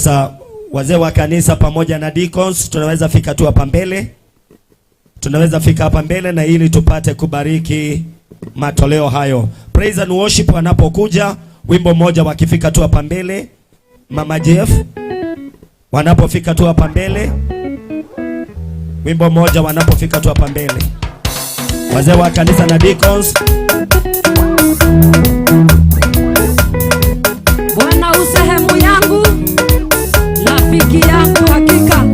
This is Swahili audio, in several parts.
Sasa wazee wa kanisa pamoja na deacons tunaweza fika tu hapa mbele. Tunaweza fika hapa mbele na ili tupate kubariki matoleo hayo. Praise and worship wanapokuja, wimbo mmoja wakifika tu hapa mbele. Mama Jeff wanapofika tu hapa mbele. Wimbo mmoja wanapofika tu hapa mbele. Wazee wa kanisa na deacons. Bwana usehemu yangu, rafiki yangu hakika.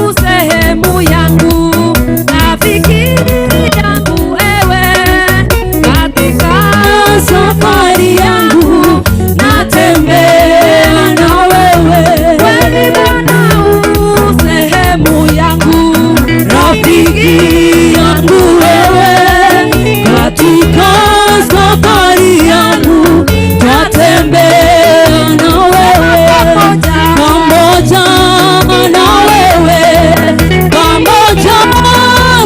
Usehemu yangu, rafiki yangu ewe, katika safari yangu natembea na wewe. Wewe Bwana usehemu yangu, rafiki yangu wewe, katika safari yangu natembea na wewe, pamoja na wewe, pamoja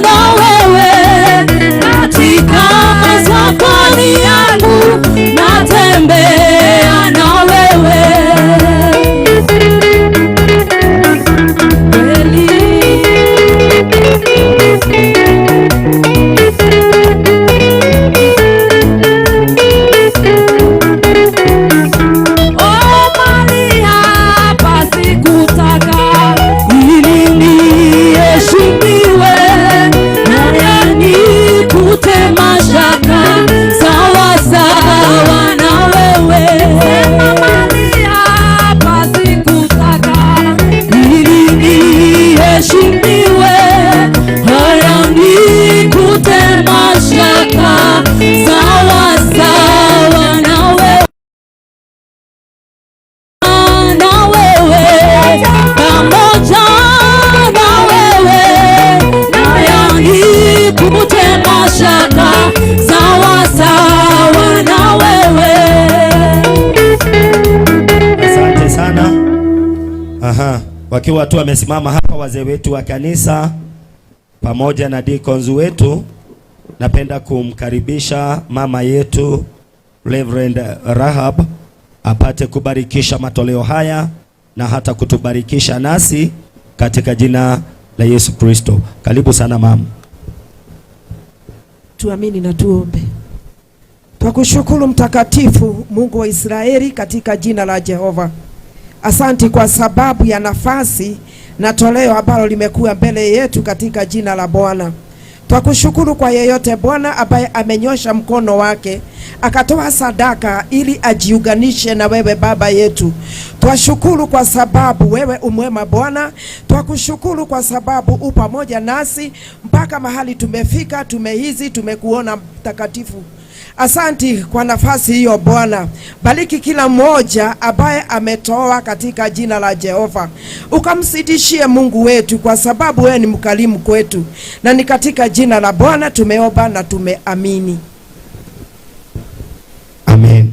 na wewe, katika safari yangu natembea na wewe. Wakiwa tu wamesimama hapa wazee wetu wa kanisa pamoja na deacons wetu, napenda kumkaribisha mama yetu Reverend Rahab apate kubarikisha matoleo haya na hata kutubarikisha nasi katika jina la Yesu Kristo. Karibu sana mama. Tuamini na tuombe. Tukushukuru mtakatifu Mungu wa Israeli katika jina la Jehova. Asanti kwa sababu ya nafasi na toleo ambalo limekuwa mbele yetu katika jina la Bwana. Twakushukuru kwa yeyote Bwana ambaye amenyosha mkono wake akatoa sadaka ili ajiunganishe na wewe Baba yetu. Twashukuru kwa sababu wewe umwema Bwana. Twakushukuru kwa sababu u pamoja nasi mpaka mahali tumefika, tumehizi, tumekuona mtakatifu. Asanti kwa nafasi hiyo Bwana. Bariki kila mmoja ambaye ametoa katika jina la Jehova. Ukamsidishie Mungu wetu kwa sababu wewe ni mkarimu kwetu. Na ni katika jina la Bwana tumeomba na tumeamini. Amen.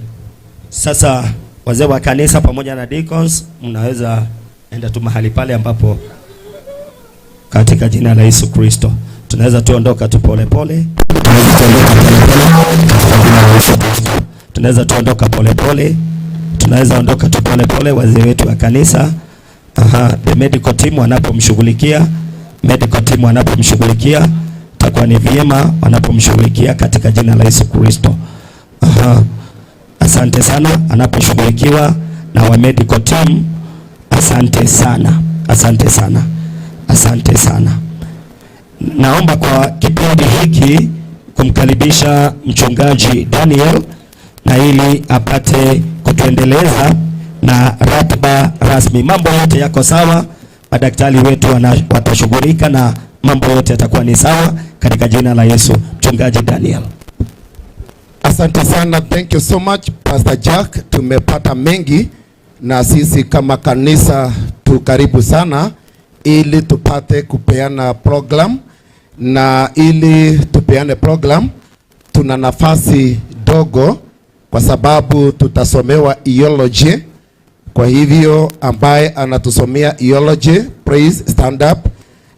Sasa wazee wa kanisa pamoja na deacons mnaweza enda tu mahali pale ambapo katika jina la Yesu Kristo tunaweza tuondoka tu pole pole. Tunaweza tuondoka pole pole. Tunaweza ondoka tu pole pole wazee wetu wa kanisa. The medical team wanapomshughulikia, takuwa ni vyema wanapomshughulikia katika jina la Yesu Kristo. Asante sana anaposhughulikiwa na wa medical team. Asante sana. Asante sana. Asante sana. Naomba kwa kipindi hiki kumkaribisha mchungaji Daniel na ili apate kutuendeleza na ratiba rasmi. Mambo yote yako sawa, madaktari wetu watashughulika na mambo yote yatakuwa ni sawa katika jina la Yesu. Mchungaji Daniel. Asante sana, thank you so much Pastor Jack. Tumepata mengi na sisi kama kanisa tu karibu sana ili tupate kupeana program, na ili tupeane program tuna nafasi dogo kwa sababu tutasomewa theology. Kwa hivyo ambaye anatusomea theology, please stand up,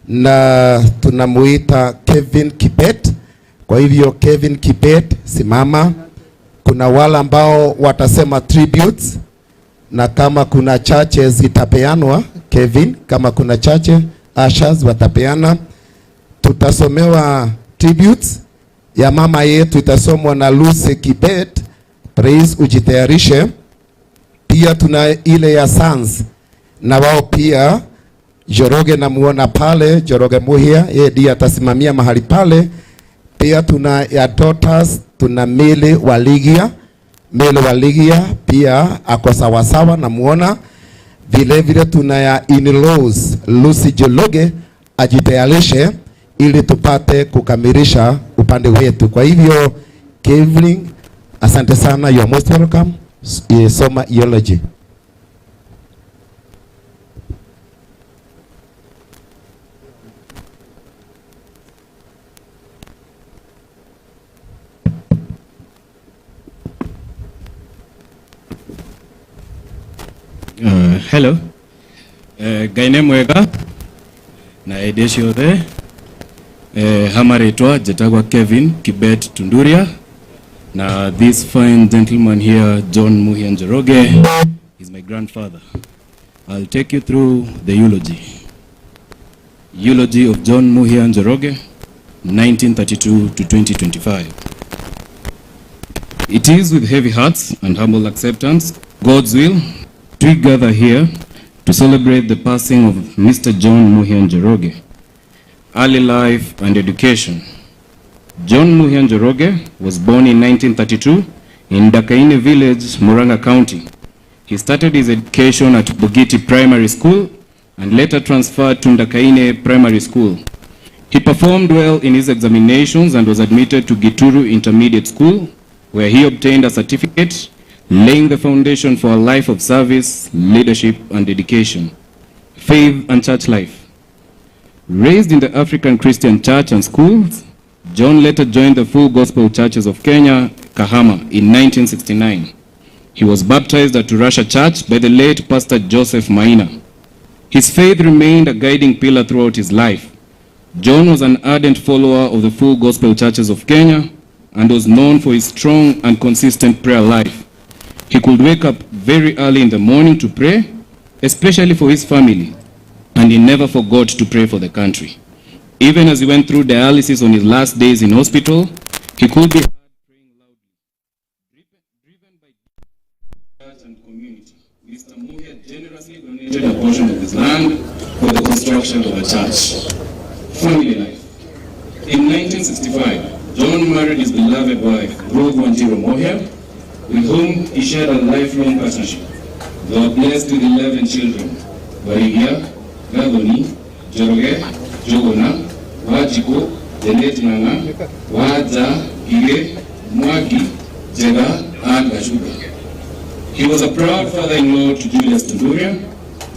na tunamuita Kevin Kibet Kwa hivyo Kevin Kibet, simama. Kuna wale ambao watasema tributes, na kama kuna chache zitapeanwa. Kevin, kama kuna chache ashas watapeana. Tutasomewa tributes ya mama yetu, itasomwa na Lucy Kibet. Praise, ujitayarishe. Pia tuna ile ya sons, na wao pia Joroge namuona pale, Joroge Muhia, yeye ndiye atasimamia mahali pale. Pia tuna ya daughters, tuna Mili Waligia. Mili Waligia pia ako sawasawa namuona. Vile vile tuna ya in-laws, Lucy Jologe, ajitayarishe ili tupate kukamilisha upande wetu. Kwa hivyo Kevin, asante sana, you are most welcome. Soma eulogy. Hello. Gaine mwega na edesho the hamaretwa jetagwa Kevin Kibet Tunduria. Now this fine gentleman here, John Muhia Njoroge, is my grandfather. I'll take you through the eulogy. Eulogy of John Muhia Njoroge, 1932 to 2025. It is with heavy hearts and humble acceptance, God's will, we gather here to celebrate the passing of Mr. John Muhia Njoroge. Early life and education. John Muhia Njoroge was born in 1932 in Dakaine village, Muranga County. He started his education at Bugiti Primary School and later transferred to Dakaine Primary School. He performed well in his examinations and was admitted to Gituru Intermediate School, where he obtained a certificate laying the foundation for a life of service, leadership, and dedication. Faith and church life. Raised in the African Christian Church and schools, John later joined the Full Gospel Churches of Kenya, Kahama, in 1969. He was baptized at Turasha Church by the late Pastor Joseph Maina. His faith remained a guiding pillar throughout his life. John was an ardent follower of the Full Gospel Churches of Kenya and was known for his strong and consistent prayer life. He could wake up very early in the morning to pray, especially for his family, and he never forgot to pray for the country. Even as he went through dialysis on his last days in hospital, he could be heard praying loudly. Driven by church and community, Mr. Muhia generously donated a portion of his land for the construction of a church. Family life. In 1965, John married his beloved wife, Ruth Wanjiru Muhia, with whom he shared a lifelong partnership. They were blessed with 11 children: Warigia, Gadoni, Joroge, Jogona, Wajiko, Denet Nanga, Waza, Ige, Mwagi, Jega, and Gashuga. He was a proud father-in-law to Julius Tunduria,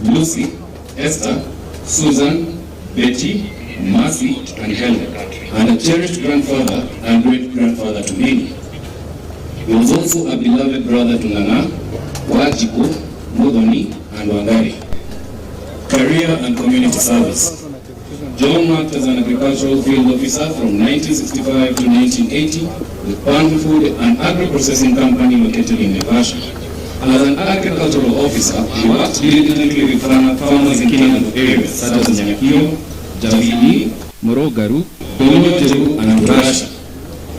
Lucy, Esther, Susan, Betty, Mercy, and Helen, and a cherished grandfather and great-grandfather to many. He was also a beloved brother to Nana, Wajiko, Modoni, and Wangari. Career and community service. John worked as an agricultural field officer from 1965 to 1980 with Pan Food and Agro-Processing Company located in Naivasha. As an agricultural officer, he worked diligently with farmers in Kenya areas such as Nyakio, Javili, Morogaru, Tolojeru, and Turasha.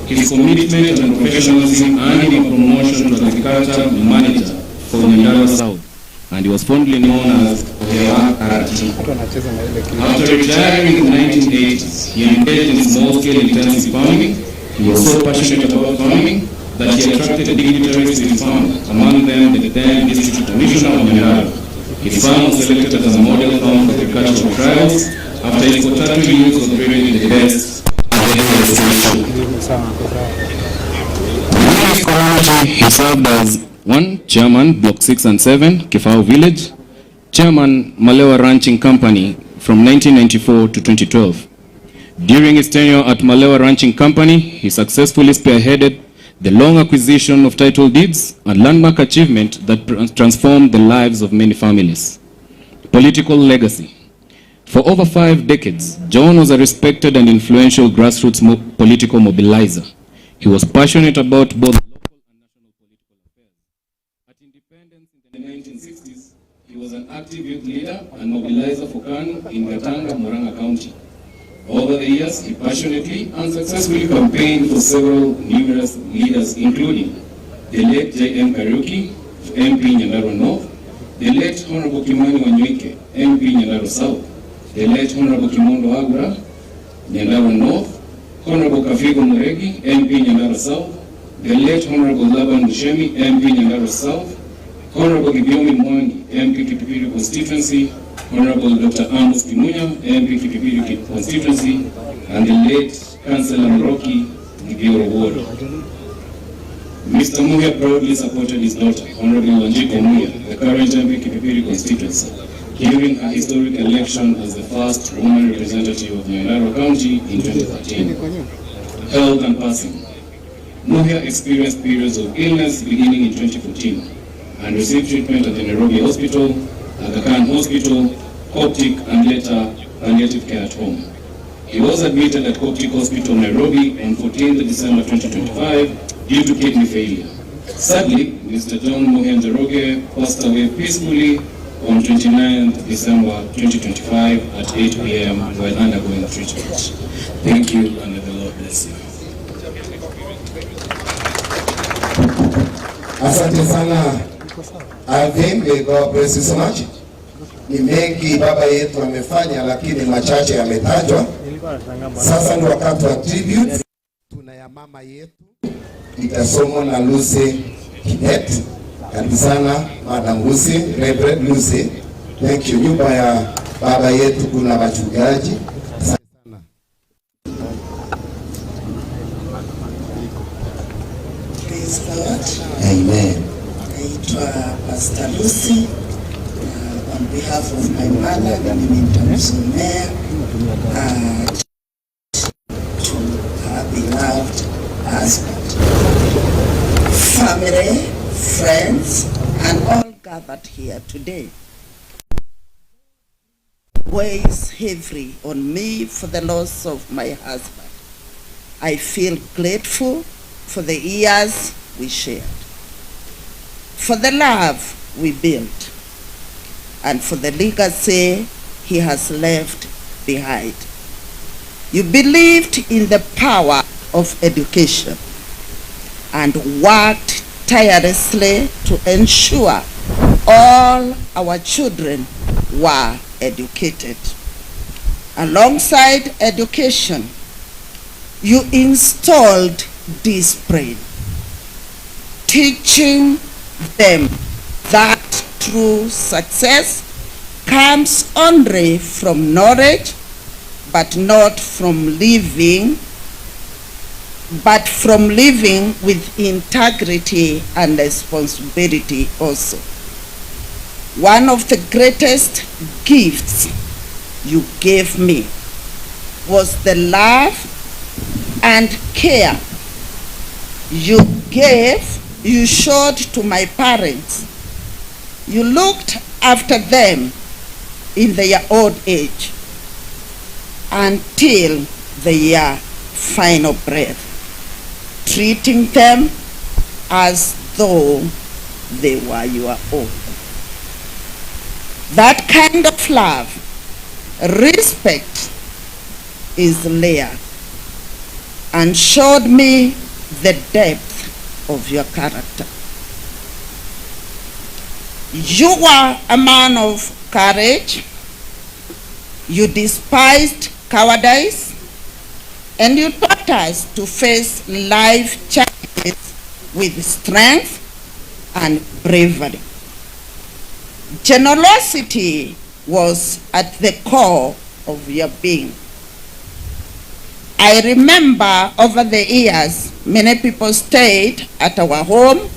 His commitment and professionalism earned him promotion to agriculture manager for Nyandarua South, and he was fondly known as Ohewa Arati. After retiring in the 1980s, he engaged in small-scale intensive farming. He was so passionate about farming that he attracted dignitaries to his farm, among them the then District Commissioner of Nyandarua. His farm was selected as a model farm for agricultural trials after his potato yields was rated the best. He served as 1. Chairman, Block 6 and 7, Kifao Village, Chairman, Malewa Ranching Company from 1994 to 2012. During his tenure at Malewa Ranching Company, he successfully spearheaded the long acquisition of title deeds, a landmark achievement that transformed the lives of many families. Political legacy. For over 5 decades, John was a respected and influential grassroots political mobilizer. He was passionate about both local and national political affairs. At independence in the 1960s, he was an active youth leader and mobilizer for KANU in Gatanga, Murang'a County. Over the years, he passionately and successfully campaigned for several numerous leaders, including the late J.M. Kariuki, MP Nyandarua North, the late Honorable Kimani Wanyuike, MP Nyandarua South, the late Honorable Kimondo Agura, Nyandarua North, Honorable Kafigo Muregi, MP Nyandarua South, the late Honorable Laban Mushemi, MP Nyandarua South, Honorable Gibiomi Mwangi, MP Kipipiri Constituency, Honorable Dr. Amos Kimunya, MP Kipipiri Constituency, and the late Councillor Mroki Gibioro Ward. Mr. Muya proudly supported his daughter, Honorable Wanjiko Muya, the current MP Kipipiri Constituency, during her historic election as the first woman representative of Nyandarua County in 2013. Health and passing. Muya experienced periods of illness beginning in 2014 and received treatment at the Nairobi Hospital, Aga Khan Hospital, Coptic, and later palliative care at home. He was admitted at Coptic Hospital, Nairobi on 14th December 2025 due to kidney failure. Sadly, Mr. John Muhia Njoroge passed away peacefully on 29th December 2025 at 8 p.m. while undergoing treatment. Thank you, and may the Lord bless you. Asante sana. Alvin, may God bless you so much. Ni mengi baba yetu amefanya, lakini machache yametajwa. Sasa ni wakati wa tribute. Tuna ya mama yetu itasomwa na Lucy Kinet. Karibu sana Madam Lucy, Reverend Lucy. Thank you. Nyumba ya baba yetu kuna wachungaji. Praise God. Amen. Naitwa Pastor Lucy. On behalf of my mother, mimi nitamsomea to her beloved husband. Family, friends, and all gathered here today. Weighs heavily on me for the loss of my husband. I feel grateful for the years we shared, for the love we built, and for the legacy he has left behind. You believed in the power of education and worked tirelessly to ensure all our children were educated. Alongside education, you installed discipline, teaching them that true success comes only from knowledge, but not from living, but from living with integrity and responsibility also. One of the greatest gifts you gave me was the love and care you showed to my parents. You looked after them in their old age until their final breath, treating them as though they were your own. That kind of love, respect, is rare and showed me the depth of your character. You were a man of courage. You despised cowardice, and you taught us to face life challenges with strength and bravery. Generosity was at the core of your being. I remember over the years, many people stayed at our home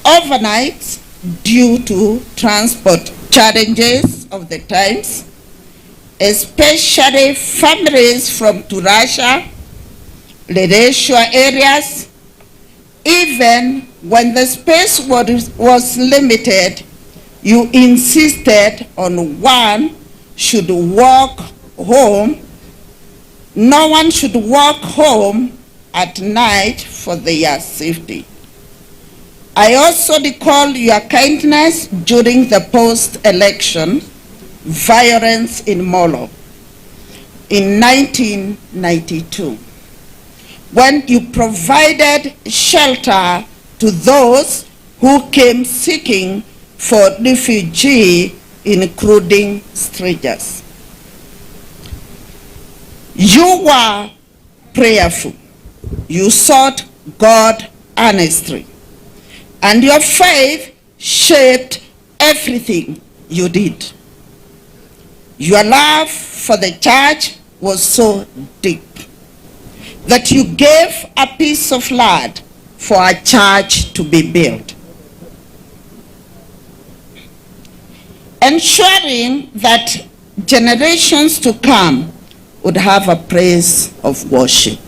overnight due to transport challenges of the times, especially families from Turasha, Ledeshua areas. Even when the space was limited, you insisted on one should walk home. No one should walk home at night for their safety. I also recall your kindness during the post-election violence in Molo in 1992, when you provided shelter to those who came seeking for refugee, including strangers. You were prayerful. You sought God earnestly, and your faith shaped everything you did. Your love for the church was so deep that you gave a piece of land for a church to be built, ensuring that generations to come would have a place of worship.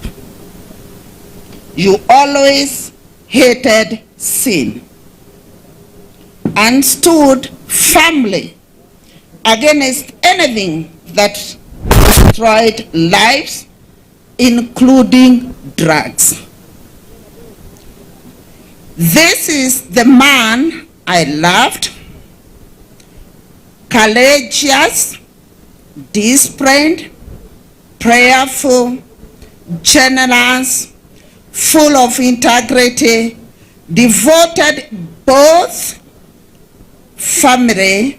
You always hated sin and stood firmly against anything that destroyed lives, including drugs. This is the man I loved, courageous, disciplined, prayerful, generous, full of integrity, devoted both family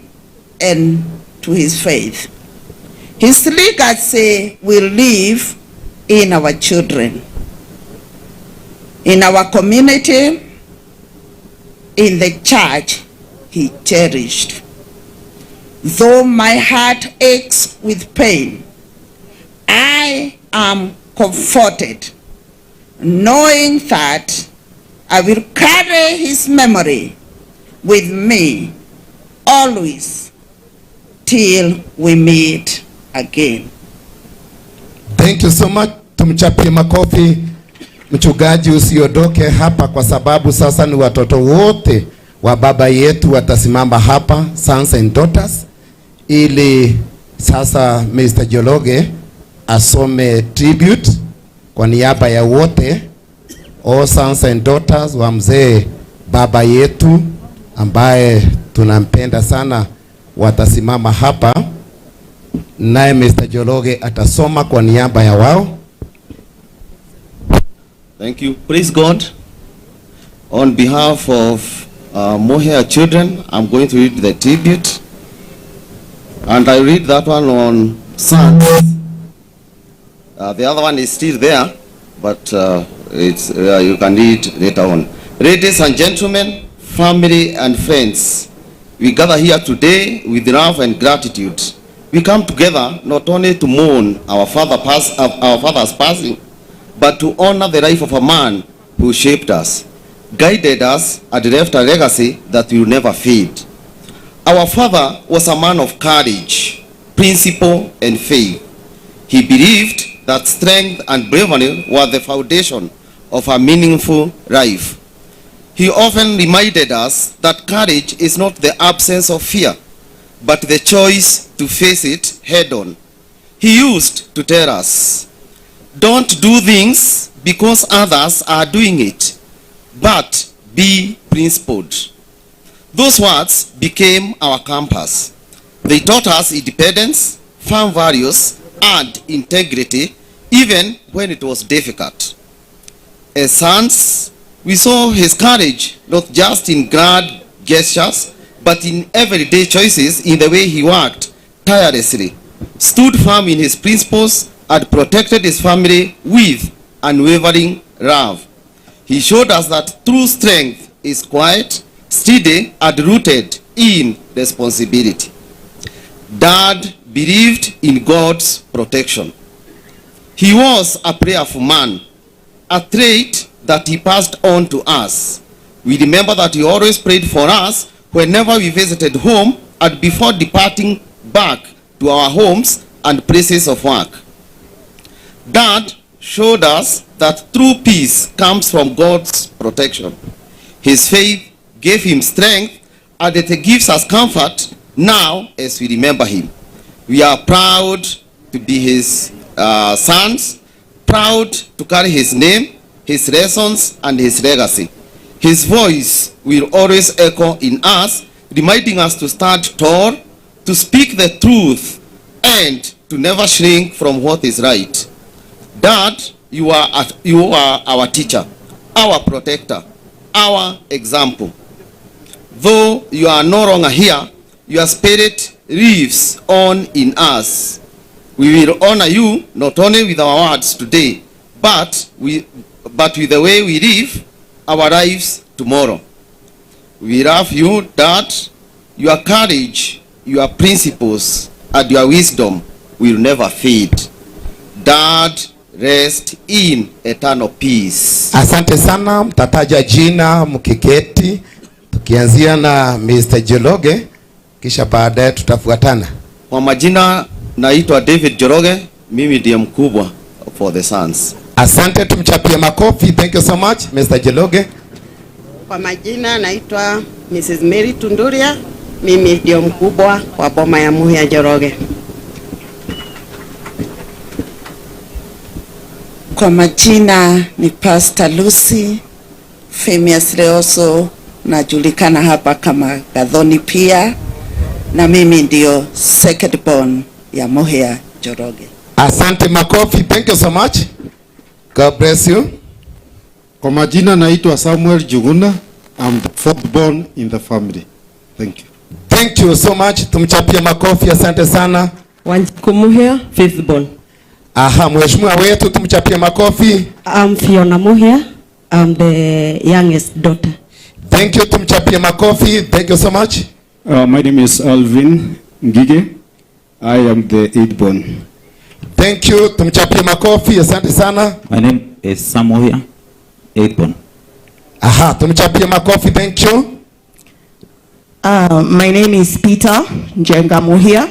and to his faith. His legacy will live in our children, in our community, in the church he cherished. Though my heart aches with pain, I am comforted knowing that I will carry his memory with me always till we meet again. Thank you so much. Tumchapie makofi mchungaji, usiondoke hapa kwa sababu sasa ni watoto wote wa baba yetu watasimama hapa, sons and daughters, ili sasa Mr. Njoroge asome tribute kwa niaba ya wote, all sons and daughters wa mzee baba yetu ambaye tunampenda sana, watasimama hapa naye Mr. Njoroge atasoma kwa niaba ya wao. Thank you. Praise God. On behalf of Moher children, I'm going to read the tribute, and I read that one on sons. The other one is still there, but you can read later on. Ladies and gentlemen, family and friends, we gather here today with love and gratitude. We come together not only to mourn our father's passing, but to honor the life of a man who shaped us, guided us, and left a legacy that will never fade. Our father was a man of courage, principle, and faith. He believed that strength and bravery were the foundation of a meaningful life. He often reminded us that courage is not the absence of fear, but the choice to face it head on. He used to tell us, don't do things because others are doing it, but be principled. Those words became our compass. They taught us independence, firm values, and integrity, even when it was difficult. As sons, we saw his courage not just in grand gestures, but in everyday choices, in the way he worked tirelessly, stood firm in his principles, and protected his family with unwavering love. He showed us that true strength is quiet, steady, and rooted in responsibility. Dad believed in God's protection. He was a prayerful man, a trait that he passed on to us. We remember that he always prayed for us whenever we visited home and before departing back to our homes and places of work. Dad showed us that true peace comes from God's protection. His faith gave him strength, and it gives us comfort now as we remember him. We are proud to be his sons, proud to carry his name, his lessons, and his legacy. His voice will always echo in us, reminding us to stand tall, to speak the truth, and to never shrink from what is right. Dad, you are our teacher, our protector, our example. Though you are no longer here, your spirit lives on in us. We will honor you not only with our words today, but with the way we live our lives tomorrow. We love you, Dad. Your courage, your principles, and your wisdom will never fade. Dad, rest in eternal peace. Asante sana, mtataja jina mkiketi, tukianzia na Mr. Njoroge, kisha baadaye tutafuatana. Kwa majina naitwa David Njoroge, mimi ndiye mkubwa for the sons. Asante, tumchapie makofi. Thank you so much, Mr. Njoroge. Kwa majina naitwa Mrs. Mary Tunduria, mimi ndio mkubwa wa boma ya Muhia Njoroge. Kwa majina ni Pastor Lucy, famously also najulikana hapa kama Gathoni pia, na mimi ndio second born ya Muhia Njoroge. Asante, makofi. Thank you so much. God bless you. Kwa majina naitwa Samuel Juguna. I'm the fourth born in the family. Thank you. Thank you so much. Tumchapie makofi. Asante sana. Wanjiku Muhia, fifth born. Aha, mheshimiwa wetu tumchapie makofi. I'm Fiona Muhia. I'm the youngest daughter. Thank you, tumchapie makofi. Thank you so much. My name is Alvin Ngige. I am the eighth born. Thank you, tumchapie makofi. Asante sana. My name is Sam Muhia, eighth born. Aha, tumchapie makofi. Thank you. My name is Peter Njenga Muhia,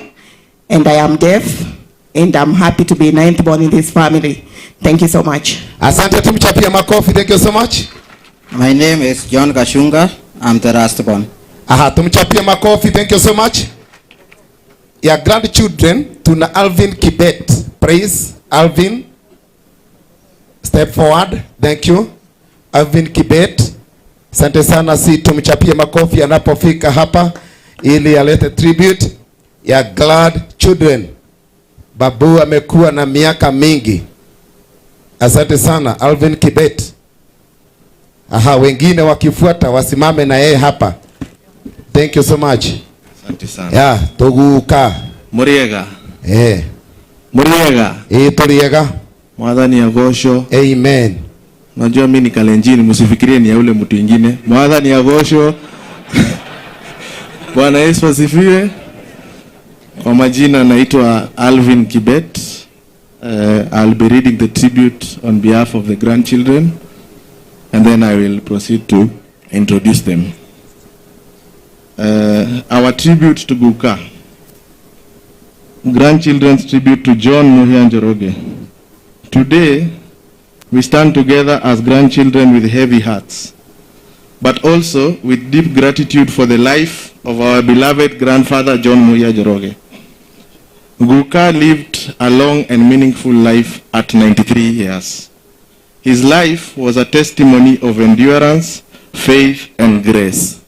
and I am deaf, and I'm happy to be ninth born in this family. Thank you so much. Asante, tumchapie makofi. Thank you so much. My name is John Kashunga. I'm the last born. Aha, tumchapie makofi. Thank you so much. Your grandchildren, tuna Alvin Kibet. Praise Alvin. Step forward. Thank you. Alvin Kibet. Asante sana, si tumchapie makofi anapofika hapa ili alete tribute ya glad children. Babu amekuwa na miaka mingi. Asante sana Alvin Kibet. Aha, wengine wakifuata wasimame na yeye hapa. Thank you so much. Asante sana. Yeah, toguka. Muriega. Muriega. Turiega. Mwathani agosho. Amen. Najua mimi ni Kalenjin, msifikirie ni ya ule mtu mwingine. Mwathani agosho. Bwana Yesu asifiwe. Kwa majina naitwa Alvin Kibet. I'll be reading the tribute on behalf of the grandchildren, and then I will proceed to introduce them. Our tribute to Guka. Grandchildren's tribute to John Muhia Njoroge. Today, we stand together as grandchildren with heavy hearts, but also with deep gratitude for the life of our beloved grandfather John Muhia Njoroge. Guka lived a long and meaningful life at 93 years. His life was a testimony of endurance, faith, and grace.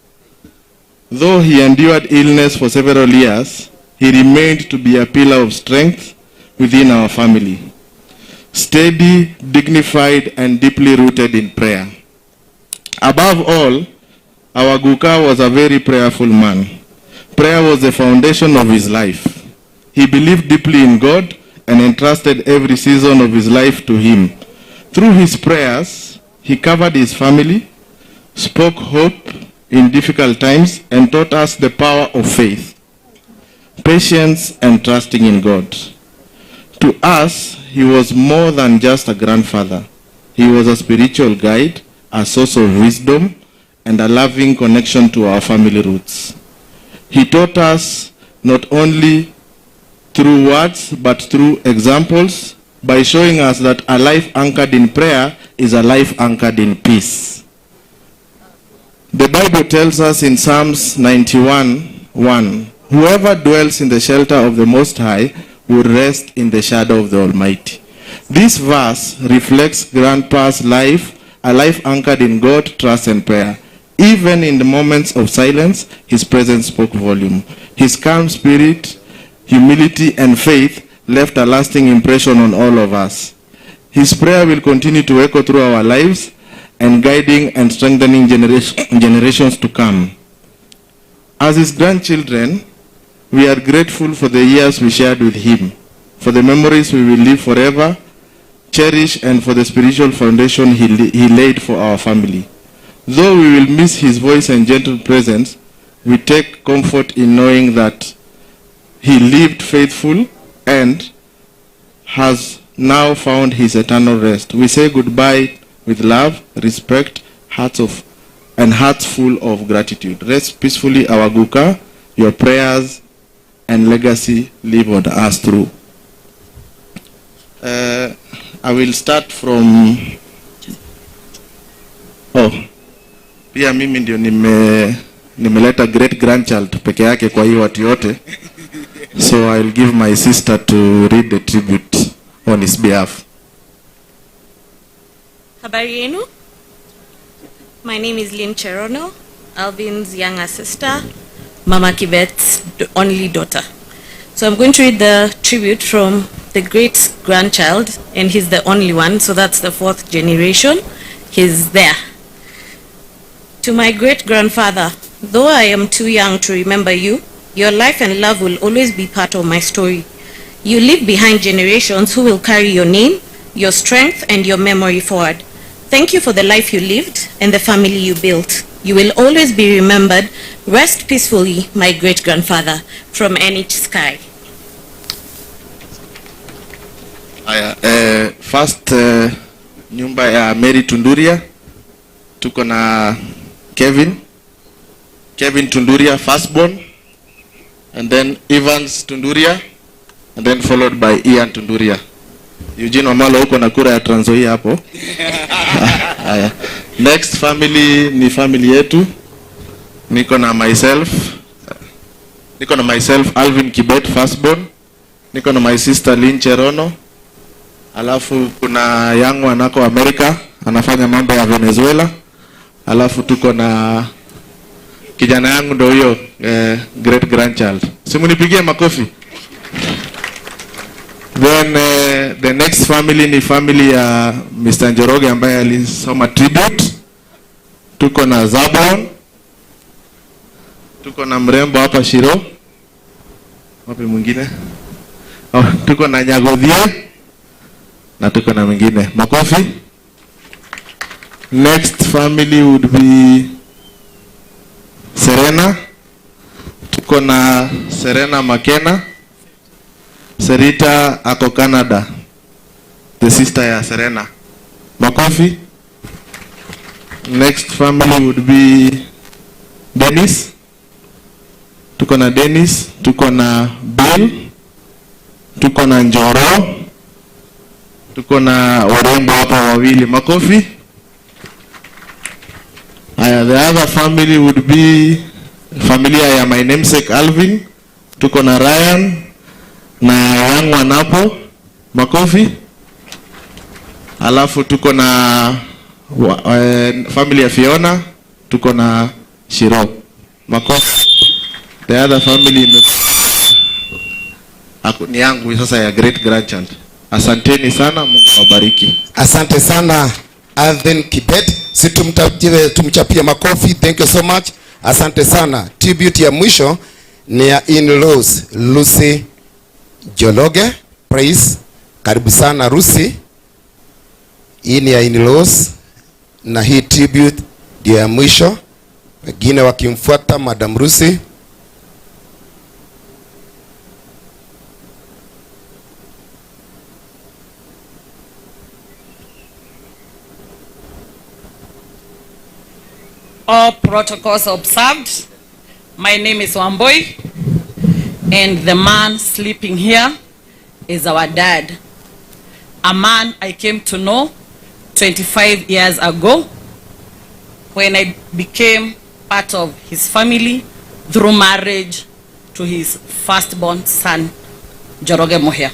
Though he endured illness for several years, he remained to be a pillar of strength within our family. Steady, dignified, and deeply rooted in prayer. Above all, our Guka was a very prayerful man. Prayer was the foundation of his life. He believed deeply in God and entrusted every season of his life to him. Through his prayers, he covered his family, spoke hope in difficult times, and taught us the power of faith, patience, and trusting in God. To us, he was more than just a grandfather. He was a spiritual guide, a source of wisdom, and a loving connection to our family roots. He taught us not only through words, but through examples, by showing us that a life anchored in prayer is a life anchored in peace. The Bible tells us in Psalms 91:1, Whoever dwells in the shelter of the Most High will rest in the shadow of the Almighty. This verse reflects Grandpa's life, a life anchored in God, trust, and prayer. Even in the moments of silence, his presence spoke volume. His calm spirit, humility, and faith left a lasting impression on all of us. His prayer will continue to echo through our lives and guiding and strengthening generations to come. As his grandchildren, we are grateful for the years we shared with him, for the memories we will live forever, cherish, and for the spiritual foundation he laid for our family. Though we will miss his voice and gentle presence, we take comfort in knowing that he lived faithful and has now found his eternal rest. We say goodbye with love, respect, hearts full of gratitude. Rest peacefully, our Guka. Your prayers and legacy live on us through. I will start from pia mimi ndio nimeleta great grandchild peke yake kwa hiyo watu yote, so I'll give my sister to read the tribute on his behalf. Habari yenu? My name is Lynn Cherono, Alvin's younger sister, Mama Kibet's only daughter. So I'm going to read the tribute from the great grandchild, and he's the only one, so that's the 4th generation. He's there. To my great grandfather, though I am too young to remember you, your life and love will always be part of my story. You leave behind generations who will carry your name, your strength, and your memory forward. Thank you for the life you lived and the family you built. You will always be remembered. Rest peacefully, my great grandfather, from NH Sky. First, nyumba ya Mary Tunduria, tuko na Kevin Tunduria, firstborn, and then Evans Tunduria, and then followed by Ian Tunduria. Eugene Omalo huko na kura ya Trans Nzoia hapo. Next family ni family yetu. Niko na myself Alvin Kibet, firstborn. Niko na my sister Lynn Cherono. Alafu kuna young one ako America, anafanya mambo ya Venezuela. Alafu tuko na kijana yangu ndio huyo, great grandchild. Simunipigie makofi. Then the next family ni family ya Mr. Njoroge ambaye alisoma tribute. Tuko na Zabon. Tuko na mrembo hapa Shiro. Wapi mwingine? Tuko na Nyagodhia. Na tuko na mwingine. Makofi. Next family would be Serena. Tuko na Serena Makena. Serita ako Canada, the sister ya Serena. Makofi. Next family would be Dennis. Tuko na Dennis, tuko na Bill, tuko na Njoro, tuko na warembo hapa wawili. Makofi. The other family would be familia ya my namesake Alvin. Tuko na Ryan na young one hapo. Makofi. Alafu tuko na family ya Fiona, tuko na Shiro. Makofi. The other family ni yangu sasa ya great grandchild. Asanteni sana, Mungu awabariki. Asante sana Alvin Kibet. Si tumchapie makofi. Thank you so much. Asante sana. Tribute ya mwisho ni ya in-laws Lucy Jologe. Praise. Karibu sana Lucy. Hii ni ya in-laws na hii tribute ndio ya mwisho. Wengine wakimfuata Madam Lucy. All protocols observed. My name is Wamboi, and the man sleeping here is our dad. A man I came to know 25 years ago when I became part of his family through marriage to his firstborn son, Njoroge Muhia.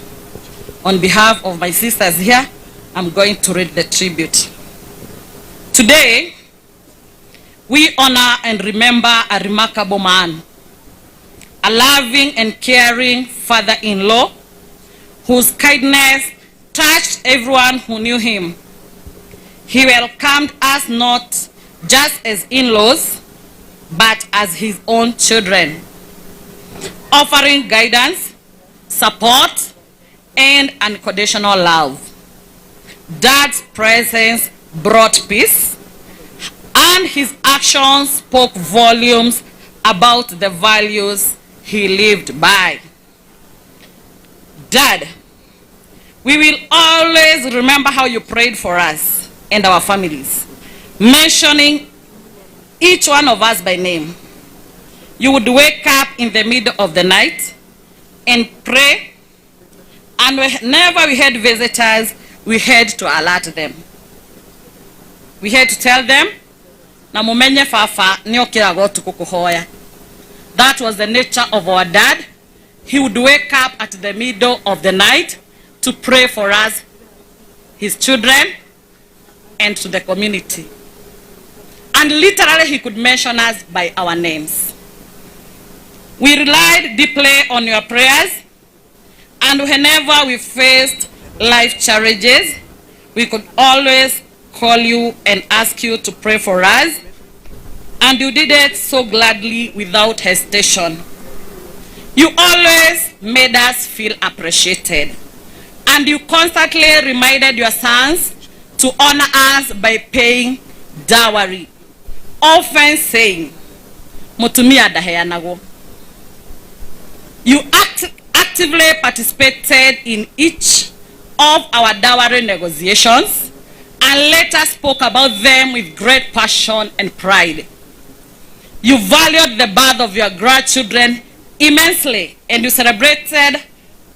On behalf of my sisters here, I'm going to read the tribute. Today, we honor and remember a remarkable man, a loving and caring father-in-law whose kindness touched everyone who knew him. He welcomed us not just as in-laws, but as his own children, offering guidance, support, and unconditional love. Dad's presence brought peace, and his actions spoke volumes about the values he lived by. Dad, we will always remember how you prayed for us and our families, mentioning each one of us by name. You would wake up in the middle of the night and pray, and whenever we had visitors, we had to alert them. We had to tell them, na mumenye fafa niokira gotu kukuhoya. That was the nature of our dad. He would wake up at the middle of the night to pray for us, his children, and to the community. And literally he could mention us by our names. We relied deeply on your prayers, and whenever we faced life challenges, we could always call you and ask you to pray for us, and you did it so gladly without hesitation. You always made us feel appreciated, and you constantly reminded your sons to honor us by paying dowry, often saying, "Mutumia daheyanago." You actively participated in each of our dowry negotiations, and later spoke about them with great passion and pride. You valued the birth of your grandchildren immensely, and you celebrated,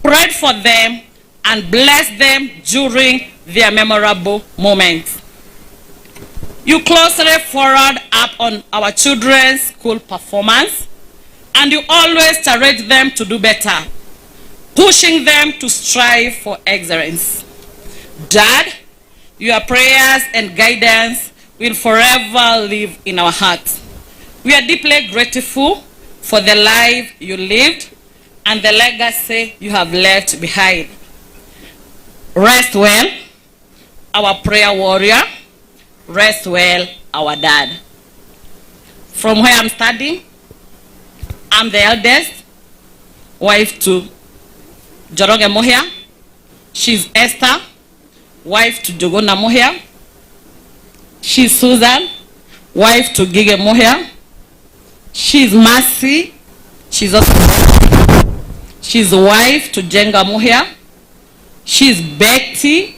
prayed for them, and blessed them during their memorable moments. You closely followed up on our children's school performance, and you always challenged them to do better, pushing them to strive for excellence. Dad, your prayers and guidance will forever live in our hearts. We are deeply grateful for the life you lived and the legacy you have left behind. Rest well, our prayer warrior. Rest well, our dad. From where I'm studying, I'm the eldest wife to Njoroge Muhia. She's Esther, wife to Jogona Muhia. She's Susan, wife to Gige Muhia. She's Mercy, she's also she's wife to Jenga Muhia. She's Betty,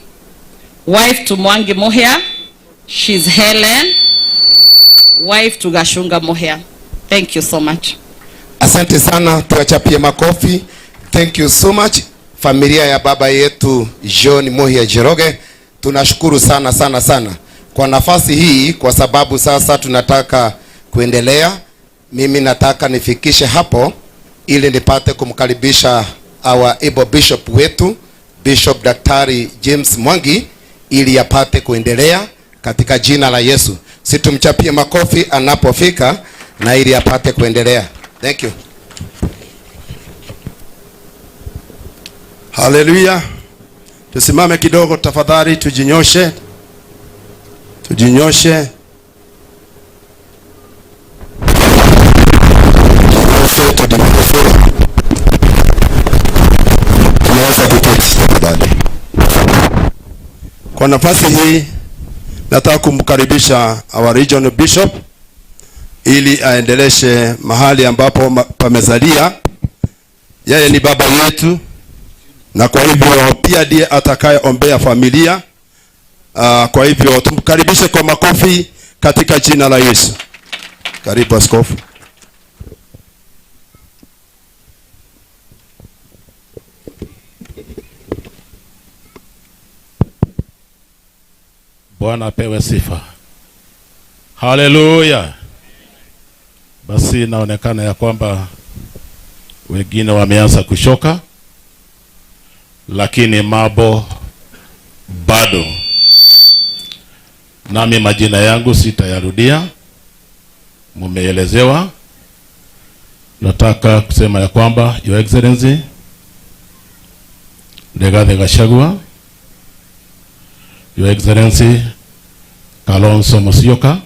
wife to Mwangi Muhia. She's Helen, wife to Gashunga Muhia. Thank you so much. Asante sana, tuwachapie makofi. Thank you so much. Familia ya baba yetu John Muhia Njoroge, tunashukuru sana sana sana kwa nafasi hii, kwa sababu sasa tunataka kuendelea. Mimi nataka nifikishe hapo ili nipate kumkaribisha our able bishop wetu, Bishop Daktari James Mwangi, ili yapate kuendelea katika jina la Yesu. Situmchapie makofi anapofika na ili apate kuendelea. Thank you. Hallelujah. Tusimame kidogo tafadhali, tujinyoshe. Tujinyoshe. Kwa nafasi hii nataka kumkaribisha our regional bishop ili aendeleshe mahali ambapo pamezalia. Yeye ni baba yetu, na kwa hivyo pia ndiye atakayeombea familia. Kwa hivyo tumkaribishe kwa makofi katika jina la Yesu. Karibu askofu. Bwana apewe sifa. Haleluya. Basi inaonekana ya kwamba wengine wameanza kushoka, lakini mambo bado. Nami majina yangu sitayarudia, mumeelezewa. Nataka kusema ya kwamba Your Excellency Rigathi Gachagua, Your Excellency Kalonzo Musyoka,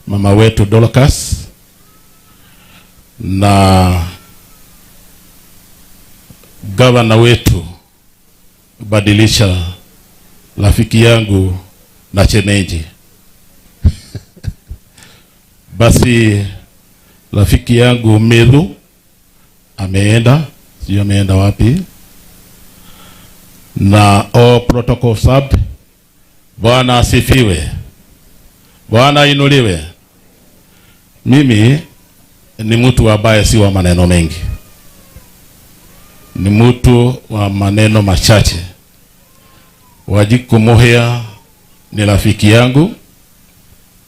mama wetu Dorcas, na gavana wetu badilisha rafiki yangu na chemeji. Basi rafiki yangu Medhu ameenda, sio ameenda wapi, na protocol sub. Bwana asifiwe, Bwana inuliwe. Mimi ni mtu ambaye si wa maneno mengi, ni mtu wa maneno machache. Wanjiku Muhia ni rafiki yangu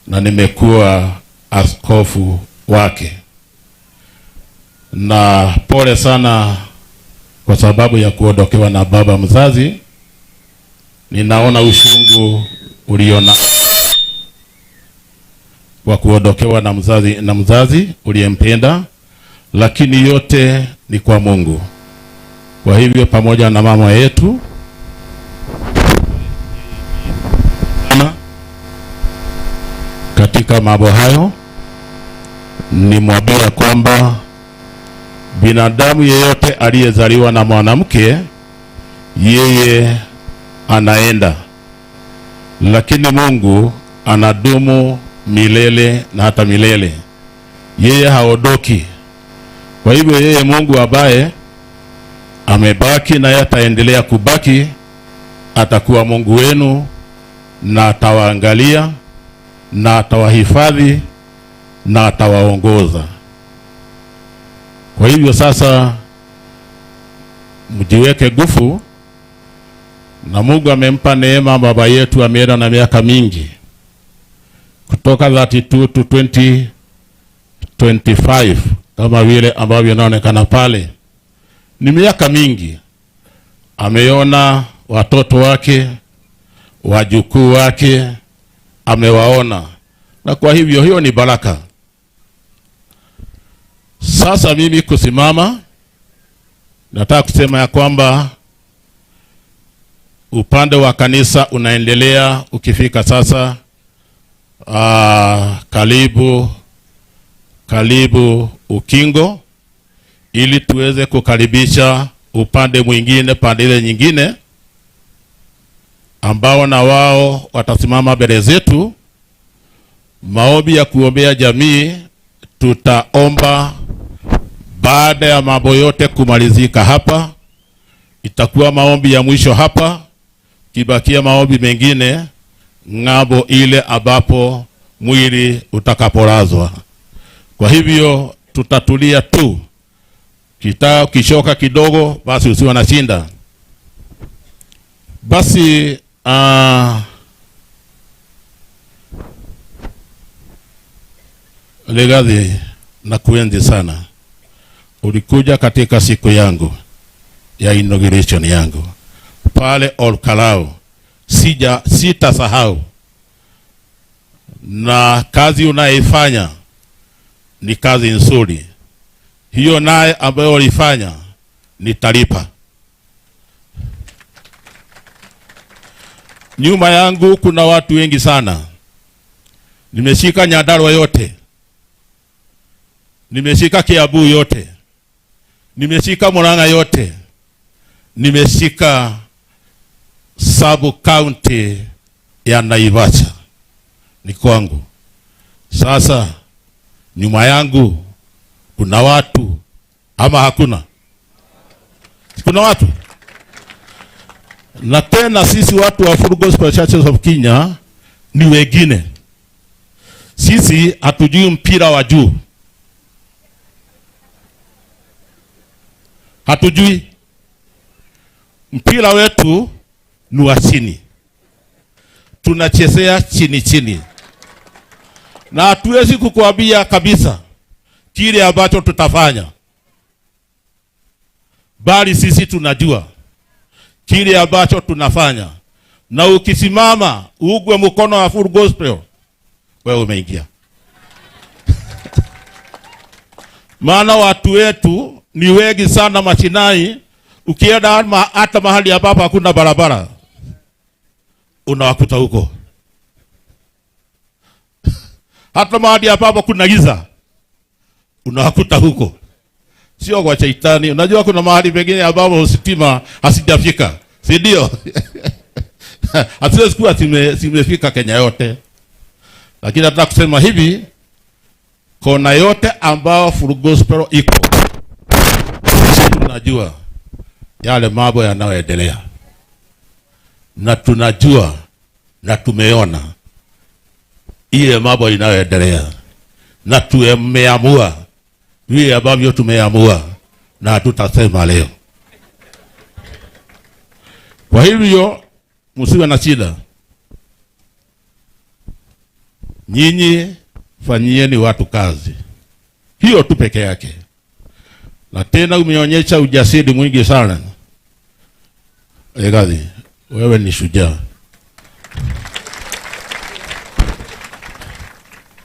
na nimekuwa askofu wake, na pole sana kwa sababu ya kuondokewa na baba mzazi. Ninaona ushungu uliona kwa kuondokewa na mzazi uliyempenda, lakini yote ni kwa Mungu. Kwa hivyo pamoja na mama yetu katika mambo hayo, nimwambia kwamba binadamu yeyote aliyezaliwa na mwanamke yeye anaenda, lakini Mungu anadumu milele na hata milele. Yeye haondoki. Kwa hivyo yeye Mungu ambaye amebaki na yataendelea kubaki, atakuwa Mungu wenu na atawaangalia na atawahifadhi na atawaongoza. Kwa hivyo sasa mjiweke nguvu, na Mungu amempa neema. Baba yetu ameenda na miaka mingi, kutoka 32 to 2025 kama vile ambavyo inaonekana pale. Ni miaka mingi. Ameona watoto wake, wajukuu wake, amewaona, na kwa hivyo hiyo ni baraka. Sasa mimi kusimama, nataka kusema ya kwamba upande wa kanisa unaendelea. Ukifika sasa karibu ukingo, ili tuweze kukaribisha upande mwingine, pande ile nyingine, ambao na wao watasimama mbele zetu. Maombi ya kuombea jamii tutaomba baada ya mambo yote kumalizika hapa. Itakuwa maombi ya mwisho hapa, kibakia maombi mengine ng'ambo ile ambapo mwili utakapolazwa. Kwa hivyo tutatulia tu, kishoka kidogo basi usiwe na shinda. Basi Rigathi, na kuenzi sana. Ulikuja katika siku yangu ya inauguration yangu pale Olkalau, sitasahau. Na kazi unaifanya ni kazi nzuri. Hiyo naye ambayo ulifanya nitalipa. Nyuma yangu kuna watu wengi sana. Nimeshika Nyandarua yote, nimeshika Kiambu yote, nimeshika Murang'a yote, nimeshika sub county ya Naivasha ni kwangu. Sasa nyuma yangu kuna watu ama hakuna? Kuna watu. Na tena sisi watu wa Full Gospel Churches of Kenya ni wengine. Sisi hatujui mpira wa juu. Hatujui. Mpira wetu ni wa chini. Tunachezea chini chini. Na hatuwezi kukuambia kabisa kile ambacho tutafanya. bali sisi tunajua kile ambacho tunafanya, na ukisimama ugwe mkono wa Full Gospel, wewe umeingia. Maana watu wetu ni wengi sana mashinani, ukienda hata mahali ambapo hakuna barabara unawakuta huko. Hata mahali ambapo kuna giza unawakuta huko. Sio kwa shetani. Unajua kuna mahali pengine ambapo stima hasijafika, si ndio? Hatuwezi kuwa zimefika Kenya yote. Lakini nataka kusema hivi, kona yote ambao Full Gospel iko, sisi tunajua yale mambo yanayoendelea, na tunajua na tumeona ile mambo inayoendelea, na tumeamua vile ambavyo tumeamua, na tutasema leo. Kwa hivyo msiwe na shida, nyinyi fanyieni watu kazi, hiyo tu peke yake. Na tena umeonyesha ujasiri mwingi sana. Egadi, wewe ni shujaa.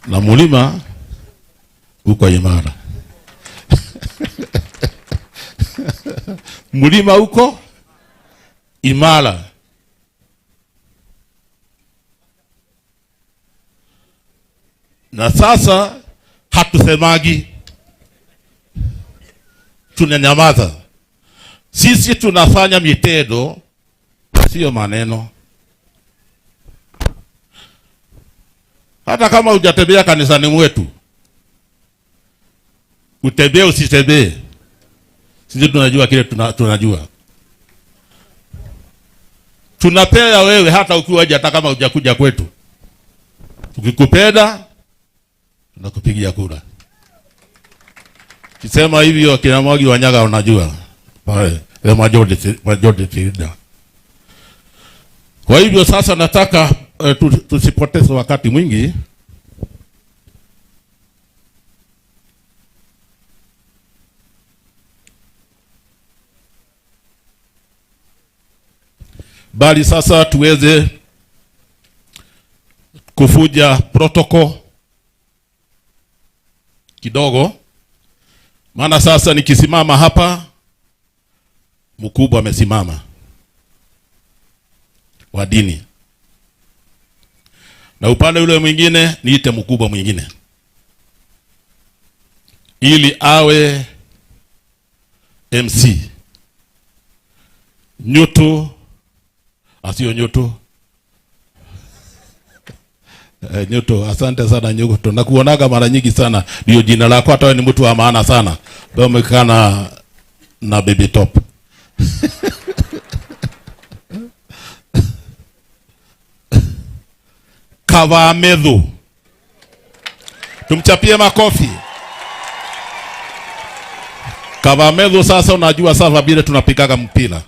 Na mulima uko imara. Mulima uko imara. Na sasa hatusemagi, tunanyamaza. Sisi tunafanya mitendo, sio maneno. Hata kama hujatembea kanisani mwetu, utembee usitembee, sisi tunajua kile tunajua. Tunapea wewe hata ukiwa hata kama hujakuja kwetu. Tukikupenda tunakupigia kura. Kisema hivyo kina Mwangi wa Nyaga unajua. Pale the majority leader. Kwa hivyo sasa nataka tusipoteze wakati mwingi. Bali sasa tuweze kufuja protocol kidogo. Maana sasa nikisimama hapa, mkubwa amesimama wa dini, na upande ule mwingine niite mkubwa mwingine, ili awe MC. Nyuto asio Nyuto. Nyuto, asante sana Nyuto. Nakuonaga mara nyingi sana, ndio jina lako, hata wewe ni mtu wa maana sana. Ndio umekana na baby top. Kavamedhu. Tumchapie makofi. Kavamedhu sasa unajua sasa vile tunapikaga mpira.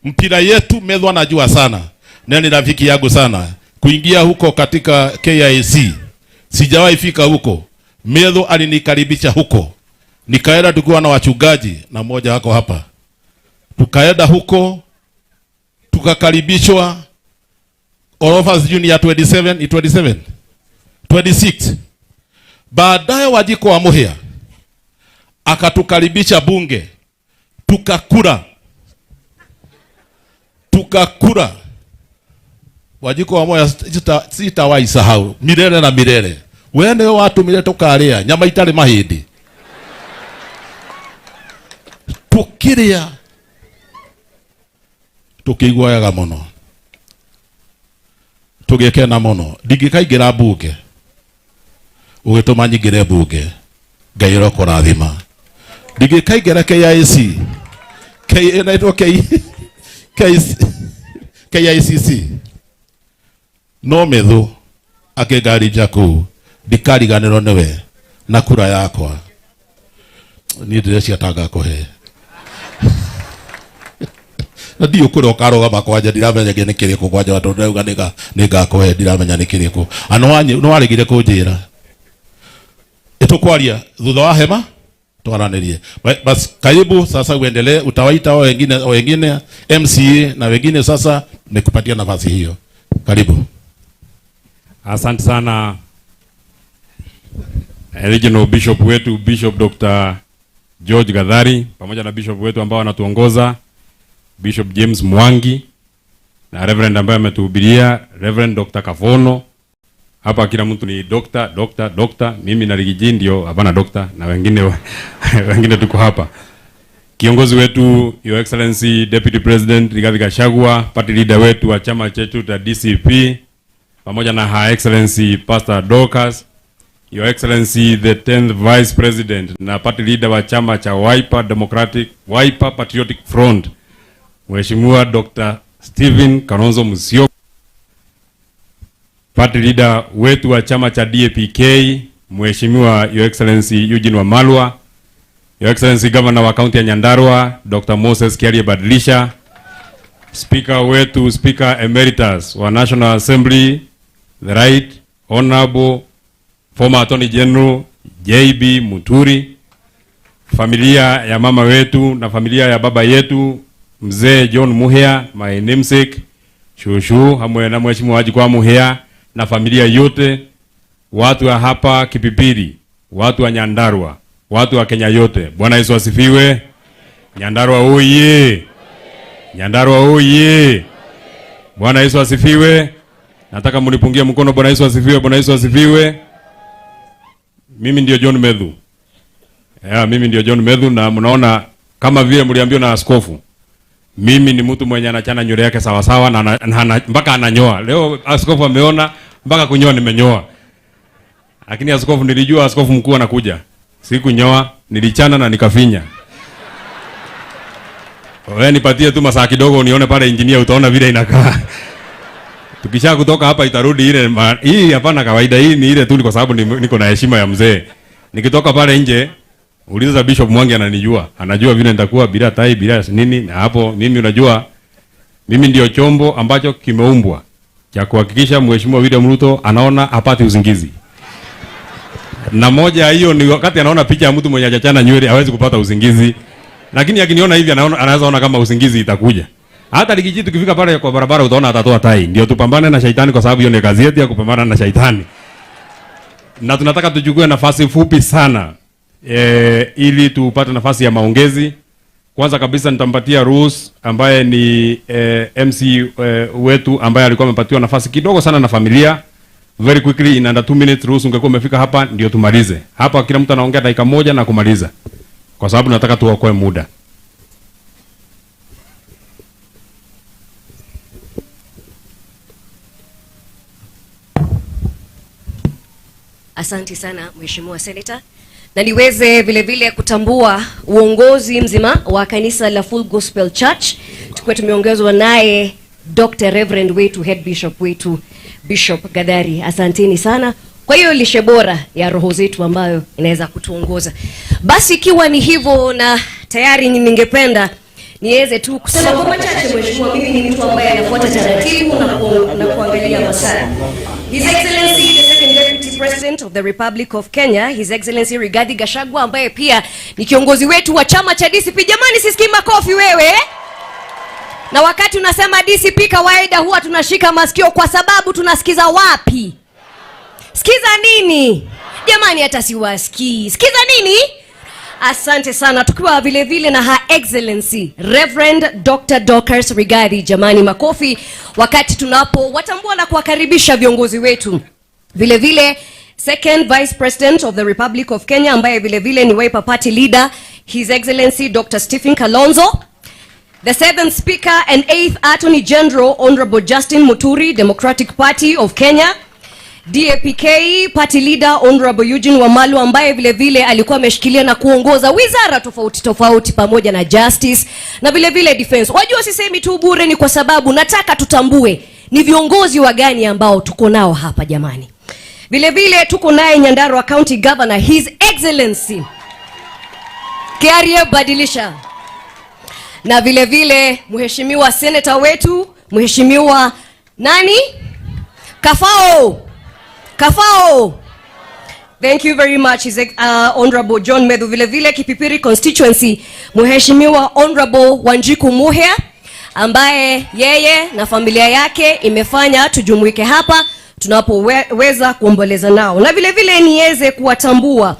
Mpira yetu Medhu anajua sana. Nani rafiki yangu sana. Kuingia huko katika KIC. Sijawahi fika huko. Medhu alinikaribisha huko. Nikaenda tukiwa na wachungaji na mmoja wako hapa. Tukaenda huko, tukakaribishwa Orphans Junior 26. Baadaye Wajiko wa Muhia akatukaribisha bunge. Tukakura. Wajiko wa Muhia sitawahi sahau milele na milele. Wene watu milele tukaria nyama itari mahindi. Tukiria tukiguayaga muno, tugikena muno. Ndigikaingira bunge ugituma nyingire bunge, Ngai arokurathima. Ndigikaingira KIC KICC no Medhu akigarija ku ndikariganirwo niwe na kura yakwa ni ndirecia tanga kuhe na ndio kuro karoga makwanja ndiramenya ngene kiriko kwanja watu ndauga niga kuhe ndiramenya ni kiriko no warigire kunjira itukwaria thutha wa hema tuananilie. Basi karibu sasa uendelee, utawaita hao wengine MCA na wengine sasa nimekupatia nafasi hiyo. Karibu. Asante sana Regional Bishop wetu Bishop Dr. George Gathari pamoja na bishop wetu ambao wanatuongoza Bishop James Mwangi na Reverend ambaye ametuhubiria Reverend Dr. Kafono. Hapa kila mtu ni doctor. Mimi na Rigiji ndio hapana doctor na wengine tuko hapa. Kiongozi wetu Your Excellency Deputy President Rigathi Gachagua, party leader wetu wa chama chetu cha DCP pamoja na Her Excellency Pastor Dorcas, Your Excellency the 10th Vice President na party leader wa chama cha Wiper Patriotic Front Mheshimiwa Dr. Stephen Kalonzo Musyoka, party leader wetu wa chama cha DAPK Mheshimiwa Your Excellency Eugene Wamalwa, Your Excellency Governor wa County ya Nyandarua Dr. Moses Kiarie Badilisha, Speaker wetu Speaker Emeritus wa National Assembly the Right Honorable Former Attorney General JB Muturi, familia ya mama wetu na familia ya baba yetu Mzee John Muhia, my namesake, Shushu hamwe na Mheshimiwa Wajikwa Muhia na familia yote, watu wa hapa Kipipiri, watu wa Nyandarua, watu wa Kenya yote. Bwana Yesu asifiwe. Nyandarua oye. Nyandarua oye. Bwana Yesu asifiwe. Nataka mnipungie mkono. Bwana Yesu asifiwe. Bwana Yesu asifiwe. Mimi ndio John Medhu. Mimi ndio John Medhu, na mnaona kama vile mliambiwa na askofu. Mimi ni mtu mwenye anachana nywele yake sawa sawa na mpaka ananyoa. Leo askofu ameona mpaka kunyoa nimenyoa. Lakini askofu nilijua askofu mkuu anakuja. Sikunyoa, nilichana na nikafinya. Wewe nipatie tu masaa kidogo unione pale engineer, utaona vile inakaa. Tukisha kutoka hapa itarudi ile hii hapana kawaida, hii ni ile tu kwa sababu niko na heshima ya mzee. Nikitoka pale nje uliza Bishop Mwangi ananijua. Anajua vile nitakuwa bila tai bila nini, na hapo mimi unajua mimi ndio chombo ambacho kimeumbwa cha kuhakikisha Mheshimiwa William Ruto anaona hapati usingizi. Na moja hiyo ni wakati anaona picha ya mtu mwenye hajachana nywele hawezi kupata usingizi. Lakini akiniona hivi anaweza ona kama usingizi itakuja. Hata Rigiji tukifika pale kwa barabara utaona atatoa tai. Ndio tupambane na shaitani, kwa sababu hiyo ni kazi yetu ya kupambana na shaitani. Na tunataka tuchukue nafasi fupi sana ili tupate nafasi ya maongezi. Kwanza kabisa nitampatia Ruth ambaye ni MC wetu ambaye alikuwa amepatiwa nafasi kidogo sana na familia. Very quickly in under 2 minutes Ruth ungekuwa umefika hapa ndio tumalize. Hapa kila mtu anaongea dakika moja na kumaliza. Kwa sababu nataka tuokoe muda. Asante sana Mheshimiwa Senator. Na niweze vile vile kutambua uongozi mzima wa kanisa la Full Gospel Church. Tukwe tumeongezwa naye Dr. Reverend wetu, Head Bishop wetu, Bishop Gathari. Asanteni sana. Kwa hiyo lishe bora ya roho zetu ambayo inaweza kutuongoza. Basi ikiwa ni hivyo na tayari ningependa niweze tu kusema kwa machache. Mheshimiwa, mimi ni mtu ambaye anafuata taratibu na kuangalia masala. His Excellency the Second Deputy President of the Republic of Kenya, His Excellency Rigathi Gachagua, ambaye pia ni kiongozi wetu wa chama cha DCP. Jamani, sisikii makofi wewe. Na wakati unasema DCP kawaida huwa tunashika masikio kwa sababu tunasikiza wapi? Sikiza nini? Jamani, hata siwasikii. Sikiza nini? Asante sana. Tukiwa vile vile na Her Excellency Reverend Dr. Dorcas Rigathi. Jamani, makofi wakati tunapo watambua na kuwakaribisha viongozi wetu. Vile vile Second Vice President of the Republic of Kenya ambaye vile vile ni Wiper Party Leader, His Excellency Dr. Stephen Kalonzo. The 7th Speaker and 8th Attorney General Honorable Justin Muturi, Democratic Party of Kenya. DAPK Party Leader Honorable Eugene Wamalwa ambaye vile vile alikuwa ameshikilia na kuongoza wizara tofauti tofauti pamoja na Justice na vile vile Defense. Wajua sisemi tu bure, ni kwa sababu nataka tutambue ni viongozi wa gani ambao tuko nao hapa jamani. Vile vile tuko naye Nyandarua County Governor, His Excellency Kiarie Badilisha. Na vile vile Mheshimiwa Senator wetu, Mheshimiwa nani? Kafao. Thank you very much, His Honorable John Medhu. Vile vile Kipipiri constituency, Mheshimiwa Honorable Wanjiku Muhia, ambaye yeye na familia yake imefanya tujumuike hapa tunapoweza kuomboleza nao. Na vile vile niweze kuwatambua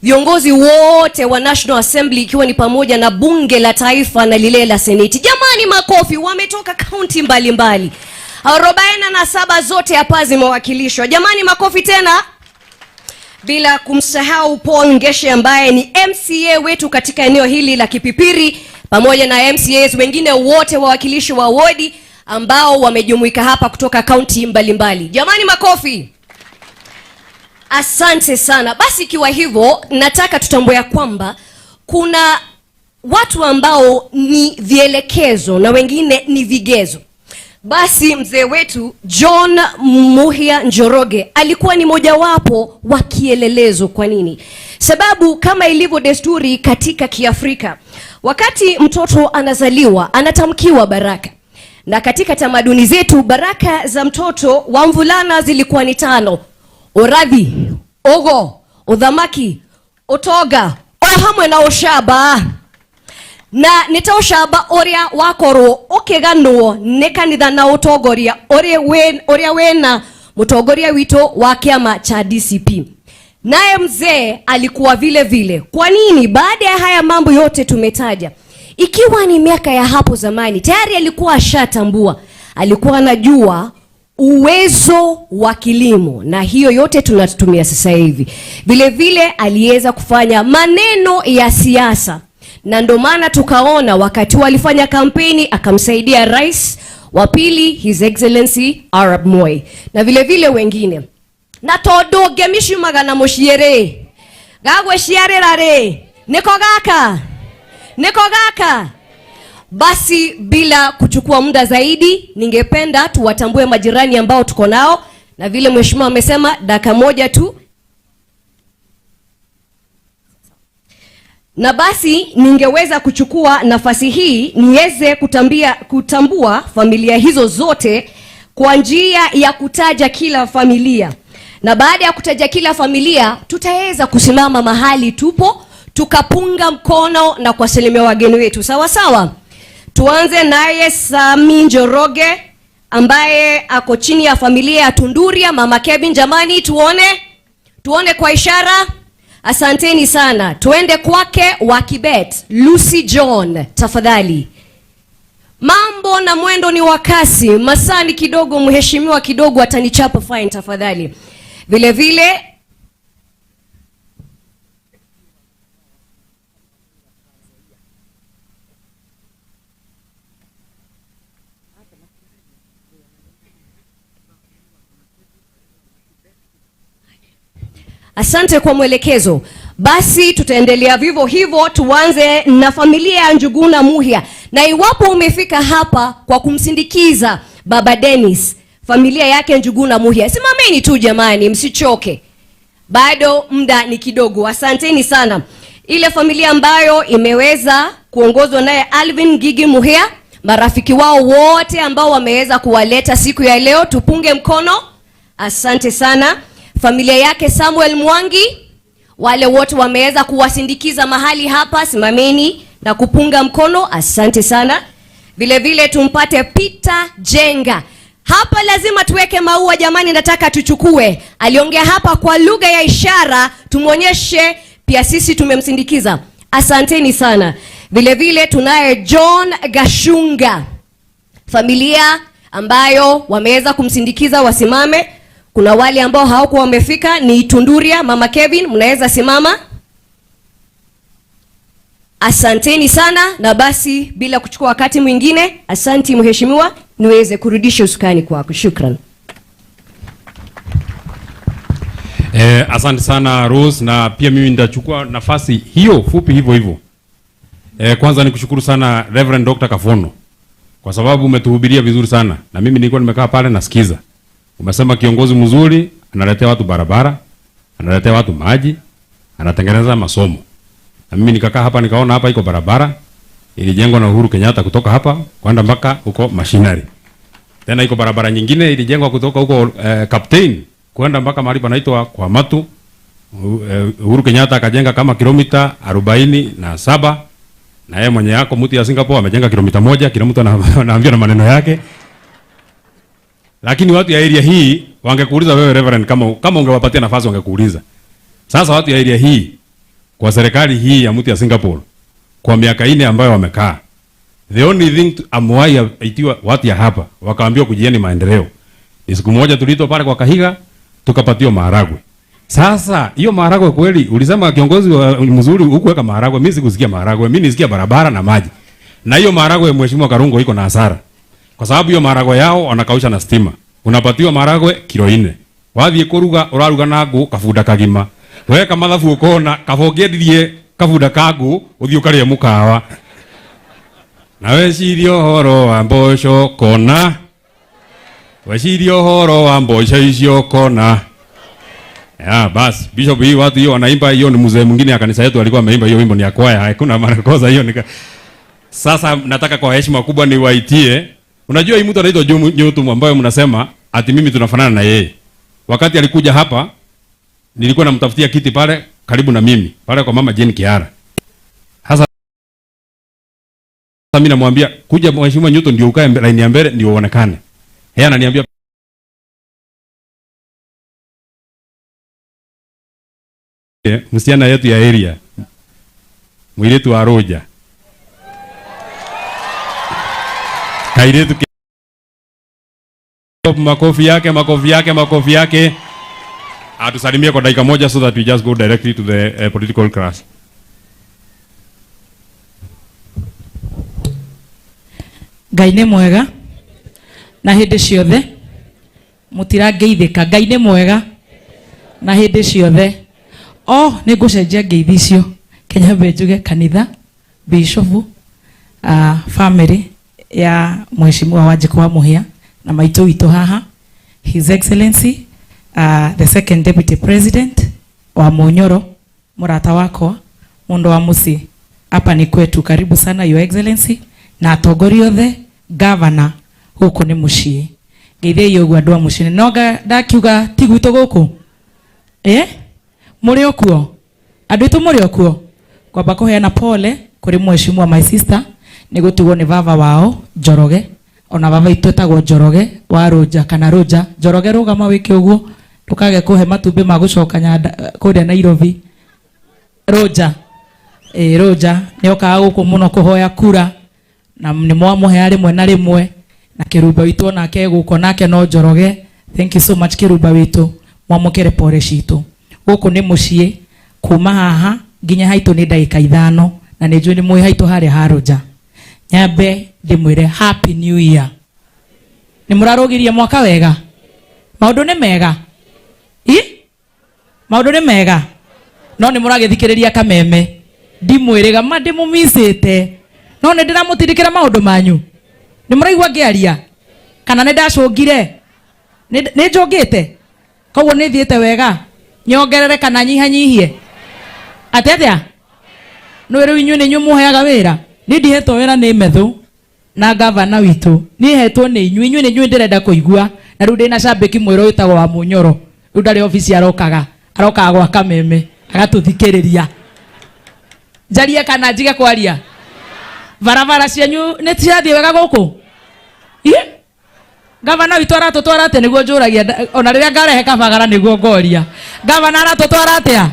viongozi wote wa National Assembly, ikiwa ni pamoja na bunge la taifa na lile la seneti. Jamani, makofi, wametoka kaunti mbalimbali. 47 zote hapa zimewakilishwa. Jamani, makofi tena. Bila kumsahau Paul Ngeshe ambaye ni MCA wetu katika eneo hili la Kipipiri, pamoja na MCAs wengine wote wawakilishi wa wodi ambao wamejumuika hapa kutoka kaunti mbalimbali. Jamani, makofi. Asante sana. Basi ikiwa hivyo, nataka tutambue kwamba kuna watu ambao ni vielekezo na wengine ni vigezo. Basi mzee wetu John Muhia Njoroge alikuwa ni mojawapo wa kielelezo. Kwa nini? Sababu kama ilivyo desturi katika Kiafrika, wakati mtoto anazaliwa anatamkiwa baraka. Na katika tamaduni zetu baraka za mtoto wa mvulana zilikuwa ni 5: Oradhi, Ogo, Odhamaki, Otoga, Ohamwe na Oshaba. Na nitaoshaba oria wakoro okeganuo nekanitha na utogoria oria wena mutogoria wito wa kiama cha DCP. Naye mzee alikuwa vile vile. Kwa nini? Baada ya haya mambo yote tumetaja, ikiwa ni miaka ya hapo zamani, tayari alikuwa ashatambua, alikuwa anajua uwezo wa kilimo, na hiyo yote tunatumia sasa hivi. Vile vile aliweza kufanya maneno ya siasa, na ndo maana tukaona wakati walifanya kampeni akamsaidia rais wa pili His Excellency Arap Moi, na vile vile wengine. Na todo gemishumaga na moshiere gagwe shiare rare niko gaka. Basi bila kuchukua muda zaidi, ningependa tuwatambue majirani ambao tuko nao, na vile mheshimiwa amesema dakika moja tu. Na basi ningeweza kuchukua nafasi hii niweze kutambua familia hizo zote kwa njia ya kutaja kila familia. Na baada ya kutaja kila familia, tutaweza kusimama mahali tupo, tukapunga mkono na kuwasalimia wageni wetu. Sawa sawa? Tuanze naye Sami Njoroge ambaye ako chini ya familia ya Tunduria. Mama Kevin, jamani tuone kwa ishara. Asanteni sana. Tuende kwake wa Kibet, Lucy John, tafadhali. Mambo na mwendo ni wakasi, masani kidogo, mheshimiwa kidogo atanichapa fine tafadhali. Vile vile asante kwa mwelekezo. Basi tutaendelea vivyo hivyo. Tuanze na familia ya Njuguna Muhia. Na iwapo umefika hapa kwa kumsindikiza Baba Dennis, familia yake Njuguna Muhia, simameni tu jamani, msichoke. Bado muda ni kidogo. Asanteni sana. Ile familia ambayo imeweza kuongozwa naye Alvin Gigi Muhia, marafiki wao wote ambao wameweza kuwaleta siku ya leo, tupunge mkono. Asante sana. Familia yake Samuel Mwangi, wale wote wameweza kuwasindikiza mahali hapa, simameni na kupunga mkono. Asante sana. Vile vile tumpate Peter Jenga. Hapa lazima tuweke maua jamani, nataka tuchukue. Aliongea hapa kwa lugha ya ishara, tumuonyeshe pia sisi tumemsindikiza. Asanteni sana. Vile vile tunaye John Gashunga, familia ambayo wameweza kumsindikiza, wasimame. Kuna wale ambao hawakuwa wamefika ni Tunduria. Mama Kevin, mnaweza simama. Asanteni sana. Na basi bila kuchukua wakati mwingine, asanti mheshimiwa, niweze kurudisha usukani kwako. Shukran. Asante sana Rose, na pia mimi nitachukua nafasi hiyo fupi hivyo. Kwanza nikushukuru sana Reverend Dr. Kafono kwa sababu umetuhubiria vizuri sana, na mimi nilikuwa nimekaa pale nasikiza. Umesema kiongozi mzuri analetea watu barabara, analetea watu maji, anatengeneza masomo. Na mimi nikakaa hapa nikaona hapa iko barabara ilijengwa na Uhuru Kenyatta kutoka hapa kwenda mpaka huko Machinery. Tena iko barabara nyingine ilijengwa kutoka huko Captain kwenda mpaka mahali panaitwa kwa Matu Uhuru Kenyatta akajenga kama kilomita 47 na yeye mwenye yako mtu ya Singapore amejenga kilomita 1, kila mtu anaambia na maneno yake. Lakini watu ya area hii wangekuuliza wewe Reverend, kama ungewapatia nafasi wangekuuliza. Sasa watu ya area hii kwa serikali hii ya mtu ya Singapore kwa miaka 4 ambayo wamekaa, the only thing amwaya aitiwa watu ya hapa wakaambiwa kujieni maendeleo. Ni siku moja tulito pale kwa Kahiga tukapatiwa maharagwe. Sasa hiyo maharagwe kweli ulisema kiongozi mzuri hukuweka maharagwe, mimi sikusikia maharagwe, mimi nisikia barabara na maji. Na hiyo maharagwe mheshimiwa Karungo iko na hasara. Kwa sababu hiyo maharagwe yao wanakausha na stima. Unapatiwa maharagwe kilo 4. Wathie kuruga uraruga na ngũ kabuda kagima. Weka mathabu ukona kabongedirie kabuda kangu uthio karie mukawa. Na wecirio horo wa mboco kona. Wecirio horo wa mboco icio kona. Ya basi Bishop hii watu hiyo wanaimba, hiyo ni mzee mwingine ya kanisa yetu alikuwa ameimba hiyo wimbo, ni ya kwaya, hakuna makosa hiyo Sasa nataka kwa heshima kubwa niwaitie. Unajua hii mtu anaitwa Newton ambaye mnasema ati mimi tunafanana na yeye. Wakati alikuja hapa nilikuwa namtafutia kiti pale karibu na mimi, pale kwa mama Jane Kiara. Sasa mimi namwambia kuja mheshimiwa Newton ndio ukae line ya mbele ndio uonekane. Yeye ananiambia msichana yetu ya area mwiletu wa Roja kailetu makofi yake atusalimie kwa dakika moja so that we just go directly to the political class. Ngai nĩ mwega na hĩndĩ ciothe mutirangeithĩka. Ngai nĩ mwega na hĩndĩ ciothe. Nĩ ngũcenjia ngeithi icio Kenya Benjuge kanitha bishop family ya mheshimiwa Wanjikũ wa Mũhia na maitũ witũ haha, His Excellency the second deputy president wa Munyoro, murata wako mundu wa muci hapa ni kwetu. Karibu sana Your Excellency na atongoria othe, governor huko ni mucii ngeithia iyo gwa ndwa mucii noga ndakiuga tigwito guku muri okuo andu itu muri okuo kwamba kuheana pole kuri mheshimiwa my sister ni gutigwo ni baba wao Njoroge, ona baba itu etagwo Njoroge wa Roja kana Roja. Njoroge rugama wiki uguo tukage kuhe matumbi ma gucoka nyanda kuria Nairobi. Roja Roja ni okaga guku muno kuhoya kura na ni mwamuhe rimwe na rimwe na Kiruba witu nake guko nake no Njoroge. Thank you so much Kiruba witu, mwamukere pole citu guku ni mucii kuma haha nginya haitu ni ndagika 5 na ni njui ni mwi haitu haria haroja. Nyambe ndimwire happy new year. Ni murarogirie mwaka wega, maundu ni mega maundu ni mega no ni muragithikiriria kameme ndimwiriga ma ndimumisite no ni ndiramutindikira maundu manyu. Ni muraigua ngiaria kana ni ndacungire ni njungite koguo ni thiete wega nyongerere kana nyihanyihie atetea no riu inyu ni nyumuheaga wira ni ndihetwo wira ni methu na gavana witu ni hetwo ni inyu ni inyu ndirenda kuigua na riu ndina shambiki mwiro witagwo wa Munyoro riu ndari ofisi arokaga gwa kameme agatuthikiriria njarie kana njige kwaria barabara cianyu ni ciathie wega guku gavana witu aratutwara atia niguo njuragia ona riria ngarehe kabagara niguo ngoria gavana aratutwara atia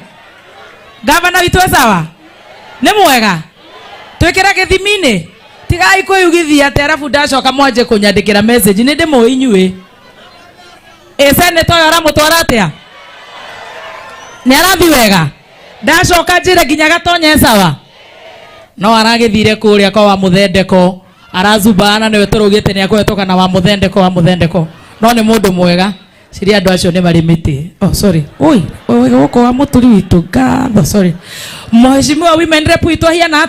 gavana witu sawa ni mwega twikira githimini tigai kuyugithia ati arabu ndacoka mwanje kunyandikira message ni ndimo inyui senator yo aramutwara atia ni arathi wega ndacoka njire nginya gatonye sawa no aragithire kuria kwa wa muthendeko arazubana niwe turugite ni akwetoka na wa muthendeko no ni mundu mwega ciria andu acio ni marimiti sorry guko wa muturi witu ngatho sorry mheshimiwa women rep witu hiana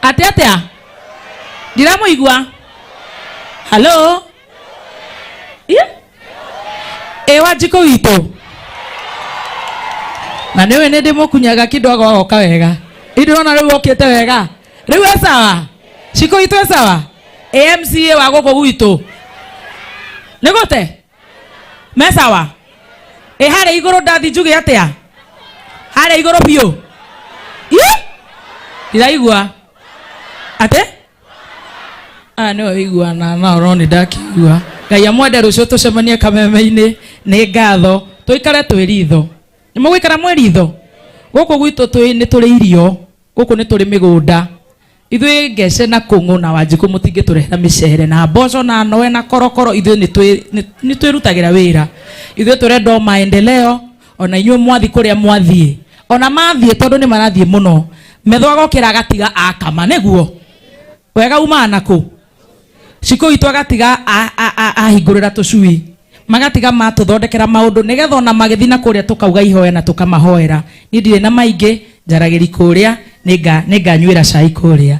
atia ndiramuigua hello Wanjikũ witu na niwe ni ndimukunyaga kidogo agoka wega ndirona riu okite wega riu sawa ciko witu sawa AMCA wa guku gwitu nigute me sawa hare iguru ndathi njuge atia hare iguru biu iraigua ate no igua na uroni ndakigua Ngai amwende rucio tucemanie Kameme-ini ni ngatho tuikare twiritho ni mugwikara mweritho guku gwitu ni turi irio guku ni turi migunda ithui ngece na kungu na Wanjiku mutingi turehera micere na mboco na noe na korokoro ithui ni twirutagira wira ithui turenda maendeleo ona inyuĩ mwathi kuria mwathie ona mathie tondu ni marathie muno metho agokira agatiga akama niguo wega uma naku ciko itu agatiga ahingurira tucui magatiga matuthondekera maundu nigetha ona magithi na kuria tukauga ihoya na tukamahoera ni ndire na maingi njaragiri kuria ninganyuira cai kuria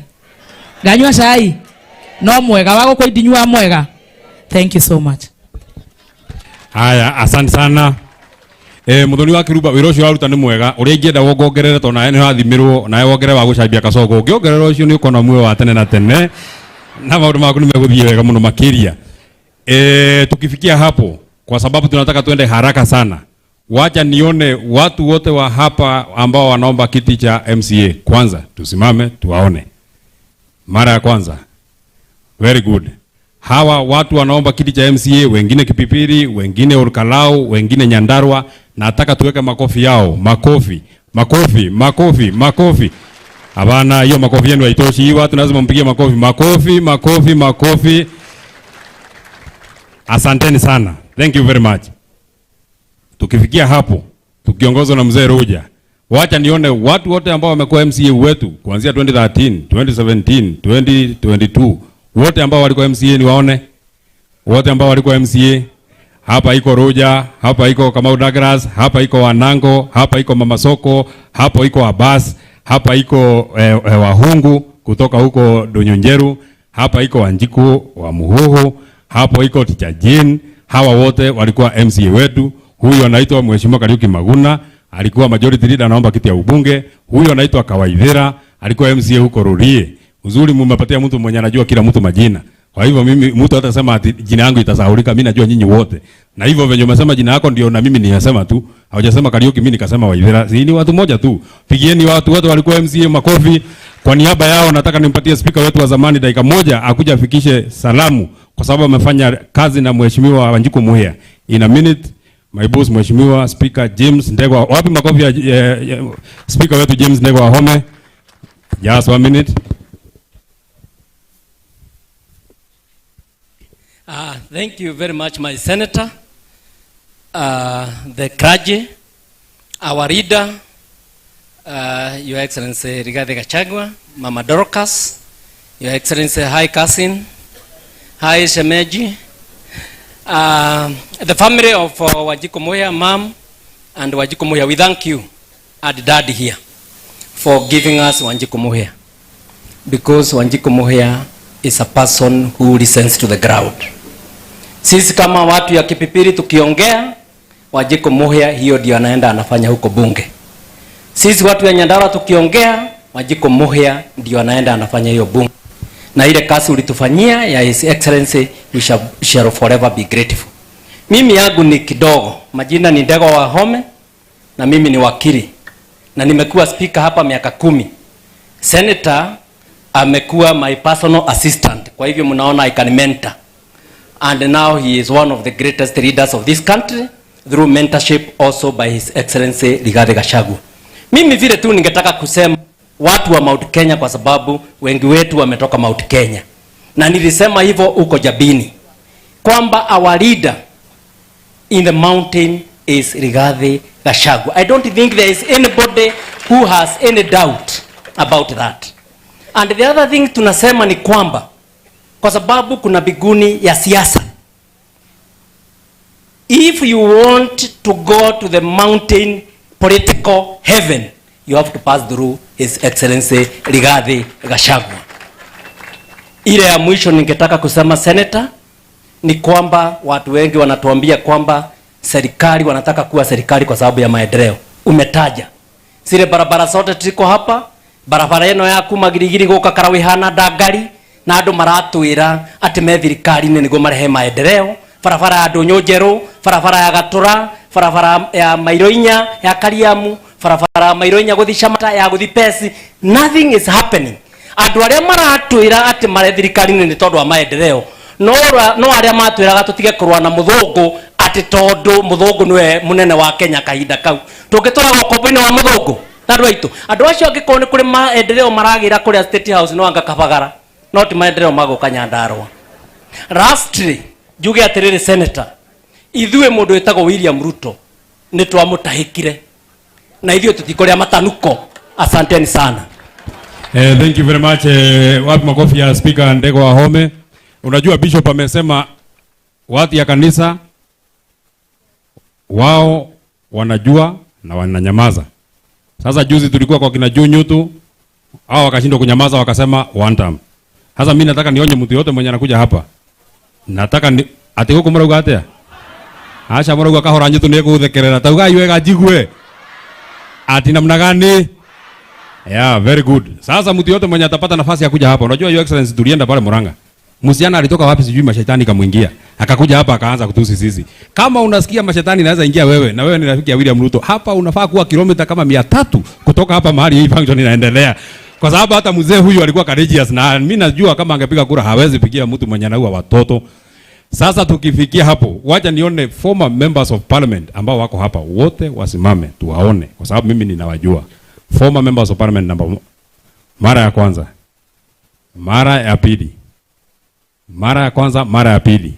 nganyua cai no mwega wago kwa ndinyua mwega. Thank you so much. Haya, asante sana. Muthoni wa Kiruba wira ucio waruta ni mwega uria ingienda wongongerere to nae ni hathimirwo nae wongere wa gucambia kacogo ngiongerera ucio ni ukona muoyo wa tene na tene na maundu maku ni meguthie wega muno makiria. Tukifikia hapo kwa sababu tunataka tuende haraka sana, wacha nione watu wote wa hapa ambao wanaomba kiti cha MCA kwanza tusimame tuwaone mara ya kwanza. Very good. Hawa watu wanaomba kiti cha MCA, wengine Kipipiri, wengine Olkalau, wengine Nyandarua. Nataka tuweke makofi yao. Makofi, makofi, makofi, makofi. Hapana, hiyo makofi yenu haitoshi. Hii watu lazima mpigie makofi. Makofi, makofi, makofi. Asanteni sana. Thank you very much. Tukifikia hapo, tukiongozwa na mzee Roja, wacha nione watu wote ambao wamekuwa MCA wetu kuanzia 2013, 2017, 2022. Wote ambao walikuwa MCA niwaone. Wote ambao walikuwa MCA. Hapa iko Roja, hapa iko Kamau Douglas, hapa iko Wanango, hapa iko Mama Soko, hapa iko Abbas, hapa iko Wahungu kutoka huko Donyonjeru, hapa iko Wanjiku wa Muhuhu, hapo iko Teacher Jean. Hawa wote walikuwa MCA wetu. Huyu anaitwa Mheshimiwa Kariuki Maguna, alikuwa majority leader anaomba kiti ya ubunge. Huyu anaitwa Kawaithera, alikuwa MCA huko Rurie. Uzuri mumepatia mtu mwenye anajua kila mtu majina. Kwa hivyo mimi mtu hata sema jina yangu itasahaulika, mimi najua nyinyi wote. Na hivyo venye umesema jina yako ndio na mimi ninasema tu. Hawajasema Kariuki, mimi nikasema Waithera. Ni watu moja tu. Pigieni watu wote walikuwa MCA makofi. Kwa niaba yao nataka nimpatie speaker wetu wa zamani dakika moja akuja afikishe salamu kwa sababu amefanya kazi na Mheshimiwa Wanjiku Muhia. In a minute, my boss Mheshimiwa Speaker James Ndegwa. Wapi makofi ya speaker wetu James Ndegwa Wahome? Just 1 minute. Thank you very much, my senator, the clergy, our leader, Your Excellency Rigathi Gachagua, Mama Dorcas, Your Excellency High Cousin, High Shemeji, the family of Wanjiku Muhia, Mom and Wanjiku Muhia, we thank you and Dad here for giving us Wanjiku Muhia, because Wanjiku Muhia is a person who listens to the ground. Sisi kama watu ya Kipipiri tukiongea, Wanjiku Muhia hiyo ndio anaenda anafanya huko bunge. Sisi watu ya Nyandarua tukiongea, Wanjiku Muhia ndio anaenda anafanya hiyo bunge. Na ile kazi ulitufanyia ya His Excellency, we shall forever be grateful. Mimi yangu ni kidogo, majina ni Ndegwa Wahome na mimi ni wakili. Na nimekuwa speaker hapa miaka 10. Senator amekuwa my personal assistant. Kwa hivyo mnaona I can mentor. And now he is one of the greatest leaders of this country through mentorship also by His Excellency Rigathi Gachagua. Mimi vile tu ningetaka kusema watu wa Mount Kenya kwa sababu wengi wetu wametoka Mount Kenya. Na nilisema hivyo uko Jabini kwamba our leader in the mountain is Rigathi Gachagua. I don't think there is anybody who has any doubt about that. And the other thing tunasema ni kwamba kwa sababu kuna biguni ya siasa. If you want to go to the mountain political heaven, you have to pass through His Excellency Rigathi Gachagua. Ile ya mwisho ningetaka kusema senator ni kwamba watu wengi wanatuambia kwamba serikali wanataka kuwa serikali kwa sababu ya maendeleo. Umetaja zile barabara zote tuko hapa, barabara eno ya kuma Girigiri goka Karawihana Ndangari na andu maratwira ati me thirikari ni nigo marehe maendeleo barabara ya Ndonyojeru, barabara ya Gatura, barabara ya Mairoinya ya Kariamu, barabara ya Mairoinya guthi Shamata ya guthi Pesi. Nothing is happening. Andu aria maratwira ati mare thirikari ni tondu wa maendeleo no aria matwiraga tutige kurwa na muthungu ati tondu muthungu niwe munene wa Kenya kahinda kau tungitura gokombo-ini wa muthungu andu aitu andu acio angiko ni kuri maendeleo maragira kuri State House no anga Kabagara no ti maendeleo magoka Nyandarua. Lastly juge atiriri senator ithuĩ mundu wetagwo William Ruto ni twamutahikire na ithuĩ tutikoria matanuko. Asanteni sana. Thank you very much. Wapi makofi ya Speaker Ndegwa Wahome. Unajua Bishop amesema watu ya kanisa wao wanajua na wananyamaza. Sasa juzi tulikuwa kwa kina Junyutu, hao wakashindwa kunyamaza wakasema one time. Sasa mimi nataka nionye mtu yote mwenye anakuja hapa. Nataka ati huko murauga atia? Acha murauga kahora nyitu ni kuthekerera. Tauga iwega jigwe. Ati namna gani? Yeah, very good. Sasa mtu yote mwenye atapata nafasi ya kuja hapa. Unajua Your Excellency tulienda pale Murang'a. Musiana alitoka wapi sijui mashetani kamuingia. Akakuja hapa akaanza kutusi sisi. Kama unasikia mashetani inaweza ingia wewe na wewe ni rafiki ya William Ruto, hapa unafaa kuwa kilomita kama 300 kutoka hapa mahali hii function inaendelea. Kwa sababu hata mzee huyu alikuwa courageous na mimi najua kama angepiga kura hawezi pigia mtu mwenye anaua watoto. Sasa tukifikia hapo, wacha nione former members of parliament ambao wako hapa wote wasimame tuwaone kwa sababu mimi ninawajua. Former members of parliament number mara ya kwanza, mara ya pili, mara ya kwanza, mara ya pili.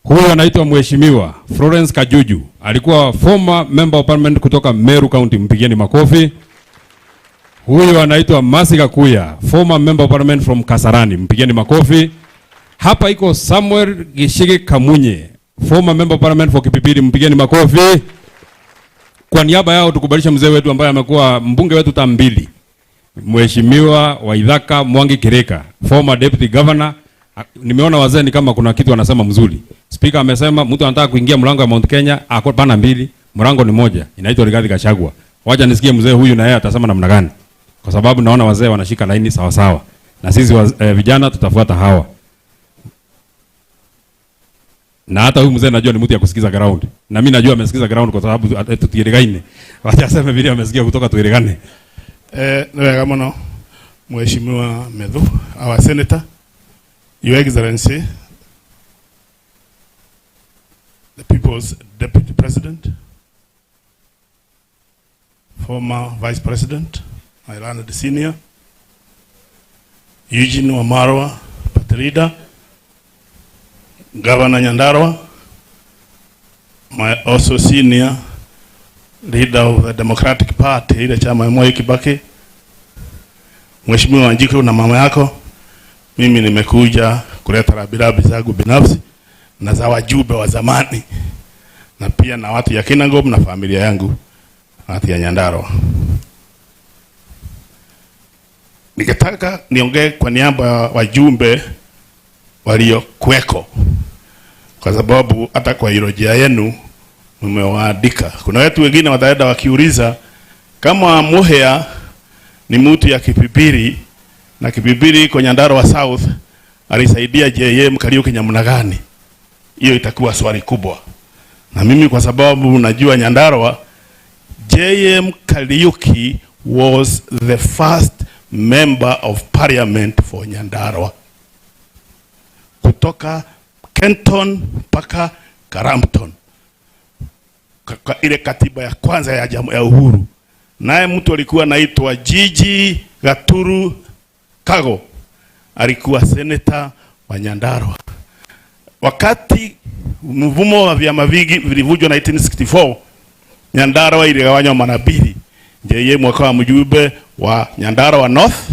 Huyu anaitwa Mheshimiwa Florence Kajuju, alikuwa former member of parliament kutoka Meru County, mpigieni makofi. Huyu anaitwa Mercy Gakuya, former member of parliament from Kasarani, mpigieni makofi. Hapa iko Samuel Gishige Kamunye, former member of parliament for Kipipiri, mpigieni makofi. Kwa niaba yao tukubalisha mzee wetu ambaye amekuwa mbunge wetu tambili, Mheshimiwa Waithaka Mwangi Kireka, former deputy governor. Nimeona wazee ni kama kuna kitu wanasema mzuri. Speaker amesema mtu anataka kuingia mlango wa Mount Kenya ako pana mbili, mlango ni moja, inaitwa Rigathi Gachagua. Wacha nisikie mzee huyu na yeye atasema namna gani. Kwa sababu naona wazee wanashika laini sawa sawa. Na sisi vijana tutafuata hawa. Na hata huyu mzee najua ni mtu ya kusikiza ground. Na mimi najua amesikiza ground kwa sababu tutieregaine. Wacha aseme vile amesikia kutoka tueregane. Ndio kama Mheshimiwa Medhu, our senator, Your Excellency, the People's Deputy President, former Vice President, my learned senior, Eugene Wamalwa, party leader, Governor Nyandarua, my also senior leader of the Democratic Party, ile chama Mwai Kibaki, Mheshimiwa Wanjiku na mama yako, mimi nimekuja kuleta rabirabi zangu binafsi na za wajumbe wa zamani na pia na watu ya Kinangop na familia yangu watu ya Nyandarua. Nikataka niongee kwa niaba ya wajumbe waliokuweko kwa sababu hata kwa irojia yenu mmewaandika. Kuna watu wengine wataenda wakiuliza kama Muhea ni mtu ya Kipipiri na Kipipiri kwa Nyandarua South alisaidia JM Kariuki namna gani? Hiyo itakuwa swali kubwa. Na mimi kwa sababu najua Nyandarua, JM Kariuki was the first member of parliament for Nyandarua. Kutoka Kenton mpaka Karampton. Kwa ile katiba ya kwanza ya uhuru. Naye mtu alikuwa anaitwa Gigi Gaturu Kago. Alikuwa senator wa Nyandarua. Wakati mvumo wa vyama vingi vilivunjwa 1964, Nyandarua iligawanywa mara mbili. JM akawa mjumbe wa Nyandarua North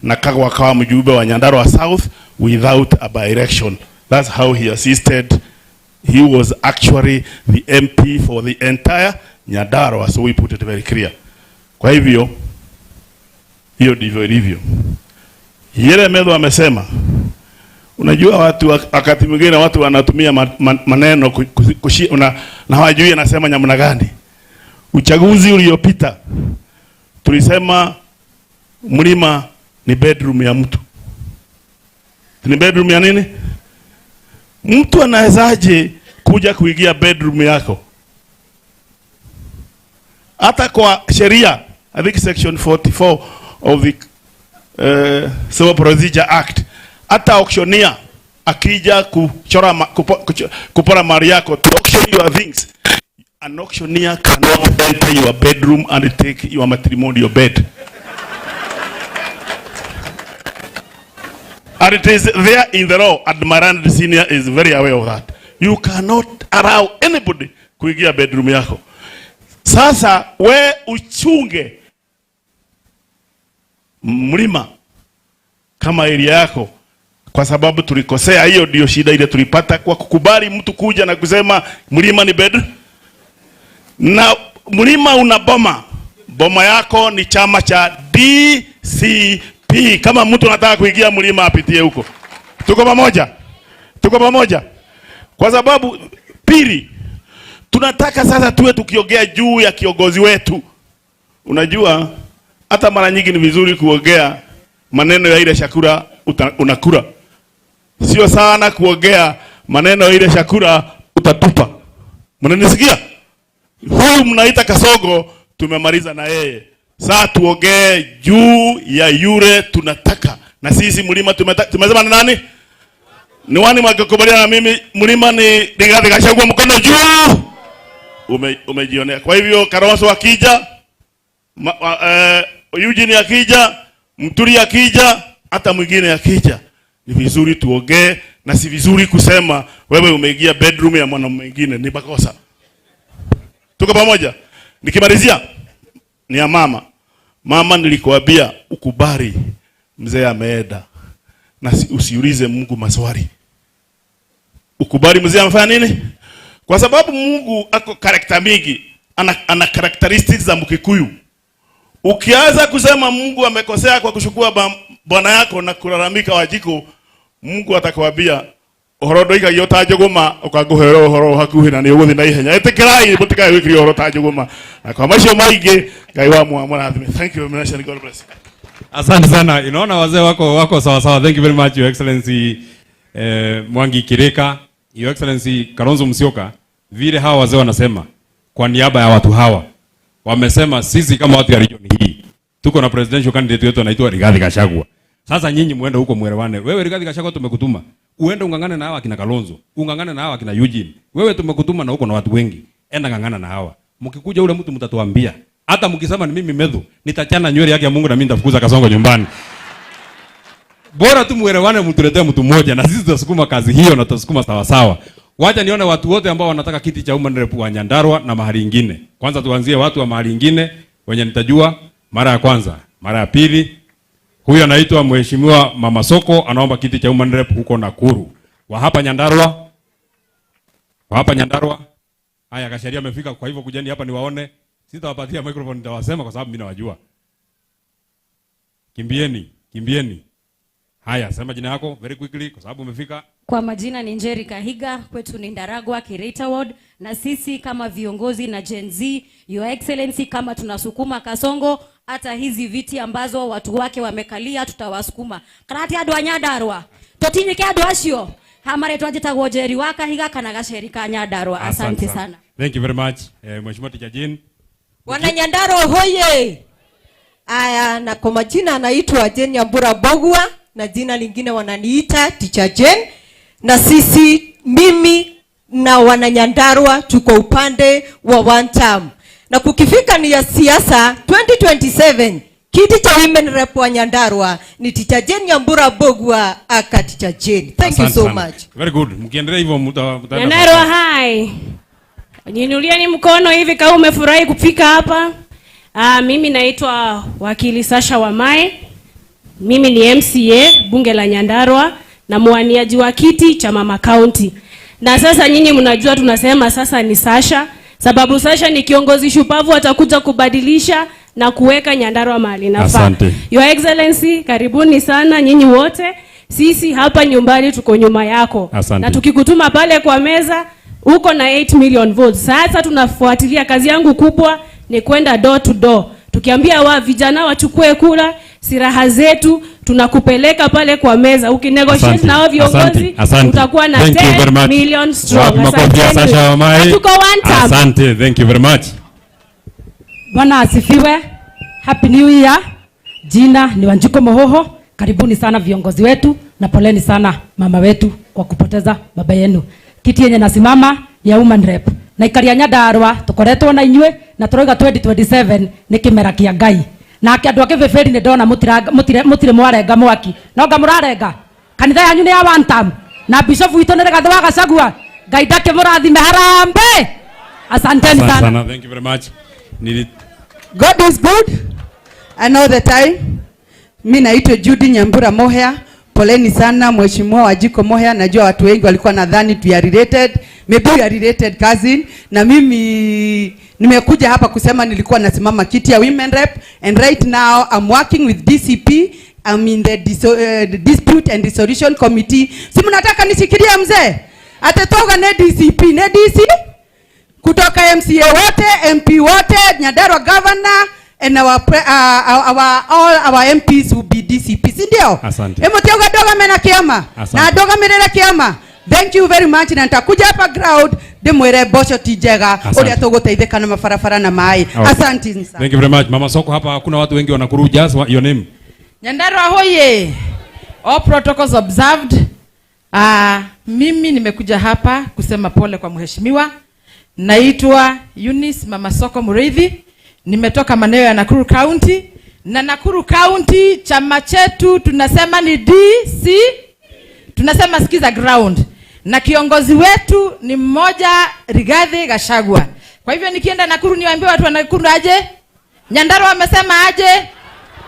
na Kago akawa mjumbe wa Nyandarua South without a by-election. That's how he assisted. He was actually the MP for the entire Nyandarua, so we put it very clear. Kwa hivyo, hiyo ndivyo ilivyo. Yele Medhu amesema, unajua watu wakati mwingine watu wanatumia maneno na hawajui anasema namna gani. Uchaguzi uliopita tulisema mlima ni bedroom ya mtu. Ni bedroom ya nini? Mtu anawezaje kuja kuingia bedroom yako? Hata kwa sheria, I think section 44 of the Civil Procedure Act, hata auctioneer akija kuchora kupora mali yako, to auction your things, an auctioneer cannot enter your bedroom and take your matrimonial bed. And it is there in the law, and Marand Senior is very aware of that. You cannot allow anybody kuingia bedroom yako. Sasa we uchunge mlima kama area yako, kwa sababu tulikosea. Hiyo ndio shida ile tulipata kwa kukubali mtu kuja na kusema mlima ni bed. Na mlima una boma yako ni chama cha DCP. Kama mtu anataka kuingia mlima apitie huko. Tuko pamoja. Kwa sababu pili, tunataka sasa tuwe tukiongea juu ya kiongozi wetu. Unajua hata mara nyingi ni vizuri kuongea maneno ya ile chakula unakula. Sio sana kuongea maneno ya ile chakula utatupa. Mnanisikia? Huyu mnaita Kasongo tumemaliza na yeye. Sasa tuongee juu ya yule tunataka. Na sisi mlima tumesema na nani? Ni wani mwakikubaliana na mimi mlima ni Rigathi Gachagua, mkono juu. Umejionea. Kwa hivyo Kalonzo akija, Eugene akija, Muturi akija, hata mwingine akija, ni vizuri tuongee, na si vizuri kusema wewe umeingia bedroom ya mwanamume mwingine, ni makosa. Tuko pamoja? Nikimalizia ni ya mama. Mama, nilikuambia ukubali mzee ameenda, na usiulize Mungu maswali. Ukubali mzee amefanya nini? Kwa sababu Mungu ako character mingi, ana characteristics za Mkikuyu. Ukianza kusema Mungu amekosea kwa kuchukua bwana yako na kulalamika Wajiko, Mungu atakwambia ohoro iga yota jogoma ukaguhero ohoro hakuhi na ni uguthi na ihenya etekerai mutikae wikiri ohoro ta jogoma kwa macio maingi Ngai wa mwanathime. Thank you very much and God bless. Asante sana. Inaona wazee wako sawa sawa. Thank you very much, Your Excellency Mwangi Kireka, Your Excellency Kalonzo Musyoka. Vile hawa wazee wanasema kwa niaba ya watu hawa, wamesema sisi kama watu ya region hii tuko na presidential candidate wetu anaitwa Rigathi Gachagua. Sasa nyinyi muende huko mwelewane. Wewe Rigathi Gachagua tumekutuma uende ungangane na hawa kina Kalonzo, ungangane na hawa kina Eugene. Wewe tumekutuma na huko na watu wengi, enda ngangana na hawa. Mkikuja ule mtu mtatuambia. Hata mkisema ni mimi Medhu, nitachana nywele yake ya Mungu na mimi nitafukuza Kasongo nyumbani. Bora tu muelewane, mtuletee mtu mmoja na sisi tutasukuma kazi hiyo na tutasukuma sawa sawa. Wacha nione watu wote ambao wanataka kiti cha Women Rep wa Nyandarua na mahali ingine. Kwanza tuanzie watu wa mahali ingine wenye nitajua mara ya kwanza, mara ya pili. Huyu anaitwa Mheshimiwa Mama Soko, anaomba kiti cha Women Rep huko Nakuru. Wa hapa Nyandarua. Haya, Kasharia amefika, kwa hivyo kujeni hapa niwaone. Sitawapatia microphone, nitawasema kwa sababu mimi nawajua. Kimbieni. Haya, sema jina yako very quickly kwa sababu umefika. Kwa majina ni Njeri Kahiga, kwetu ni Ndaragwa Kireta Ward, na sisi kama viongozi na Gen Z, Your Excellency, kama tunasukuma Kasongo, hata hizi viti ambazo watu wake wamekalia tutawasukuma. Karati adu Nyandarua. Totinyike adu acio. Hamare twajitagwo Njeri wa Kahiga kana Gacheri ka Nyandarua. Asante sana. Thank you very much. Mheshimiwa Teacher Jane. Wana Nyandarua hoye. Aya, na kwa majina anaitwa Jane Nyambura Bogwa, na jina lingine wananiita Teacher Jane. Na sisi, mimi na wana Nyandarua tuko upande wa one term. Na kukifika ni ya siasa 2027, kiti cha Women Rep wa Nyandarua ni Teacher Jane Nyambura Bogwa aka Teacher Jane. Thank you so much. Very good. Mkiendelea hivyo Nyandarua hai. Nyinulieni mkono hivi kama umefurahi kufika hapa. Mimi naitwa Wakili Sasha Wamae. Mimi ni MCA bunge la Nyandarua na mwaniaji wa kiti cha Mama County. Na sasa nyinyi mnajua tunasema sasa ni Sasha, sababu Sasha ni kiongozi shupavu, atakuja kubadilisha na kuweka Nyandarua mahali nafaa. Your Excellency, karibuni sana nyinyi wote. Sisi hapa nyumbani tuko nyuma yako. Asante. Na tukikutuma pale kwa meza uko na 8 million votes. Sasa tunafuatilia, kazi yangu kubwa ni kwenda door to door. Tukiambia vijana wachukue kura, Silaha zetu tunakupeleka pale kwa meza. Ukinegotiate na hao viongozi utakuwa na 10 million strong. Tuko one time. Asante, thank you very much. Bwana asifiwe. Happy New Year. Jina ni Wanjiko Mohoho. Karibuni sana viongozi wetu na poleni sana mama wetu kwa kupoteza baba yenu. Kiti yenye nasimama ya Women Rep. Na ikaria Nyandarua tukoretwo na inywe na turoiga 2027 ni kimera kia Ngai. Na akandu ake veferi ni ndona mutire mwarenga mwaki. No ngamurarenga. Kanitha yanyu ni ya one time. Na bishop witũ nĩ Rigathĩ wa Gachagua. Ngai ndake mũrathime harambe. Asanteni sana. Thank you very much. God is good. I know the time. Mimi naitwa Judy Nyambura Mohea. Poleni sana Mheshimiwa Wanjiko Mohea. Najua watu wengi walikuwa nadhani we are related. Maybe we are related cousin. Na mimi nimekuja hapa kusema nilikuwa nasimama kiti ya Women Rep and right now I'm working with DCP. I'm in the Dispute and Resolution Committee. Si mnataka nishikilie mzee? Atatoka ne DCP, ne DC? Kutoka MCA wote, MP wote, Nyandarua governor and all our MPs will be DCP. Si ndio? Asante. Emotioga doga mena kiama. Na doga merera kiama. Thank you very much. Na nitakuja hapa ground demwere bosho tijega ule atogoteitheka na mafarafara na mai. Asante sana. Thank you very much. Mama Soko, hapa hakuna watu wengi wanakuru. Just your name. Nyandarua hoye. All protocols observed. Mimi nimekuja hapa kusema pole kwa mheshimiwa. Naitwa Eunice Mama Soko Mureithi. Nimetoka maeneo ya Nakuru County. Na Nakuru County chama chetu tunasema ni DC. Tunasema sikiza ground. Na kiongozi wetu ni mmoja Rigathĩ Gachagua. Kwa hivyo nikienda Nakuru niwaambie watu wa Nakuru aje. Nyandarua wamesema aje.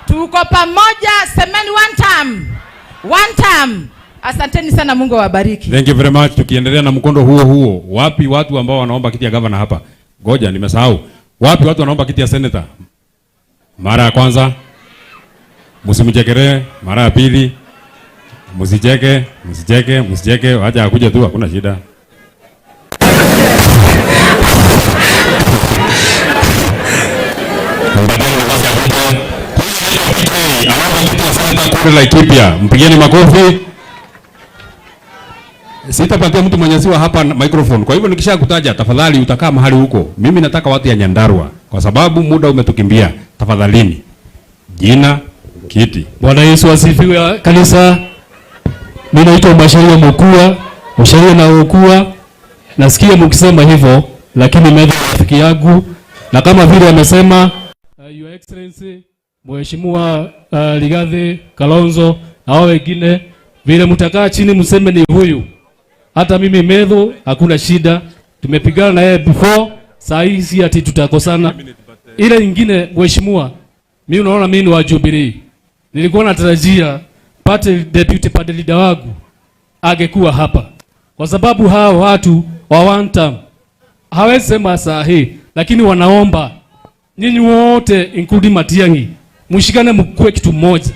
Tuko pamoja, semeni one time. One time. Asanteni sana, Mungu awabariki. Thank you very much. Tukiendelea na mkondo huo huo, wapi watu ambao wanaomba kiti ya governor hapa? Ngoja nimesahau. Wapi watu wanaomba kiti ya senator? Mara ya kwanza. Msimchekere, mara ya pili. Msicheke, wacha akuje tu, hakuna shida. Laikipia, mpigeni makofi. Sitapatia mtu mwenye siwa hapa microphone. Kwa hivyo nikisha kutaja, tafadhali utakaa mahali huko. Mimi nataka watu ya Nyandarua kwa sababu muda umetukimbia. Tafadhalini. Jina, kiti. Bwana Yesu asifiwe kanisa. Mimi naitwa Masharia Mkuu, Masharia na Mkuu. Nasikia mkisema hivyo, lakini mimi rafiki yangu na kama vile amesema Your Excellency Mheshimiwa Rigathĩ Kalonzo na wao wengine, vile mtakaa chini mseme ni huyu. Hata mimi Medho hakuna shida. Tumepigana na yeye before, saa hii si ati tutakosana. Ile nyingine mheshimiwa, mimi unaona mimi ni wa Jubilee. Nilikuwa natarajia deputy party leader wangu angekuwa hapa. Kwa sababu hao watu wa one term hawezi sema saa hii, lakini wanaomba nyinyi wote including Matiang'i mshikane mkue kitu moja.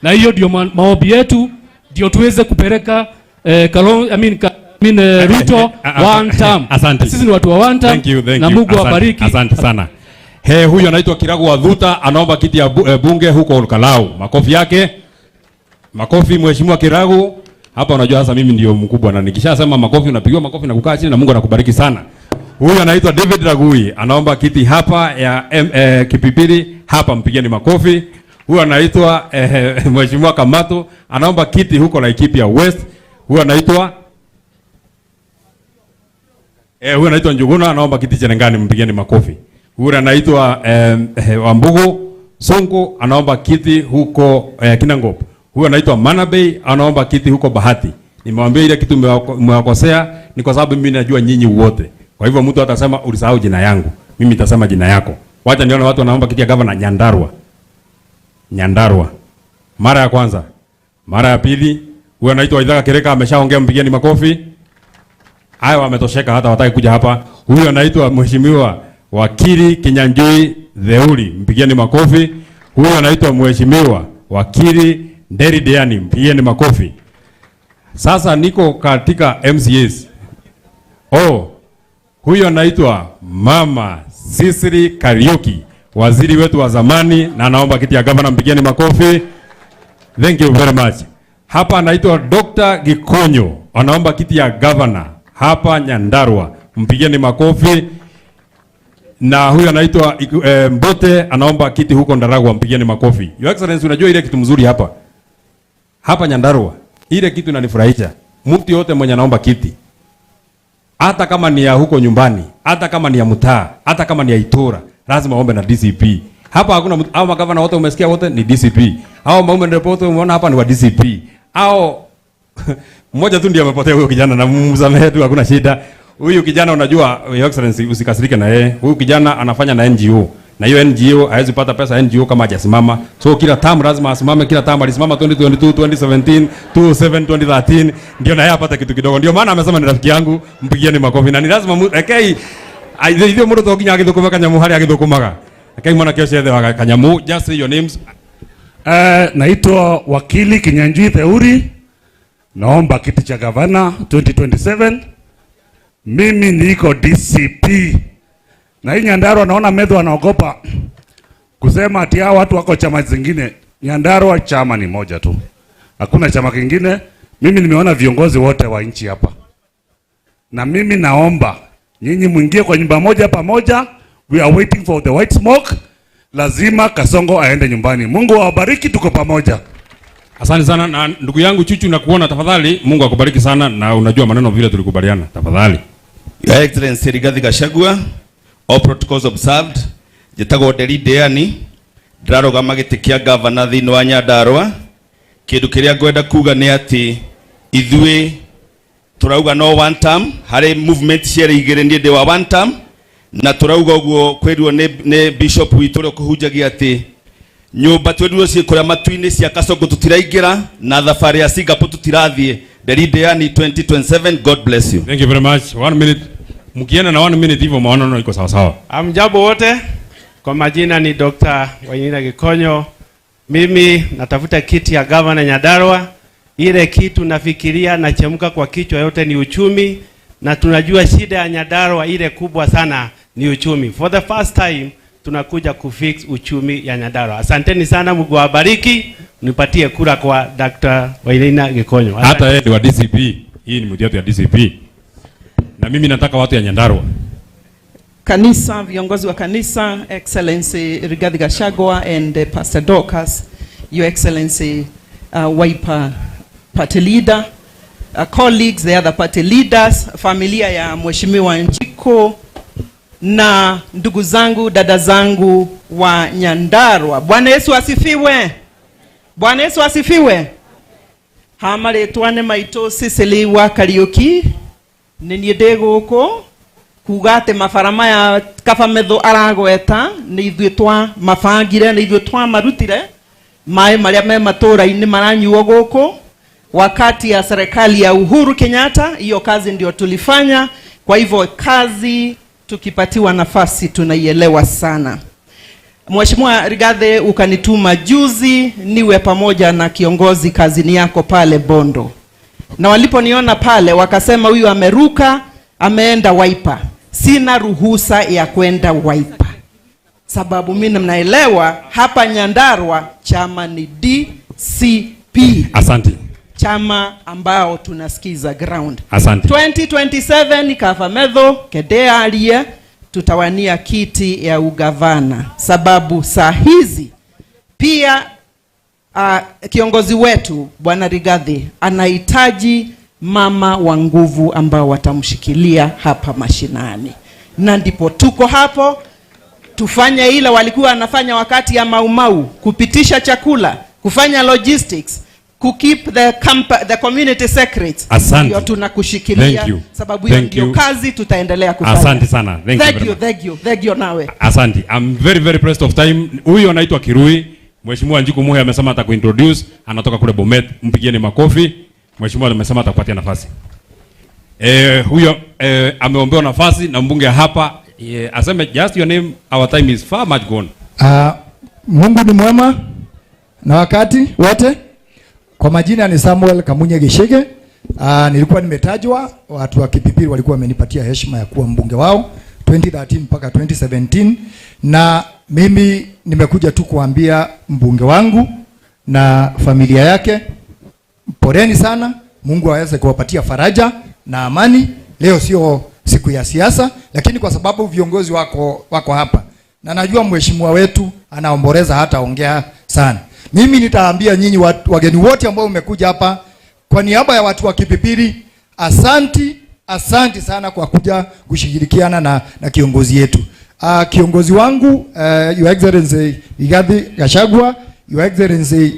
Na hiyo ndio maombi yetu, ndio tuweze kupeleka Ruto one term. Asante. Sisi ni watu wa one term. Thank you. Na Mungu awabariki. Asante sana. Huyu anaitwa Kiragu wa Dhuta, anaomba kiti ya bunge huko Olkalau. Makofi yake. Makofi mheshimiwa Kiragu. Hapa unajua sasa mimi ndio mkubwa na nikishasema makofi unapigiwa makofi na kukaa chini na Mungu anakubariki sana. Huyu anaitwa David Ragui, anaomba kiti hapa ya Kipipiri, hapa mpigeni makofi. Huyu anaitwa mheshimiwa Kamato, anaomba kiti huko Laikipia West. Huyu anaitwa Njuguna, anaomba kiti Cherengani, mpigeni makofi. Huyu anaitwa Wambugu Sonko, anaomba kiti huko Kinangop. Huyu anaitwa Manabei, anaomba kiti huko Bahati. Nimewambia ile kitu mmewakosea ni kwa sababu mimi najua nyinyi wote. Kwa hivyo mtu atasema ulisahau jina yangu, mimi nitasema jina yako. Wacha nione watu wanaomba kiti ya governor Nyandarua. Mara ya kwanza. Mara ya pili. Huyu anaitwa Idhaka Kereka, ameshaongea, mpigeni makofi. Hayo wametosheka, hata wataki kuja hapa. Huyu anaitwa mheshimiwa Wakili Kinyanjui Theuri, mpigeni makofi. Huyu anaitwa mheshimiwa Wakili Nderi Diani, mpigeni makofi. Sasa niko katika MCAs. Huyu anaitwa Mama Sisiri Kariuki. waziri wetu wa zamani, na anaomba kiti ya gavana, mpigieni makofi. Thank you very much. Hapa anaitwa Dr. Gikonyo, anaomba kiti ya gavana hapa Nyandarua, mpigieni makofi. Na huyu anaitwa Mbote, anaomba kiti huko Ndaragwa, mpigieni makofi. Your Excellency, unajua ile kitu mzuri hapa Nyandarua, ile kitu inanifurahisha. Mtu yote mwenye anaomba kiti, hata kama ni ya huko nyumbani, hata kama ni ya mtaa, hata kama ni ya Itora, lazima aombe na DCP. Hapa hakuna mtu, au magavana wote umesikia wote ni DCP. Au maume ndio wote umeona hapa ni wa DCP. Au mmoja tu ndiye amepotea, huyo kijana, na msamehe tu, hakuna shida. Huyu kijana unajua, Your Excellency, usikasirike na yeye. Huyu kijana anafanya na NGO. Na hiyo NGO haiwezi pata pesa NGO kama hajasimama. So kila term lazima asimame, kila term alisimama 2022, 2017, 2007, 2013, ndio na yeye apate kitu kidogo. Ndio maana amesema ni rafiki yangu, mpigieni makofi. Na ni lazima ekei ndio mtu tokinya agithukuma Kanyamu hali agithukumaga. Ekei mwana kioshe the Kanyamu, just say your names. Naitwa wakili Kinyanjui Theuri. Naomba kiti cha gavana 2027. Mimi niko DCP. Na hii Nyandarua naona Medho anaogopa kusema ati hao watu wako chama zingine. Nyandarua chama ni moja tu. Hakuna chama kingine. Mimi nimeona viongozi wote wa nchi hapa. Na mimi naomba nyinyi muingie kwa nyumba moja pamoja. We are waiting for the white smoke. Lazima Kasongo aende nyumbani. Mungu awabariki, tuko pamoja. Asante sana. Na ndugu yangu Chuchu, na kuona tafadhali, Mungu akubariki sana, na unajua maneno vile tulikubaliana, tafadhali. Your Excellency Rigathi Gachagua, all protocols observed. Jetago Deri Deani, ndararugama giti kia gavana thiini wa Nyandarua. Kindu kiria ngwenda kuga ni ati ithui turauga no one term, hari movement ciere igire ni ndi wa one term, na turauga uguo kwirwo ni bishop witu uri kuhunjagia ati nyumba twedirwo cie kuria matu-ini cia Kasongo tutiraingira, na thabari ya Singapore tutirathie. Deri Deani 2027. God bless you. Thank you very much. 1 minute. Mkienda na 1 minute hivyo maono iko sawa sawa. Amjambo wote. Kwa majina ni Dr. Wainaina Gikonyo. Mimi natafuta kiti ya gavana Nyandarua. Ile kitu nafikiria na chemka kwa kichwa yote ni uchumi, na tunajua shida ya Nyandarua ile kubwa sana ni uchumi. For the first time tunakuja kufix uchumi ya Nyandarua. Asanteni sana, Mungu awabariki. Nipatie kura kwa Dr. Wainaina Gikonyo. Hata yeye ni wa DCP. Hii ni mtu ya DCP. Na mimi nataka watu ya Nyandarua. Kanisa, viongozi wa kanisa, Excellency Rigathi Gachagua and Pastor Dorcas, Your Excellency Wiper party leader, colleagues, the other party leaders, familia ya Mheshimiwa Njiko, na ndugu zangu, dada zangu wa Nyandarua. Bwana Yesu asifiwe. Bwana Yesu asifiwe. Hamare tuane maito Sicily wa Kariuki. Nini ndiguko kugate mafarama ya Kakamega aragweta ni ithuĩ twa mabangire, ni ithuĩ twa marutire maĩ maria me matũra-inĩ maranyuo gũkũ wakati ya serikali ya Uhuru Kenyatta. Hiyo kazi ndio tulifanya. Kwa hivyo kazi tukipatiwa nafasi tunaielewa sana. Mheshimiwa Rigathi, ukanituma juzi niwe pamoja na kiongozi kazini yako pale Bondo, na waliponiona pale wakasema huyu ameruka ameenda Wiper. Sina ruhusa ya kwenda Wiper, sababu mimi mnaelewa hapa Nyandarua chama ni DCP. Asante. Chama ambao tunasikiza ground. Asante. 2027 Kakamega Kedearie tutawania kiti ya ugavana, sababu saa hizi pia kiongozi wetu Bwana Rigathi anahitaji mama wa nguvu ambao watamshikilia hapa mashinani, na ndipo tuko hapo tufanye ile walikuwa wanafanya wakati ya Maumau, kupitisha chakula, kufanya logistics, keep the community secrets. Ndio tunakushikilia, sababu hiyo ndio kazi tutaendelea kufanya. Asante sana. Thank you nawe. Asante. I'm very very pressed of time. Huyu anaitwa Kirui. Mheshimiwa Njiko Muhia amesema atakuintroduce, anatoka kule Bomet, mpigieni makofi. Mheshimiwa amesema atakupatia nafasi. Huyo ameombewa nafasi na mbunge hapa. Aseme just your name, our time is far much gone. Mungu ni mwema na wakati wote. Kwa majina ni Samuel Kamunye Gishege. Nilikuwa nimetajwa, watu wa walikuwa wamenipatia heshima ya kuwa mbunge wao 2013 mpaka 2017, na Mimi nimekuja tu kuambia mbunge wangu na familia yake, poleni sana. Mungu aweze kuwapatia faraja na amani. Leo sio siku ya siasa, lakini kwa sababu viongozi wako hapa na najua mheshimiwa wetu anaomboleza, hata ongea sana. Mimi nitaambia nyinyi wageni wote ambao mmekuja hapa kwa niaba ya watu wa Kipipiri, asanti sana kwa kuja kushirikiana na kiongozi yetu. Kiongozi wangu Your Excellency Rigathi Gachagua, Your Excellency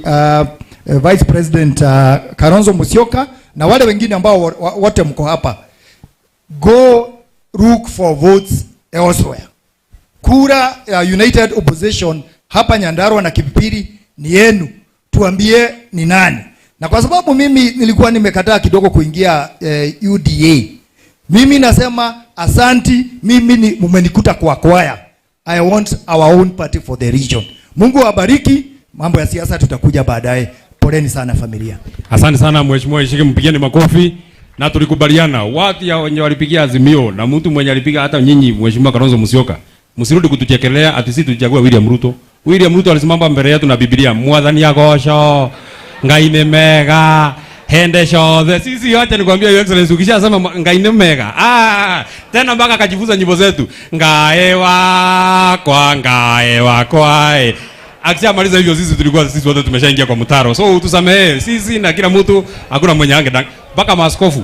Vice President Kalonzo Musyoka na wale wengine ambao wote mko hapa, go look for votes elsewhere. Kura ya United Opposition hapa Nyandarua na Kipipiri ni yenu, tuambie ni nani. Na kwa sababu mimi nilikuwa nimekataa kidogo kuingia UDA, mimi nasema asanti. Mimi mumenikuta kwa kwaya. I want our own party for the region. Mungu awabariki. Mambo ya siasa tutakuja baadaye. Poleni sana familia. Asante sana mheshimiwa Ishike, mpigeni makofi. Na tulikubaliana watu ya wenye walipigia Azimio na mtu mwenye alipiga hata nyinyi mheshimiwa Kalonzo Musyoka, msirudi kutuchekelea ati sisi tulichagua William Ruto. William Ruto alisimama mbele yetu na Biblia, mwathani agocwo Ngai ni mega hende shothe. Sisi yote nikwambia Your Excellency, ukishasema Ngai ni mega tena mpaka akajifunza nyimbo zetu, Ngai wakwa akishamaliza hivyo sisi wote tumeshaingia kwa mtaro. So tusamehe sisi na kila mtu, hakuna mwenye ange mpaka maaskofu.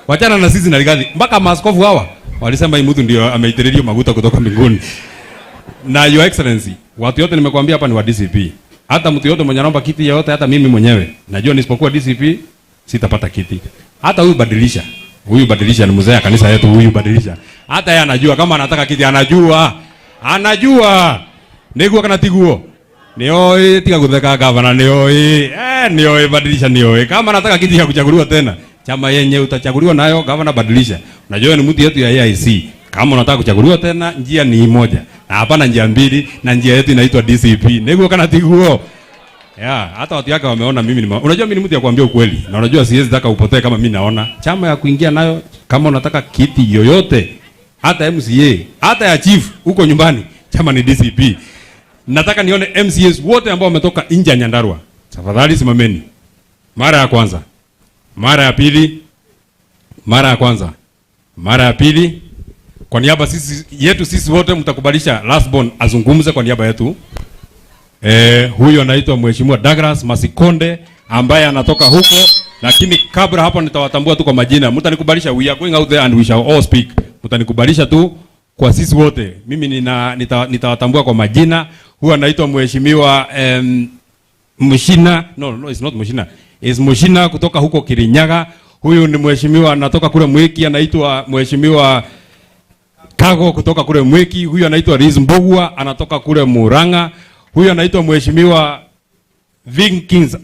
Wachana na sisi na Rigathi, mpaka maaskofu hawa walisema hii mtu ndio ameitiriria maguta kutoka mbinguni. Na Your Excellency, watu yote nimekwambia hapa ni wa DCP. Hata mtu yote mwenye anaomba kiti yote, hata mimi mwenyewe najua nisipokuwa DCP sitapata kiti. Hata huyu badilisha ni mzee ya kanisa yetu, huyu badilisha. Hata yeye anajua kama anataka kiti, anajua. Niguo kana tiguo. Nioi tika kutheka gavana nioi badilisha nioi. Kama anataka kiti ya kuchaguliwa tena, chama yenye utachaguliwa nayo gavana badilisha. Unajua ni mtu yetu ya AIC. Kama unataka kuchaguliwa tena, njia ni moja. Na hapana njia mbili, na njia yetu inaitwa DCP. Niguo kana tiguo. Hata watu yake wameona mimi unajua mimi ni mtu ya kuambia ukweli. Na unajua siwezi taka upotee kama mimi naona. Chama ya kuingia nayo kama unataka kiti yoyote, hata MCA, hata ya chief huko nyumbani, chama ni DCP. Nataka nione MCAs wote ambao wametoka nje ya Nyandarua. Tafadhali simameni. Mara ya kwanza. Mara ya pili. Mara ya kwanza. Mara ya pili. Kwa niaba sisi wote mtakubalisha last born azungumze kwa niaba yetu. Huyo anaitwa Mheshimiwa Douglas Masikonde ambaye anatoka huko, lakini kabla hapo nitawatambua tu kwa majina. Mtanikubalisha, we are going out there and we shall all speak. Mtanikubalisha tu kwa sisi wote. Mimi nitawatambua kwa majina. Huyo anaitwa Mheshimiwa Mushina. No, it's not Mushina. It's Mushina kutoka huko Kirinyaga. Huyu ni mheshimiwa anatoka kule Mweki, anaitwa Mheshimiwa Kago kutoka kule Mweki. Huyu anaitwa Riz Mbugua, anatoka kule Muranga. Huyu anaitwa Mheshimiwa Vinkins,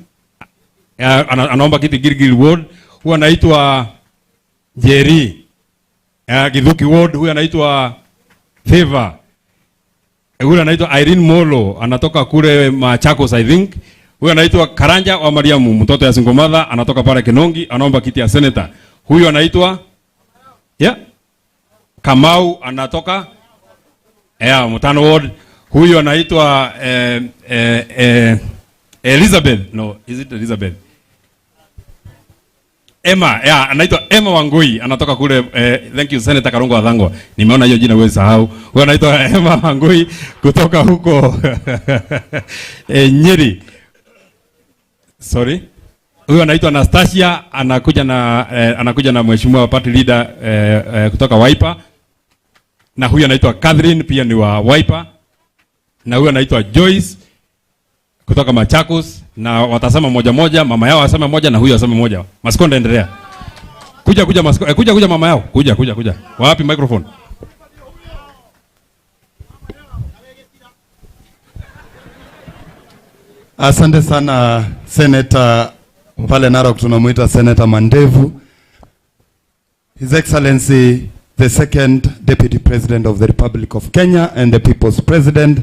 anaomba kiti Gilgil Ward. Huyu anaitwa Jerry Githuki Ward. Huyu anaitwa Favor. Huyu anaitwa Irene Molo, anatoka kule Machakos I think. Huyu anaitwa Karanja wa Mariamu, mtoto ya Singomadha, anatoka pale Kinongi, anaomba kiti ya senator. Huyu anaitwa Kamau, anatoka Mutano Ward. Huyu anaitwa Elizabeth. No, is it Elizabeth? Emma, anaitwa Emma Wangui, anatoka kule thank you Senator Karungo Adhango. Nimeona hiyo jina wewe sahau. Huyu anaitwa Emma Wangui kutoka huko Nyeri. Sorry. Huyu anaitwa Anastasia, anakuja na mheshimiwa party leader kutoka Wiper. Na huyu anaitwa Catherine, pia ni wa Wiper. Na huyu anaitwa Joyce kutoka Machakos, na watasema moja, mama yao aseme moja na huyu aseme moja. Masikonde endelea. Kuja Masikonde, kuja mama yao. Kuja. Wapi microphone? Asante sana Senator pale Narok, tunamuita Senator Mandevu. His Excellency the second Deputy President of the Republic of Kenya and the People's President,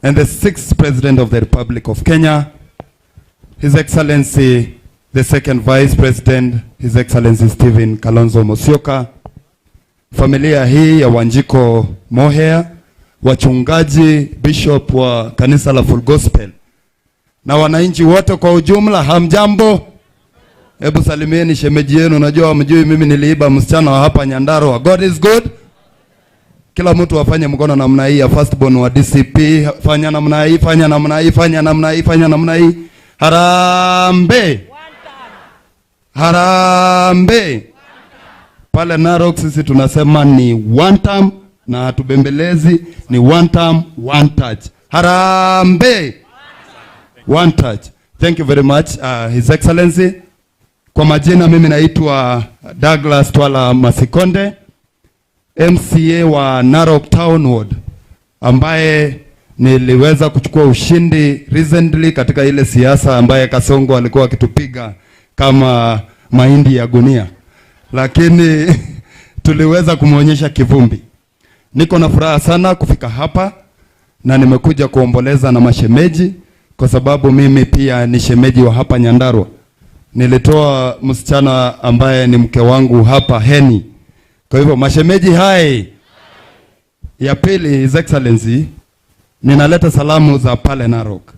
and the 6th President of the Republic of Kenya, His Excellency the second Vice President, His Excellency Stephen Kalonzo Musyoka, familia hii ya Wanjiko Mohea, wachungaji, bishop wa kanisa la Full Gospel na wananchi wote kwa ujumla, hamjambo? Hebu salimieni shemeji yenu. Najua hamjui mimi niliiba msichana wa hapa Nyandarua. God is good. Kila mtu afanye mkono namna hii ya firstborn wa DCP. Fanya namna hii, fanya namna hii, fanya namna hii, fanya namna hii. Harambe. Harambe. Pale Narok sisi tunasema ni one term na hatubembelezi, ni one term, one touch. Harambe. One touch. Thank you very much, His Excellency. Kwa majina mimi naitwa Douglas Twala Masikonde, MCA wa Narok Town Ward, ambaye niliweza kuchukua ushindi recently katika ile siasa ambaye Kasongo alikuwa akitupiga kama mahindi ya gunia, lakini tuliweza kumuonyesha kivumbi. Niko na furaha sana kufika hapa na nimekuja kuomboleza na mashemeji, kwa sababu mimi pia ni shemeji wa hapa Nyandarua. Nilitoa msichana ambaye ni mke wangu hapa Heni. Kwa hivyo mashemeji hai. Ya pili, His Excellency, ninaleta salamu za pale Narok.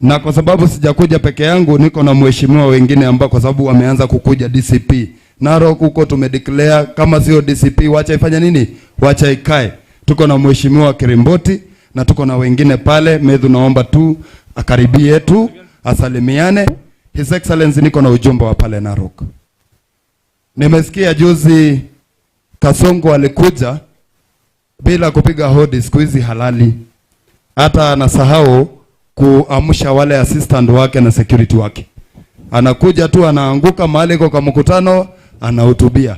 Na kwa sababu sijakuja peke yangu, niko na mheshimiwa wengine ambao kwa sababu wameanza kukuja DCP. Narok huko tumedeclare kama sio DCP wacha ifanye nini? Wacha ikae. Tuko na mheshimiwa Kirimboti na tuko na wengine pale. Medhu naomba tu akaribie tu asalimiane. His Excellency, niko na ujumbe wa pale Narok. Nimesikia juzi Kasongo alikuja bila kupiga hodi, siku hizi halali. Hata anasahau kuamsha wale assistant wake na security wake. Anakuja tu anaanguka mahali kwa mkutano anahutubia.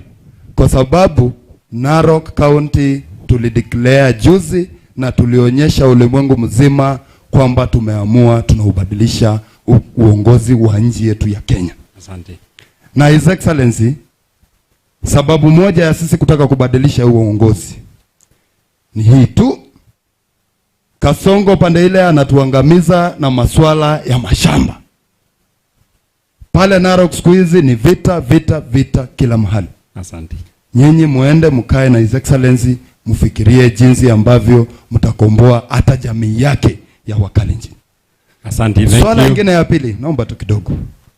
Kwa sababu Narok County tulideclare juzi na tulionyesha ulimwengu mzima kwamba tumeamua tunaubadilisha uongozi wa nchi yetu ya Kenya. Asante. Na His Excellency, sababu moja ya sisi kutaka kubadilisha huo uongozi ni hii tu. Kasongo pande ile anatuangamiza na masuala ya mashamba. Pale Narok siku hizi ni vita, vita, vita kila mahali. Asante. Nyinyi muende mkae na His Excellency, mfikirie jinsi ambavyo mtakomboa hata jamii yake ya Wakalenjin. Asante. Swala lingine ya pili, naomba tu kidogo.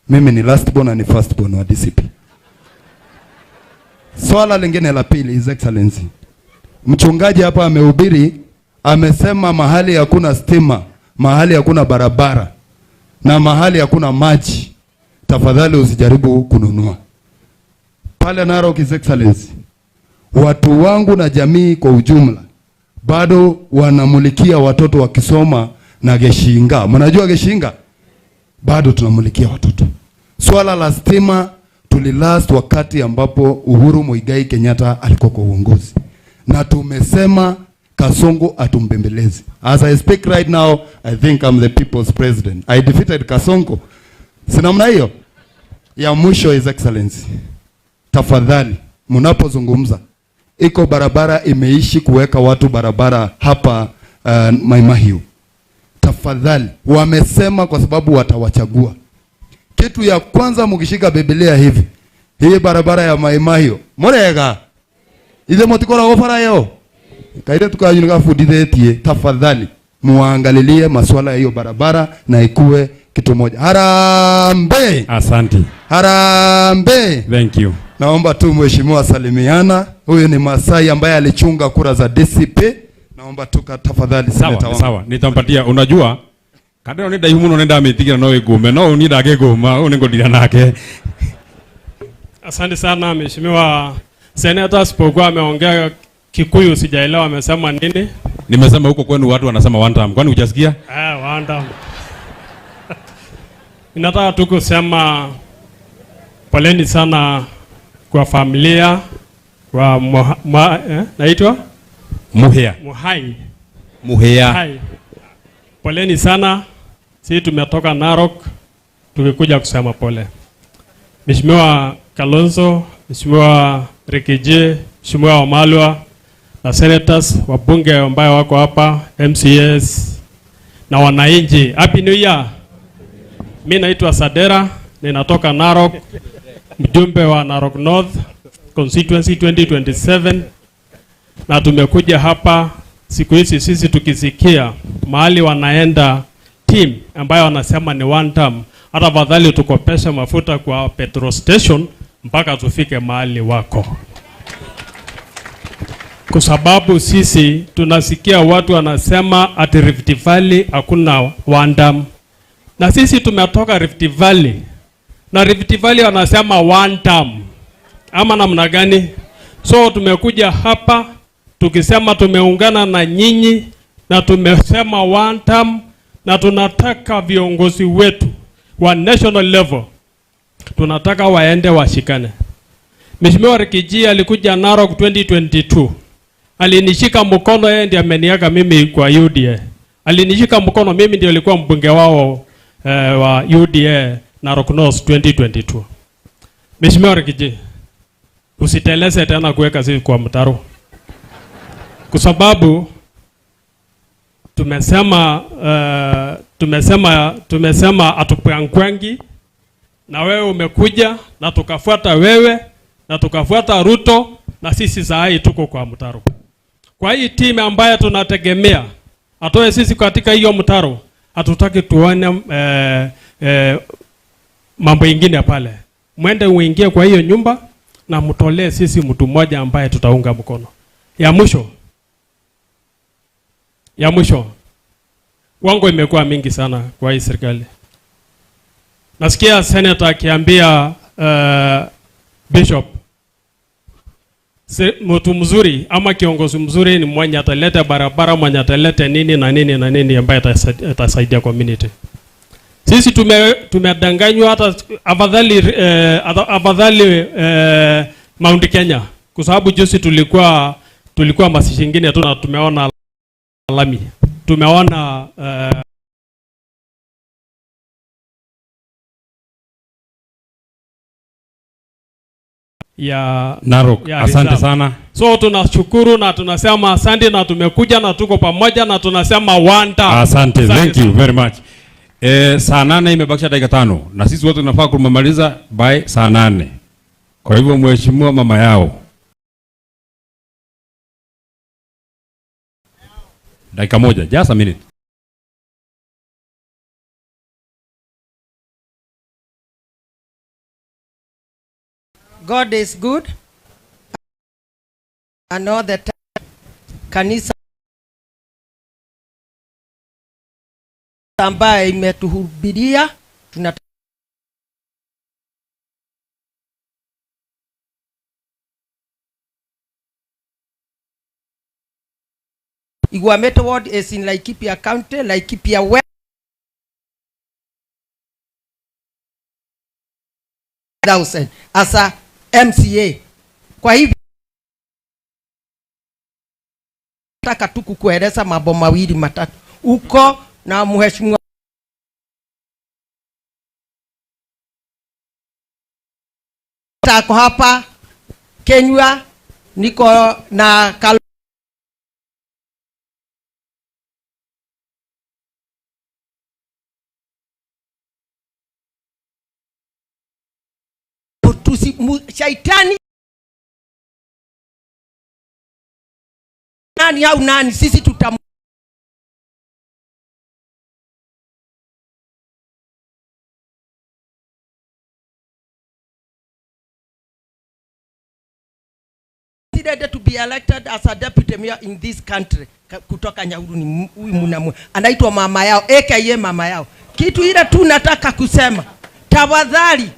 Mimi ni last born na ni first born wa DCP. Swala lingine la pili, His Excellency, mchungaji hapa amehubiri, amesema mahali hakuna stima, mahali hakuna barabara na mahali hakuna maji, tafadhali usijaribu kununua. Pale Narok, His Excellency, watu wangu na jamii kwa ujumla bado wanamulikia watoto wakisoma na Geshinga. Mnajua Geshinga? Bado tunamulikia watoto. Swala la stima tulilast wakati ambapo Uhuru Muigai Kenyatta alikuwa kwa uongozi. Na tumesema Kasongo atumbembelezi. As I speak right now, I think I'm the people's president. I defeated Kasongo. Si namna hiyo? Ya mwisho, His Excellency, tafadhali mnapozungumza, iko barabara imeishi kuweka watu barabara hapa Mai Mahiu. Tafadhali, wamesema kwa sababu watawachagua. Kitu ya kwanza mkishika Biblia hivi, hii barabara ya Mai Mahiu murega ile motikora ofara yao kaide tukayunika fudithetie, tafadhali muangalilie masuala ya hiyo barabara na ikuwe kitu moja. Harambe. Asante. Harambe. Thank you. Naomba tu mheshimiwa salimiana. Huyu ni Masai ambaye alichunga kura za DCP. Naomba tu tafadhali seneta wangu. Sawa, nitampatia. Unajua kadero nenda yumu nenda ametigira no igume no unida gegoma unengodira nake. Asante sana mheshimiwa Senator, sipokuwa ameongea Kikuyu sijaelewa amesema nini? Nimesema huko kwenu watu wanasema one time. Kwani hujasikia? One time. Ninataka tu kusema poleni sana kwa familia kwa naitwa Muhea. Muhea. Poleni sana. Sisi tumetoka Narok tukikuja kusema pole. Mheshimiwa Kalonzo, Mheshimiwa Rikije, Mheshimiwa Wamalwa na senators, wabunge ambao wako hapa, MCAs na wananchi, Happy New Year. Mimi naitwa Sadera, ninatoka Narok, mjumbe wa Narok North constituency 2027, na tumekuja hapa siku hizi sisi tukisikia mahali wanaenda team ambayo wanasema ni one term, hata fadhali tukopesha mafuta kwa petrol station mpaka tufike mahali wako. Kwa sababu sisi tunasikia watu wanasema ati Rift Valley hakuna one term. Na sisi tumetoka Rift Valley. Na Rift Valley wanasema one term. Ama namna gani? So tumekuja hapa tukisema tumeungana na nyinyi na tumesema one term, na tunataka viongozi wetu wa national level tunataka waende washikane. Mheshimiwa Rikiji alikuja Narok 2022. Alinishika mkono, yeye ndiye ameniaga mimi kwa UDA. Alinishika mkono, mimi ndiye nilikuwa mbunge wao wa UDA Narok North 2022. Mheshimiwa Rikiji, usiteleze tena kuweka sisi kwa mtaro. Kwa sababu tumesema atupangwangi, na wewe umekuja na tukafuata wewe na tukafuata Ruto, na sisi saa hii tuko kwa mtaro. Kwa hii timu ambayo tunategemea atoe sisi katika hiyo mtaro, hatutaki tuone mambo ingine pale. Mwende uingie kwa hiyo nyumba na mtolee sisi mtu mmoja ambaye tutaunga mkono. Ya mwisho, wango imekuwa mingi sana kwa hii serikali. Nasikia senator akiambia Bishop, mtu mzuri ama kiongozi mzuri ni mwenye ataleta barabara, mwenye ataleta nini na nini na nini ambaye atasaidia community. Sisi tumedanganywa, hata afadhali Mount Kenya, kwa sababu juzi tulikuwa masishi ingine tu na tumeona lami, tumeona ya Narok. Asante sana. So tunashukuru na tunasema asante, na tumekuja na tuko pamoja na tunasema one time. Asante. Thank you very much. Saa 8 imebakisha dakika 5 na sisi wote tunafaa kumaliza by saa 8. Kwa hivyo mheshimiwa mama yao, dakika moja, just a minute. God is good and all the time. Kanisa ambaye imetuhubiria tunataka Iguamete ward is in Laikipia County, Laikipia West. As a MCA. Kwa hivyo nataka tu kukueleza mambo mawili matatu. Uko na mheshimiwa tako hapa Kenya, niko na shaitani nani au nani, sisi tutam to be elected as a deputy mayor in this country kutoka Nyahururu ni huyu mwanamke anaitwa mama yao aka mama yao. Kitu ile tu nataka kusema, tafadhali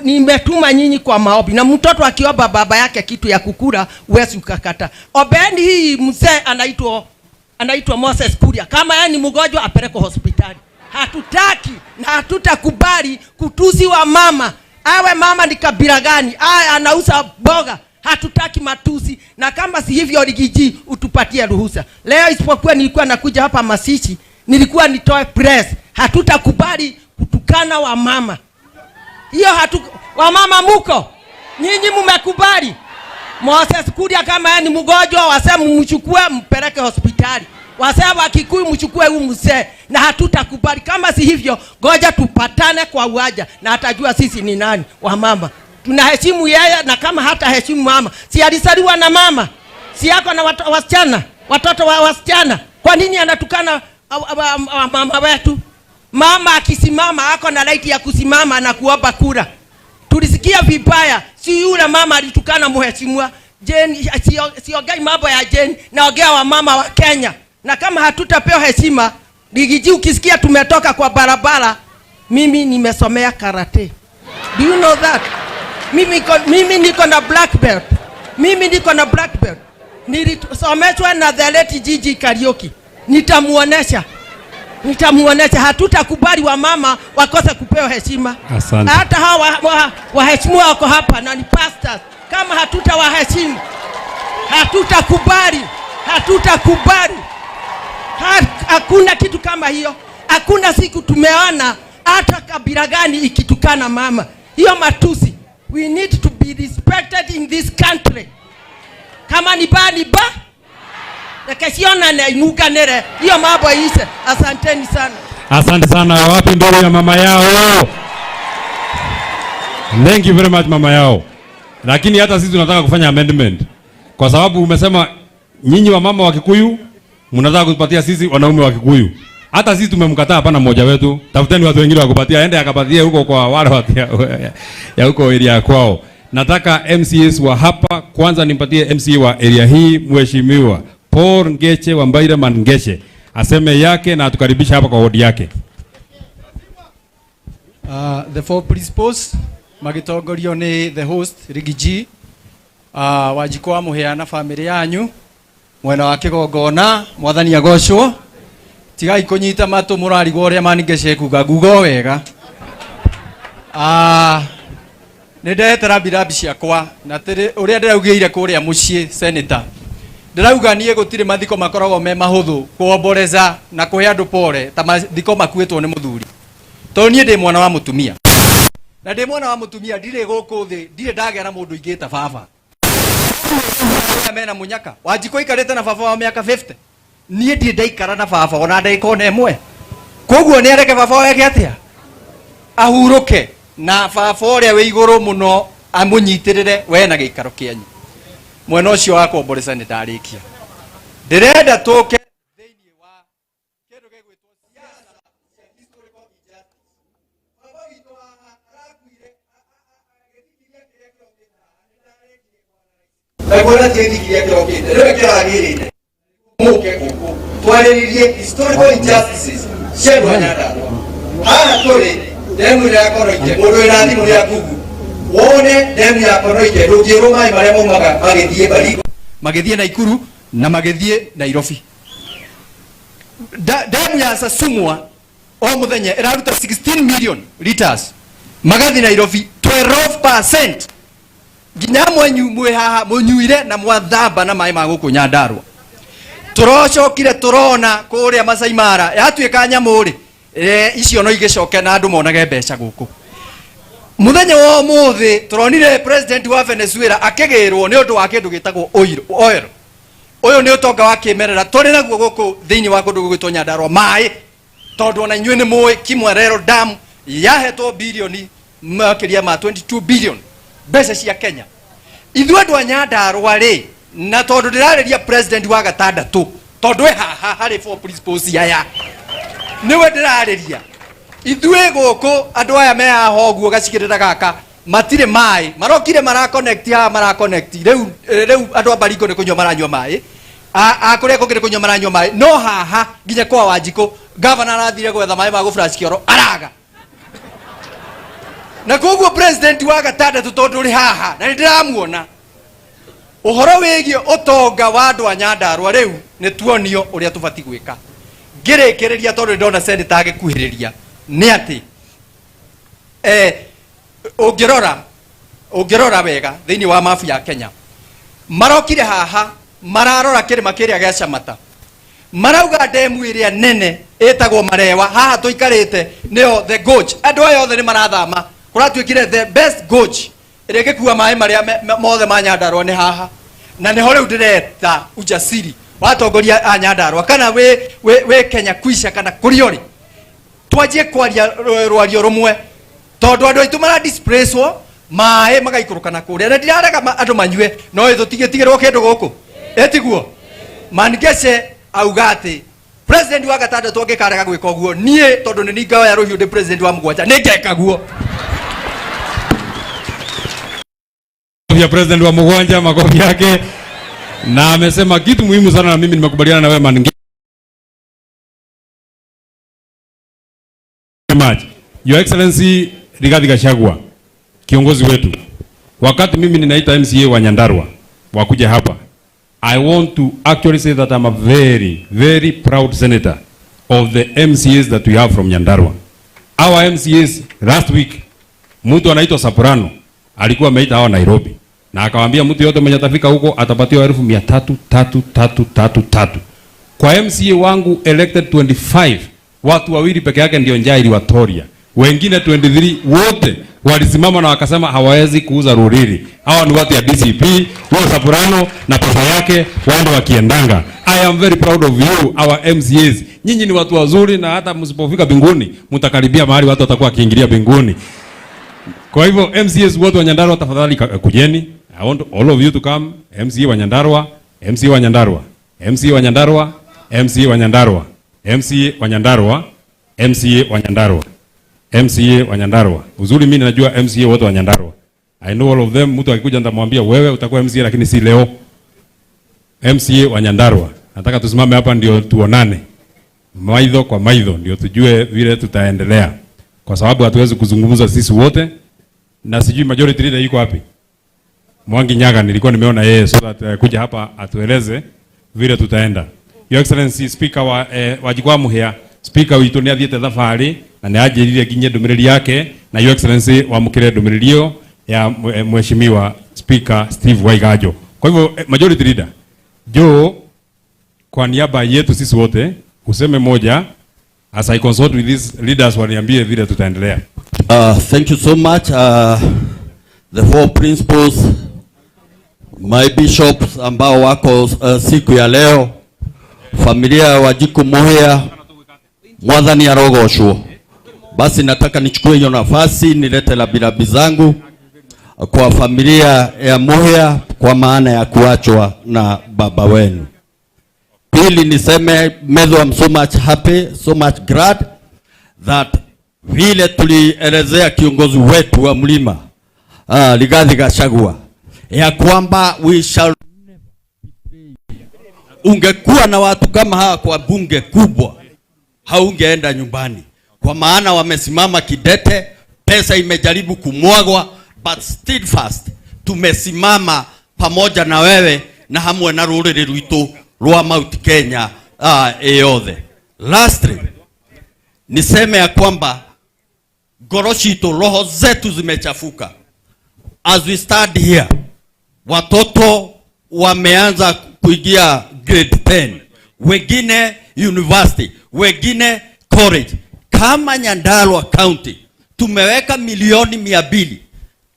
nimetuma nyinyi kwa maombi, na mtoto akiomba baba yake kitu ya kukula uwezi ukakata. Obeni hii mzee anaitwa Moses Kuria, kama yeye ni mgonjwa apeleke hospitali. Hatutaki na hatutakubali kutusi wa mama. Awe mama ni kabila gani, anauza boga, hatutaki matusi. Na kama si hivyo Rigiji utupatie ruhusa. Leo isipokuwa nilikuwa nakuja hapa Masichi, nilikuwa nitoe press. Hatutakubali kutukana wa mama. Hiyo wa mama muko nyinyi mmekubali. Moses Kuria kama yeye ni mgonjwa, wasema mchukue mpeleke hospitali. Wasema Kikuyu mchukue huyu mzee, na hatutakubali. Kama si hivyo ngoja tupatane kwa uwanja na atajua sisi ni nani wa mama. Tunaheshimu yeye, na kama hata heshimu mama, si alisaliwa na mama, si yako na wasichana. watoto wa wasichana. Kwa nini anatukana mama wetu? Mama akisimama ako na right ya kusimama na kuomba kura. Tulisikia vibaya, si yule mama alitukana mheshimiwa Jane. Siongei mambo ya Jane, naongea wa mama wa Kenya. Na kama hatutapewa heshima, Rigiji ukisikia tumetoka kwa barabara, mimi nimesomea karate. Do you know that? Mimi niko na black belt. Mimi niko na black belt. Nilisomeshwa na the late Gigi Kariuki. Nitamuonesha. Hatutakubali wa mama wakose kupewa heshima. Asante. Hata hawa waheshimiwa wako hapa na ni pastors. Kama hatutawaheshimu, hatutakubali. Hakuna kitu kama hiyo. Hakuna siku tumeona hata kabila gani ikitukana mama. Hiyo matusi. We need to be respected in this country. Kama ni ba nakasiona na inuka nere. Hiyo mambo ishe. Asanteni sana. Asante sana. Wapi ndogo ya mama yao? Thank you very much mama yao. Lakini hata sisi tunataka kufanya amendment. Kwa sababu umesema nyinyi wa mama wa Kikuyu mnataka kutupatia sisi wanaume wa Kikuyu. Hata sisi tumemkataa hapana mmoja wetu. Tafuteni watu wengine wa kupatia, aende akapatie huko kwa wale watu ya huko area kwao. Nataka MCAs wa hapa kwanza nimpatie MCA wa area hii Mheshimiwa Paul Ngeche wa Mbaire Mangeche. Aseme yake na atukaribisha hapa kwa ward yake. The four principals magitongorio ni the host Rigiji Wanjikũ Mũhĩa na family yanyu mwena wa Kĩgongona mwathani agocwo tigai kunyita matu murarigwo uria Mangeche kuga ngugo wega nindetera birabi ciakwa na uria ndiraugire kuria mucii senator ndirauga nie gutire mathiko makoragwo me mahuthu kuomboreza na kuhe andu pole ta mathiko makuitwo ni muthuri to nie ndi mwana wa mutumia na ndi mwana wa mutumia ndire guku thi ndire ndagea na mundu ingita baba mena munyaka Wanjikũ ikarite na baba wa miaka 50 nie ndire ndaikara na baba ona ndaikona emwe koguo ni areke baba wake atia ahuruke na baba uria wi iguru muno amunyitirire we na giikaro kianyu mwena ucio wa kuomboreza ni ndarikia ndirenda tuke thiini wa kindu gigwitwo siasa cia historical injustice baba witu arakuire agithikiria kiria kiokite ndagwira kiria kiokite riwe kiragirite muke guku twariririe historical injustices cia Nyandarua haha turi demu ya Koroike mundu ina thimu ya Google wone demu ya Koroike rugiro mai maria momaga magithie Baringo magithie Naikuru na magithie Nairobi demu ya Sasumwa o muthenya iraruta 16 million liters magathi Nairobi 12% nginya mwanyu mwe haha munyuire na mwathamba na mai ma guku Nyandarua turocokire turona kuria Masai Mara yatuika nyamuri icio no igicoke na andu monage mbeca guku muthenya wa muthi turonire president wa Venezuela akigirwo ni undu wa kindu gitagwo oil uyu ni utonga wa kimerera turi naguo guku thiini wa kundu gwitwo Nyandarua mai tondu ona inyuĩ nĩ mũĩ Kimwerero dam yahetwo bilioni makiria ma 22 billion mbeca cia Kenya ithuĩ andũ a Nyandarua rĩ na tondu ndirarĩria president wa gatandatu tondu haha harĩ four principles aya niwe ndirarĩria ithuĩ gũkũ andũ aya me haha ũguo gacigĩrĩra gaka matirĩ maĩ marokire mara connect haha mara connect rĩu andũ a Baringo nĩ kũnyua maranyua maĩ akũrĩa kũngĩ nĩ kũnyua maranyua maĩ no haha nginya kwa Wanjikũ governor arathire gwetha maĩ ma gũflash kĩoro araga na koguo president wa gatandatu tondu ri haha na ndiramuona uhoro wigie utonga wa andu a Nyandarua riu ni tuonio uria tubati gwika ngirikireria tondu ndona senator agikuhiriria ni ati ungirora wega thiini wa mafu ya Kenya marokire haha mararora kirima kiria gia Chamata marauga demu iria nene etagwo Marewa haha tuikarite nio the gorge andu aya othe ni marathama kuratuikire the best gorge ire gikuwa mai maria mothe ma Nyandarua ni haha na ni hore ndireta ujasiri watongoria a Nyandarua kana we Kenya kuisha kana kuriori twajie kwaria rwario rumwe tondu andu aitu mara displacewo mai magaikũrũka na kuria na ndirarega andu manyue no ithu tigirwo kindu guku etiguo Mangece augate president wa gatandatu ongekarega gwika uguo nie tondu ni ningawa ya ruhiu ndi president wa mugwanja ningeka guo. Ya president wa mugwanja makofi yake, na amesema kitu muhimu sana, na mimi nimekubaliana na wewe Mangi. Your Excellency Rigathi Gachagua, kiongozi wetu, wakati mimi ninaita MCA wa Nyandarua wakuja hapa, I want to actually say that I'm a very, very proud senator of the MCAs that we have from Nyandarua. Our MCAs last week, mtu anaitwa Soprano alikuwa ameita hawa Nairobi na akawaambia mtu yote mwenye atafika huko atapatiwa 300,333. Kwa MCA wangu elected 25, watu wawili peke yake ndio njaa iliwatoria. Wengine 23 wote walisimama na wakasema hawawezi kuuza Ruriri. Hawa ni watu ya DCP, huyo Soprano na pesa yake waende wakiendanga. I am very proud of you, our MCAs. Nyinyi ni watu wazuri, na hata msipofika binguni mtakaribia mahali watu watakuwa kiingilia binguni. Kwa hivyo MCAs wote wa Nyandarua tafadhali kujeni. I want all of you to come. MCA wa Nyandarua, MCA wa Nyandarua, MCA wa Nyandarua, MCA wa Nyandarua, MCA wa Nyandarua, MCA wa Nyandarua, MCA wa Nyandarua. Uzuri mimi najua MCA wote wa Nyandarua. I know all of them. Mtu akikuja nitamwambia wewe utakuwa MCA lakini si leo. MCA wa Nyandarua. Nataka tusimame hapa ndio tuonane. Maidho kwa maidho ndio tujue vile tutaendelea. Kwa sababu hatuwezi kuzungumza sisi wote, na sijui majority leader yuko wapi. Mwangi Nyaga nilikuwa nimeona yeye, so that kuja hapa atueleze vile tutaenda. Your Excellency Speaker wa Wajikwa Muhia, Speaker witu ni athiete thabarĩ na nĩ anjĩrire nginye ndũmĩrĩri yake, na Your Excellency wamũkĩre ndũmĩrĩri ĩyo ya Mheshimiwa Speaker Steve Waiganjo. Kwa hivyo majority leader, Joe kwa niaba yetu sisi wote useme moja, as I consult with these leaders waniambie vile tutaendelea. Thank you so much. The four principals, my bishops ambao wako siku ya leo, familia ya Wajiko Muhia, Mwathani arogoshwo. Basi nataka nichukue hiyo nafasi nilete labilabi zangu kwa familia ya Muhia kwa maana ya kuachwa na baba wenu. Pili niseme Medho, I'm so much happy, so much glad that vile tulielezea kiongozi wetu wa mlima Rigathi Gachagua ya kwamba we shall never betray. Ungekuwa na watu kama hawa kwa bunge kubwa, haungeenda nyumbani, kwa maana wamesimama kidete. Pesa imejaribu kumwagwa, but steadfast tumesimama pamoja na wewe na hamwe na ruriri rwitu rwa Mount Kenya eyothe. Lastly niseme ya kwamba ngoro citu, roho zetu zimechafuka. As we stand here, watoto wameanza kuingia grade 10, wengine university, wengine college. Kama Nyandarua County tumeweka milioni 200,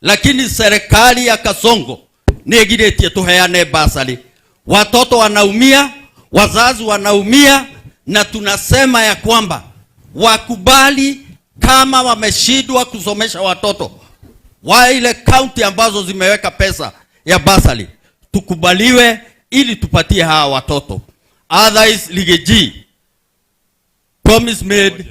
lakini serikali ya Kasongo negiretie tuheane basari. Watoto wanaumia, wazazi wanaumia, na tunasema ya kwamba wakubali kama wameshindwa kusomesha watoto wa ile county ambazo zimeweka pesa ya basari, tukubaliwe ili tupatie hawa watoto. Otherwise Ligeji, promise made,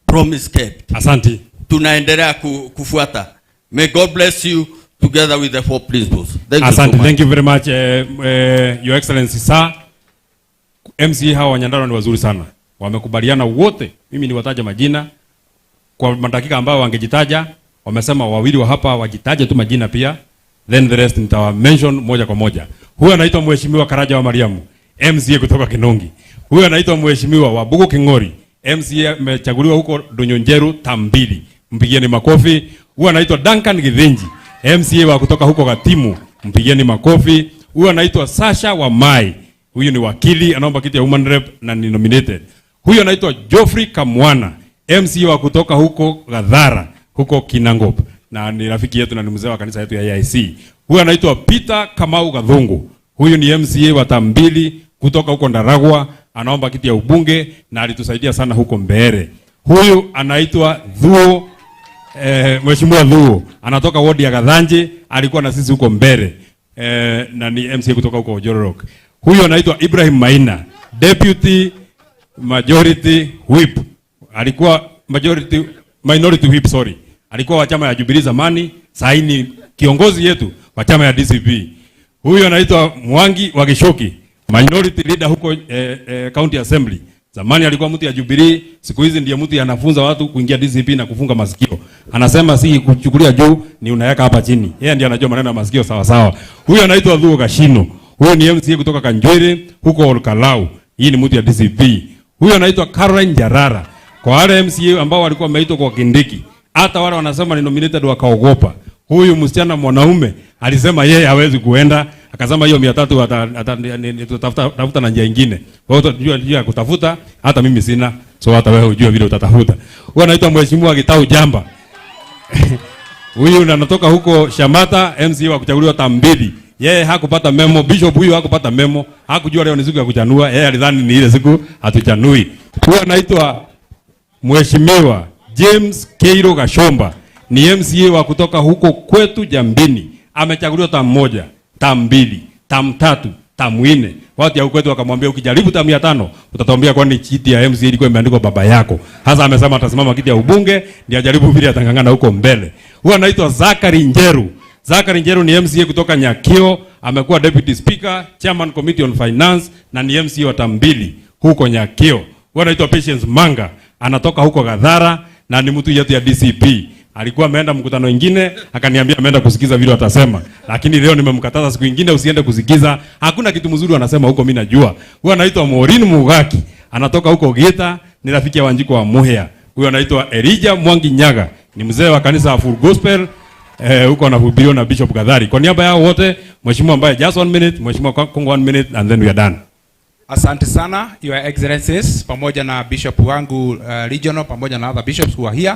promise kept. Asante. Tunaendelea kufuata. May God bless you together with the four principles. Thank Asante. you so much. Thank you very much Your Excellency sir. MCA hawa wa Nyandarua ni wazuri sana. Wamekubaliana wote. Mimi niwataja majina kwa madakika ambao wangejitaja. Wamesema wawili wa hapa wajitaje tu majina pia, then the rest nitawa mention moja kwa moja. Huyu anaitwa Mheshimiwa Karaja wa Mariamu, MCA kutoka Kinongi. Huyu anaitwa Mheshimiwa Wabugu Kingori, MCA amechaguliwa huko Donyonjeru Tambili. Mpigieni makofi. Huyu anaitwa Duncan Githinji, MCA wa kutoka huko Gatimu. Mpigieni makofi. Huyu anaitwa Sasha wa Mai. Huyu ni wakili, anaomba kiti ya Human Rep na ni nominated. Huyu anaitwa Geoffrey Kamwana, MCA wa kutoka huko Gadhara, huko Kinangop, na ni rafiki yetu na ni mzee wa kanisa yetu ya AIC. Huyu anaitwa Peter Kamau Gathungu. Huyu ni MCA wa Tambili kutoka huko Ndaragwa, anaomba kiti ya ubunge na alitusaidia sana huko Mbeere. Huyu anaitwa Dhuo Mheshimiwa Dhuo, anatoka ward ya Gathanje, alikuwa na sisi huko Mbeere. Na ni MCA kutoka huko Jororok. Huyo anaitwa Ibrahim Maina, Deputy Majority Whip. Alikuwa Minority Whip, sorry. Alikuwa wa chama ya Jubilee zamani, sasa ni kiongozi yetu wa chama ya DCP. Huyo anaitwa Mwangi wa Gishoki, Minority Leader huko County Assembly. Zamani alikuwa mtu ya Jubilee, siku hizi ndiye mtu anafunza watu kuingia DCP na kufunga masikio. Anasema si kuchukulia juu, ni unaweka hapa chini. Yeye ndiye anajua maneno ya masikio sawa sawa. Huyo anaitwa Dhuo Gashino. Huyo ni MCA kutoka Kanjwere huko Olkalau. Hii ni mtu ya DCP. Huyo anaitwa Caroline Jarara. Kwa wale MCA ambao walikuwa wameitwa kwa Kindiki, hata wale wanasema ni nominated wakaogopa. Huyu msichana mwanaume alisema yeye hawezi kuenda, akasema hiyo 300 tafuta na njia nyingine. Kwa hiyo tunajua njia ya kutafuta, hata mimi sina, so hata wewe ujue vile utatafuta. Huyo anaitwa Mheshimiwa Gitau Jamba. Huyu anatoka huko Shamata, MCA wa kuchaguliwa Tambili. Yeye hakupata memo, bishop huyu hakupata memo, hakujua leo ni siku ya kuchanua, yeye alidhani ni ile siku hatuchanui. Huyo anaitwa Mheshimiwa James Keiro Gashomba, ni MCA wa kutoka huko kwetu Jambini. Amechaguliwa tamu 1, tamu 2, tamu 3, tamu 4. Watu ya kwetu wakamwambia ukijaribu tamu ya 5 utatuambia kwani chiti ya MCA ilikuwa imeandikwa baba yako. Hasa amesema atasimama kiti ya ubunge ndio ajaribu vile atangangana huko mbele. Huyo anaitwa Zakari Njeru. Zakari Njeru ni MCA kutoka Nyakio, amekuwa Deputy Speaker, Chairman Committee on Finance na ni MCA wa Tambili huko Nyakio. Huyo anaitwa Patience Manga, anatoka huko Gadhara na ni mtu yetu ya DCP. Alikuwa ameenda mkutano mwingine, akaniambia ameenda kusikiza vile watasema. Lakini leo nimemkataza siku nyingine usiende kusikiza. Hakuna kitu mzuri wanasema huko mimi najua. Huyo anaitwa Morin Mugaki, anatoka huko Geta, ni rafiki ya Wanjiko wa Muhea. Huyo anaitwa Elijah Mwangi Nyaga, ni mzee wa kanisa la Full Gospel huko anahubiriwa na Bishop Gadhari. Kwa niaba yao wote, mheshimiwa ambaye just 1 minute, mheshimiwa Kongo 1 minute and then we are done. Asante sana Your Excellencies, pamoja na bishop wangu regional, pamoja na other bishops who are here,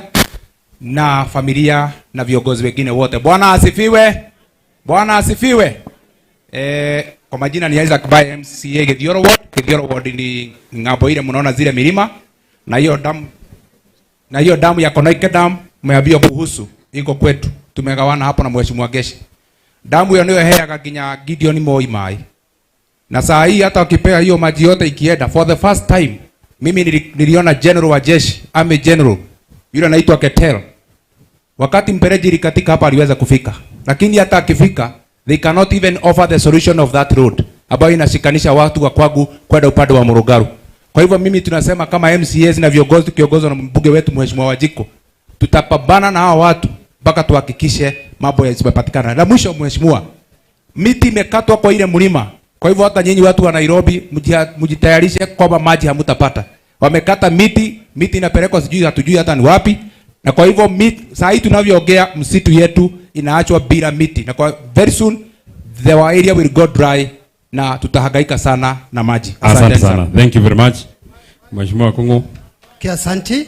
na familia na viongozi wengine wote. Bwana asifiwe. Bwana asifiwe. Kwa majina ni Isaac Baye, MCA Githioro Ward. Githioro Ward ni ng'ambo ile mnaona zile milima, na hiyo damu ya Konoike Dam mmeambiwa kuhusu iko kwetu. Tumegawana hapo na mheshimiwa Geshi. Damu hiyo ndio heaga kinya Gideon Moi Mai. Na saa hii hata ukipea hiyo maji yote ikienda, for the first time mimi niliona general wa jeshi, Army General yule anaitwa Ketel. Wakati mpereji ilikatika hapa aliweza kufika. Lakini hata akifika, they cannot even offer the solution of that road ambayo inashikanisha watu wa Kwagu kwenda upande wa Murugaru. Kwa hivyo mimi tunasema kama MCAs na viongozi tukiongozwa na mbunge wetu mheshimiwa Wajiko, tutapambana na hao watu mpaka tuhakikishe mambo yasipatikana. Na mwisho mheshimiwa, miti imekatwa kwa ile mlima. Kwa hivyo hata nyinyi watu wa Nairobi mjitayarishe kwamba maji hamutapata. Wamekata miti inapelekwa sijui hatujui hata ni wapi. Na kwa hivyo saa hii tunavyoongea msitu yetu inaachwa bila miti. Na kwa very soon the area will go dry na tutahangaika sana na maji. Asante sana. Thank you very much. Mheshimiwa Kungu. Asante.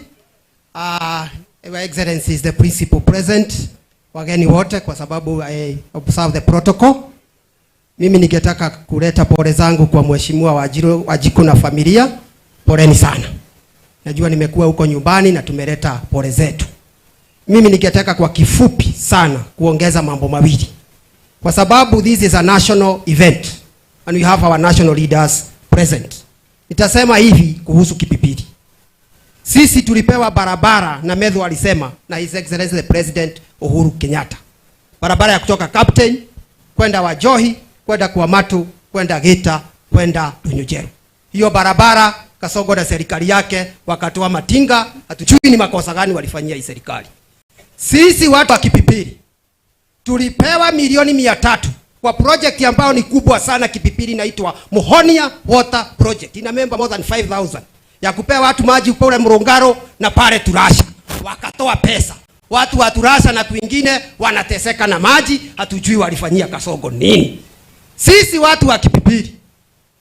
Your Excellency is the principal present. Wageni wote kwa sababu I observe the protocol. Mimi ningetaka kuleta pole zangu kwa mheshimiwa Wajiko na familia. Poleni sana. Najua nimekuwa huko nyumbani na tumeleta pole zetu. Mimi ningetaka kwa kifupi sana kuongeza mambo mawili. Kwa sababu this is a national event and we have our national leaders present. Nitasema hivi kuhusu Kipipiri. Sisi tulipewa barabara na Medho alisema na His Excellency the President Uhuru Kenyatta. Barabara ya kutoka Captain kwenda Wajohi, kwenda Kuamatu, kwenda Gita, kwenda Lunyujero. Hiyo barabara Kasongo na serikali yake wakatoa matinga, hatujui ni makosa gani walifanyia hii serikali. Sisi watu wa Kipipiri tulipewa milioni 300 kwa project ambayo ni kubwa sana Kipipiri, inaitwa Muhonia Water Project. Ina member more than 5,000 ya kupea watu maji pale Murongaro na pale Turasha. Wakatoa pesa. Watu wa Turasha na kwingine wanateseka na maji, hatujui walifanyia Kasongo nini. Sisi watu wa Kipipiri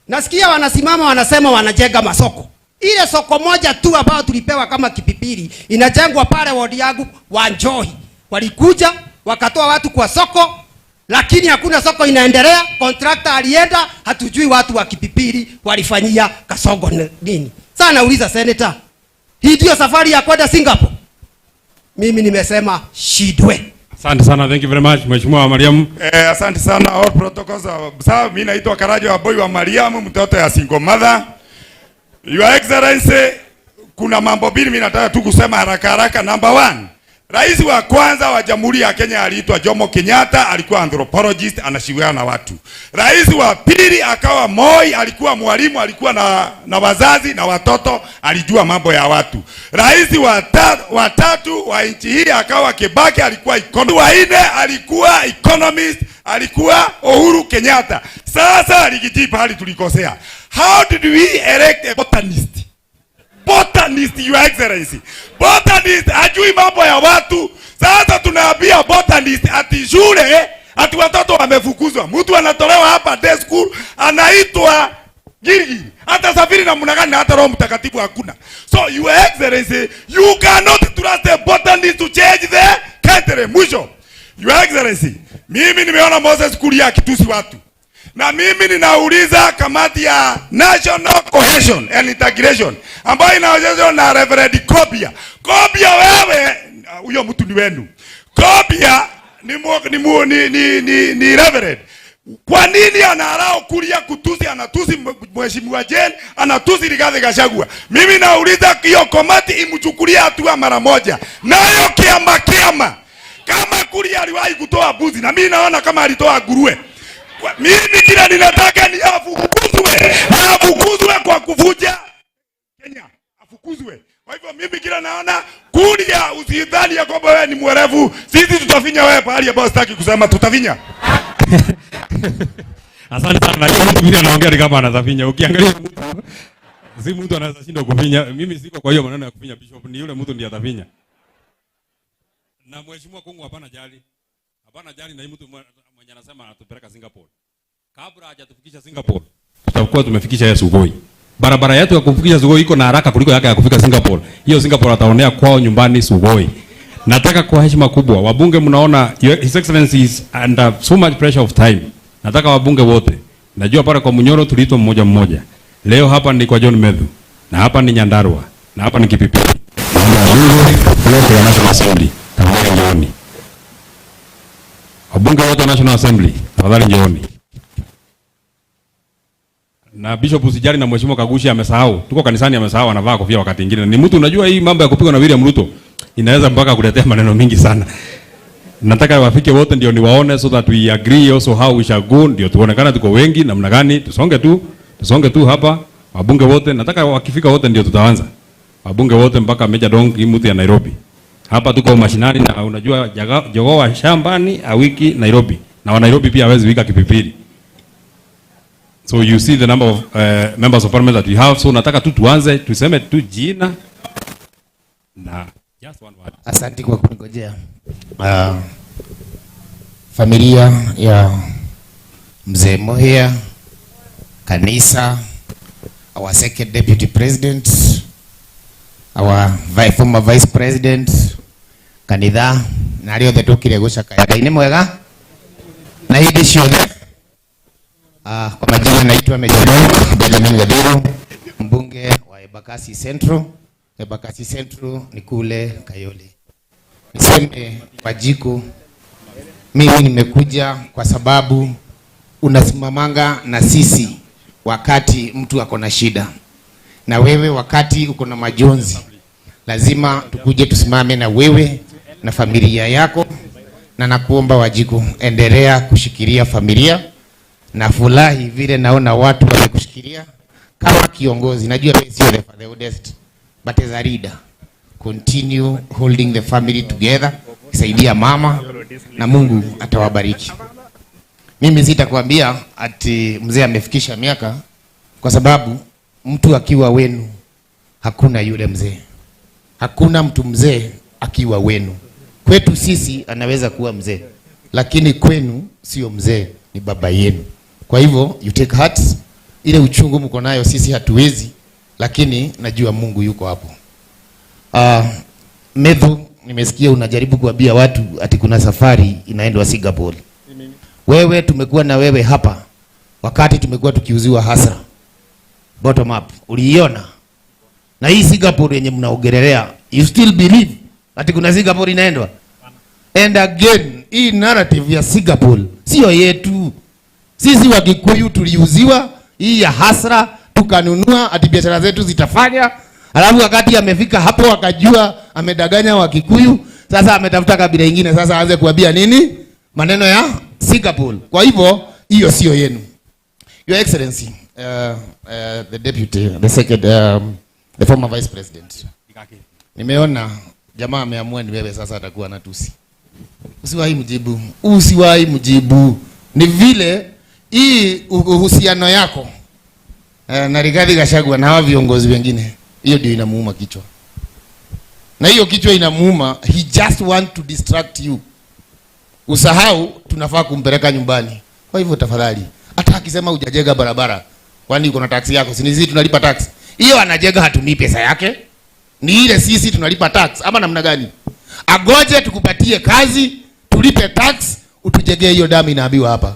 nasikia wanasimama wanasema wanajenga masoko. Ile soko moja tu ambayo tulipewa kama Kipipiri inajengwa pale wodi yangu Wanjohi. Walikuja wakatoa watu kwa soko, lakini hakuna soko inaendelea. Contractor alienda, hatujui watu wa Kipipiri walifanyia Kasongo nini. Sasa nauliza Senator, hii ndio safari ya kwenda Singapore? Mimi nimesema shidwe. Asante sana, thank you very much Mheshimiwa Mariam. Asante sana all protocols observed. Mimi naitwa Karajo Aboi wa Mariam, mtoto ya single mother. Your Excellency, kuna mambo mbili mimi nataka tu kusema haraka haraka. Number 1, rais wa kwanza wa Jamhuri ya Kenya aliitwa Jomo Kenyatta, alikuwa anthropologist, anashikiana na watu. Rais wa pili akawa Moi, alikuwa mwalimu, alikuwa na wazazi na watoto, alijua mambo ya watu. Rais wa tatu wa nchi hii akawa Kibaki, alikuwa economist. Wa nne alikuwa economist, alikuwa Uhuru Kenyatta. Sasa alikijipa hali tulikosea. How did we elect a botanist? Botanist, Your Excellency. Botanist hajui mambo ya watu. Sasa tunaambia botanist ati shule, ati watoto wamefukuzwa. Mtu anatolewa hapa day school, anaitwa Girigiri. Hata safiri na mnagani, hata Roho Mtakatifu hakuna. So Your Excellency, you cannot trust a botanist to change the country. Mwisho, Your Excellency, mimi nimeona Moses Kuria akitusi watu. Na mimi ninauliza kamati ya National Cohesion and Integration ambayo inaongozwa na Reverend Kobia. Kobia wewe, huyo mtu ni wenu. Kobia ni Reverend. Kwa nini anarao Kuria kutusi, anatusi Mheshimiwa Jane, anatusi Rigathi Gachagua? Mimi nauliza hiyo kamati imchukulia hatua mara moja. Nayo kiama kama Kuria aliwahi kutoa buzi, na mimi naona kama alitoa nguruwe. Mimi kila ninataka ni afukuzwe kwa kuvuja Kenya, afukuzwe. Kwa hivyo mimi kila naona Kuria, usidhani ya kwamba wewe ni mwerevu. Sisi tutafinya wewe pahali ambapo sitaki kusema, tutafinya. Asante sana. Hiyo mtu vile anaongea kama anazafinya. Ukiangalia mtu si mtu anaweza shinda kufinya. Mimi siko kwa hiyo maneno ya kufinya bishop, ni yule mtu ndiye atafinya. Na Mheshimiwa Kongo hapana jali. Hapana jali na mtu mwenye anasema atupeleka Singapore. Kabla hajatufikisha Singapore, tutakuwa tumefikisha yeye Sugoi. Barabara yetu ya kufikisha Sugoi iko na haraka kuliko yake ya kufika Singapore. Hiyo Singapore ataonea kwao nyumbani Sugoi. Nataka kwa heshima kubwa, wabunge mnaona His Excellency is under so much pressure of time. Nataka wabunge wote. Najua pale kwa Munyoro tuliitwa mmoja mmoja. Leo hapa ni kwa John Medhu. Na hapa ni Nyandarua. Na hapa ni Kipipiri. Wote wa National Assembly. Tafadhali njooni. Wabunge wote wa National Assembly. Tafadhali njooni. Na Bishop usijali na Mheshimiwa Kagushi amesahau. Tuko kanisani amesahau anavaa kofia wakati mwingine. Ni mtu unajua hii mambo ya kupigwa na William Ruto inaweza mpaka kuletea maneno mingi sana. Nataka wafike wote ndio niwaone so that we agree also how we shall go, ndio tuonekana tuko wengi namna gani, tusonge tu hapa. Wabunge wote nataka wakifika wote ndio tutaanza. Wabunge wote mpaka Meja Dong hii mtu ya Nairobi. Hapa tuko mashinani na unajua jogoo wa shambani awiki Nairobi. Na wa Nairobi pia hawezi wika Kipipiri. So you see the number of members of parliament that we have. So nataka tu tuanze tuseme tu jina na just one word. Asante kwa kunigojea. Familia ya Mzee Mohia, kanisa, our second deputy president, our former vice president, kanitha na rio the tukire gucakaya Ngai ni mwega na hindi ciothe. Kwa majina naitwa Meja Dong Benjamin Gadiro, mbunge wa Embakasi Central. Embakasi Central ni kule Kayole. Niseme Wajiko, mimi nimekuja kwa sababu unasimamanga na sisi wakati mtu ako na shida, na wewe wakati uko na majonzi, lazima tukuje tusimame na wewe na familia yako. Na nakuomba Wajiko, endelea kushikilia familia, na furahi vile naona watu wamekushikilia kama kiongozi. Najua wewe sio the oldest, but as a leader, continue holding the family together, saidia mama na Mungu atawabariki. Mimi sitakwambia ati mzee amefikisha miaka, kwa sababu mtu akiwa wenu hakuna yule mzee. Hakuna mtu mzee akiwa wenu. Kwetu sisi anaweza kuwa mzee, lakini kwenu sio mzee, ni baba yenu. Kwa hivyo you take heart, ile uchungu mko nayo sisi hatuwezi, lakini najua Mungu yuko hapo. Medhu, nimesikia unajaribu kuambia watu ati kuna safari inaendwa Singapore. Wewe tumekuwa na wewe hapa wakati tumekuwa tukiuziwa hasa bottom up. Uliiona? Na hii Singapore yenye mnaogelelea, you still believe ati kuna Singapore inaendwa? And again, hii narrative ya Singapore sio yetu. Sisi wa Kikuyu tuliuziwa hii ya hasra, tukanunua ati biashara zetu zitafanya. Alafu wakati amefika hapo akajua amedanganya wa Kikuyu, sasa ametafuta kabila nyingine, sasa aanze kuambia nini? Maneno ya Singapore. Kwa hivyo hiyo sio yenu. Your Excellency, the deputy, the former vice president. Nimeona jamaa ameamua ni wewe sasa atakuwa na tusi. Usiwahi mjibu. Ni vile hii uhusiano yako na Rigathi Gachagua na hawa viongozi wengine, hiyo ndio inamuuma kichwa. Na hiyo kichwa inamuuma, he just want to distract you. Usahau tunafaa kumpeleka nyumbani. Kwa hivyo tafadhali, hata akisema hujajenga barabara, kwani uko na taksi yako? Si sisi tunalipa tax. Hiyo anajenga hatumii pesa yake. Ni ile sisi tunalipa tax ama namna gani? Agoje tukupatie kazi, tulipe tax, utujengee hiyo damu inaambiwa hapa.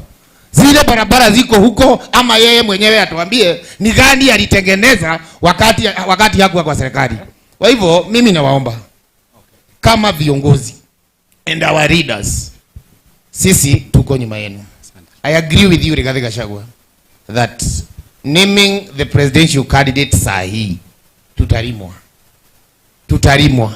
Zile barabara ziko huko, ama yeye mwenyewe atuambie ni gani alitengeneza wakati hakuwa kwa serikali. Kwa hivyo mimi nawaomba kama viongozi and our leaders, sisi tuko nyuma yenu. I agree with you Rigathi Gachagua that naming the presidential candidate sahi tutarimwa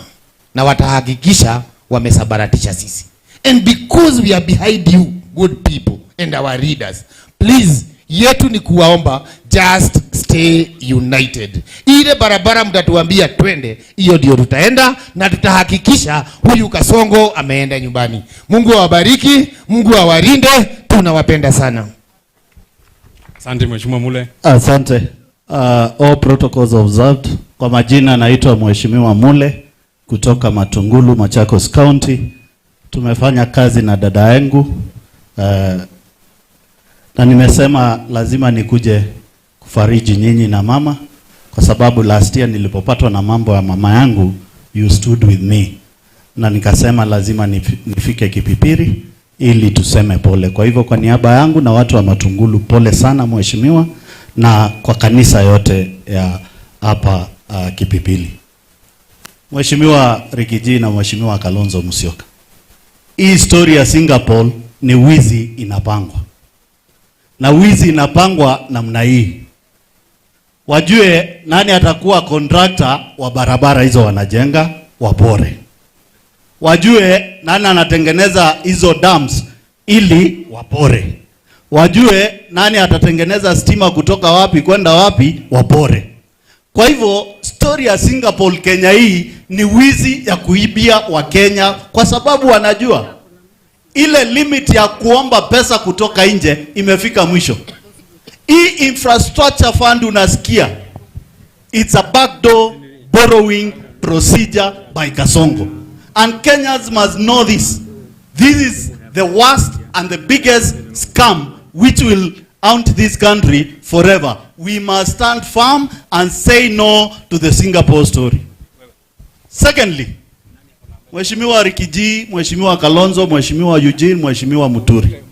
na watahakikisha wamesabaratisha sisi. And because we are behind you good people and our leaders, please yetu ni kuwaomba just stay united. Ile barabara mtatuambia twende, hiyo ndio tutaenda na tutahakikisha huyu Kasongo ameenda nyumbani. Mungu awabariki, Mungu awalinde, tunawapenda sana. Asante Mheshimiwa Mule. Asante. All protocols observed. Kwa majina naitwa Mheshimiwa Mule kutoka Matungulu, Machakos County. Tumefanya kazi na dada yangu na nimesema lazima nikuje kufariji nyinyi na mama, kwa sababu last year nilipopatwa na mambo ya mama yangu, you stood with me, na nikasema lazima nifike Kipipiri ili tuseme pole. Kwa hivyo kwa niaba yangu na watu wa Matungulu, pole sana mheshimiwa, na kwa kanisa yote ya hapa Kipipili. Mheshimiwa Rigiji na Mheshimiwa Kalonzo Musyoka, hii story ya Singapore ni wizi inapangwa. Na wizi inapangwa namna hii. Wajue nani atakuwa contractor wa barabara hizo wanajenga, wapore. Wajue nani anatengeneza hizo dams ili wapore. Wajue nani atatengeneza stima kutoka wapi kwenda wapi, wapore. Kwa hivyo story ya Singapore Kenya hii ni wizi ya kuibia wa Kenya, kwa sababu wanajua ile limit ya kuomba pesa kutoka nje imefika mwisho. Hii infrastructure fund unasikia, it's a backdoor borrowing procedure by Kasongo. And Kenyans must know this. This is the worst and the biggest scam which will haunt this country forever. We must stand firm and say no to the Singapore story. Secondly, Mheshimiwa Rigiji, Mheshimiwa Kalonzo, Mheshimiwa Eugene, Mheshimiwa Muturi,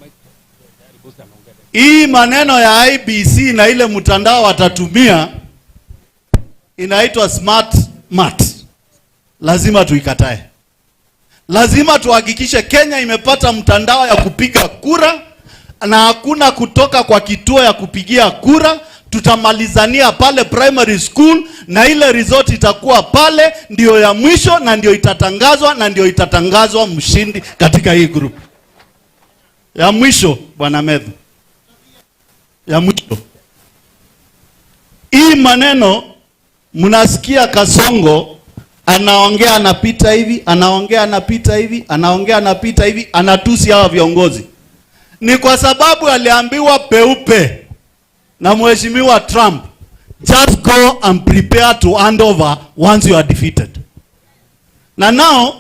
hii maneno ya IBC na ile mtandao watatumia inaitwa smart mat, lazima tuikatae. Lazima tuhakikishe Kenya imepata mtandao ya kupiga kura na hakuna kutoka kwa kituo ya kupigia kura. Tutamalizania pale primary school na ile resort itakuwa pale ndio ya mwisho, na ndio itatangazwa, na ndio itatangazwa mshindi katika hii group. Ya mwisho Bwana Medhu. Ya mwisho. Hii maneno mnasikia Kasongo anaongea anapita hivi, anaongea anapita hivi, anaongea anapita hivi, anatusi hawa viongozi. Ni kwa sababu aliambiwa peupe na Mheshimiwa Trump, just go and prepare to hand over once you are defeated. Na now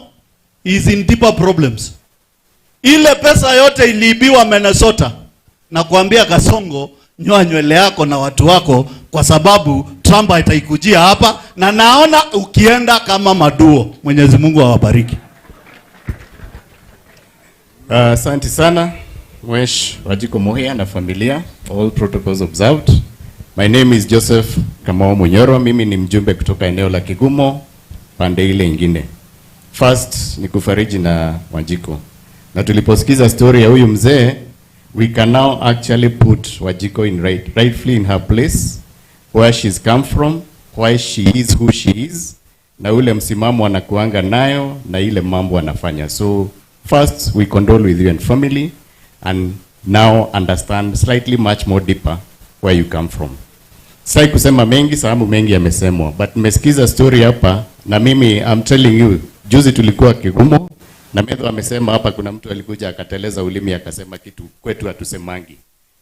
he is in deeper problems. Ile pesa yote iliibiwa Minnesota, na kuambia Kasongo, nyoa nywele yako na watu wako, kwa sababu Trump ataikujia hapa, na naona ukienda kama maduo. Mwenyezi Mungu awabariki. Asante sana Mwesh Wajiko Mohia na familia, all protocols observed. My name is Joseph Kamau Munyoro, mimi ni mjumbe kutoka eneo la Kigumo pande ile ingine. First ni kufariji na Wanjiko. Na tuliposikiza story ya huyu mzee, we can now actually put Wanjiko in rightfully in her place, where she's come from, why she is who she is, na ule msimamo anakuanga nayo na ile mambo anafanya. So first we condole with you and family, and now understand slightly much more deeper where you come from. Sai kusema mengi, sababu mengi yamesemwa, but nimesikiza story hapa na mimi I'm telling you, juzi tulikuwa Kigumo na Medho amesema hapa kuna mtu alikuja akateleza ulimi akasema kitu kwetu hatusemangi.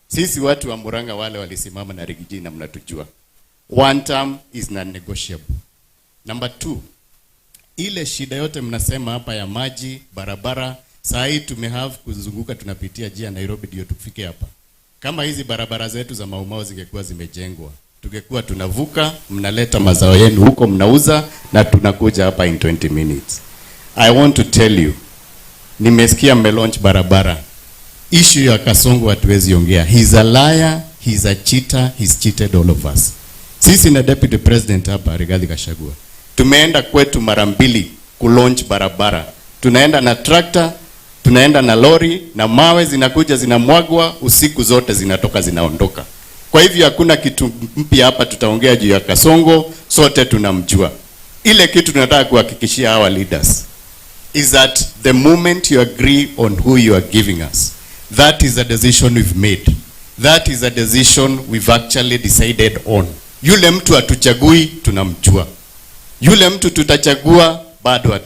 Sisi watu wa Murang'a wale walisimama na Rigiji na mnatujua. One term is non-negotiable. Number 2, ile shida yote mnasema hapa ya maji, barabara, saa hii tumehave kuzunguka tunapitia jia Nairobi ndio tufike hapa. Kama hizi barabara zetu za Maumau zingekuwa zimejengwa, tungekuwa tunavuka, mnaleta mazao yenu huko mnauza na tunakuja hapa in 20 minutes. I want to tell you, nimesikia mmelaunch barabara. Issue ya Kasongo hatuwezi ongea. He's a liar, he's a cheater, he's cheated all of us. Sisi na Deputy President hapa Rigathi Gachagua tumeenda kwetu mara 2 kulaunch barabara. Tunaenda na tractor, tunaenda na lori, na mawe zinakuja zinamwagwa, usiku zote zinatoka zinaondoka. Kwa hivyo hakuna kitu mpya hapa tutaongea juu ya Kasongo, sote tunamjua. Ile kitu tunataka kuhakikishia our leaders is that the moment you agree on who you are giving us, that is a decision we've made. That is a decision we've actually decided on. Yule mtu hatuchagui, tunamjua. Yule mtu tutachagua, bado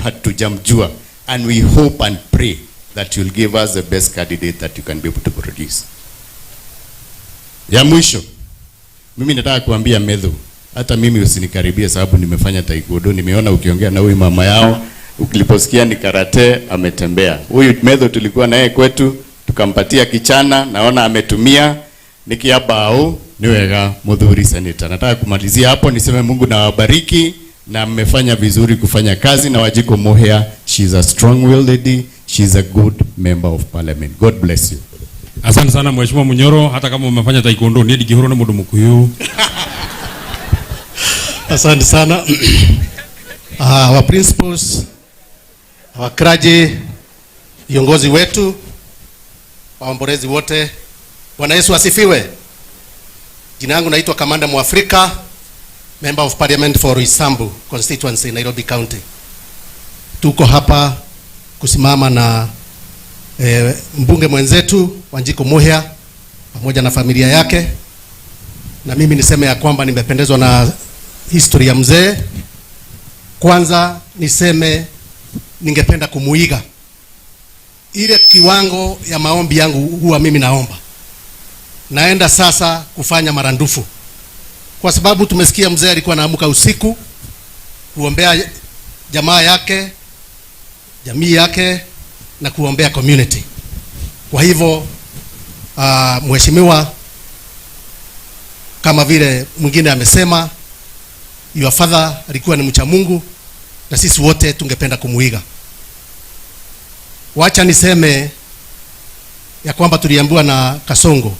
hatujamjua. And we hope and pray that you'll give us the best candidate that you can be able to produce. Ya mwisho, mimi nataka kuambia Medho, hata mimi usinikaribie sababu nimefanya taekwondo, nimeona ukiongea na huyu mama yao, ukiliposikia ni karate ametembea. Huyu Medho tulikuwa naye kwetu, tukampatia kichana, naona ametumia nikiabao niwega mudhuri senator. Nataka kumalizia hapo niseme Mungu na wabariki na mmefanya vizuri kufanya kazi na Wanjiko Mohia. She's a strong-willed lady, she's a good member of parliament. God bless you. Asante sana Mheshimiwa Munyoro, hata kama umefanya taekwondo ni digihoro na mudu mukuyu. Asante sana. Our principals, our clergy, viongozi wetu, waombolezi wote, Bwana Yesu asifiwe. Jina langu naitwa Kamanda Mwafrika, Member of Parliament for Roysambu constituency, Nairobi County. Tuko hapa kusimama na mbunge mwenzetu Wanjiko Mohia pamoja na familia yake, na mimi niseme ya kwamba nimependezwa na historia ya mzee. Kwanza niseme ningependa kumuiga ile kiwango ya maombi yangu. Huwa mimi naenda sasa kufanya marandufu, kwa sababu tumesikia mzee alikuwa anaamka usiku kuombea jamaa yake, jamii yake na kuombea community. Kwa hivyo mheshimiwa, kama vile mwingine amesema, your father alikuwa ni mcha Mungu na sisi wote tungependa kumuiga. Wacha niseme ya kwamba tuliambiwa na Kasongo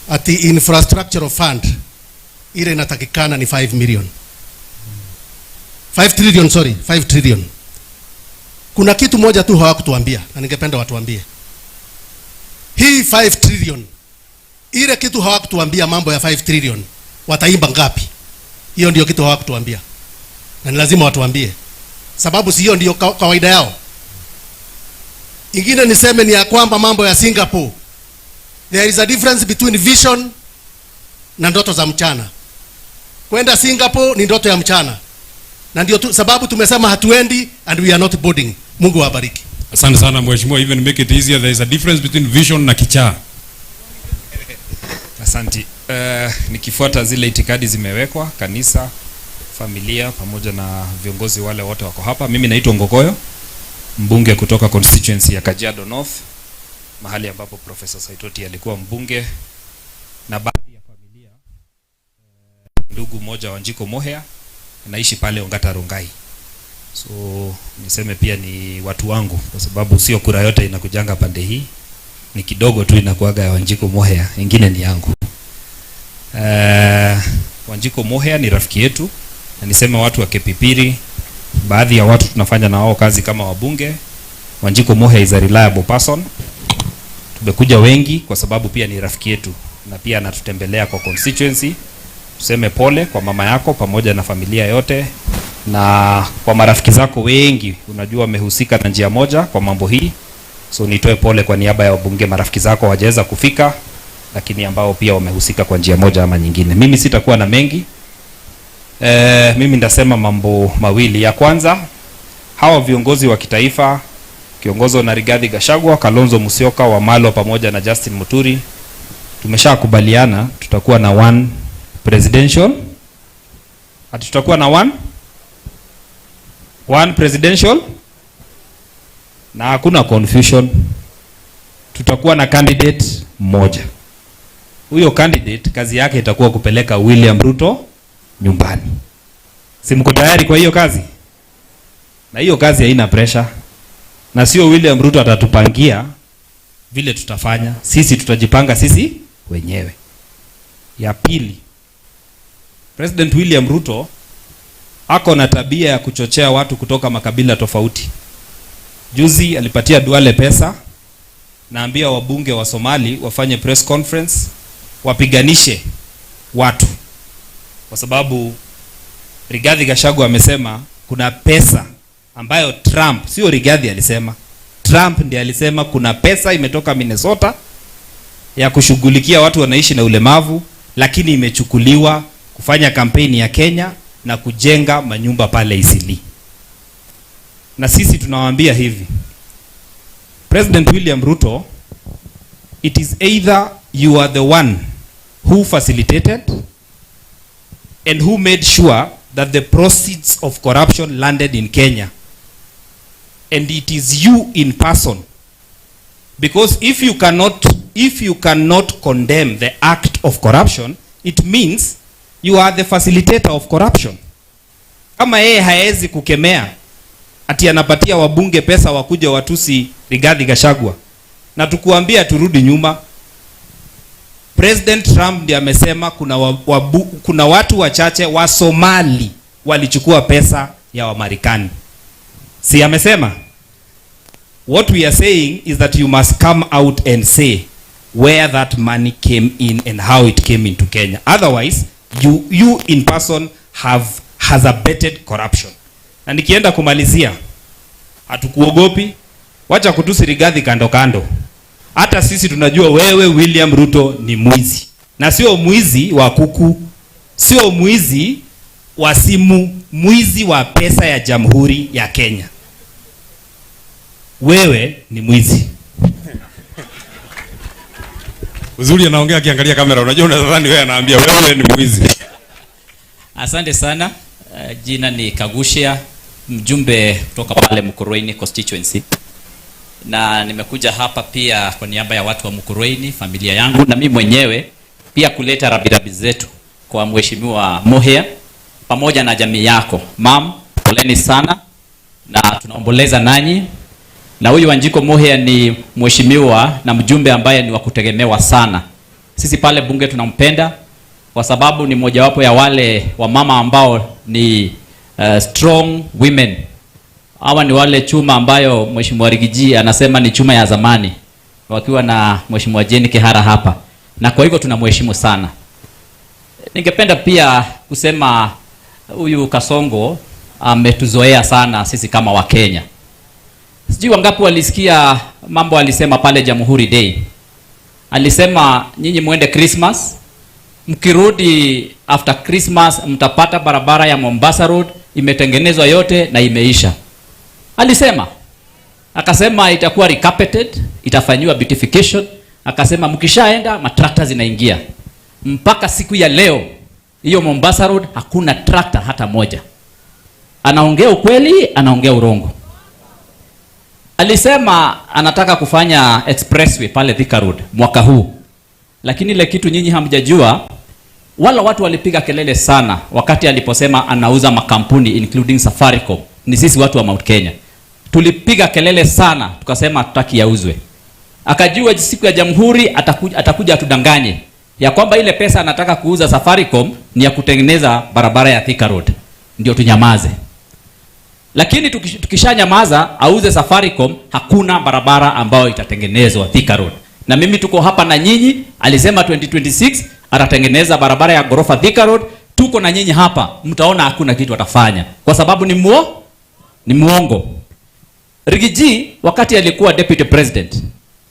ati infrastructure fund ile inatakikana ni 5 trillion. Kuna kitu moja tu hawakutuambia na ningependa watuambie. Hii 5 trillion, ile kitu hawakutuambia, mambo ya 5 trillion wataimba ngapi? Hiyo ndio kitu hawakutuambia. Na ni lazima watuambie, sababu si hiyo ndio kawaida yao. Ingine niseme ni ya kwamba mambo ya Singapore, there is a difference between vision na ndoto za mchana. Kwenda Singapore ni ndoto ya mchana, na ndio sababu tumesema hatuendi and we are not boarding. Mungu awabariki. Asante sana Mheshimiwa, even make it easier, there is a difference between vision na kichaa. Asante. Nikifuata zile itikadi zimewekwa, kanisa, familia pamoja na viongozi wale wote wako hapa. Mimi naitwa Ngogoyo, mbunge kutoka constituency ya Kajiado North, mahali ambapo Professor Saitoti alikuwa mbunge, na baadhi ya familia ndugu mmoja Wanjiko Mohia naishi pale Ongata Rongai. So niseme pia ni watu wangu, kwa sababu sio kura yote inakujanga pande hii, ni kidogo tu inakuaga ya Wanjiko Mohia, ingine ni yangu. Wanjiko Mohia ni rafiki yetu, na niseme watu wa Kepipiri, baadhi ya watu tunafanya na wao kazi kama wabunge. Wanjiko Mohia is a reliable person. Tumekuja wengi kwa sababu pia ni rafiki yetu na pia anatutembelea kwa constituency. Tuseme pole kwa mama yako pamoja na familia yote, na kwa marafiki zako wengi unajua wamehusika na njia moja kwa mambo hii. So nitoe pole kwa niaba ya wabunge, marafiki zako hawajaweza kufika, lakini ambao pia wamehusika kwa njia moja ama nyingine. Mimi sitakuwa na mengi. Mimi ndasema mambo mawili. Ya kwanza, hawa viongozi wa kitaifa kiongozwa na Rigathi Gachagua, Kalonzo Musyoka, Wamalwa pamoja na Justin Muturi, tumeshakubaliana tutakuwa na one presidential. Tutakuwa na one presidential na hakuna confusion. Tutakuwa na candidate mmoja. Huyo candidate kazi yake itakuwa kupeleka William Ruto nyumbani. Si mko tayari kwa hiyo kazi? Na hiyo kazi haina pressure. Na sio William Ruto atatupangia vile tutafanya. Sisi tutajipanga sisi wenyewe. Ya pili, President William Ruto ako na tabia ya kuchochea watu kutoka makabila tofauti. Juzi alipatia Duale pesa, naambia wabunge wa Somali wafanye press conference wapiganishe watu, kwa sababu Rigathi Gachagua amesema kuna pesa ambayo Trump, sio Rigathi alisema, Trump ndiye alisema kuna pesa imetoka Minnesota ya kushughulikia watu wanaishi na ulemavu, lakini imechukuliwa kufanya kampeni ya Kenya na kujenga manyumba pale Isili. Na sisi tunawaambia hivi, President William Ruto, it is either you are the one who facilitated and who made sure that the proceeds of corruption landed in Kenya, and it is you in person, because if you cannot condemn the act of corruption, it means you are the facilitator of corruption. Kama yeye haezi kukemea ati anapatia wabunge pesa wakuja watusi Rigathi Gachagua, na tukuambia turudi nyuma, President Trump ndiye amesema kuna watu wachache wa Somali walichukua pesa ya Wamarekani. Si amesema? What we are saying is that you must come out and say where that money came in and how it came into Kenya. Otherwise, you in person has abetted corruption. Na nikienda kumalizia, hatukuogopi, wacha kutusi Rigathi kando kando. Hata sisi tunajua wewe William Ruto ni mwizi. Na sio mwizi wa kuku, sio mwizi wa simu, mwizi wa pesa ya Jamhuri ya Kenya. Wewe ni mwizi. Uzuri anaongea akiangalia kamera, unajua unadhani wewe anaambia wewe ni mwizi. Asante sana. Jina ni Kagushia, mjumbe kutoka pale Mukurweini constituency. Na nimekuja hapa pia kwa niaba ya watu wa Mukurweini, familia yangu na mimi mwenyewe, pia kuleta rabirabi zetu kwa Mheshimiwa Mohia pamoja na jamii yako. Mam, poleni sana na tunaomboleza nanyi. Na huyu Wanjiko Mohia ni mheshimiwa na mjumbe ambaye ni wa kutegemewa sana. Sisi pale bunge tunampenda kwa sababu ni mojawapo ya wale wamama ambao ni strong women. Hawa ni wale chuma ambayo Mheshimiwa Rigiji anasema ni chuma ya zamani, wakiwa na Mheshimiwa Jane Kihara hapa. Na kwa hivyo tunamheshimu sana. Ningependa pia kusema huyu Kasongo ametuzoea sana sisi kama Wakenya. Sijui wangapi walisikia mambo alisema pale Jamhuri Day. Alisema nyinyi muende Christmas, mkirudi after Christmas mtapata barabara ya Mombasa Road imetengenezwa yote na imeisha. Alisema, akasema itakuwa recarpeted, itafanywa beautification. Akasema mkishaenda matrakta zinaingia. Mpaka siku ya leo hiyo Mombasa Road hakuna trakta hata moja. Anaongea ukweli, anaongea urongo. Alisema anataka kufanya expressway pale Thika Road mwaka huu. Lakini ile kitu nyinyi hamjajua, wala watu walipiga kelele sana wakati aliposema anauza makampuni including Safaricom. Ni sisi watu wa Mount Kenya tulipiga kelele sana, tukasema hatutaki yauzwe. Akajua siku ya Jamhuri atakuja atudanganye ya kwamba ile pesa anataka kuuza Safaricom ni ya kutengeneza barabara ya Thika Road, ndio tunyamaze. Lakini tukishanyamaza auze Safaricom, hakuna barabara ambayo itatengenezwa Thika Road. Na mimi tuko hapa na nyinyi, alisema 2026 atatengeneza barabara ya ghorofa Thika Road. Tuko na nyinyi hapa, mtaona hakuna kitu atafanya kwa sababu ni muongo. Rigiji wakati alikuwa deputy president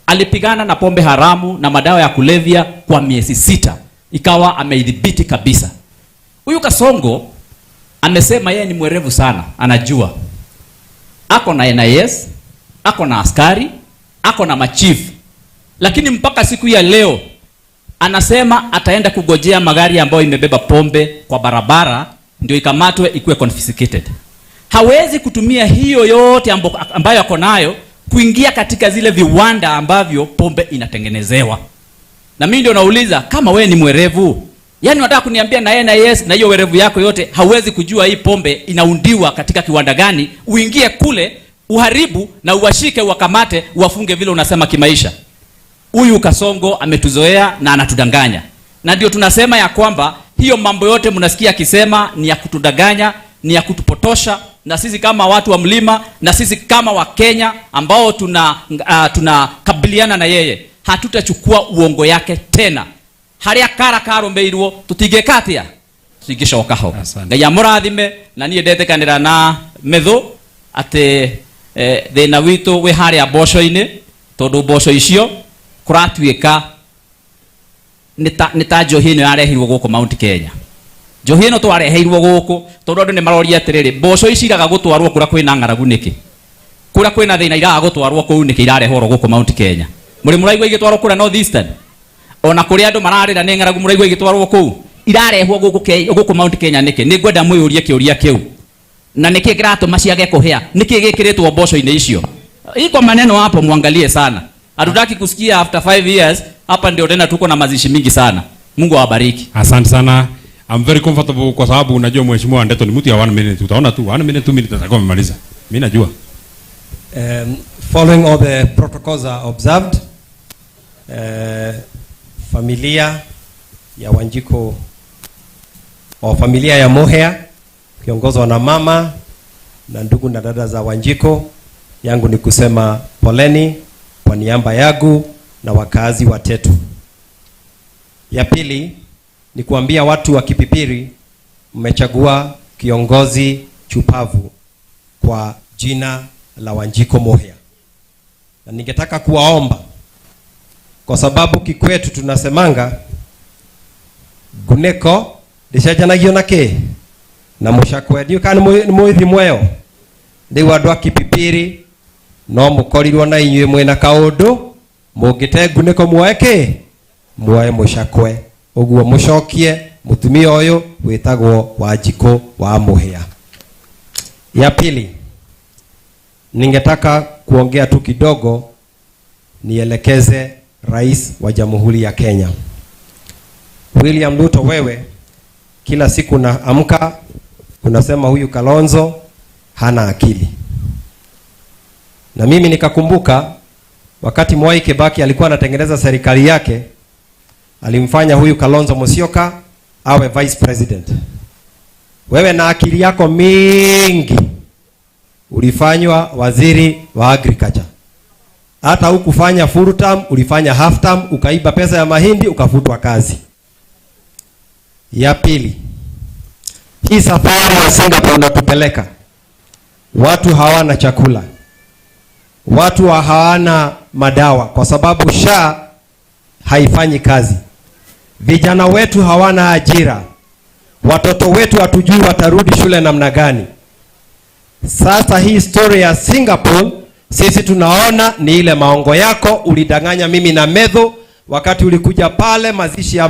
alipigana na pombe haramu na madawa ya kulevya kwa miezi 6, ikawa ameidhibiti kabisa. Huyu Kasongo amesema yeye ni mwerevu sana, anajua. Ako na NIS, ako na askari, ako na machief. Lakini mpaka siku ya leo anasema ataenda kugojea magari ambayo imebeba pombe kwa barabara ndio ikamatwe ikuwe confiscated. Hawezi kutumia hiyo yote ambayo ako nayo kuingia katika zile viwanda ambavyo pombe inatengenezewa. Na mimi ndio nauliza, kama we ni mwerevu, yani unataka kuniambia na NIS na hiyo werevu yako yote hauwezi kujua hii pombe inaundiwa katika kiwanda gani, uingie kule uharibu na uwashike uwakamate uwafunge vile unasema kimaisha? Huyu Kasongo ametuzoea na anatudanganya. Na ndio tunasema ya kwamba hiyo mambo yote mnasikia akisema ni ya kutudanganya, ni ya kutupotosha. Na sisi kama watu wa mlima, na sisi kama wa Kenya ambao tunakabiliana na yeye, hatutachukua uongo yake tena. Haria karo mbeirwo tutigekatia tutingishoka ho. Ngaya murathime na niĩ ndetekanĩra na metho ate thĩna witũ wĩ harĩa mboco-inĩ, tondũ mboco icio kũratuĩka nĩ ta njohi ĩno yarehirwo gũkũ Mount Kenya. Njohi ĩno twareheirwo gũkũ tondũ andũ nĩ maroria atĩrĩrĩ, mboco ici iraga gũtwarwo kũrĩa kwĩna ng'aragu nĩkĩ? Kũrĩa kwĩna thĩna iraga gũtwarwo kũu nĩkĩ irarehwo gũkũ Mount Kenya? Mũrĩ mũraigua igĩtwarwo kũrĩa North Eastern? Ona kũrĩa andũ mararĩra nĩ ng'aragu mũraigua igĩtwarwo kũu? Irarehwo gũkũ Mount Kenya nĩkĩ? Nĩ ngwenda mwĩyũrie kĩũria kĩu. Na nĩkĩ kĩratũma ciage kũhĩa? Nĩkĩ gĩkĩrĩtwo mboco-inĩ icio? Iko maneno hapo, muangalie sana. Hatutaki kusikia after 5 years hapa ndio tena tuko na mazishi mingi sana. Mungu awabariki. Asante sana. I'm very comfortable kwa sababu unajua mheshimiwa Ndeto ni mtu ya 1 minute. Utaona tu 1 minute 2 minutes atakuwa amemaliza. Mimi najua. Following all the protocols are observed, familia ya Wanjiko au familia ya Mohea kiongozwa na mama na ndugu na dada za Wanjiko, yangu ni kusema poleni kwa niaba yangu na wakazi wa Tetu. Ya pili ni kuambia watu wa Kipipiri, mmechagua kiongozi chupavu kwa jina la Wanjiko Mohea. Na ningetaka kuwaomba, kwa sababu kikwetu tunasemanga guneko lishajanagio nake na mushakwe dio kana muithi mweyo ndi wandu a Kipipiri no mukorirwo na inyue mwena kaundu mungite guneko mweke mwoe mushakwe uguo mucokie mutumia uyu witagwo Wanjiko wa Mohea. Ya pili, ningetaka kuongea tu kidogo, nielekeze Rais wa Jamhuri ya Kenya William Ruto. Wewe kila siku unaamka unasema huyu Kalonzo hana akili, na mimi nikakumbuka wakati Mwai Kibaki alikuwa anatengeneza serikali yake, alimfanya huyu Kalonzo Musyoka awe vice president. Wewe na akili yako mingi ulifanywa waziri wa agriculture. Hata hukufanya full term, ulifanya half term, ukaiba pesa ya mahindi ukafutwa kazi. Ya pili, hii safari ya Singapore unatupeleka, watu hawana chakula, watu hawana madawa kwa sababu SHA haifanyi kazi. Vijana wetu hawana ajira, watoto wetu hatujui watarudi shule namna gani. Sasa hii story ya Singapore sisi tunaona ni ile maongo yako. Ulidanganya mimi na Medho wakati ulikuja pale mazishi ya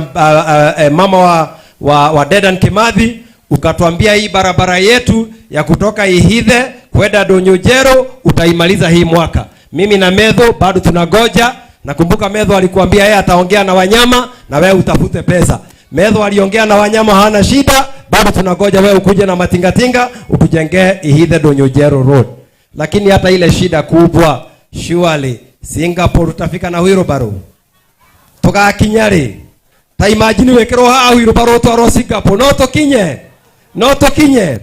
mama wa Dedan Kimathi, ukatuambia hii barabara yetu ya kutoka Ihithe kwenda Donyojero utaimaliza hii mwaka. Mimi na Medho bado tunagoja. Nakumbuka Medho alikuambia yeye ataongea na wanyama na wewe utafute pesa. Medho aliongea na wanyama, hana shida, bado tunagoja wewe ukuje na matingatinga utujengee Ihithe Donyojero road. Lakini hata ile shida kubwa, surely Singapore utafika na wheelbarrow. Toka kinyari. Ta imagine wekero haa wheelbarrow to Singapore. No to kinye.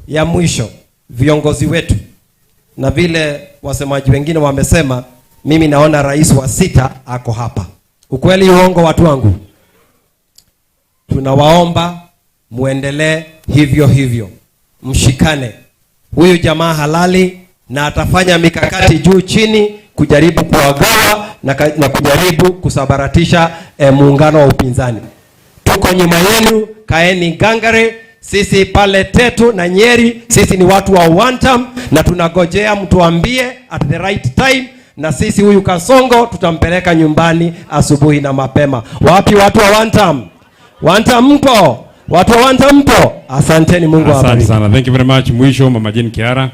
Ya mwisho, viongozi wetu, na vile wasemaji wengine wamesema, mimi naona rais wa 6 ako hapa. Ukweli uongo, watu wangu? Tunawaomba muendelee hivyo hivyo, mshikane. Huyu jamaa halali na atafanya mikakati juu chini kujaribu kuwagawa na kujaribu kusabaratisha muungano wa upinzani. Tuko nyuma yenu, kaeni gangare. Sisi pale Tetu na Nyeri, sisi ni watu wa one term, na tunagojea mtuambie at the right time, na sisi huyu Kasongo tutampeleka nyumbani asubuhi na mapema. Wapi watu wa one term? One term mpo? Watu wa one term mpo? Asanteni, Mungu awabariki. Asante sana. Thank you very much. Mwisho Mama Jane Kiara.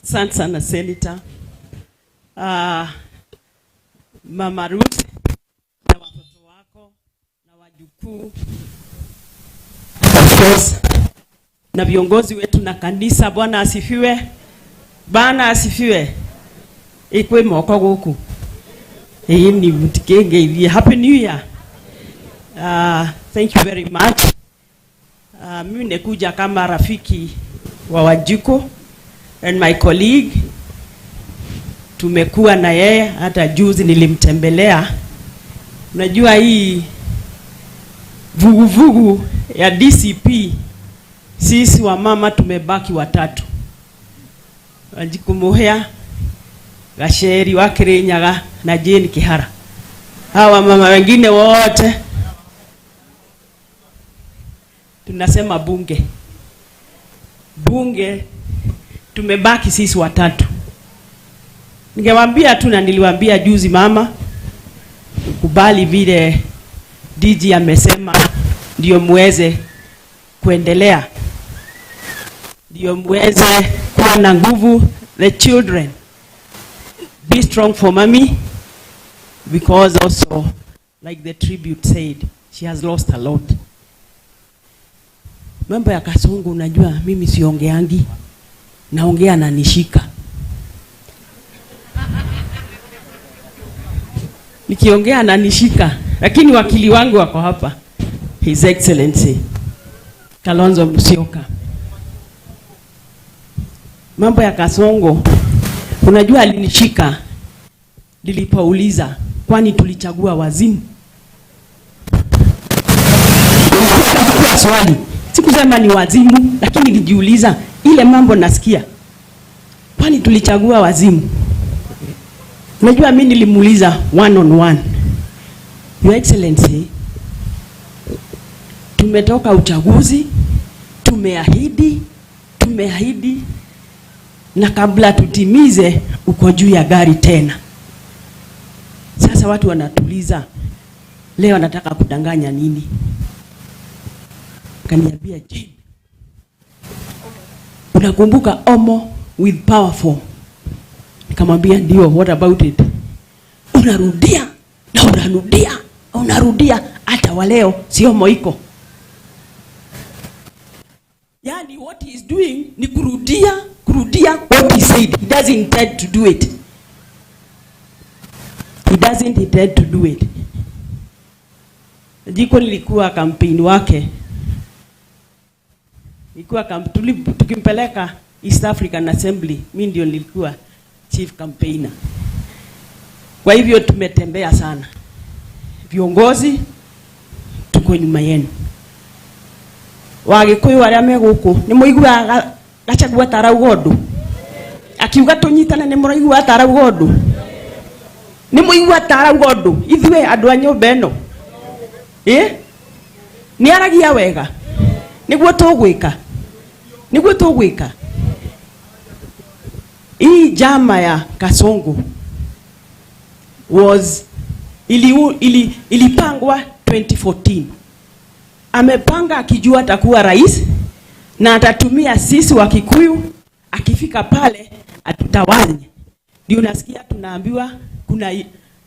Asante sana Senator. Mama Ruth na watoto wako na wajukuu, of course, na viongozi wetu na kanisa. Bwana asifiwe. Bwana asifiwe. Ikwe moko guku. Hii ni mtikenge. Happy New Year. Thank you very much. Mimi nikuja kama rafiki wa Wanjiku and my colleague. Tumekuwa na yeye hata juzi nilimtembelea. Unajua hii vuguvugu ya DCP, sisi wa mama tumebaki watatu. Wanjiku Muhia, Gasheri wa Kirinyaga na Jane Kihara. Hawa mama wengine wote tunasema bunge. Bunge tumebaki sisi watatu. Ningewaambia tu, na niliwaambia juzi, mama, kubali vile DG amesema, ndio muweze kuendelea, ndio muweze kuwa na nguvu. The children, be strong for mommy, because also like the tribute said, she has lost a lot. Mambo ya Kasongo, unajua mimi siongeangi, naongea na nishika. Nikiongea na nishika, lakini wakili wangu wako hapa, His Excellency Kalonzo Musyoka. Mambo ya Kasongo, unajua alinishika nilipouliza kwani tulichagua wazimu. Swali, sikusema ni wazimu, lakini nilijiuliza ile mambo nasikia, kwani tulichagua wazimu? Unajua mimi nilimuuliza one on one, Your Excellency, tumetoka uchaguzi, tumeahidi, na kabla tutimize uko juu ya gari tena. Sasa watu wanatuliza, leo anataka kudanganya nini? Kaniambia, Jane, unakumbuka Omo with powerful? Nikamwambia ndio. What about it? Unarudia na unarudia hata waleo sio moiko. Yani what he is doing ni kurudia what he said. He doesn't intend to do it. Jiko nilikuwa kampeni wake, tukimpeleka East African Assembly, mimi ndio nilikuwa chief campaigner. Kwa hivyo tumetembea sana. Viongozi tuko nyuma yenu. Wagikuyu waria me guku ni muigua Gachagua Taraugondo akiuga tunyitana, ni muigua Taraugondo, ni muigua Taraugondo ithwe andu a nyumba eno ni aragia wega, niguo tugwika. Hii jama ya Kasongo was ilipangwa 2014. Amepanga akijua atakuwa rais na atatumia sisi wa Kikuyu, akifika pale atutawanye. Ndio unasikia tunaambiwa kuna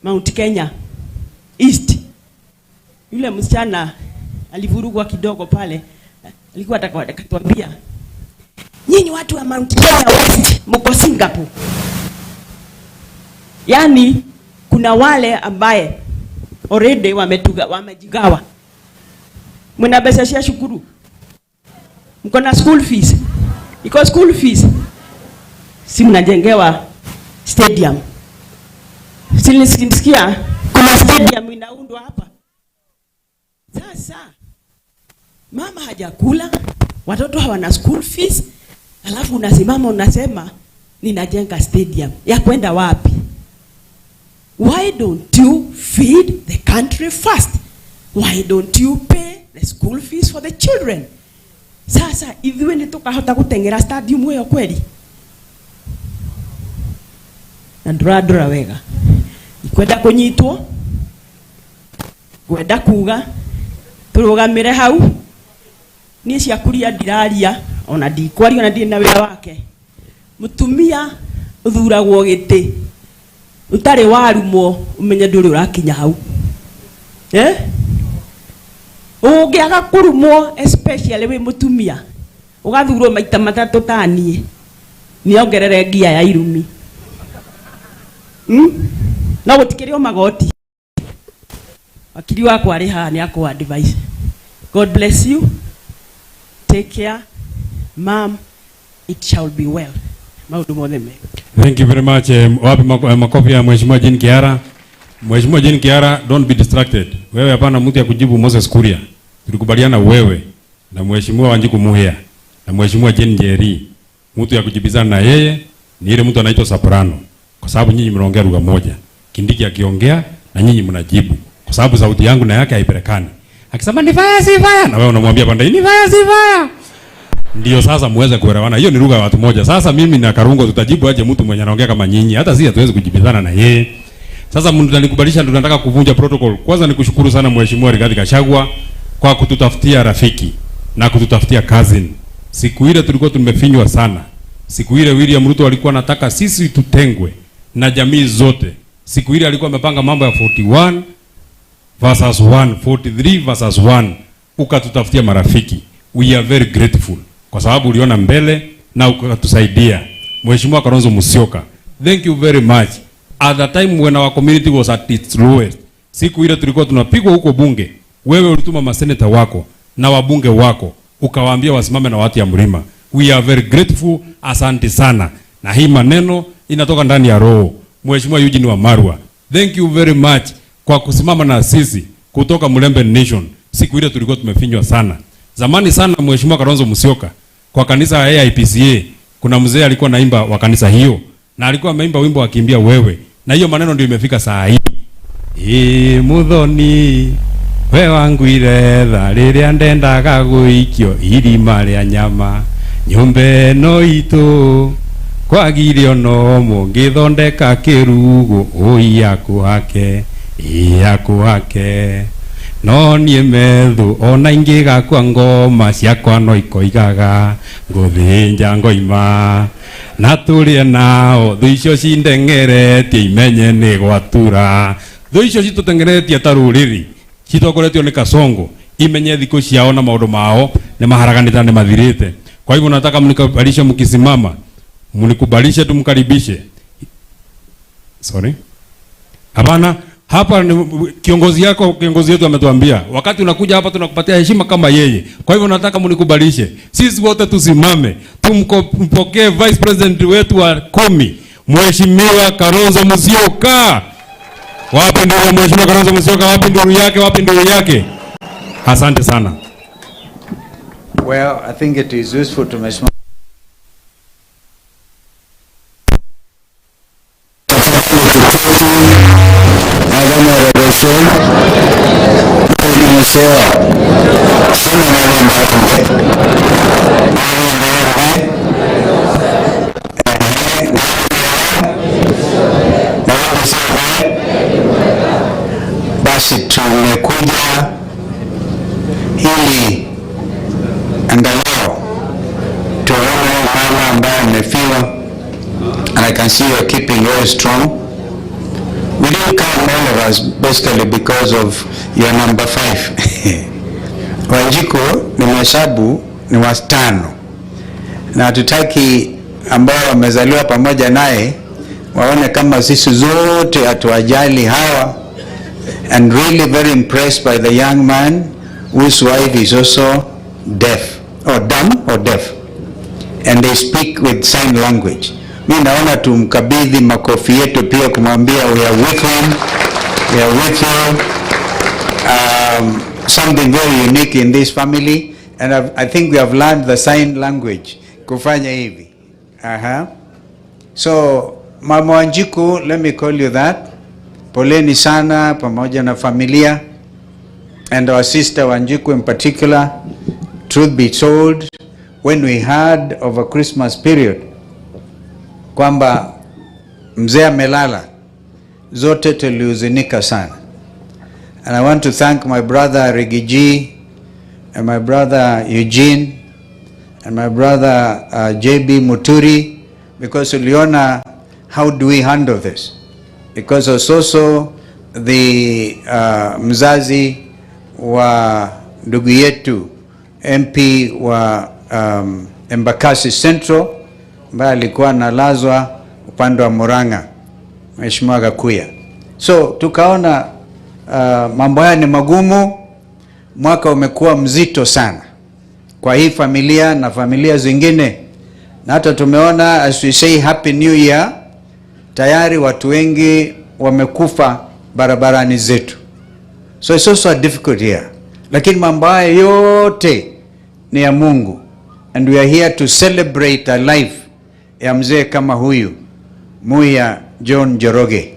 Mount Kenya East. Yule msichana alivurugwa kidogo pale, alikuwa atakatuambia, nyinyi watu wa Mount Kenya West mko Singapore. Yani kuna wale ambaye already wamejigawa. Mna pesa ya shukuru, mko na school fees, iko school fees, si mnajengewa stadium. Silisikia kuna stadium inaundwa hapa. Sasa mama hajakula, watoto hawana school fees, alafu unasimama unasema ninajenga stadium. Ya kwenda wapi? Why don't you feed the country first? Why don't you pay the school fees for the children? Sasa hivi ni tukahota kutengera stadium wewe kweli? Andradra wega. Ikwenda kunyitwo. Kwenda kuga turugamire hau. Ni cia kuria ndiraria ona ndikwaria ona ndina wira wake. Mutumia uthuragwo giti. Utari warumo umenye nduri urakinya hau. Ungiaga kurumwo especially we mutumia. Ugathurwo maita matatu tanie. Niongerere ngia ya irumi. Na gutikirio magoti. Akili wako ari haha ni akwa advice. God bless you. Take care. Mom, it shall be well. Maudu mothe mega. Thank you very much. Wapi makofi ya Mheshimiwa Jean Kiara. Mheshimiwa Jean Kiara, don't be distracted. Wewe hapana mtu ya kujibu Moses Kuria. Tulikubaliana wewe na Mheshimiwa Wanjiku Muhia na Mheshimiwa Jean Njeri. Mtu ya kujibizana na yeye ni ile mtu anaitwa soprano. Kwa sababu nyinyi mnaongea lugha moja. Kindiki akiongea na nyinyi mnajibu. Kwa sababu sauti yangu na yake haipelekani. Akisema ni faya si faya na wewe unamwambia pande ni faya si faya. Ndio sasa muweze kuelewana. Hiyo ni lugha ya watu moja. Sasa mimi na Karungo tutajibu aje mtu mwenye anaongea kama nyinyi? Hata sisi hatuwezi kujibizana na yeye. Sasa mnanikubalisha tunataka kuvunja protocol. Kwanza nikushukuru sana Mheshimiwa Rigathi Gachagua kwa kututafutia rafiki na kututafutia cousin. Siku ile tulikuwa tumefinywa sana. Siku ile William Ruto alikuwa anataka sisi tutengwe na jamii zote. Siku ile alikuwa amepanga mambo ya 41 versus 1, 43 versus 1. Ukatutafutia marafiki. We are very grateful. Kwa sababu uliona mbele na ukatusaidia. Mheshimiwa Kalonzo Musyoka, thank you very much. At the time when our community was at its lowest, siku ile tulikuwa tunapigwa huko bunge, wewe ulituma maseneta wako na wabunge wako, ukawaambia wasimame na watu ya mlima. We are very grateful, asante sana. Na hii maneno inatoka ndani ya roho. Mheshimiwa Eugene Wamalwa, thank you very much kwa kusimama na sisi kutoka Mulembe Nation. Siku ile tulikuwa tumefinywa sana. Zamani sana Mheshimiwa Kalonzo Musyoka, kwa kanisa ya AIPCA, kuna mzee alikuwa naimba wa kanisa hiyo, na alikuwa ameimba wimbo akimbia wewe. Na hiyo maneno ndio imefika saa hii. Muthoni we wangu iretha riria ndendaga guikio irima ria nyama nyumba no itu kwagire ono mungithondeka kirugo uiyaku hake no nie methu ona ingigakwa ngoma ciakwa no ikoigaga nguthinja ngoima na turie nao thu icio cindengeretie imenye ni gwatura thu icio citutengeretie ta ruriri citokoretio ni Kasongo imenye thiko ciao na maundu mao ni maharaganita ni mathirite. Kwa hivyo nataka mnikubalishe, mkisimama mnikubalishe, tumkaribishe. Sorry, hapana, hapa ni kiongozi yako, kiongozi wetu ametuambia wakati unakuja hapa tunakupatia heshima kama yeye. Kwa hivyo nataka mnikubalishe, sisi wote tusimame tumpokee vice president wetu wa 10 Mheshimiwa Kalonzo Musyoka. Wapi ndio Mheshimiwa Kalonzo Musyoka? Wapi ndio yake? Asante sana. Well, I think it is useful to mention basi tumekuja ili angalau tuone mama ambaye amefiwa, and I can see you are keeping very strong. We didn't come all of us basically because of your number 5. Wanjiku ni mahesabu ni wastano, na tutaki ambao wamezaliwa pamoja naye waone kama sisi zote hatuwajali hawa. And really very impressed by the young man whose wife is also deaf or dumb or deaf. and they speak with sign language. Mimi naona tumkabidhi makofi yetu pia kumwambia we are with him, we are with you. Something very unique in this family, and I think we have learned the sign language kufanya hivi. So Mama Wanjiku, let me call you that. Poleni sana pamoja na familia, and our sister Wanjiku in particular. Truth be told, when we heard over Christmas period kwamba mzee amelala, zote tulihuzunika sana. And I want to thank my brother Rigiji and my brother Eugene and my brother JB Muturi, because uliona how do we handle this, because also the mzazi wa ndugu yetu MP wa Embakasi Central ambaye alikuwa analazwa upande wa Murang'a, Mheshimiwa Gakuya. So tukaona mambo haya ni magumu, mwaka umekuwa mzito sana kwa hii familia na familia zingine, na hata tumeona as we say happy new year, tayari watu wengi wamekufa barabarani zetu. So it's also a difficult year, lakini mambo haya yote ni ya Mungu, and we are here to celebrate a life ya mzee kama huyu Muya John Njoroge.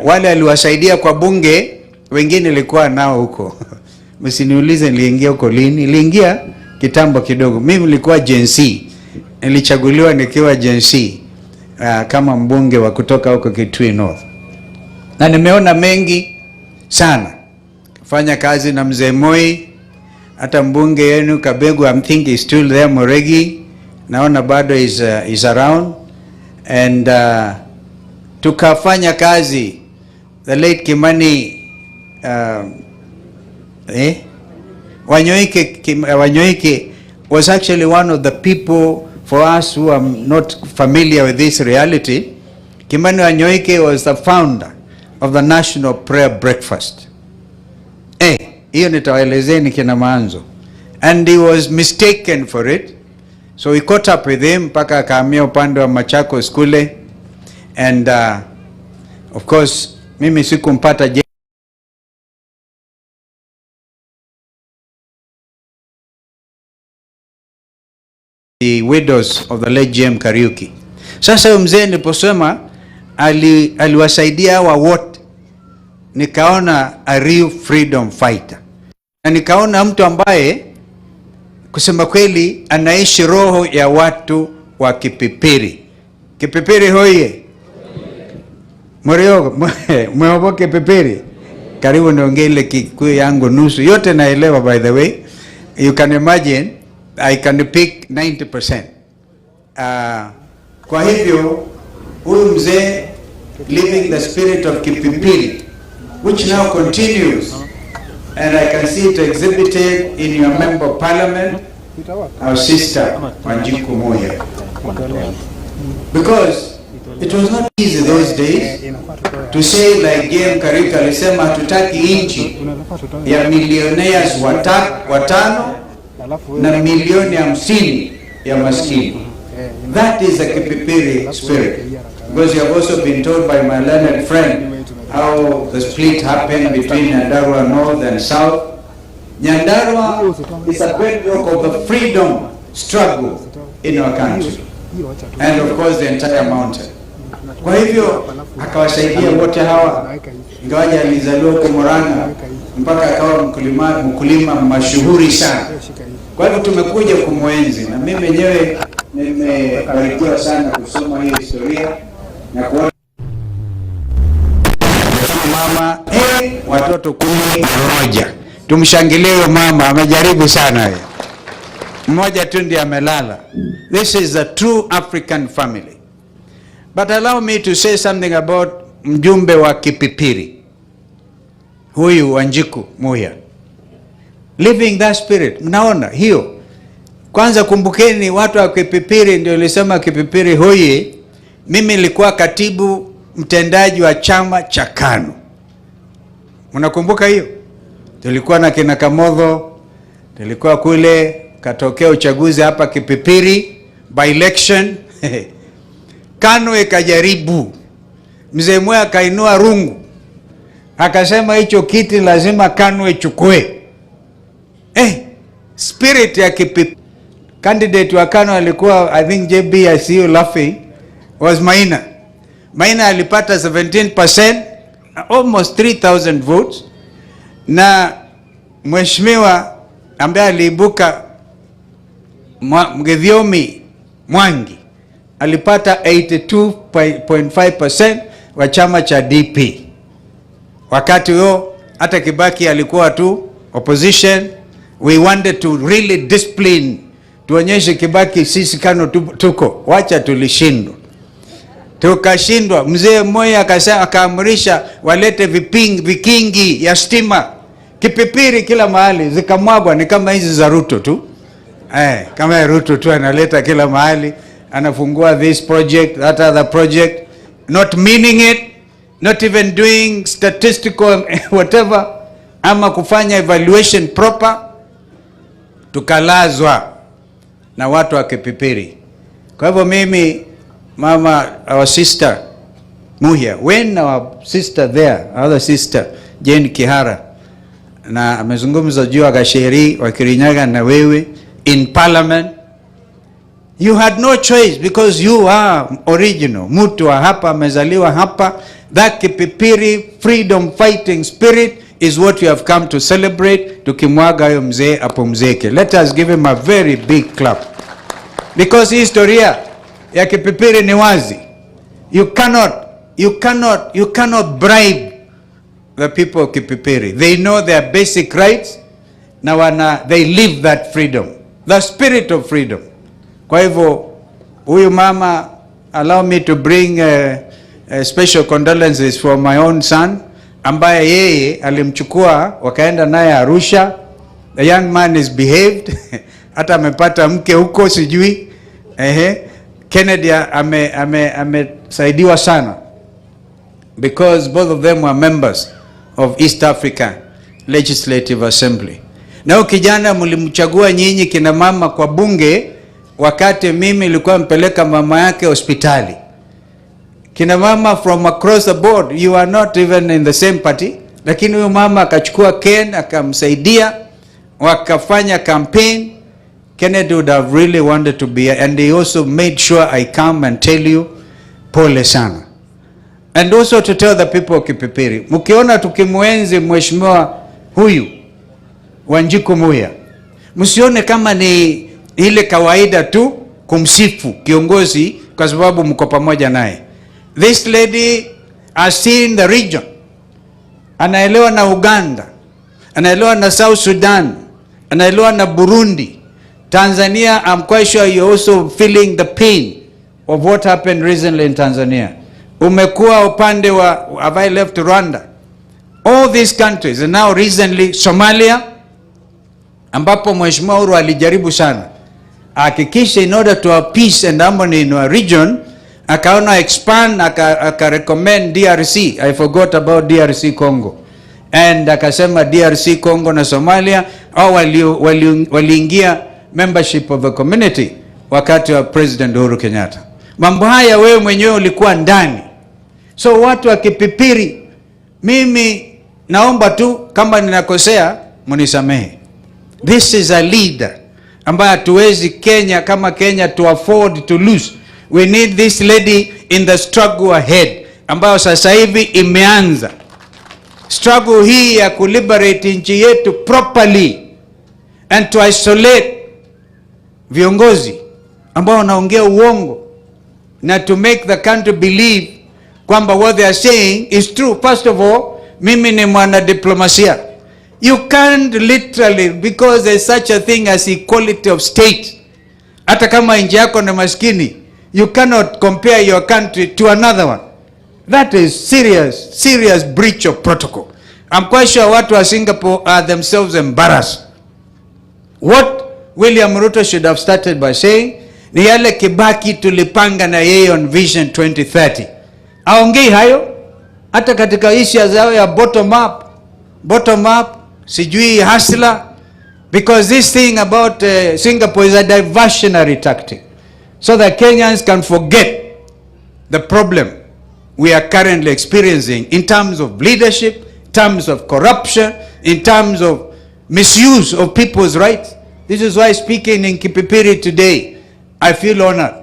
Wale aliwasaidia kwa bunge, wengine nilikuwa nao huko. Msiniulize niliingia huko lini, niliingia kitambo kidogo. Mimi nilikuwa Gen Z, nilichaguliwa nikiwa Gen Z kama mbunge wa kutoka huko Kitui North, na nimeona mengi sana. Fanya kazi na mzee Moi, hata mbunge yenu Kabegu, I think is still there, Moregi, naona bado is around, and tukafanya kazi. The late Kimani Wanyoike was actually one of the people, for us who are not familiar with this reality, Kimani Wanyoike was the founder of the National Prayer Breakfast. Hiyo nitawaelezeni kina maanzo. And he was mistaken for it. So we caught up with him mpaka akahamia upande wa Machakos kule. And of course, mimi sikumpata the widows of the late JM Kariuki. Sasa huyo mzee niliposema aliwasaidia hawa wote, nikaona a real freedom fighter. Na nikaona mtu ambaye kusema kweli anaishi roho ya watu wa Kipipiri. Kipipiri hoye. Mweriogo, mwehobo Kipipiri. Karibu niongee ile Kikuyu yangu nusu. Yote naelewa, by the way. You can imagine, I can pick 90%. Kwa hivyo, huyu mzee living the spirit of Kipipiri, which now continues, and I can see it exhibited in your member of parliament, our sister Wanjiku Muya. Because it was not easy those days to say like JM Kariuki alisema hatutaki inchi ya millionaires watano na milioni 50 ya maskini. That is the Kipipiri spirit. Because you have also been told by my learned friend how the split happened between Nyandarua North and South. Nyandarua is a bedrock of the freedom struggle in our country, and of course the entire mountain. Kwa hivyo akawasaidia wote hawa, ingawaje alizaliwa huko Murang'a mpaka akawa mkulima mashuhuri sana. Kwa hivyo tumekuja kumwenzi, na mimi mwenyewe nimebarikiwa sana kusoma hii historia na kuona mama watoto 11. Tumshangilie mama, amejaribu sana yeye. Mmoja tu ndiye amelala. This is a true African family. But allow me to say something about mjumbe wa Kipipiri, huyu Wanjiku Muya. Living that spirit. Mnaona hiyo? Kwanza kumbukeni, watu wa Kipipiri ndio nilisema Kipipiri hoye. Mimi nilikuwa katibu mtendaji wa chama cha KANU. Mnakumbuka hiyo? Tulikuwa na kina Kamodho, tulikuwa kule katokea uchaguzi hapa Kipipiri by election. KANU ikajaribu, mzee Moi akainua rungu akasema hicho kiti lazima KANU ichukue. Spirit ya Kipipiri. Candidate wa KANU alikuwa, I think JB, I see you laughing, was Maina. Maina alipata 17%, almost 3,000 votes, na mheshimiwa ambaye aliibuka Mgethiomi Mwangi alipata 82.5% wa chama cha DP. Wakati huo hata Kibaki alikuwa tu opposition. We wanted to really discipline, tuonyeshe Kibaki sisi KANU tuko, wacha tulishindwa. Tukashindwa. Mzee Moi akaamrisha walete vikingi ya stima Kipipiri kila mahali, zikamwagwa. Ni kama hizi za Ruto tu, kama Ruto tu analeta kila mahali, anafungua this project, that other project, not meaning it, not even doing statistical whatever, ama kufanya evaluation proper. Tukalazwa na watu wa Kipipiri. Kwa hivyo mimi, mama, our sister Muhia, when our sister there, other sister Jane Kihara, na amezungumza juu ya Gacheri wa Kirinyaga na wewe in parliament, you had no choice because you are original. Mtu wa hapa, amezaliwa hapa. That Kipipiri freedom fighting spirit is what you have come to celebrate. Tukimwaga huyo mzee apumzike. Let us give him a very big clap. Because historia ya Kipipiri ni wazi. You cannot bribe the people of Kipipiri. They know their basic rights. Na they live that freedom. The spirit of freedom. Kwa hivyo, huyu mama, allow me to bring special condolences for my own son, ambaye yeye alimchukua wakaenda naye Arusha. The young man is behaved. Hata amepata mke huko sijui. Kennedy amesaidiwa sana because both of them were members of East Africa Legislative Assembly. Na kijana mlimchagua nyinyi kina mama kwa bunge, wakati mimi nilikuwa mpeleka mama yake hospitali. Kina mama from across the board, you are not even in the same party, lakini huyo mama akachukua Ken akamsaidia, wakafanya campaign. Kennedy would have really wanted to be, and he also made sure I come and tell you pole sana. And also to tell the people of Kipipiri, mkiona tukimuenzi mheshimiwa huyu Wanjiku Muhia, msione kama ni ile kawaida tu kumsifu kiongozi kwa sababu mko pamoja naye. This lady has seen the region. Anaelewa na Uganda, anaelewa na South Sudan, anaelewa na Burundi, Tanzania. I'm quite sure you're also feeling the pain of what happened recently in Tanzania. Umekuwa upande wa, have I left Rwanda? All these countries, and now recently Somalia, ambapo Mheshimiwa Uhuru alijaribu sana hakikisha in order to have peace and harmony in our region, akaona expand, aka recommend DRC. I forgot about DRC Congo. And akasema DRC Congo na Somalia au waliingia membership of the community wakati wa President Uhuru Kenyatta. Mambo haya wewe mwenyewe ulikuwa ndani. So watu wa Kipipiri, mimi naomba tu kama ninakosea mnisamehe. This is a leader ambaye hatuwezi Kenya kama Kenya to afford to lose. We need this lady in the struggle ahead, ambayo sasa hivi imeanza. Struggle hii ya kuliberate nchi yetu properly and to isolate viongozi ambao wanaongea uongo, na to make the country believe kwamba what they are saying is true. First of all, mimi ni mwana diplomasia. You can't literally, because there's such a thing as equality of state. Hata kama nchi yako ni maskini, you cannot compare your country to another one. That is serious breach of protocol. I'm quite sure watu wa Singapore are themselves embarrassed. What William Ruto should have started by saying, ni yale Kibaki tulipanga na yeye on Vision 2030. Aongei hayo, hata katika issues zao ya bottom up, sijui hasla, Because this thing about Singapore is a diversionary tactic, so that Kenyans can forget the problem we are currently experiencing in terms of leadership, in terms of corruption, in terms of misuse of people's rights. This is why speaking in Kipipiri today, I feel honored.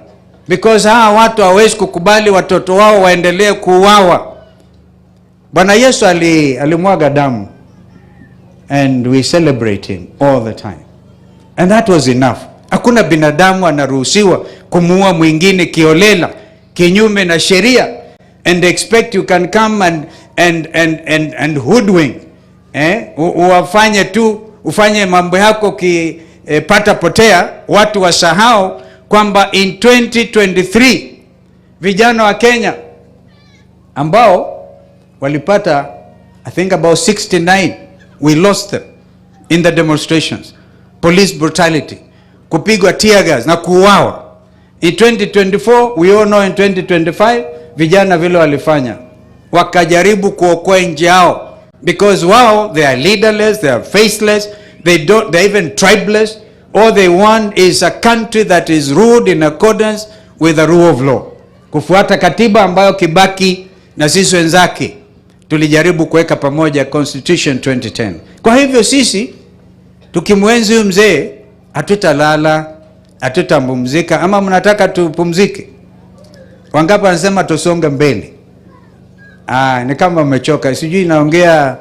Because hawa watu hawezi kukubali watoto wao waendelee kuuawa. Bwana Yesu alimwaga damu. And we celebrate him all the time. And that was enough. Hakuna binadamu anaruhusiwa kumuua mwingine kiolela, kinyume na sheria, and expect you can come and hoodwink. Uwafanye tu, ufanye mambo yako pata potea, watu wasahau kwamba in 2023 vijana wa Kenya ambao walipata I think about 69, we lost them in the demonstrations, police brutality, kupigwa tear gas na kuuawa. In 2024, we all know in 2025 vijana vile walifanya, wakajaribu kuokoa nchi yao, because wao they are leaderless, they are faceless, they're even tribeless. All they want is a country that is ruled in accordance with the rule of law, kufuata katiba ambayo Kibaki na sisi wenzake tulijaribu kuweka pamoja, Constitution 2010. Kwa hivyo sisi tukimwenzi huyu mzee hatutalala, hatutapumzika. Ama mnataka tupumzike? Wangapi wanasema tusonge mbele? Ni kama umechoka, sijui naongea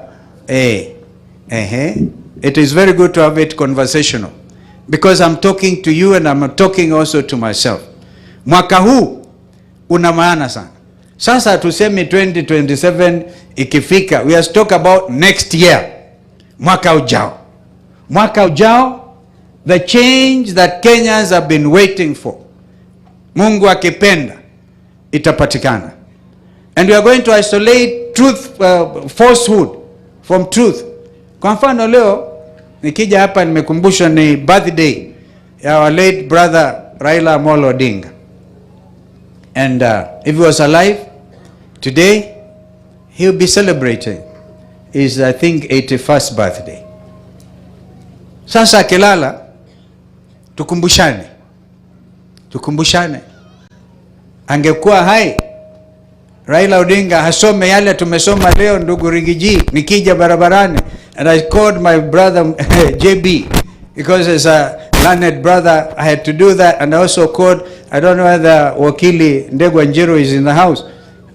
It is very good to have it conversational, because I'm talking to you and I'm talking also to myself. Mwaka huu una maana sana. Sasa tuseme 2027 ikifika, we have to talk about next year. Mwaka ujao. Mwaka ujao, the change that Kenyans have been waiting for, Mungu akipenda, itapatikana. And we are going to isolate truth, falsehood from truth. Kwa mfano leo, nikija hapa nimekumbusha ni birthday ya our late brother Raila Amolo Odinga. And if he was alive today, he will be celebrating his, I think, 81st birthday. Sasa kilala, tukumbushane. Angekuwa hai Raila Odinga hasome yale tumesoma leo, ndugu Rigiji, nikija barabarani, and I called my brother JB, because as a learned brother I had to do that, and I also called, I don't know whether Wakili Ndegwa Njiru is in the house.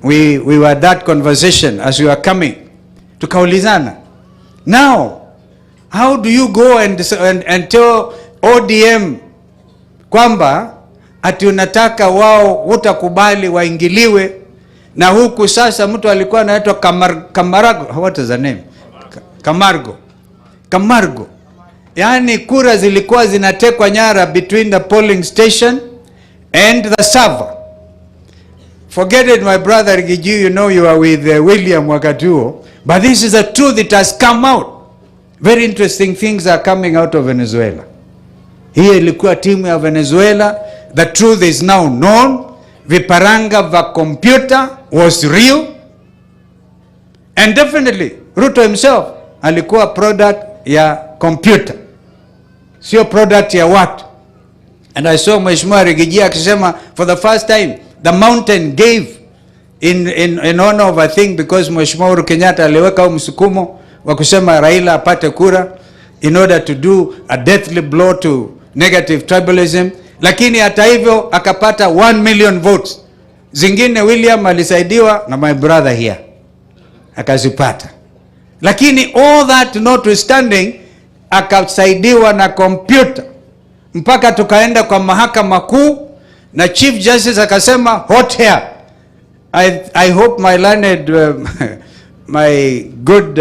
We were at that conversation as we were coming. Tukaulizana, now how do you go and tell ODM kwamba ati unataka wao utakubali waingiliwe, na huku sasa mtu alikuwa anaitwa Kamarago, what is the name? Kamargo. Yani kura zilikuwa zinatekwa nyara between the polling station and the server. Forget it, my brother Rigiji, you know you are with William Wakatuo, but this is the truth, it has come out. Very interesting things are coming out of Venezuela. Hii ilikuwa timu ya Venezuela. The truth is now known. Viparanga va computer was real. And definitely, Ruto himself alikuwa product ya computer, sio product ya watu. And I saw Mheshimiwa Rigiji akisema for the first time the mountain gave in honor of a thing, because Mheshimiwa Uhuru Kenyatta aliweka msukumo wa kusema Raila apate kura in order to do a deathly blow to negative tribalism. Lakini hata hivyo akapata 1 million votes. Zingine William alisaidiwa na my brother here, akazipata. Lakini all that notwithstanding, akasaidiwa na computer, mpaka tukaenda kwa mahakama kuu na Chief Justice akasema hot hair. I hope my learned my good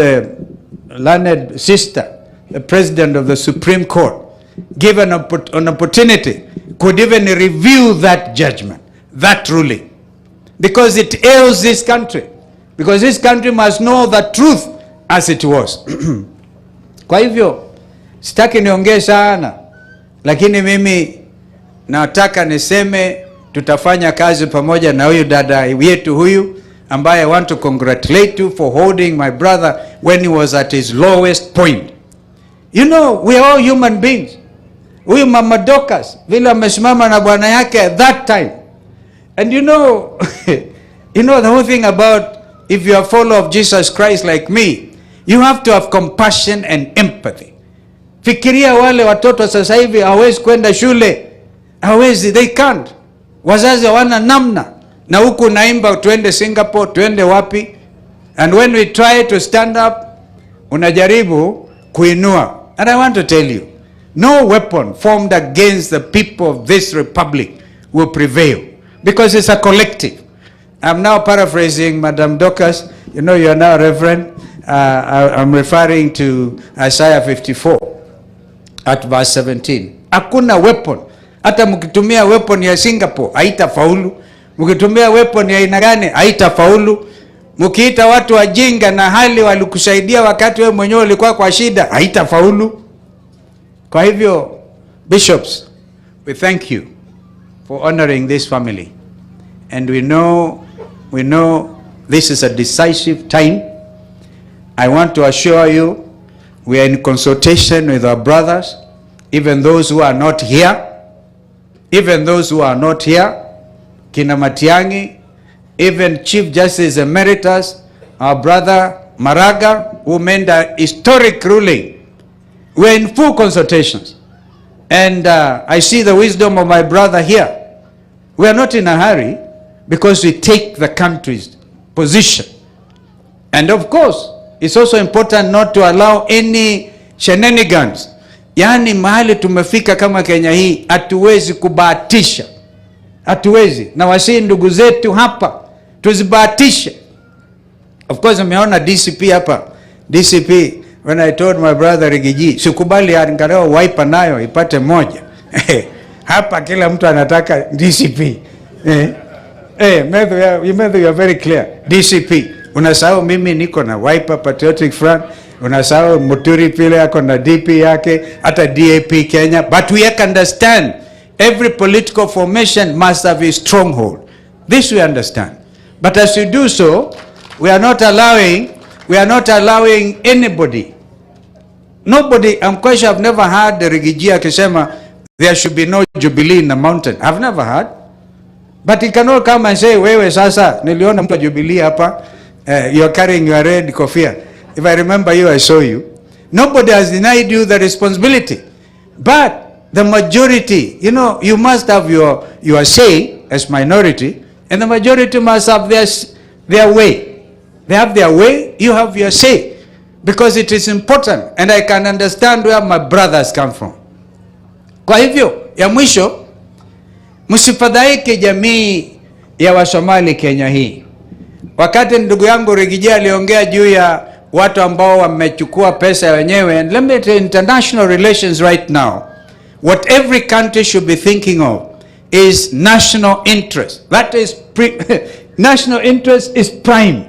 learned sister, the president of the Supreme Court, given an opportunity, could even review that judgment, that ruling, because it ails this country, because this country must know the truth as it was. Kwa hivyo sitaki niongee sana, lakini mimi nataka niseme tutafanya kazi pamoja na huyu dada yetu huyu, ambaye I want to congratulate you for holding my brother when he was at his lowest point. You know, we are all human beings. Huyu Mama Dorcas vile amesimama na bwana yake at that time. And you know, you know the whole thing about if you are a follower of Jesus Christ like me, you have to have compassion and empathy. Fikiria wale watoto sasa hivi hawezi kwenda shule. Hawezi, they can't. Wazazi hawana namna. Na huku naimba tuende Singapore, tuende wapi? And when we try to stand up, unajaribu kuinua. And I want to tell you, no weapon formed against the people of this republic will prevail, because it's a collective. I'm now paraphrasing Madam Dorcas. You know, you are now Reverend. I'm referring to Isaiah 54 at verse 17. Hakuna weapon. Hata mkitumia weapon ya Singapore, haitafaulu. Mkitumia weapon ya aina gani, haitafaulu. Mkiita watu wajinga na hali walikusaidia wakati wewe mwenyewe ulikuwa kwa shida, haitafaulu. Kwa hivyo, bishops, we thank you for honoring this family. And we know this is a decisive time. I want to assure you, we are in consultation with our brothers, even those who are not here. Even those who are not here, Kina Matiang'i, even Chief Justice Emeritus, our brother Maraga, who made a historic ruling. We're in full consultations. And I see the wisdom of my brother here. We are not in a hurry because we take the country's position. And of course, it's also important not to allow any shenanigans. Yani mahali tumefika kama Kenya hii, hatuwezi kubahatisha. Hatuwezi. Na wasi ndugu zetu hapa, tuzibahatishe. Of course, umeona DCP hapa. DCP, when I told my brother Rigiji, sikubali angalau wiper nayo ipate moja. Hapa kila mtu anataka DCP. Medhu, you are very clear. DCP. Unasahau mimi niko na Wiper Patriotic Front. Unasahau Muturi pile yako na DP yake, hata DAP Kenya. But we can understand every political formation must have a stronghold. This we understand. But as you do so, we are not allowing anybody. Nobody, I'm quite sure I've never heard the Rigiji akisema there should be no jubilee in the mountain. I've never heard. But he cannot come and say, wewe sasa, niliona mtu jubilee hapa, you're carrying your red kofia. If I remember you, I saw you. Nobody has denied you the responsibility. But the majority, you know, you must have your say as minority, and the majority must have their way. They have their way, you have your say. Because it is important, and I can understand where my brothers come from. Kwa hivyo, ya mwisho, msifadhaike jamii ya Wasomali Kenya hii. Wakati ndugu yangu Rigiji aliongea juu ya watu ambao wamechukua pesa wenyewe, and let me tell you, international relations right now, what every country should be thinking of is national interest. That is national interest is prime.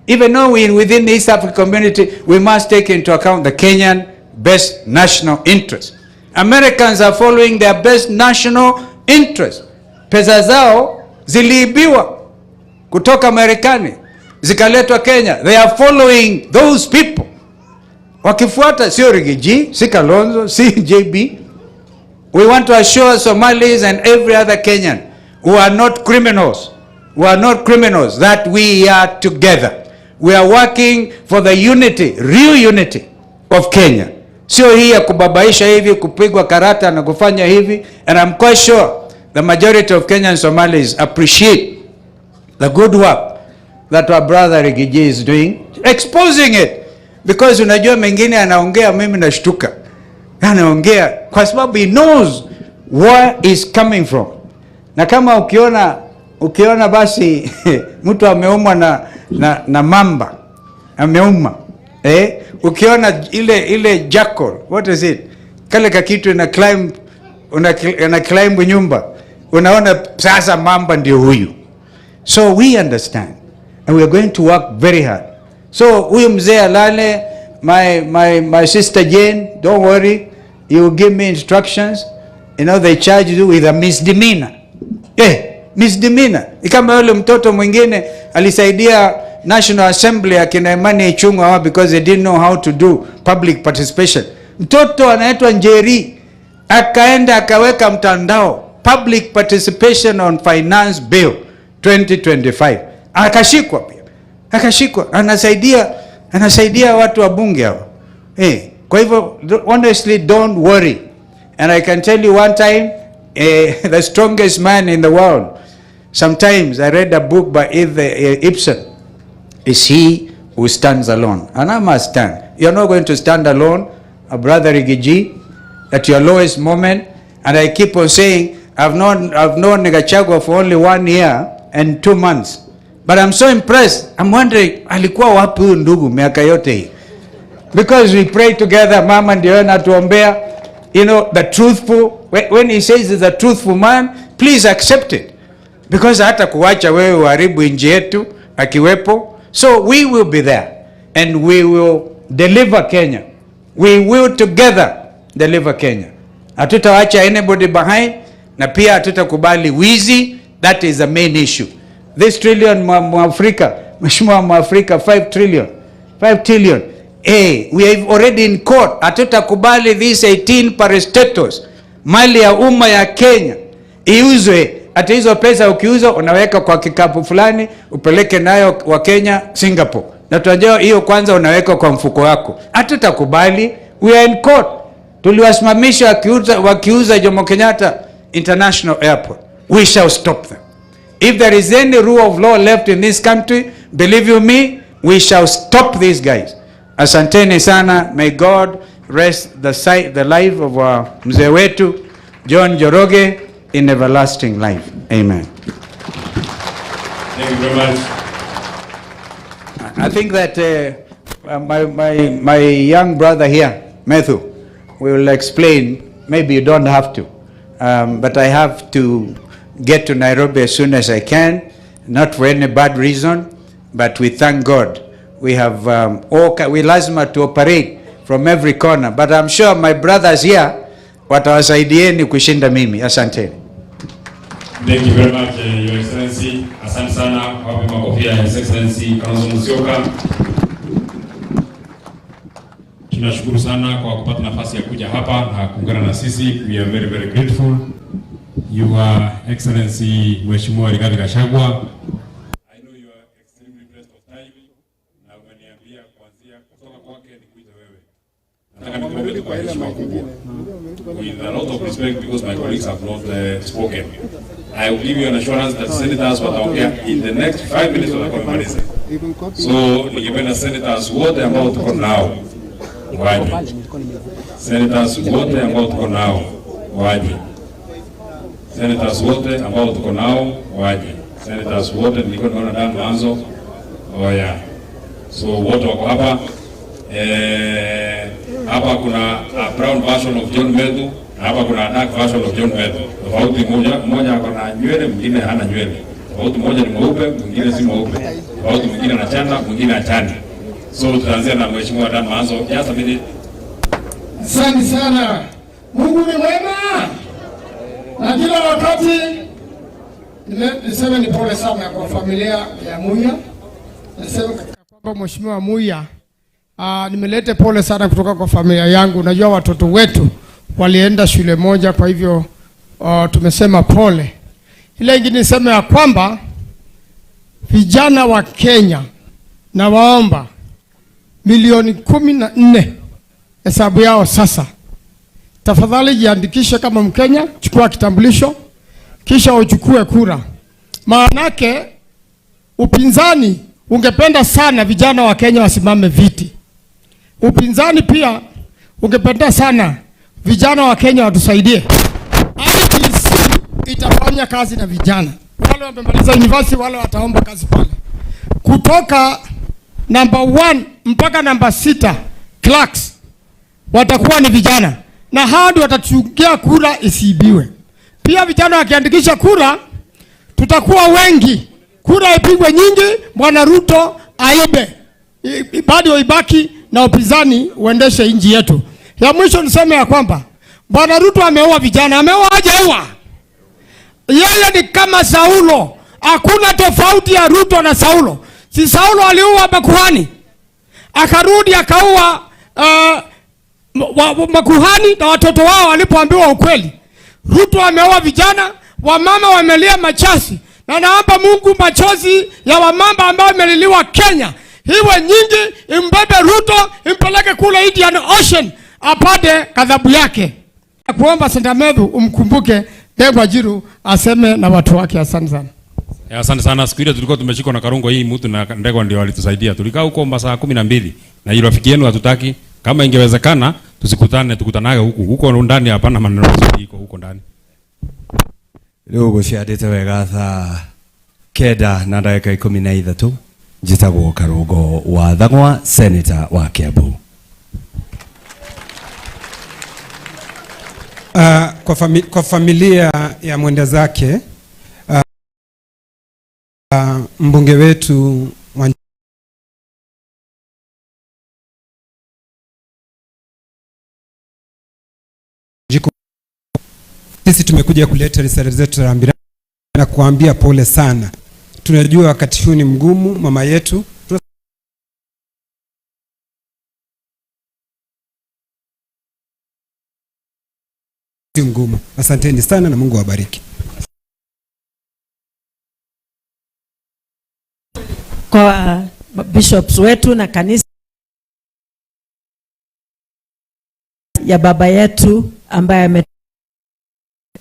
Even though within the East African community, we must take into account the Kenyan best national interest. Americans are following their best national interest. Pesa zao ziliibiwa kutoka Marekani, zikaletwa Kenya. They are following those people. Wakifuata sio Rigiji, si Kalonzo, si JB. We want to assure Somalis and every other Kenyan who are not criminals, that we are together. We are working for the unity, real unity of Kenya. Sio hii ya kubabaisha hivi, kupigwa karata na kufanya hivi. And I'm quite sure the majority of Kenyan Somalis appreciate the good work that our brother Rigiji is doing, exposing it. Because unajua mengine anaongea mimi nashtuka. Anaongea kwa sababu he knows where is coming from. Na kama ukiona basi mtu ameumwa na mamba. Ameuma. Ukiona ile jackal, what is it? Kale kakitu ina climb nyumba. Unaona sasa mamba ndio huyu. So we understand, and we are going to work very hard. So huyu mzee alale, my sister Jane, don't worry, you will give me instructions. You know, they charge you with a misdemeanor. Misdemeanor. Kama yule mtoto mwingine alisaidia National Assembly akina Imani Ichung'wa because they didn't know how to do public participation. Mtoto anaitwa Njeri akaenda akaweka mtandao public participation on finance bill 2025, akashikwa pia, akashikwa, anasaidia watu wa bunge hao. Kwa hivyo honestly don't worry, and I can tell you one time the strongest man in the world, sometimes I read a book by Ibsen, is he who stands alone, and I must stand. You're not going to stand alone, Brother Rigiji, at your lowest moment. And I keep on saying, I've known Gachagua for only 1 year and 2 months, but I'm so impressed. I'm wondering, alikuwa wapi huyu ndugu miaka yote hii? Because we pray together, mama ndio anatuombea. You know, the truthful, when he says he's a truthful man, please accept it, because hata kuacha wewe uharibu nchi yetu akiwepo. So we will be there and we will deliver Kenya. We will together deliver Kenya. Hatutawacha anybody behind, na pia hatutakubali wizi. That is the main issue. This trillion Mwafrika, Mheshimiwa Mwafrika, 5 trillion. We have already in court. Hatutakubali these 18 parastatos, mali ya umma ya Kenya, iuzwe. Hata hizo pesa ukiuza unaweka kwa kikapu fulani upeleke nayo wa Kenya Singapore, na tunajua hiyo kwanza unaweka kwa mfuko wako. Hatutakubali. We are in court. Tuliwasimamisha wakiuza Jomo Kenyatta International Airport. We shall stop them. If there is any rule of law left in this country, believe you me, we shall stop these guys. Asanteni sana. May God rest the life of our mzee wetu John Njoroge in everlasting life. Amen. Thank you very much. I think that my young brother here, Matthew, will explain. Maybe you don't have to, but I have to get to Nairobi as soon as I can, not for any bad reason, but we thank God. We have we lazima to operate from every corner, but I'm sure my brothers here watawasaidieni kushinda mimi. Asanteni. Thank you very much, Your Excellency. Asante sana. Wapi makofi ya His Excellency Kalonzo Musyoka. Tunashukuru sana kwa kupata nafasi ya kuja hapa na kuungana na sisi. We are very, very grateful. Your Excellency Mheshimiwa Rigathi Gachagua, I know you are extremely pressed of time, na umeniambia kuanzia kutoka kwake ni kuita wewe. Nataka nikuombe kwa heshima kubwa, with a lot of respect, because my colleagues have not spoken. I will give you an assurance that senators wataongea in the next 5 minutes watakomaliza. So ningependa senators wote ambao tuko nao waje. Senators wote ambao tuko nao waje. Senators wote ambao tuko nao waje. Senators wote nilikuwa naona ndani mwanzo. Oya. So wote wako hapa. Hapa kuna a brown version of John Medu, hapa kuna dark version of John Medu. Tofauti mmoja ako na nywele, mwingine hana nywele. Tofauti mmoja ni mweupe, mwingine si mweupe. Tofauti mwingine anachana, mwingine achana. So tutaanzia na Mheshimiwa Dan Maanzo. Just a minute. Asante sana. Mungu ni mwema. Na kila wakati niseme ni pole sana kwa familia ya Muya. Nasema kwamba Mheshimiwa Muya, nimelete pole sana kutoka kwa familia yangu. Najua watoto wetu walienda shule moja, kwa hivyo tumesema pole. Ile ingine niseme ya kwamba vijana wa Kenya na waomba milioni 14 hesabu yao sasa. Tafadhali jiandikishe kama Mkenya, chukua kitambulisho, kisha uchukue kura. Maanake upinzani ungependa sana vijana wa Kenya wasimame viti. Upinzani pia ungependa sana vijana wa Kenya watusaidie. IEBC itafanya kazi na vijana. Wale wamemaliza university, wale wataomba kazi pale. Kutoka number 1 mpaka number 6 clerks watakuwa ni vijana. Na hadi watachungia kura isiibiwe. Pia vijana wakiandikisha kura, tutakuwa wengi. Kura ipigwe nyingi, Bwana Ruto aibe. Bado ibaki na upinzani uendeshe nchi yetu. Ya mwisho niseme ya kwamba Bwana Ruto ameua vijana. Ameua hajaua. Yeye ni kama Saulo. Hakuna tofauti ya Ruto na Saulo. Si Saulo aliua makuhani, akarudi akaua makuhani na watoto wao walipoambiwa ukweli. Ruto ameoa vijana, wamama wamelia machozi, na naomba Mungu machozi ya wamama ambao wameliliwa Kenya hiwe nyingi, imbebe Ruto impeleke kule Indian Ocean apate kadhabu yake. Kuomba Sentamethu umkumbuke Ndegwa Jiru aseme na watu wake. Asante sana. Asante sana. Siku ile tulikuwa tumeshikwa na Karungo, hii mtu na Ndegwa ndio walitusaidia. Tulikaa huko masaa 12 na ile rafiki yenu hatutaki. Kama ingewezekana tukutanage huko ndani, hapana maneno mazuri iko huko ndani. Leo gũciandĩte wega thaa 9:13 njĩtagwo Karungo wa Thang'wa, senator wa Kiambu. Kwa familia ya mwenda zake, mbunge wetu sisi tumekuja kuleta risala zetu za rambirambi na kuambia pole sana. Tunajua wakati huu ni mgumu, mama yetu. Mgumu. Asanteni sana na Mungu awabariki. Kwa bishops wetu na kanisa ya baba yetu ambaye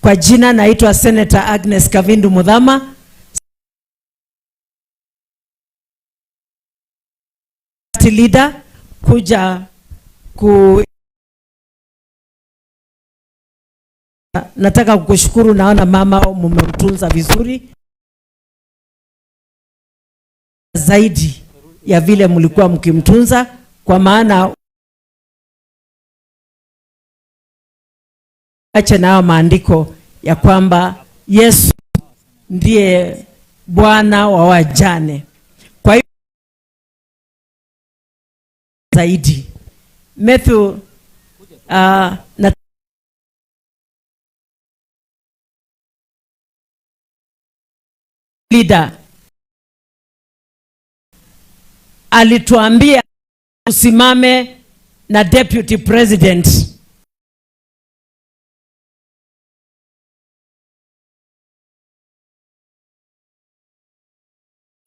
kwa jina naitwa Senator Agnes Kavindu Muthama, leader kuja nataka kukushukuru. Naona mama mmemtunza vizuri zaidi ya vile mlikuwa mkimtunza, kwa maana acha nao maandiko ya kwamba Yesu ndiye Bwana wa wajane. Kwa hiyo zaidi Matthew na leader alituambia usimame na deputy president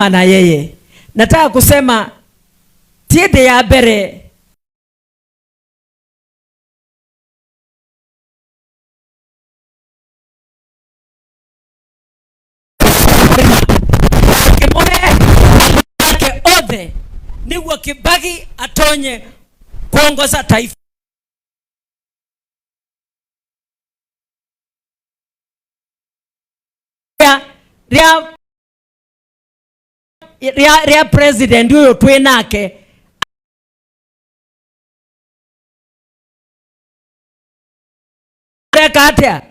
na yeye. Nataka kusema tiende ya bere niguo Kibaki atonye kuongoza taifa. Ria president huyo twenake rekatia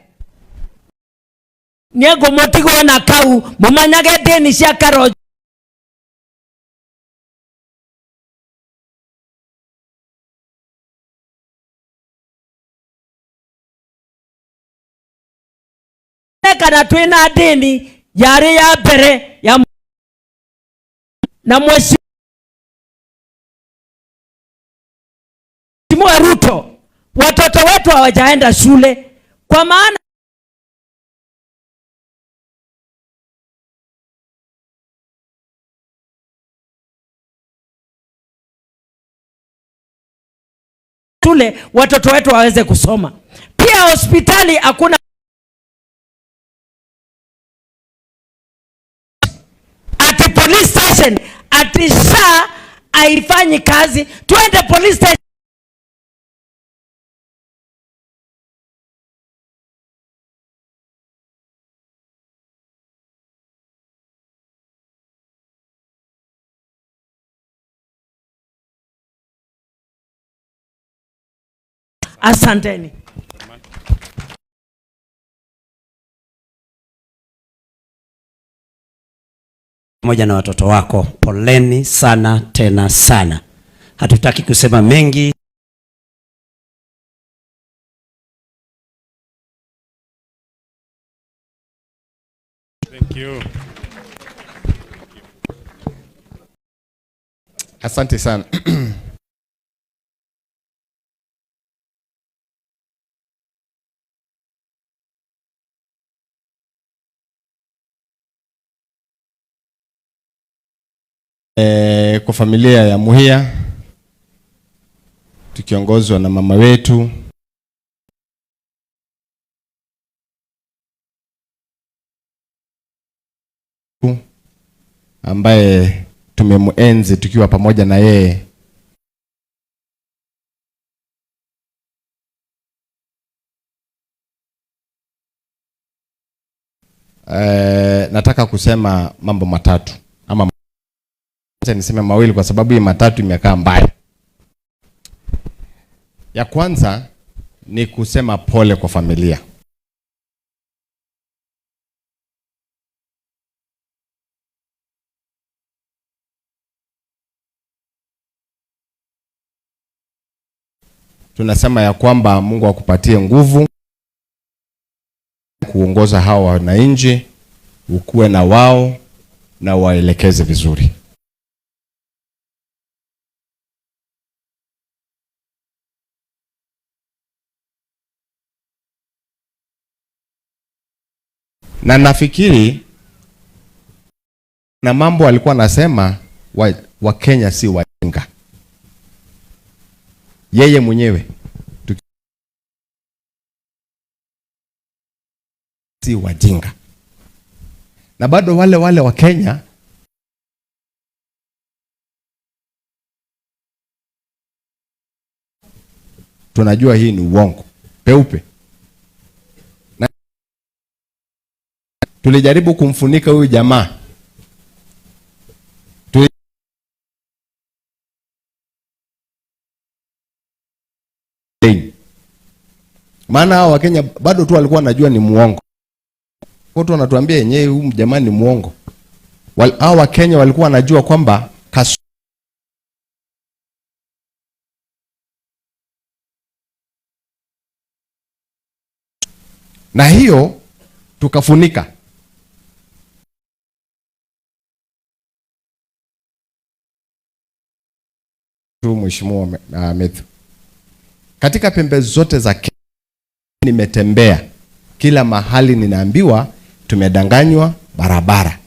niego motigo na kau mumanyage deni cia karo kana twina deni yari ya mbere ya na Mheshimiwa Ruto. Watoto wetu hawajaenda shule kwa maana shule watoto wetu waweze kusoma. Pia hospitali hakuna police station, atisha haifanyi kazi. Twende police station. Asanteni. Pamoja na watoto wako, poleni sana tena sana. Hatutaki kusema mengi. Thank you. Asante sana. Kwa familia ya Muhia tukiongozwa na mama wetu ambaye tumemuenzi tukiwa pamoja na yeye. Nataka kusema mambo matatu ama niseme mawili kwa sababu hii matatu imekaa mbaya. Ya kwanza ni kusema pole kwa familia. Tunasema ya kwamba Mungu akupatie nguvu kuongoza hawa wananchi, ukuwe na wao na waelekeze vizuri. Na nafikiri na mambo alikuwa anasema wa Kenya si wajinga. Yeye mwenyewe si wajinga. Na bado wale wa Kenya tunajua hii ni uongo peupe. Na tulijaribu kumfunika huyu jamaa. Maana hao wa Kenya bado tu walikuwa wanajua ni muongo. Watu wanatuambia yenyewe huyu jamaa ni muongo. Hao wa Kenya walikuwa wanajua kwamba na hiyo tukafunika. Mheshimiwa Methu, katika pembe zote za Kenya nimetembea, kila mahali ninaambiwa tumedanganywa barabara.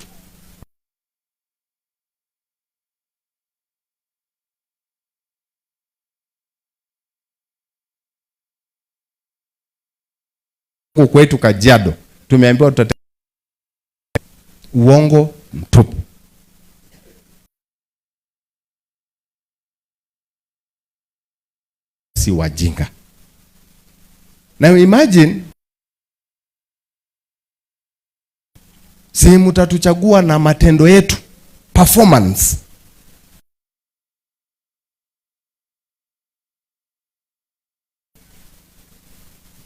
Kwetu Kajiado tumeambiwa uongo mtupu. Si wajinga. Now imagine si mtatuchagua na matendo yetu, performance.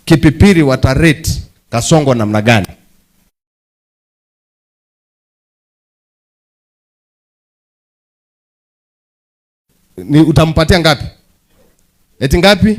Kipipiri watarate Kasongo namna gani? Ni utampatia ngapi? Eti ngapi?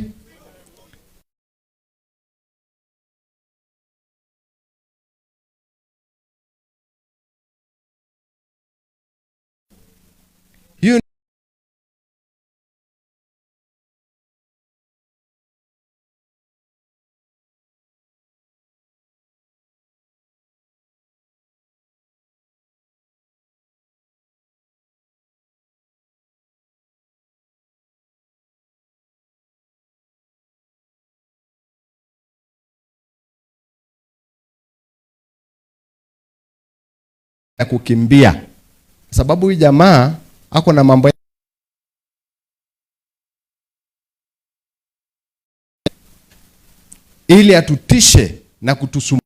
Ya kukimbia, sababu huyu jamaa ako na mambo ili atutishe na kutusumbua.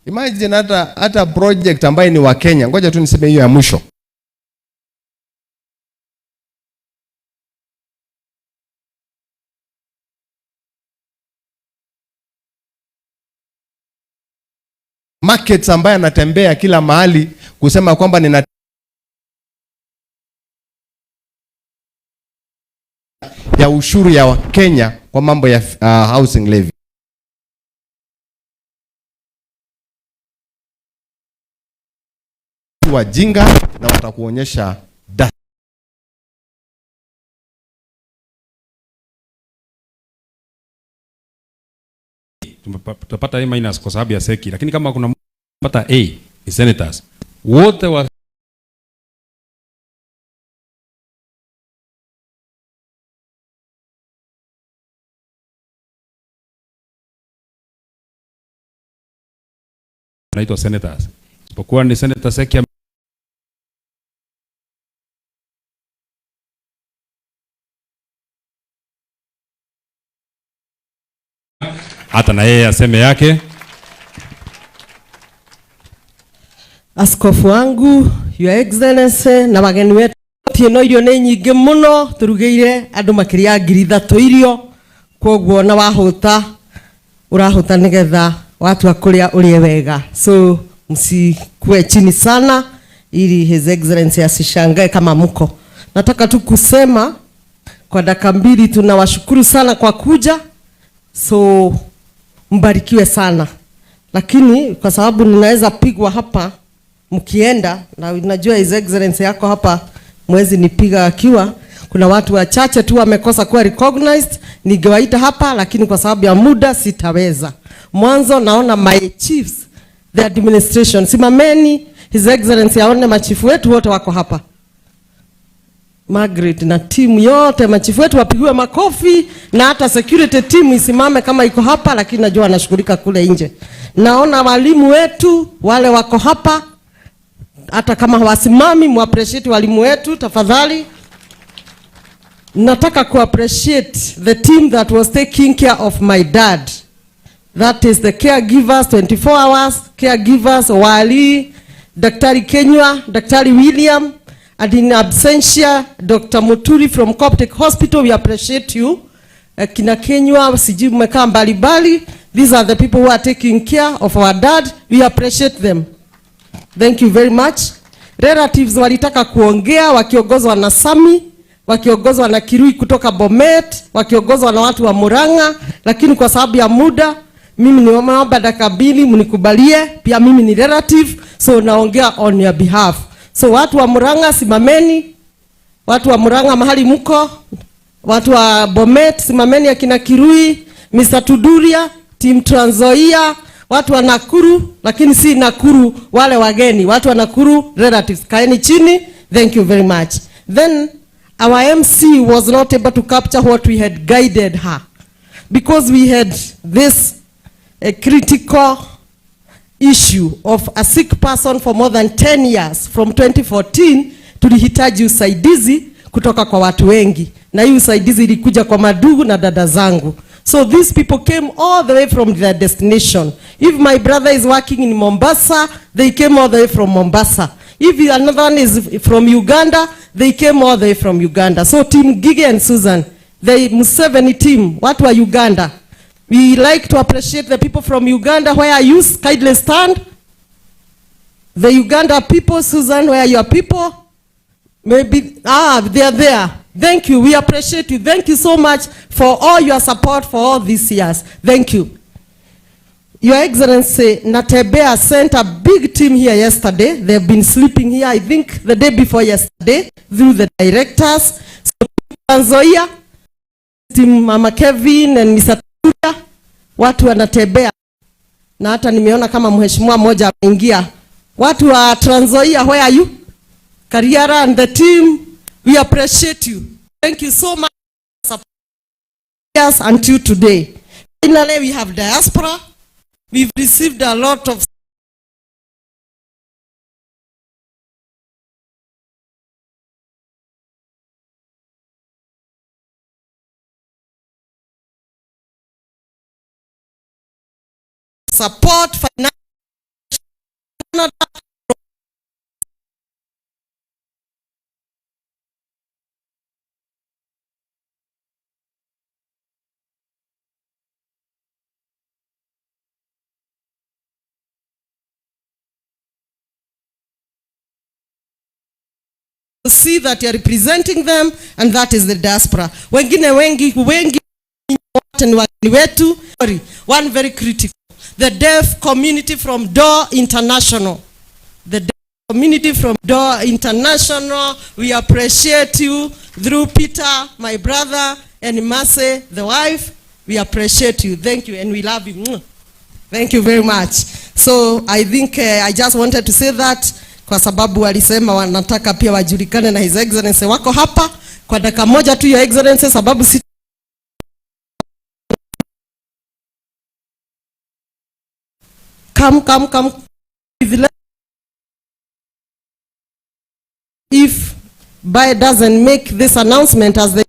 Imagine hata project ambayo ni wa Kenya. Ngoja tu niseme hiyo ya mwisho. Markets ambaye anatembea kila mahali kusema kwamba nina ya ushuru ya Kenya kwa mambo ya housing levy. Wajinga na watakuonyesha tutapata A minus kwa sababu ya seki, lakini kama kuna pata A ni senators wote wa naitwa senators, isipokuwa ni senator seki hata na yeye aseme yake. Askofu wangu, Your Excellency, na wageni wetu tino irio ni nyingi muno, turugeire andu makiria 3,000 irio, koguo na wahuta urahuta nigetha watu akuria urie wega, so msikue chini sana ili His Excellency asishangae kama mko. Nataka tu kusema kwa dakika 2 tunawashukuru sana kwa kuja, so mbarikiwe sana, lakini kwa sababu ninaweza pigwa hapa mkienda, na najua His Excellency yako hapa mwezi nipiga akiwa, kuna watu wachache tu wamekosa kuwa recognized, ningewaita hapa lakini kwa sababu ya muda sitaweza. Mwanzo naona my chiefs, the administration, simameni. His Excellency aone machifu wetu wote wako hapa, Margaret na timu yote, machifu wetu wapigiwe makofi, na hata security team isimame kama iko hapa, lakini najua anashughulika kule nje. Naona walimu wetu wale wako hapa, hata kama hawasimami mu appreciate walimu wetu tafadhali. Nataka ku appreciate the team that was taking care of my dad. That is the caregivers, 24 hours caregivers, wali Daktari Kenywa, Daktari William, and in absentia Dr. Muturi from Coptic Hospital. We appreciate you. Kina Kenywa, sijui mmekaa mbali. These are the people who are taking care of our dad. We appreciate them. Thank you very much. Relatives walitaka kuongea, wakiongozwa na Sami, wakiongozwa na Kirui kutoka Bomet, wakiongozwa na watu wa Murang'a, lakini kwa sababu ya muda mimi nimeomba dakika 2 mnikubalie, pia mimi ni relative, so naongea on your behalf. So watu wa Murang'a simameni, watu wa Murang'a mahali mko, watu wa Bomet simameni, akina Kirui, Mr. Tuduria, Team Trans Nzoia, watu wa Nakuru, lakini si Nakuru wale wageni, watu wa Nakuru relatives, kaeni chini. Thank you very much. Then our MC was not able to capture what we had guided her, because we had this a critical issue of a sick person for more than 10 years. From 2014 tulihitaji usaidizi kutoka kwa watu wengi, na hii usaidizi ilikuja kwa madugu na dada zangu. So these people came all the way from their destination. If my brother is working in Mombasa, they came all the way from Mombasa. If another one is from Uganda, they came all the way from Uganda. So Team Gigi and Susan, the Museveni team, watu wa Uganda, we like to appreciate the people from Uganda. Where are you? Kindly stand. The Uganda people, Susan, where are your people? Maybe, they are there. Thank you. We appreciate you. Thank you so much for all your support for all these years. Thank you. Your Excellency, Natebea sent a big team here yesterday. They've been sleeping here, I think, the day before yesterday, through the directors. So, Trans Nzoia, Team Mama Kevin and Mr. Tuduria, watu wanatembea. Na hata nimeona kama mheshimiwa mmoja ameingia. Watu wa Trans Nzoia, where are you? Kariara and the team, we appreciate you. Thank you so much for supporting us until today. Finally, we have diaspora. We've received a lot of support, financial, see that you are representing them, and that is the diaspora. Wengine wengi wote ni wageni wetu. One very critical, the deaf community from Door International. The deaf community from Door International, we appreciate you through Peter, my brother, and Mase, the wife. We appreciate you. Thank you, and we love you. Thank you very much. So I think I just wanted to say that kwa sababu walisema wanataka pia wajulikane na His Excellency wako hapa kwa dakika moja tu, Your Excellency, sababu si come if Bae doesn't make this announcement as the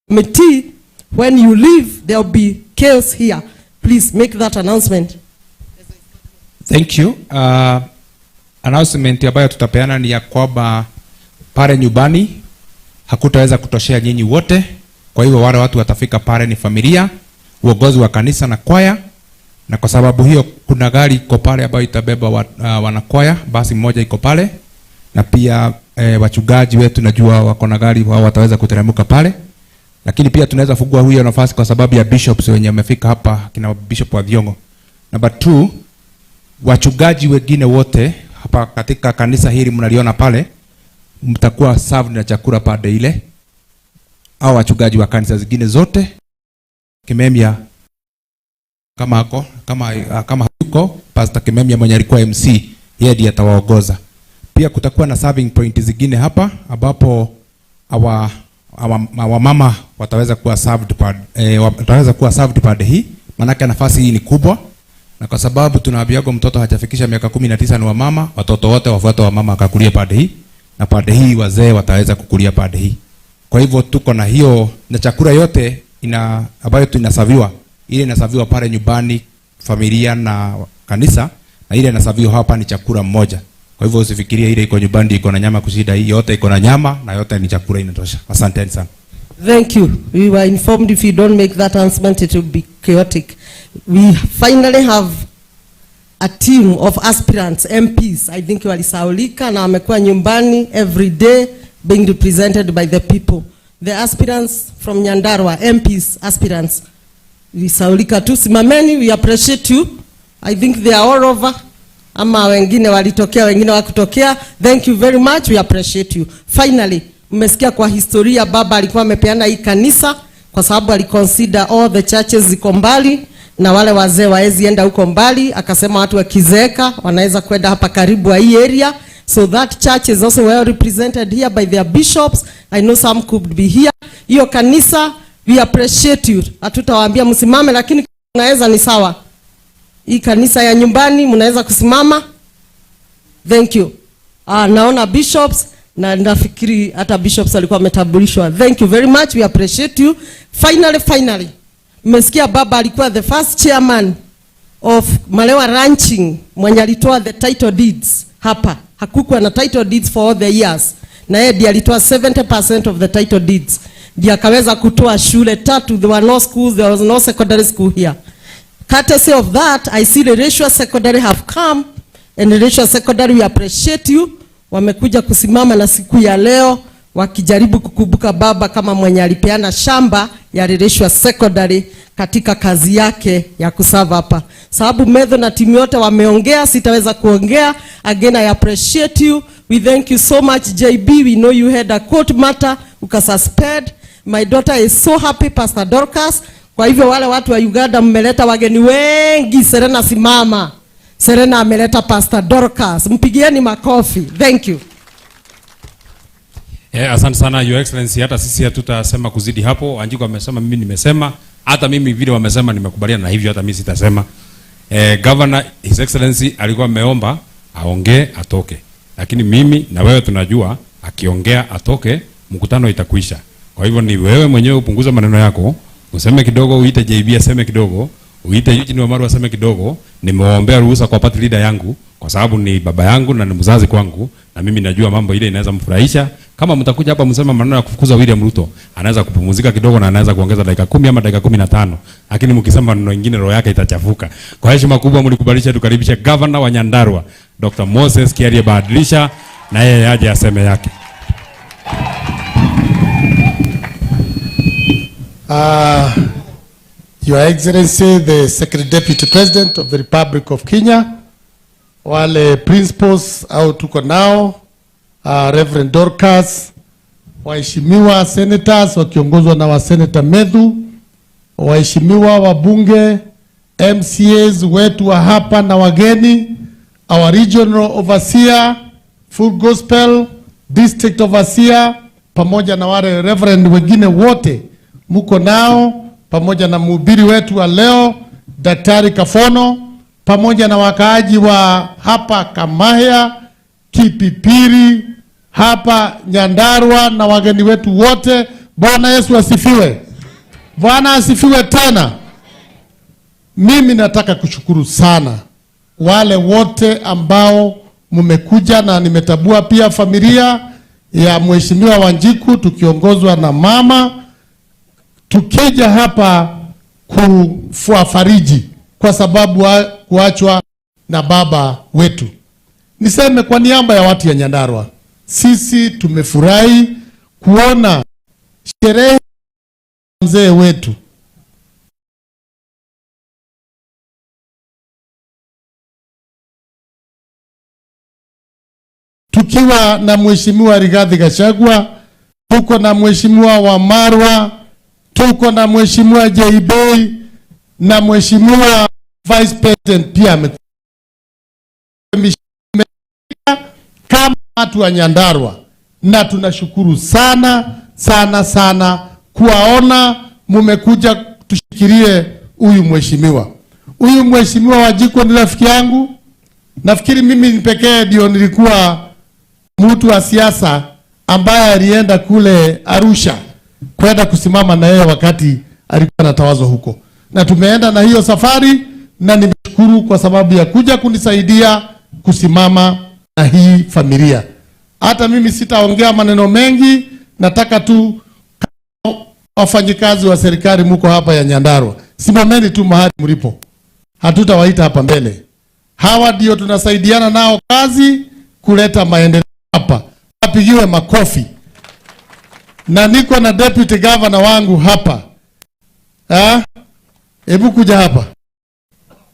committee, when you leave there will be chaos here. Please make that announcement. Thank you. Announcement ambayo tutapeana ni ya kwamba pale nyumbani hakutaweza kutoshea nyinyi wote. Kwa hivyo wale watu watafika pale ni familia, uongozi wa kanisa na kwaya, na kwa sababu hiyo kuna gari iko pale ambayo itabeba wanakwaya, basi mmoja iko pale, na pia wachungaji wetu najua wako na gari, wao wataweza kuteremka pale. Lakini pia tunaweza fungua huyo nafasi kwa sababu ya bishops wenye wamefika hapa, kina Bishop wa Thiong'o. Number 2, wachungaji wengine wote hapa katika kanisa hili mnaliona pale, mtakuwa served na chakula pande ile, au wachungaji wa kanisa zingine zote. Kimemia kama yuko Pastor Kimemia mwenye alikuwa MC, yeye ndiye atawaongoza. Pia kutakuwa na serving point zingine hapa ambapo mama wataweza kuwa served pande hii, maana nafasi hii ni kubwa, na kwa sababu tunaambiago mtoto hajafikisha miaka 19 ni wa mama, watoto wote wafuata wa mama akakulia pande hii, na pande hii wazee wataweza kukulia pande hii. Kwa hivyo tuko na hiyo, na chakula yote ambayo tunasaviwa, ile inasaviwa pale nyumbani familia na kanisa, na ile inasaviwa hapa ni chakula mmoja. Kwa hivyo usifikirie ile iko nyumbani iko na nyama kushida, hii yote iko na nyama na yote ni chakula inatosha. Asante sana. Thank you. We were informed if you don't make that announcement it will be chaotic. We finally have a team of aspirants, MPs. I think walisaulika na wamekuwa nyumbani every day being represented by the people. The aspirants from Nyandarua, MPs, aspirants. Wisaulika tu, simameni, we appreciate you. I think they are all over. Ama wengine walitokea, wengine wakutokea. Thank you very much, we appreciate you. Finally, mmesikia kwa historia baba alikuwa amepeana hii kanisa kwa sababu aliconsider all the churches ziko mbali na wale wazee waezi enda huko mbali, akasema watu wakizeeka wanaweza kwenda hapa karibu hii area. So that church is also well represented here by their bishops. I know some could be here. Hiyo kanisa, we appreciate you. Hatutawaambia msimame, lakini unaweza ni sawa. Hii kanisa ya nyumbani mnaweza kusimama. Thank you. Naona bishops na nafikiri hata bishops alikuwa ametambulishwa. Thank you very much, we appreciate you. Finally, mmesikia baba alikuwa the first chairman of Malewa Ranching mwenye alitoa the title deeds hapa. Hakukuwa na title deeds for all the years, na yeye ndiye alitoa 70% of the title deeds. Ndiye akaweza kutoa shule 3, there were no schools, there was no secondary school here. Courtesy of that, I see the Ratio Secondary have come, and the Ratio Secondary, we appreciate you. Wamekuja kusimama na siku ya leo wakijaribu kukumbuka baba kama mwenye alipeana shamba ya Ratio Secondary katika kazi yake ya kusava hapa. Sababu Medho na timu yote wameongea, sitaweza kuongea. Again, I appreciate you. We thank you so much, JB. We know you had a court matter, ukasuspend. My daughter is so happy, Pastor Dorcas. Kwa hivyo wale watu wa Uganda mmeleta wageni wengi. Serena simama. Serena ameleta Pastor Dorcas. Mpigieni makofi. Thank you. Asante sana Your Excellency, hata sisi hatutasema kuzidi hapo. Wanjiku amesema, mimi nimesema, hata mimi vile wamesema nimekubaliana na hivyo, hata mimi sitasema. Governor His Excellency alikuwa ameomba aongee atoke. Lakini mimi na wewe tunajua akiongea atoke mkutano itakuisha. Kwa hivyo ni wewe mwenyewe upunguza maneno yako, useme kidogo, uite JB aseme kidogo, uite Eugene Wamalwa aseme kidogo. Nimewaombea ruhusa kwa party leader yangu kwa sababu ni baba yangu na ni mzazi kwangu, na mimi najua mambo ile inaweza mfurahisha. Kama mtakuja hapa msema maneno ya kufukuza William Ruto, anaweza kupumzika kidogo na anaweza kuongeza dakika 10 ama dakika 15. Lakini mkisema maneno mengine roho yake itachafuka. Kwa heshima kubwa mlikubalisha tukaribisha Governor wa Nyandarua, Dr. Moses Kiarie Badilisha, na yeye aje aseme yake. Your Excellency, the Secretary Deputy President of the Republic of Kenya, wale principals au tuko nao, Reverend Dorcas, waheshimiwa senators wakiongozwa na wa Senator Medhu, waheshimiwa wabunge MCAs wetu wa hapa na wageni, our regional overseer, full gospel, district overseer, pamoja na wale reverend wengine wote muko nao, pamoja na mhubiri wetu wa leo Daktari Kafono, pamoja na wakaaji wa hapa Kamahia, Kipipiri, hapa Nyandarua na wageni wetu wote. Bwana Yesu asifiwe. Bwana asifiwe tena. Mimi nataka kushukuru sana wale wote ambao mmekuja, na nimetabua pia familia ya Mheshimiwa Wanjiku tukiongozwa na mama, tukija hapa kufariji kwa sababu kuachwa na baba wetu. Niseme kwa niaba ya watu ya Nyandarua, sisi tumefurahi kuona sherehe mzee wetu tukiwa na Mheshimiwa Rigathi Gachagua, tuko na Mheshimiwa Wamalwa, tuko na Mheshimiwa JB na Mheshimiwa Vice President pia kama watu wa Nyandarua, na tunashukuru sana sana sana kuwaona mmekuja tushikilie huyu mheshimiwa. Huyu mheshimiwa Wanjiku ni rafiki yangu. Nafikiri mimi ni pekee ndio nilikuwa mtu wa siasa ambaye alienda kule Arusha kwenda kusimama na yeye wakati alikuwa anatawazwa huko, na tumeenda na hiyo safari, na nimeshukuru kwa sababu ya kuja kunisaidia kusimama na hii familia. Hata mimi sitaongea maneno mengi, nataka tu wafanyikazi wa serikali muko hapa ya Nyandarua, simameni tu mahali mlipo, hatutawaita hapa mbele. Hawa ndio tunasaidiana nao kazi kuleta maendeleo hapa, apigiwe makofi. Na niko na deputy governor wangu hapa. Hebu kuja hapa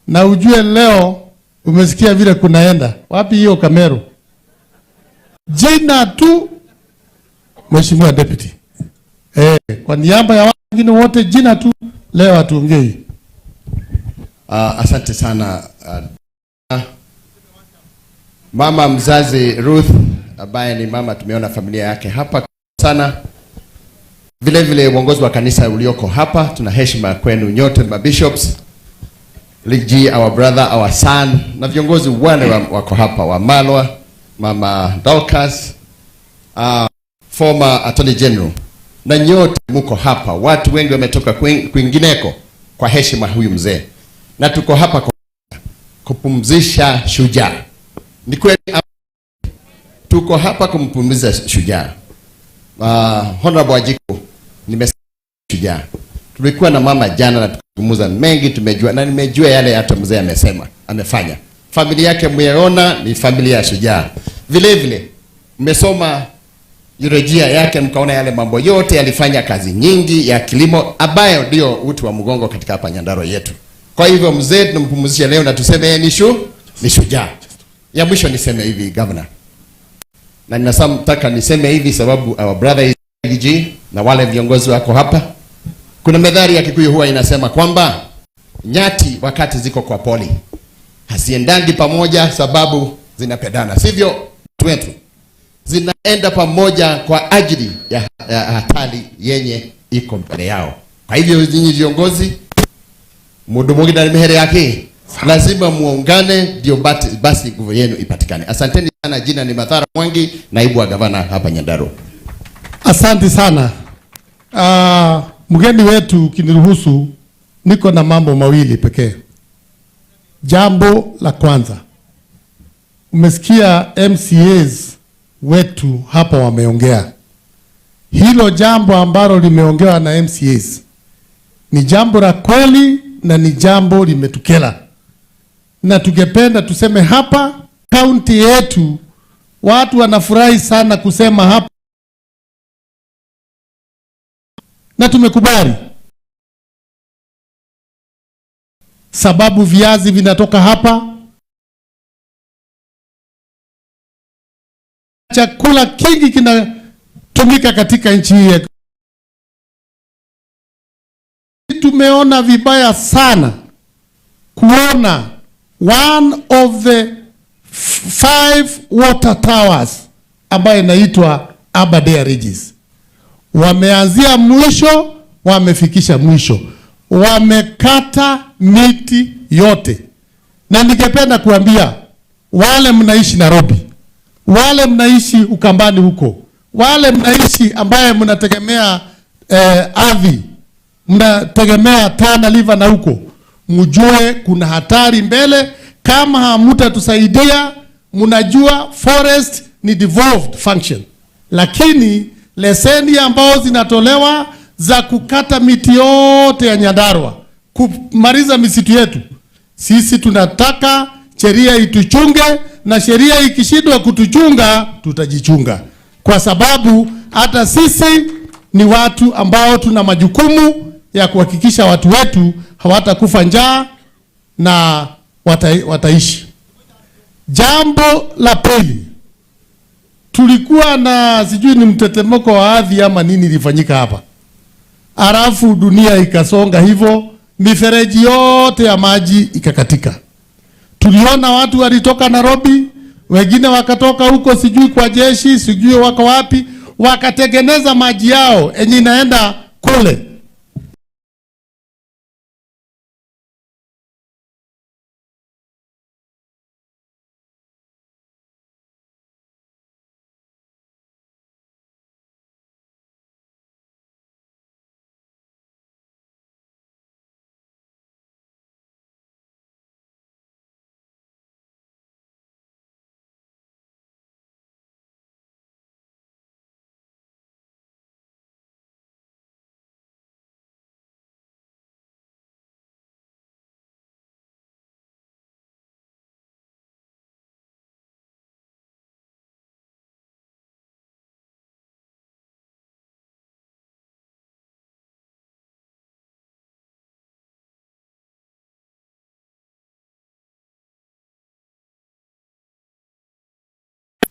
na ujue leo umesikia vile kunaenda. Wapi hiyo Kamero? Jina tu Mheshimiwa Deputy. Kwa niaba ya wengine wote jina tu leo atuongei. Asante sana mama mzazi Ruth, ambaye ni mama, tumeona familia yake hapa sana. Vile vile uongozi wa kanisa ulioko hapa, tuna heshima kwenu nyote, bishops, Ligi, our brother, our son, na viongozi wale wako hapa, Wamalwa, Mama Dorcas, former Attorney General, na nyote muko hapa. Watu wengi wametoka kwingineko kwa heshima huyu mzee, na tuko hapa kupumzisha shujaa. Ni kweli tuko hapa kumpumzisha shujaa. Honorable Wanjiku, nimesikia shujaa. Tulikuwa na mama jana na tukazungumza mengi, tumejua na nimejua yale hata mzee amesema, amefanya. Familia yake mmeona ni familia ya shujaa. Vile vile mmesoma urejea yake, mkaona yale mambo yote alifanya, kazi nyingi ya kilimo ambayo ndio uti wa mgongo katika hapa Nyandarua yetu. Kwa hivyo mzee tunampumzisha leo na tuseme ni shujaa. Ya mwisho niseme hivi governor, na ninataka niseme hivi sababu our brother is Ligi na wale viongozi wako hapa. Kuna methali ya Kikuyu huwa inasema kwamba nyati wakati ziko kwa poli haziendangi pamoja sababu zinapendana, sivyo? Wetu zinaenda pamoja kwa ajili ya hatari yenye iko mbele yao. Kwa hivyo nyinyi viongozi, mundu mwingine na mihere yake lazima muungane, ndio basi nguvu yenu ipatikane. Asanteni sana. Jina ni Mathara Mwangi, naibu wa gavana hapa Nyandarua. Asante sana. Mgeni wetu, kiniruhusu, niko na mambo mawili pekee. Jambo la kwanza, umesikia MCAs wetu hapa wameongea. Hilo jambo ambalo limeongewa na MCAs ni jambo la kweli na ni jambo limetukela, na tungependa tuseme hapa kaunti yetu watu wanafurahi sana kusema hapa, na tumekubali sababu viazi vinatoka hapa, chakula kingi kinatumika katika nchi hii. Tumeona vibaya sana kuona one of the 5 water towers ambayo inaitwa Aberdare Regis. Wameanzia mwisho, wamefikisha mwisho. Wamekata miti yote. Na ningependa kuambia wale mnaishi Nairobi, wale mnaishi Ukambani huko, wale mnaishi ambaye mnategemea ardhi, mnategemea Tana River na huko, mjue kuna hatari mbele kama hamtatusaidia. Mnajua forest ni devolved function, lakini leseni ambao zinatolewa za kukata miti yote ya Nyandarua, kumaliza misitu yetu, sisi tunataka sheria ituchunge, na sheria ikishindwa kutuchunga tutajichunga, kwa sababu hata sisi ni watu ambao tuna majukumu ya kuhakikisha watu wetu hawatakufa njaa na wataishi. Jambo la pili, tulikuwa na sijui ni mtetemeko wa ardhi ama nini ilifanyika hapa, alafu dunia ikasonga hivyo, mifereji yote ya maji ikakatika. Tuliona watu walitoka Nairobi, wengine wakatoka huko sijui kwa jeshi, sijui wako wapi, wakatengeneza maji yao yenye inaenda kule.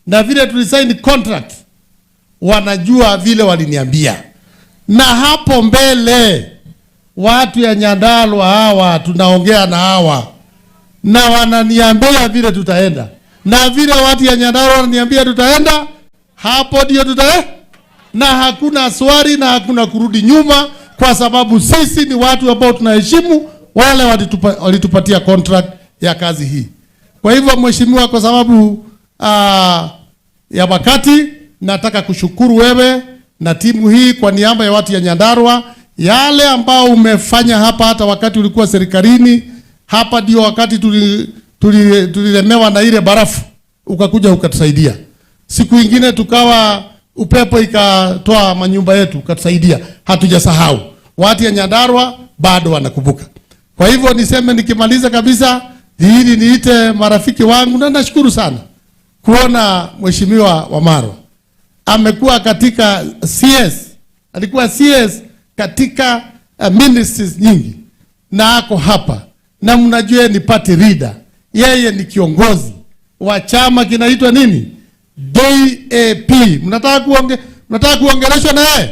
Na vile tulisign contract, wanajua vile waliniambia. Na hapo mbele watu ya Nyandarua hawa tunaongea na hawa, na wananiambia vile tutaenda, na vile watu ya Nyandarua wananiambia tutaenda, hapo ndio tutaenda, na hakuna swali na hakuna kurudi nyuma, kwa sababu sisi ni watu ambao tunaheshimu wale walitupatia contract ya kazi hii. Kwa hivyo mheshimiwa, kwa sababu ya wakati, nataka kushukuru wewe na timu hii kwa niaba ya watu ya Nyandarua, yale ambao umefanya hapa. Hata wakati ulikuwa serikalini hapa, ndio wakati tulilemewa na ile barafu, ukakuja ukatusaidia. Siku ingine tukawa upepo ikatoa manyumba yetu, ukatusaidia. Hatujasahau, watu ya Nyandarua bado wanakumbuka. Kwa hivyo niseme nikimaliza kabisa, hili niite marafiki wangu, na nashukuru sana kuona mheshimiwa Wamarwa amekuwa katika CS, alikuwa CS katika ministries nyingi, na ako hapa, na mnajua ni party leader, yeye ni kiongozi wa chama kinaitwa nini, DAP. Mnataka kuongeleshwa na yeye?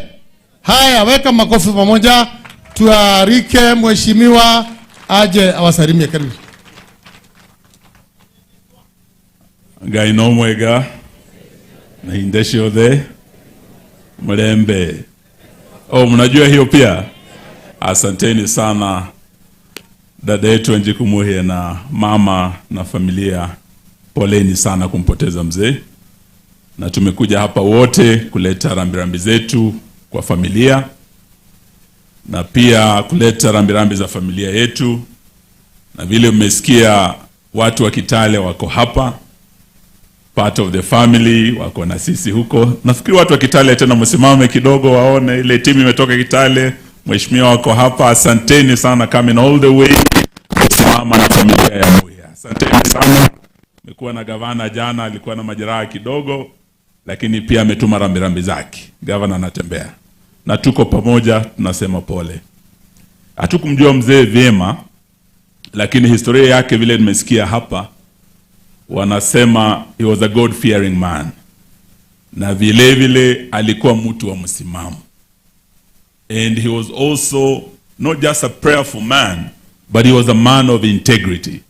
Haya, weka makofi pamoja, tuarike mheshimiwa aje awasalimie. Karibu. Ngai no mwega na indeshi othe mlembe. Mnajua hiyo pia. Asanteni sana dada yetu Wanjiku Muhie na mama na familia, poleni sana kumpoteza mzee, na tumekuja hapa wote kuleta rambirambi zetu kwa familia, na pia kuleta rambirambi za familia yetu. Na vile mmesikia watu wa Kitale wako hapa, part of the family wako na sisi huko. Nafikiri watu wa Kitale tena msimame kidogo waone ile timu imetoka Kitale. Mheshimiwa wako hapa, asanteni sana, coming all the way kusimama na familia ya Muhia. Asanteni sana. Mekuwa na gavana jana, alikuwa na majeraha kidogo, lakini pia ametuma rambirambi zake. Gavana anatembea na tuko pamoja, tunasema pole. Hatukumjua mzee vyema, lakini historia yake vile nimesikia hapa, wanasema he was a God fearing man, na vile vile alikuwa mtu wa msimamo. And he was also not just a prayerful man, but he was a man of integrity.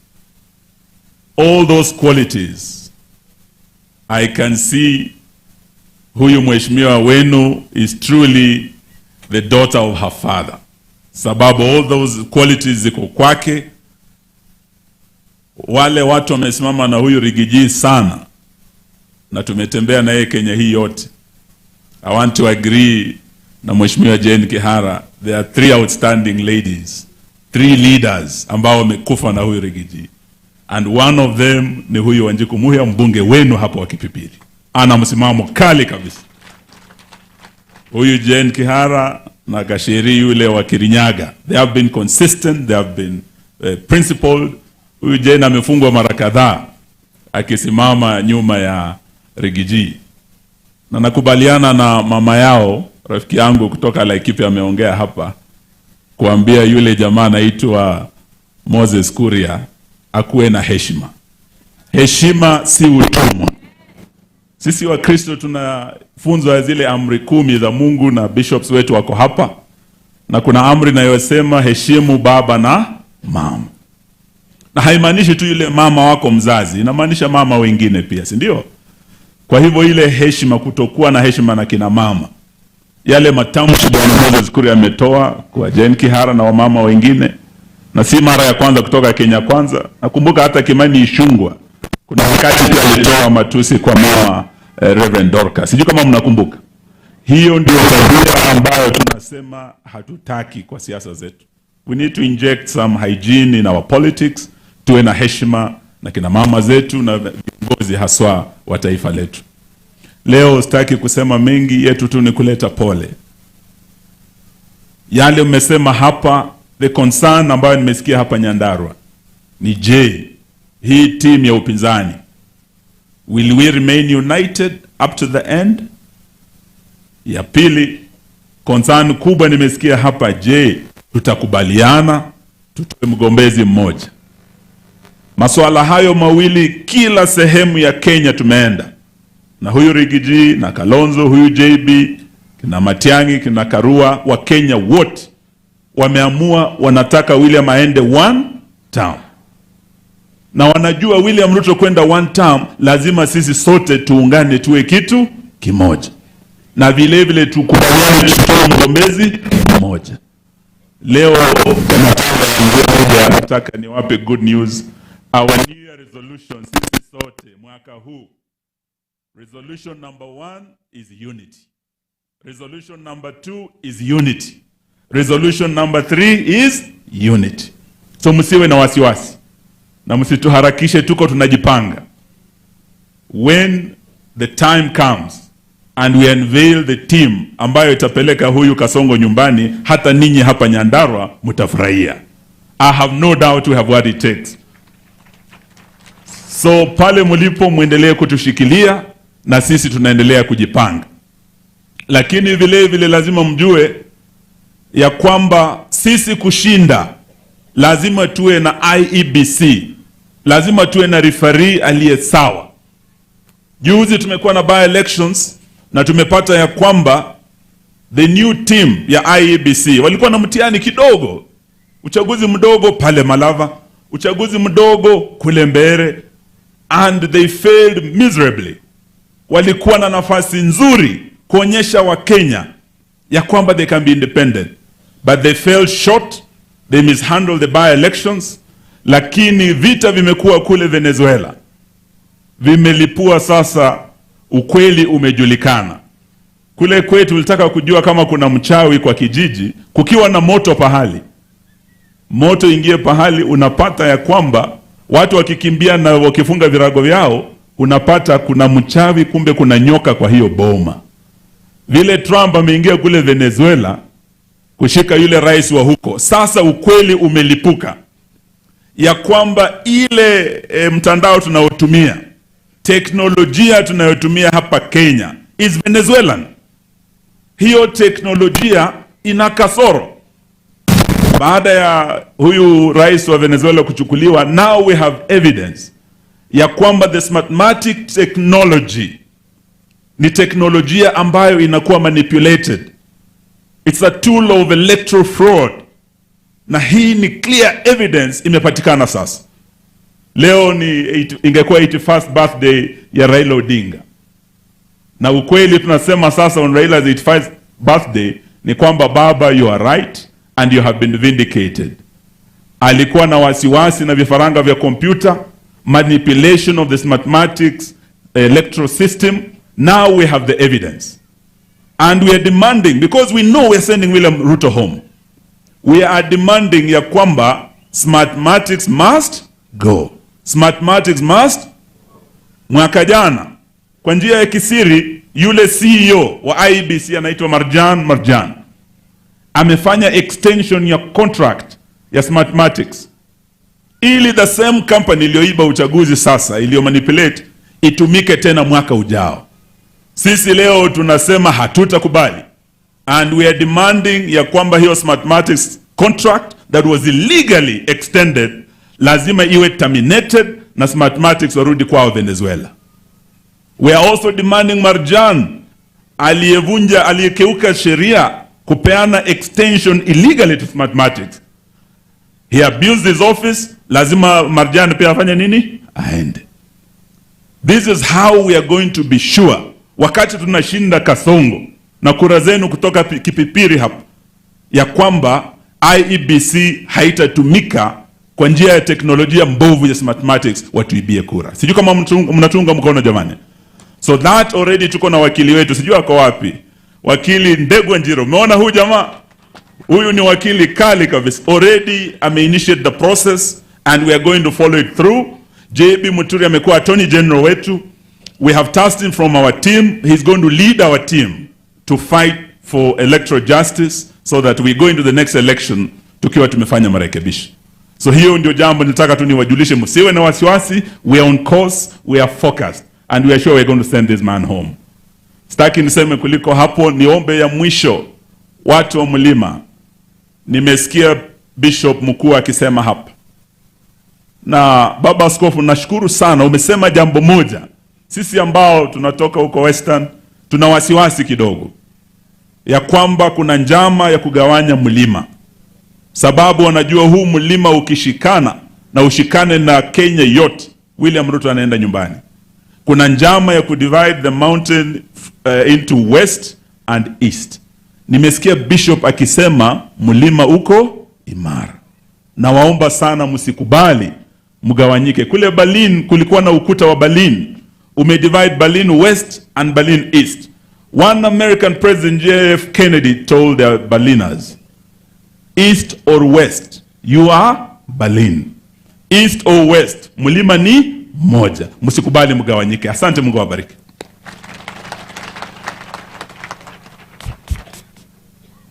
All those qualities, I can see huyu mheshimiwa wenu is truly the daughter of her father. Sababu all those qualities ziko kwake. Wale watu wamesimama na huyu Rigiji sana, na tumetembea na yeye Kenya hii yote. I want to agree na mheshimiwa Jane Kihara, there are 3 outstanding ladies, 3 leaders ambao wamekufa na huyu Rigiji, and one of them ni huyu Wanjiku Muhia, mbunge wenu hapo wa Kipipiri. Ana msimamo kali kabisa. Huyu Jane Kihara na Gasheri yule wa Kirinyaga, they have been consistent, they have been principled. Huyu Jane amefungwa mara kadhaa akisimama nyuma ya Rigiji. Na nakubaliana na mama yao, rafiki yangu kutoka Laikipia ameongea hapa, kuambia yule jamaa anaitwa Moses Kuria akuwe na heshima. Heshima si utumwa. Sisi wa Kristo tunafunzwa zile amri 10 za Mungu, na bishops wetu wako hapa. Na kuna amri inayosema heshimu baba na mama. Na haimaanishi tu yule mama wako mzazi, inamaanisha mama wengine pia, si ndio? Kwa hivyo ile heshima, kutokuwa na heshima na kina mama, yale matamshi Bwana Moses Kuria ametoa kwa Jane Kihara na wamama wengine, na si mara ya kwanza kutoka Kenya Kwanza. Nakumbuka hata Kimani Ichung'wah kuna wakati pia alitoa matusi kwa mama Reverend Dorcas. Sijui kama mnakumbuka. Hiyo ndio tabia ambayo tunasema hatutaki kwa siasa zetu. We need to inject some hygiene in our politics. Tuwe na heshima na kina mama zetu na viongozi haswa wa taifa letu. Leo sitaki kusema mengi, yetu tu ni kuleta pole. Yale umesema hapa, the concern ambayo nimesikia hapa Nyandarua ni je, hii team ya upinzani, will we remain united up to the end? Ya pili, concern kubwa nimesikia hapa, je, tutakubaliana tutoe mgombezi mmoja? Masuala hayo mawili kila sehemu ya Kenya tumeenda. Na huyu Rigiji na Kalonzo, huyu JB, kina Matiang'i, kina Karua, wa Kenya wote wameamua wanataka William aende 1 term. Na wanajua William Ruto kwenda 1 term, lazima sisi sote tuungane tuwe kitu kimoja. Na vile vile tukubaliane tutoe mgombezi mmoja. Leo nataka niwape good news. Our new year resolution sisi sote mwaka huu, resolution number 1 is unity. Resolution number 2 is unity. Resolution number 3 is unity. So msiwe na wasiwasi. Na msituharakishe, tuko tunajipanga. When the time comes and we unveil the team ambayo itapeleka huyu Kasongo nyumbani, hata ninyi hapa Nyandarua mtafurahia. I have no doubt we have what it takes. So pale mlipo muendelee kutushikilia na sisi tunaendelea kujipanga. Lakini vile vile lazima mjue ya kwamba sisi kushinda lazima tuwe na IEBC. Lazima tuwe na referee aliye sawa. Juzi tumekuwa na by elections na tumepata ya kwamba the new team ya IEBC walikuwa na mtihani kidogo. Uchaguzi mdogo pale Malava, uchaguzi mdogo kule Mbeere, and they failed miserably. Walikuwa na nafasi nzuri kuonyesha wa Kenya ya kwamba they can be independent, but they fell short. They mishandled the by elections. Lakini vita vimekuwa kule Venezuela, vimelipua sasa, ukweli umejulikana. Kule kwetu tulitaka kujua kama kuna mchawi kwa kijiji, kukiwa na moto pahali. Moto ingie pahali, unapata ya kwamba watu wakikimbia na wakifunga virago vyao, unapata kuna mchawi, kumbe kuna nyoka kwa hiyo boma. Vile Trump ameingia kule Venezuela kushika yule rais wa huko, sasa ukweli umelipuka ya kwamba ile mtandao tunayotumia, teknolojia tunayotumia hapa Kenya is Venezuelan. Hiyo teknolojia ina kasoro. Baada ya huyu rais wa Venezuela kuchukuliwa, now we have evidence ya kwamba the smartmatic technology ni teknolojia ambayo inakuwa manipulated. It's a tool of electoral fraud. na hii ni clear evidence imepatikana sasa. Leo ingekuwa 81st birthday ya Raila Odinga, na ukweli tunasema sasa on Raila's 85th birthday ni kwamba baba, you are right and you have been vindicated. Alikuwa na wasiwasi na vifaranga vya computer, manipulation of this mathematics electoral system. Now we have the evidence and we are demanding, because we know we are sending William Ruto home, we are demanding ya kwamba smartmatics must go. Smartmatics must. Mwaka jana kwa njia ya kisiri yule CEO wa IEBC anaitwa Marjan amefanya extension ya contract ya Smartmatics ili the same company iliyoiba uchaguzi sasa, iliyo manipulate, itumike tena mwaka ujao. Sisi leo tunasema hatutakubali, and we are demanding ya kwamba hiyo Smartmatics contract that was illegally extended lazima iwe terminated na Smartmatics warudi kwao Venezuela. We are also demanding Marjan aliyekeuka sheria kupeana extension illegally to Smartmatics. He abused his office, lazima Marjan pia afanye nini? Aende. This is how we are going to be sure, wakati tunashinda Kasongo na kura zenu kutoka Kipipiri hapa, ya kwamba IEBC haitatumika kwa njia ya teknolojia mbovu ya Smartmatics watuibie kura. Sijui kama mnatunga mkono jamani. So that already tuko na wakili wetu, sijui ako wapi. Wakili Ndegwa Njiro. Umeona huyu jamaa? Huyu ni wakili kali kabisa. Already initiate the process and we are going to follow it through. JB Muturi amekuwa Attorney General wetu. We have tasked him from our team. He's going to lead our team to fight for electoral justice so that we go into the next election tukiwa tumefanya marekebisho. So hiyo ndio jambo nitaka tu niwajulishe, msiwe na wasiwasi. We are on course, we are focused and we are sure we are going to send this man home. Sitaki niseme kuliko hapo, niombe ya mwisho watu wa Mlima. Nimesikia Bishop mkuu akisema hapa. Na Baba Askofu, nashukuru sana, umesema jambo moja. Sisi ambao tunatoka huko Western tuna wasiwasi kidogo ya kwamba kuna njama ya kugawanya Mlima, sababu wanajua huu Mlima ukishikana na ushikane na Kenya yote, William Ruto anaenda nyumbani. Kuna njama ya kudivide the mountain into west and east. Nimesikia Bishop akisema Mlima uko imara, na waomba sana msikubali mgawanyike. Kule Berlin kulikuwa na ukuta wa Berlin, umedivide Berlin west and Berlin east. One American president, JF Kennedy, told the Berliners, east or west, you are Berlin. East or west, Mlima ni moja. Msikubali mgawanyike. Asante, Mungu awabariki.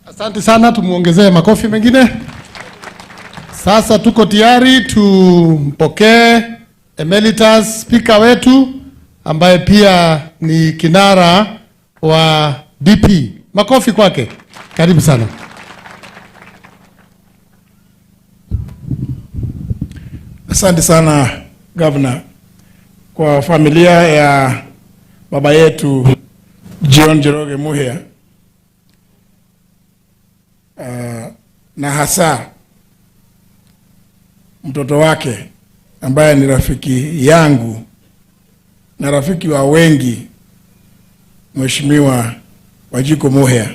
Asante sana, tumuongezee makofi mengine. Sasa tuko tayari tumpokee emeritus speaker wetu ambaye pia ni kinara wa DP. Makofi kwake. Karibu sana. Asante sana Governor. Kwa familia ya baba yetu John Njoroge Muhia, na hasa mtoto wake ambaye ni rafiki yangu na rafiki wa wengi, Mheshimiwa Wanjiku Muhia.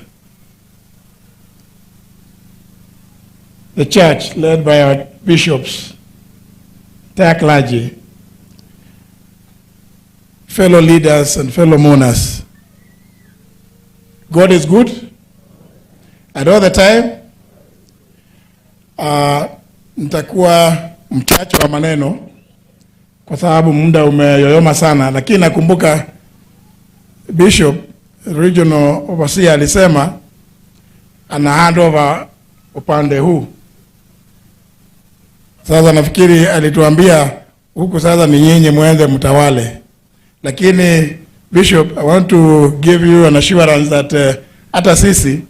The church led by our bishops, entire clergy, fellow leaders and fellow mourners. God is good and all the time. Nitakuwa mchache wa maneno kwa sababu muda umeyoyoma sana, lakini nakumbuka Bishop Regional Overseer alisema ana hand over upande huu. Sasa nafikiri alituambia huku sasa ni nyinyi muenze mtawale. Lakini Bishop, I want to give you an assurance that hata sisi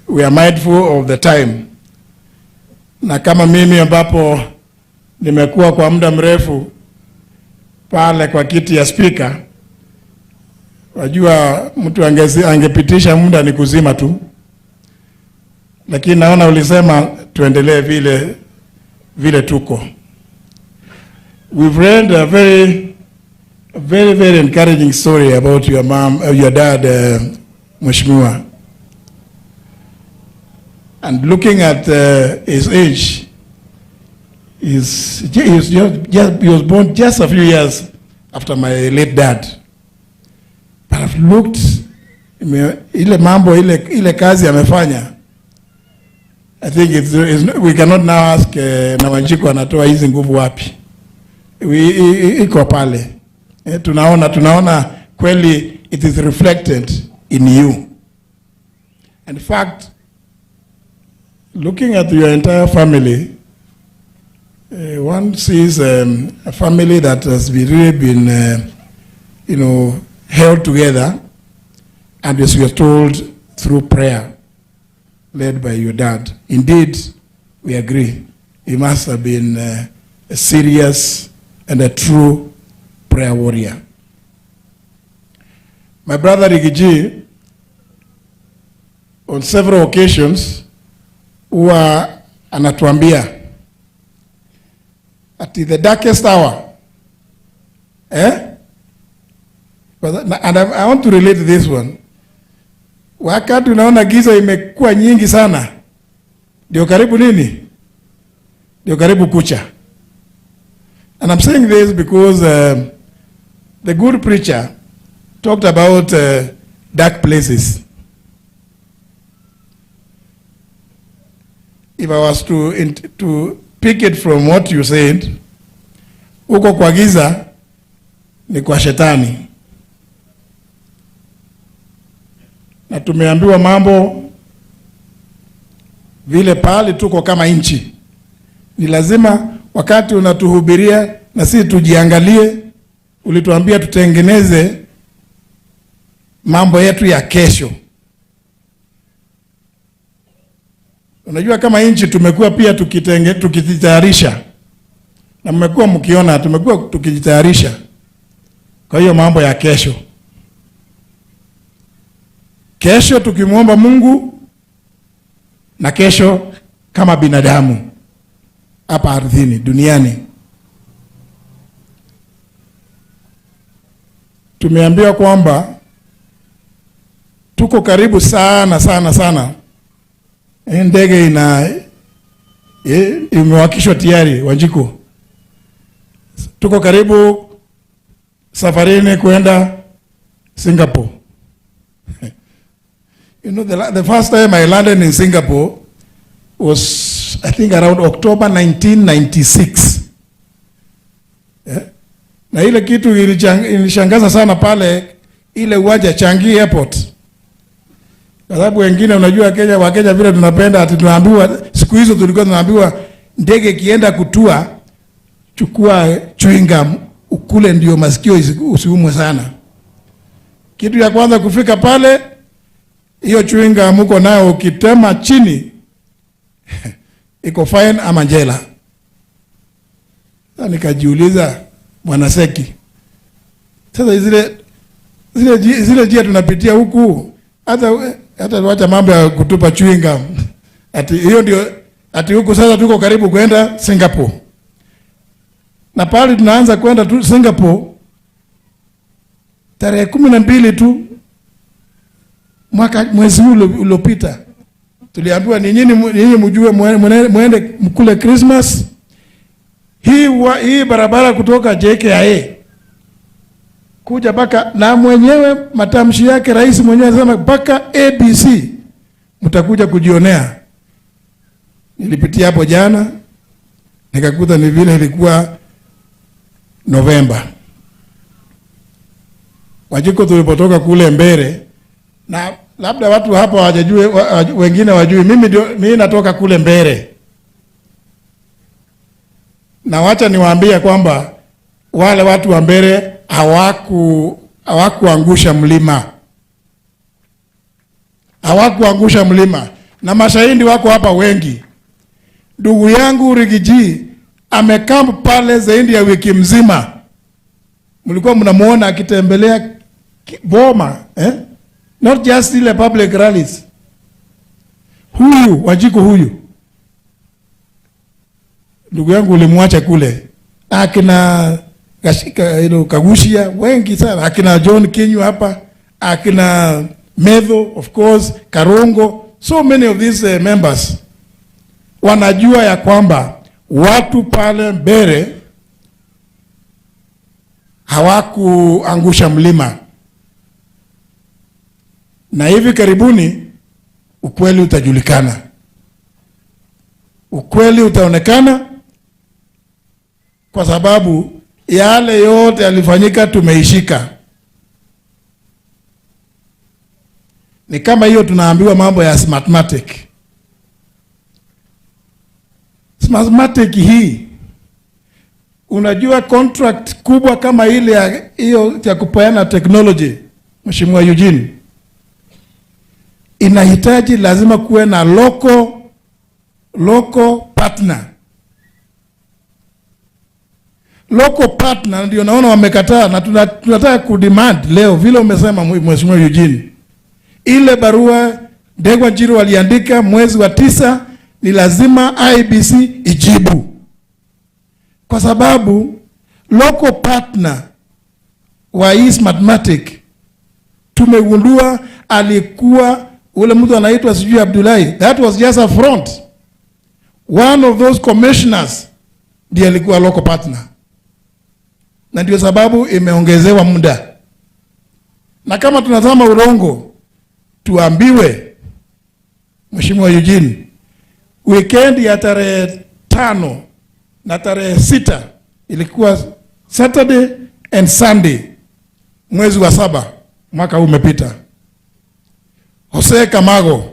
we are mindful of the time. Na kama mimi ambapo nimekuwa kwa muda mrefu pale kwa kiti ya speaker, wajua mtu angepitisha muda ni kuzima tu. lakini naona ulisema tuendelee vile tuko. We've read a very encouraging story about your mom, your dad, Mheshimiwa. And looking at his age, he was born just a few years after my late dad. But I've looked, ile mambo, ile kazi amefanya. I think we cannot now ask na Wanjiku anatoa hizi nguvu wapi. Iko pale. Tunaona kweli it is reflected in you. In fact, looking at your entire family, one sees a family that has really been, held together, and as you are told, through prayer, led by your dad. Indeed, we agree. He must have been a serious and a true prayer warrior. My brother Rigiji, on several occasions, huwa anatuambia at the darkest hour, and I want to relate to this one. Wakati unaona giza imekuwa nyingi sana, ndio karibu nini? Ndio karibu kucha. And I'm saying this because the good preacher talked about dark places. If I was to pick it from what you said, uko kwa giza ni kwa shetani. Na tumeambiwa mambo vile pale tuko kama nchi. Ni lazima wakati unatuhubiria na sisi tujiangalie, ulituambia tutengeneze mambo yetu ya kesho. Unajua kama nchi tumekuwa pia tukijitayarisha. Na mmekuwa mkiona tumekuwa tukijitayarisha kwa hiyo mambo ya kesho. Kesho tukimwomba Mungu, na kesho kama binadamu hapa ardhini, duniani. Tumeambiwa kwamba tuko karibu sana. Ndege imewakishwa tayari, Wanjiku. Tuko karibu safarini kwenda Singapore. You know, the first time I landed in Singapore was, I think, around October 1996. Na ile kitu ilishangaza sana pale, ile uwanja Changi Airport. Kwa sababu wengine unajua Wakenya vile tunapenda, ati tunaambiwa, siku hizo tulikuwa tunaambiwa ndege kienda kutua, chukua chewing gum ukule ndio masikio usiumwe sana. Kitu ya kwanza kufika pale, hiyo chewing gum uko nayo ukitema chini iko fine ama jela. Sasa nikajiuliza, Bwana Seki, sasa zile njia tunapitia huku, hata wacha mambo ya kutupa chewing gum. Ati hiyo ndio, ati huku sasa tuko karibu kwenda Singapore. Na pale tunaanza kwenda tu Singapore tarehe 12 tu mwezi uliopita. Tuliambiwa nyinyi mjue muende mkule Christmas. Hii barabara kutoka JKIA kuja baka, na mwenyewe matamshi yake rais mwenyewe anasema baka ABC mtakuja kujionea. Nilipitia hapo jana nikakuta ni vile ilikuwa Novemba. Wajiko tulipotoka kule Mbere, na labda watu hapa hawajajue, wengine wajui, mimi natoka kule Mbere. Na wacha niwaambie kwamba wale watu wa Mbere hawakuangusha mlima. Hawakuangusha mlima. Na mashahidi wako hapa wengi. Ndugu yangu Rigiji amekamp pale zaidi ya wiki mzima. Mlikuwa mnamuona akitembelea Boma, Not just ile public rallies. Huyu Wanjiku huyu ndugu yangu ulimwacha kule, akina Kagushia wengi sana, akina John Kinyu hapa, akina Medho of course, Karongo, so many of these members wanajua ya kwamba watu pale mbele hawakuangusha mlima, na hivi karibuni ukweli utajulikana, ukweli utaonekana, kwa sababu yale yote yalifanyika tumeishika. Ni kama hiyo tunaambiwa mambo ya Smartmatic. Smartmatic hii, unajua contract kubwa kama ile ya hiyo ya kupeana technology, Mheshimiwa Eugene, inahitaji lazima kuwe na local partner. Local partner ndio naona wamekataa, na tunataka kudemand leo vile umesema Mheshimiwa Eugene. Ile barua Ndegwa Njiru waliandika mwezi wa 9 ni lazima IBC ijibu, kwa sababu local partner wa hii Smartmatic tumegundua alikuwa ule mtu anaitwa sijui Abdullahi. That was just a front. One of those commissioners ndiye alikuwa local partner, na ndio sababu imeongezewa muda. Na kama tunatazama urongo, tuambiwe Mheshimiwa Eugene, weekend ya tarehe 5 na tarehe 6 ilikuwa Saturday and Sunday mwezi wa 7 mwaka huu umepita, Jose Kamago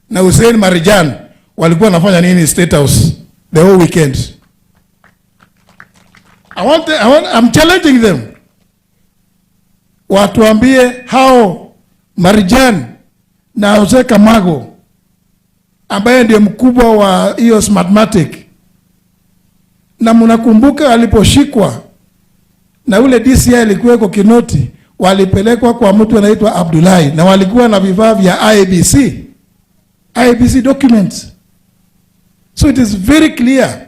na Hussein Marijan walikuwa wanafanya nini State House the whole weekend? I'm challenging them. Watuambie hao Marijan na Jose Kamago ambaye ndiye mkubwa wa hiyo Smartmatic, na mnakumbuka aliposhikwa na ule DCI alikuweko Kinoti, walipelekwa kwa mtu anaitwa Abdullahi, na walikuwa na vifaa vya IBC documents. So it is very clear,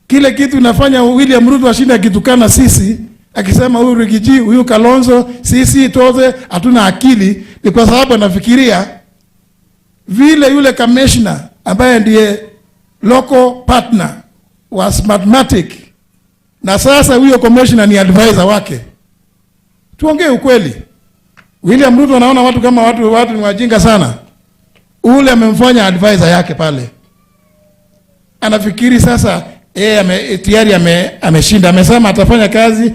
kile kitu inafanya William Ruto ashinda akitukana sisi, akisema huyu Rigiji, huyu Kalonzo, sisi toze hatuna akili, ni kwa sababu anafikiria vile yule commissioner ambaye ndiye local partner wa Smartmatic, na sasa huyo commissioner ni advisor wake. Tuongee ukweli. William Ruto anaona watu kama watu ni wajinga sana. Ule amemfanya advisor yake pale. Anafikiri sasa tayari ameshinda, amesema atafanya kazi,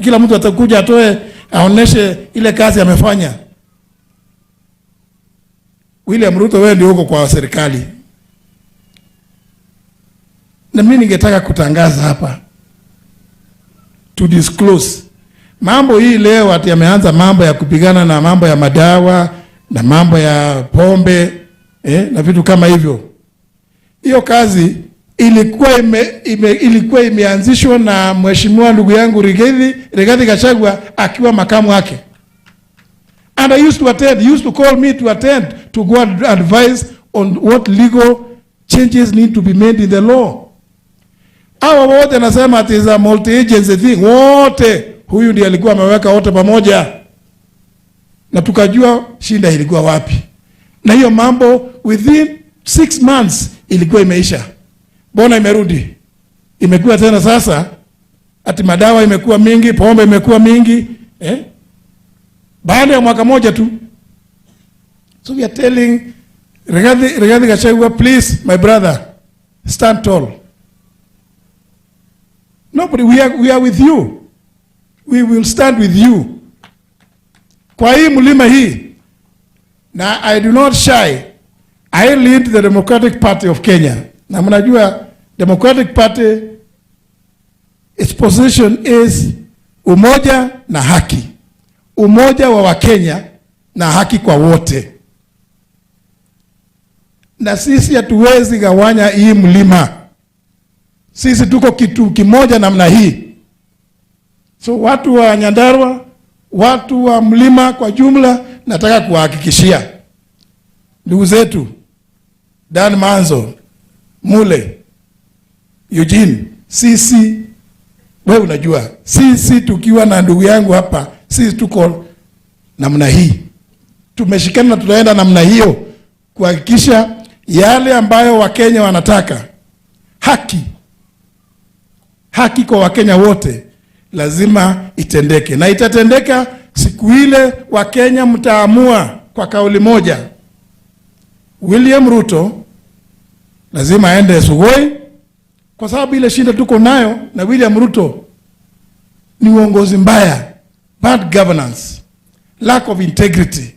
kila mtu atakuja atoe aoneshe ile kazi amefanya. William Ruto, wewe ndio uko kwa serikali. Na mimi ningetaka kutangaza hapa, to disclose mambo hii leo, ati yameanza mambo ya kupigana na mambo ya madawa na mambo ya pombe na vitu kama hivyo. Hiyo kazi ilikuwa imeanzishwa na mheshimiwa ndugu yangu Rigathi Gachagua akiwa makamu wake. And I used to attend, he used to call me to attend, to go and advise on what legal changes need to be made in the law. Hawa wote nasema it is a multi-agency thing. Wote huyu ndiye alikuwa ameweka wote pamoja, na tukajua shinda ilikuwa wapi. Na hiyo mambo within 6 months ilikuwa imeisha. Bona imerudi, imekuwa tena sasa ati madawa imekuwa mingi, pombe imekuwa mingi baada ya mwaka moja tu. So we are telling Rigathi Gachagua, please my brother, stand tall. Nobody, we are with you. We will stand with you. Kwa hii mlima hii, na I do not shy. I lead the Democratic Party of Kenya. Na mnajua Democratic Party, its position is umoja na haki. Umoja wa Wakenya na haki kwa wote. Na sisi hatuwezi gawanya hii mlima. Sisi tuko kitu kimoja namna hii. So watu wa Nyandarua, watu wa mlima kwa jumla, nataka kuhakikishia ndugu zetu Dan Manzo, Mule, Eugene, sisi, wewe unajua, sisi tukiwa na ndugu yangu hapa, sisi tuko namna hii. Tumeshikana, tunaenda namna hiyo kuhakikisha yale ambayo Wakenya wanataka, haki kwa Wakenya wote lazima itendeke, na itatendeka siku ile Wakenya mtaamua kwa kauli moja. William Ruto lazima aende Sugoi, kwa sababu ile shinda tuko nayo na William Ruto ni uongozi mbaya, bad governance, lack of integrity.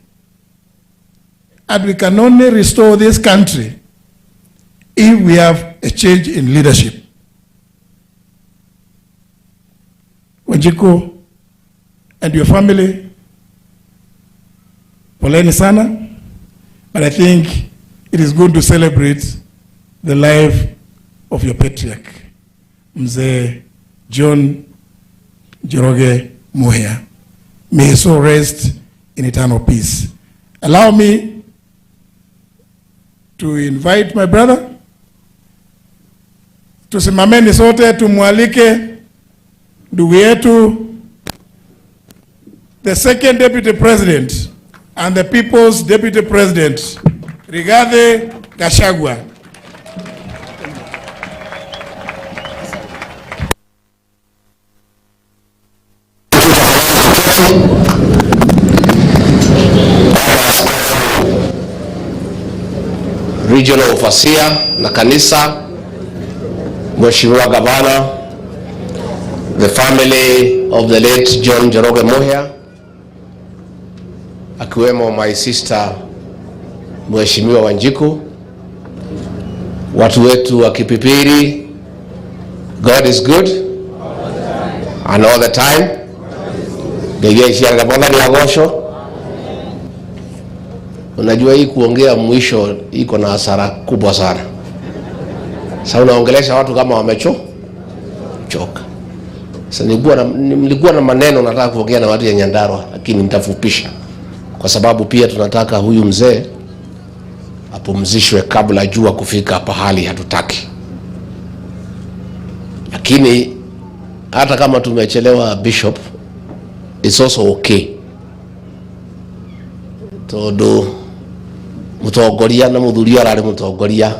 And we can only restore this country if we have a change in leadership. Wanjiku and your family, poleni sana, but I think it is good to celebrate the life of your patriarch, Mzee John Njoroge Muhia. May his soul rest in eternal peace. Allow me to invite my brother. Tusimameni sote tumwalike ndugu yetu, the second deputy president and the people's deputy president, Rigathi Gachagua. Regional Overseer na kanisa, Mheshimiwa Gavana, the family of the late John Njoroge Muhia, akiwemo my sister Mheshimiwa Wanjiku, watu wetu wa Kipipiri, God is good and all the time. Unajua hii kuongea mwisho iko na hasara kubwa sana. Sasa unaongelesha watu kama choka. Sasa nilikuwa na maneno nataka kuongea na watu ya Nyandarua, lakini nitafupisha kwa sababu pia tunataka huyu mzee apumzishwe kabla jua kufika pahali hatutaki. Lakini hata kama tumechelewa, Bishop, it's also okay. Todo mutongoria na muthuria arari mutongoria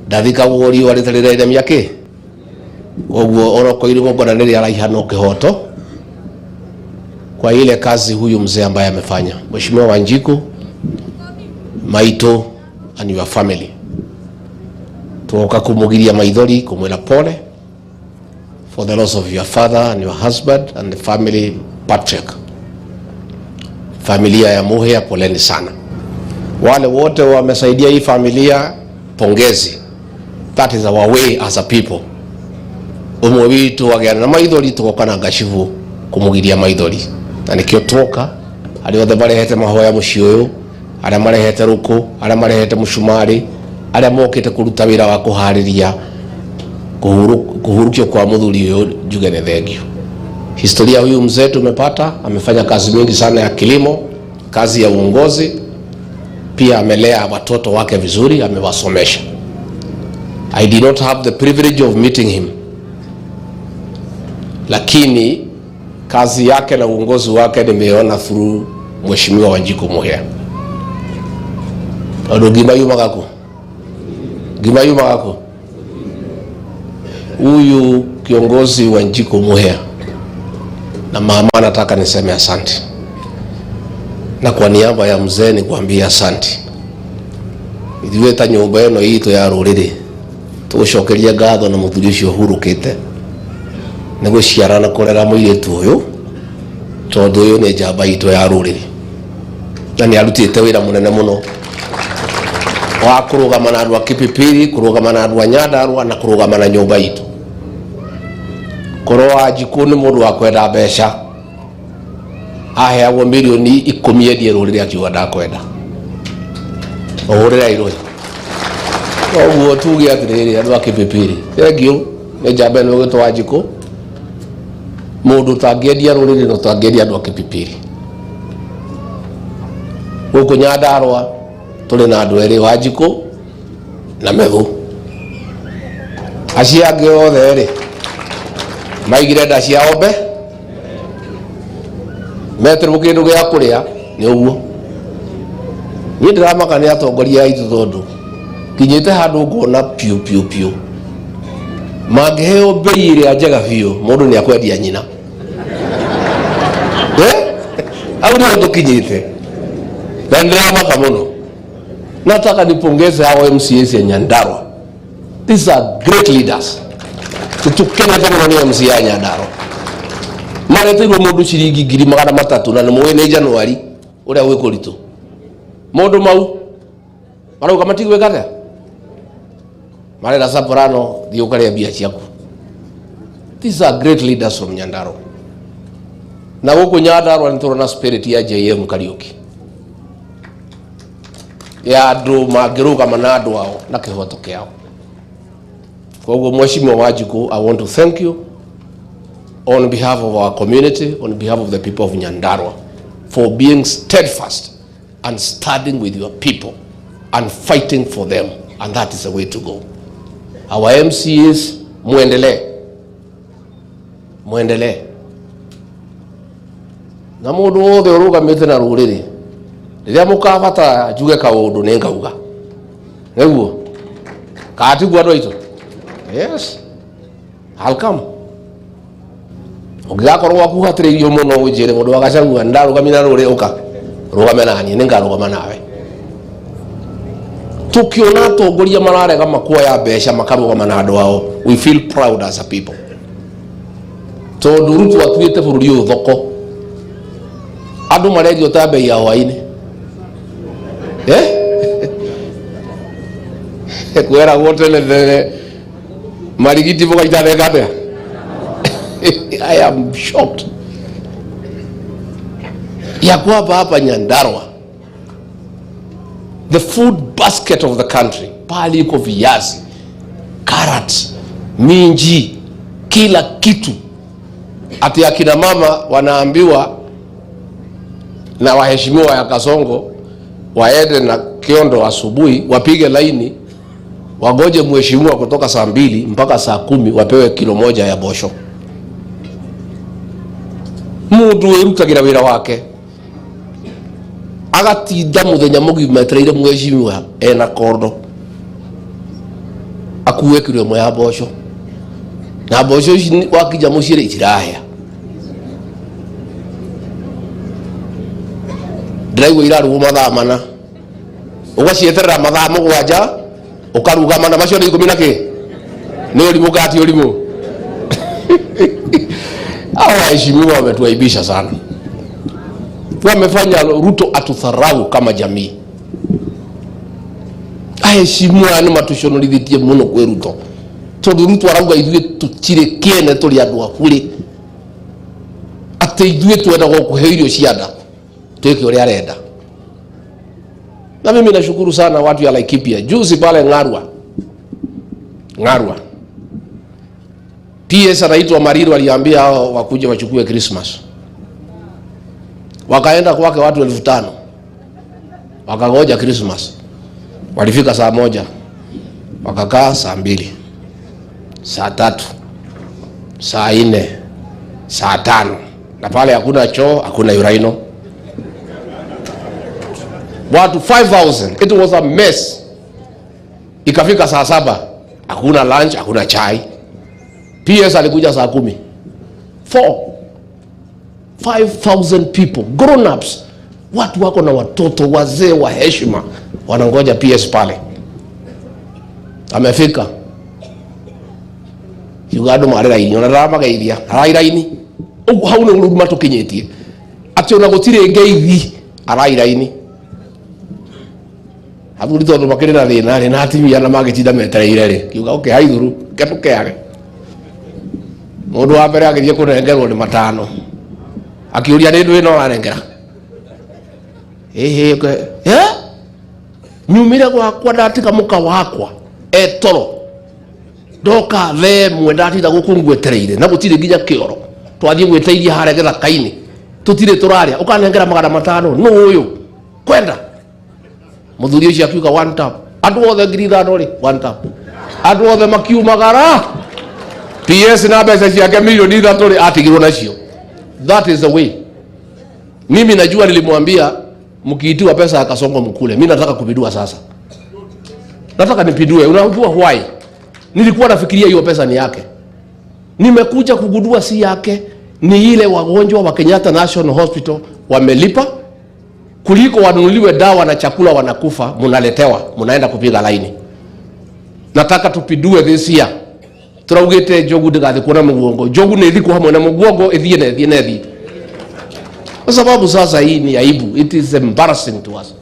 ndathika wori wari tarire miake ogwo oroko irigo ngona niri araihano kihoto kwa ile kazi huyu mzee ambaye amefanya. Mheshimiwa Wanjiku, Maito and your family, tuoka kumugiria maithori kumwela pole for the loss of your father and your husband and the family patriarch. Familia ya Muhia, poleni sana. Wale wote wamesaidia hii familia, pongezi. That is our way as a people. Umwe witu wagana na maithori tugoka na Gashivu kumugiria maithori. Na nikio toka ali othe marehete mahoya muciĩ ũyũ, arĩa marehete ruku, arĩa marehete mushumari, arĩa mokite kuruta wĩra wa kuhariria kuhurukio kwa muthuri ũyũ, njuge nĩ thengio. Historia huyu mzee tumepata, amefanya kazi mingi sana ya kilimo, kazi ya uongozi, pia amelea watoto wake vizuri, amewasomesha. I did not have the privilege of meeting him, lakini kazi yake na uongozi wake nimeona through Mheshimiwa Wanjiku Muhia. Ado gimayuma kako huyu kiongozi Wanjiku Muhia, na mama nataka niseme asante, na kwa niaba ya mzee ni kuambia asante. Ithuĩ ta nyũmba ĩno itũ ya rũrĩrĩ tũcokeria ngatho na mũthuri ũcio hurũkĩte nĩ gũciara na kũrera mũirĩtu ũyũ, tondũ ũyũ nĩ njamba itũ ya rũrĩrĩ na nĩ arutĩte wĩra mũnene mũno wa kũrũgama na andũ a Kipipiri, kũrũgama na andũ a Nyandarua na kũrũgama na nyũmba itũ. Korwo Wanjiku nĩ mũndũ wa kwenda mbeca, aheagwo milioni 10 endie rũrĩrĩ akiuga ndakwenda ũhũrĩra irũi. Koguo tuge atĩrĩrĩ andũ a Kipipiri, thengio nĩ njamba ĩno ĩgĩtwo Wanjiku, mũndũ tangĩendia rũrĩrĩ no tangĩendia andũ a Kipipiri. Gũkũ Nyandarua tuli na andu eri Wanjiku na Methu acio angi othe ri maigire nda ciao mbe metero kindu gia kuria ni uguo ni ndiramaka ni atongoria aitu tondu kinyite handu ngona piu mangiheo bei iria njega biu mundu ni akwendia nyina au ndio tukinyite na ndiramaka muno. Nataka nipongeze hao MCAs ya Nyandarua. These are great leaders. Tutukene kama ni MCA ya Nyandarua. Maretirwo mundu ciringi 300 na nimwe ni Januari uria wikuritu. Mundu mau marauga matigwe gata. Marera Soprano dio kare bia ciaku. These are great leaders from Nyandarua. Na guku Nyandarua nturona spirit ya JM Kariuki. Ya andu mangiruga manadu ao na kihoto kiao. Kwa hivyo Mheshimiwa Wanjiku, I want to thank you on behalf of our community, on behalf of the people of Nyandarua, for being steadfast and standing with your people and fighting for them, and that is the way to go. Our MCAs, muendelee na mundu wothe urugamite na ruriri riria mukabata juge kaundu ni ngauga neguo katigwa andu aitu. Yes, I'll come. Ugigakorwo waku hatiririo muno unjire mundu agacagua ndarugamina ruri uka rugame nani ningarugama nawe. Tukiona atongoria mararega makuoya mbeca makarugama na andu ao, we feel proud as a people. Tondu Ruto atuite bururi uyu thoko andu marendio ta bei ya hwaini kwera wote le marigiti boka itare gabe. I am shocked. Ya kwamba hapa Nyandarua the food basket of the country, pali iko viazi, carrots, minji, kila kitu. Ati akina mama wanaambiwa na waheshimiwa ya Kasongo waende na Kiondo asubuhi wapige laini wagoje mheshimiwa kutoka saa 2 mpaka saa 10 wapewe kilo moja ya bosho. Mundu wirutagira wira wake agatinda muthenya mugima etereire mheshimiwa ena kondo akuwe kilo moja ya bosho na bosho wakija mucire itirahia. Ndiraigua iraruga mathaa mana ugacieterera mathaa 7 ukaruga mana macio ni 10 na ki ni urimu gati urimu. Waheshimiwa wametuaibisha sana, wamefanya Ruto atutharau kama jamii. Aheshimiwa ni matushonolithitie muno kwe Ruto tondu Ruto arauga ithuĩ tutire kiene turi andu akuri ati ithuĩ twenda gukuhe irio cianda tweke uria arenda. Na mimi nashukuru sana watu ya Laikipia. Juzi pale Ngarua PS anaitwa Mariro aliambia hao wakuje wachukue Christmas. Wakaenda kwake watu 1500. Wakagoja Christmas. Walifika saa 1. Wakakaa saa 2. Saa 3. Saa 4. Saa 5. Na pale hakuna choo, hakuna uraino. Watu 5000. It was a mess. Ikafika saa 7. Hakuna lunch, hakuna chai. PS alikuja saa 10. 5,000 people, grown ups, watu wako na watoto, wazee wa heshima wanangoja PS pale. Amefika yugado marera inyo na rama gairia arairaini hauna uruma tukinyetie ati ona gutire ngeithi arairaini athuri tondu makiri na thina ri na atimia na magitinda metereire ri kiuga okay haithuru getukeage mundu wa mbere agithie kunengerwo ni 5 akiuria ni ndu ino arengera nyumire gwakwa ndatika muka wakwa etoro ndoka the mwendatira gukungwetereire na gutire nginya kioro twathie gweteiria hare githaka-ini tutire turaria ukanengera 500 no uyu kwenda muthuri ucio akiuga one tap, andu othe ngiri ithano ri one tap, andu othe makiumagara PS na mbeca ciake milioni 3 ri atigirwo nacio. That is the way. Mimi najua nilimwambia mkiitiwa pesa ya Kasongo mkule. Mimi nataka kupindua sasa. Nataka nipindue. Unajua why? Nilikuwa nafikiria hiyo pesa ni yake. Nimekuja kugundua si yake, ni ile wagonjwa wa Kenyatta National Hospital wamelipa kuliko wanunuliwe dawa na chakula wanakufa, mnaletewa, mnaenda kupiga laini. Nataka tupindue this year. Turaugite jogu ndigathi kuona mugongo. Jogu ni thiku hamwe na mugongo ithie nethi. Kwa sababu sasa hii ni aibu. It is embarrassing to us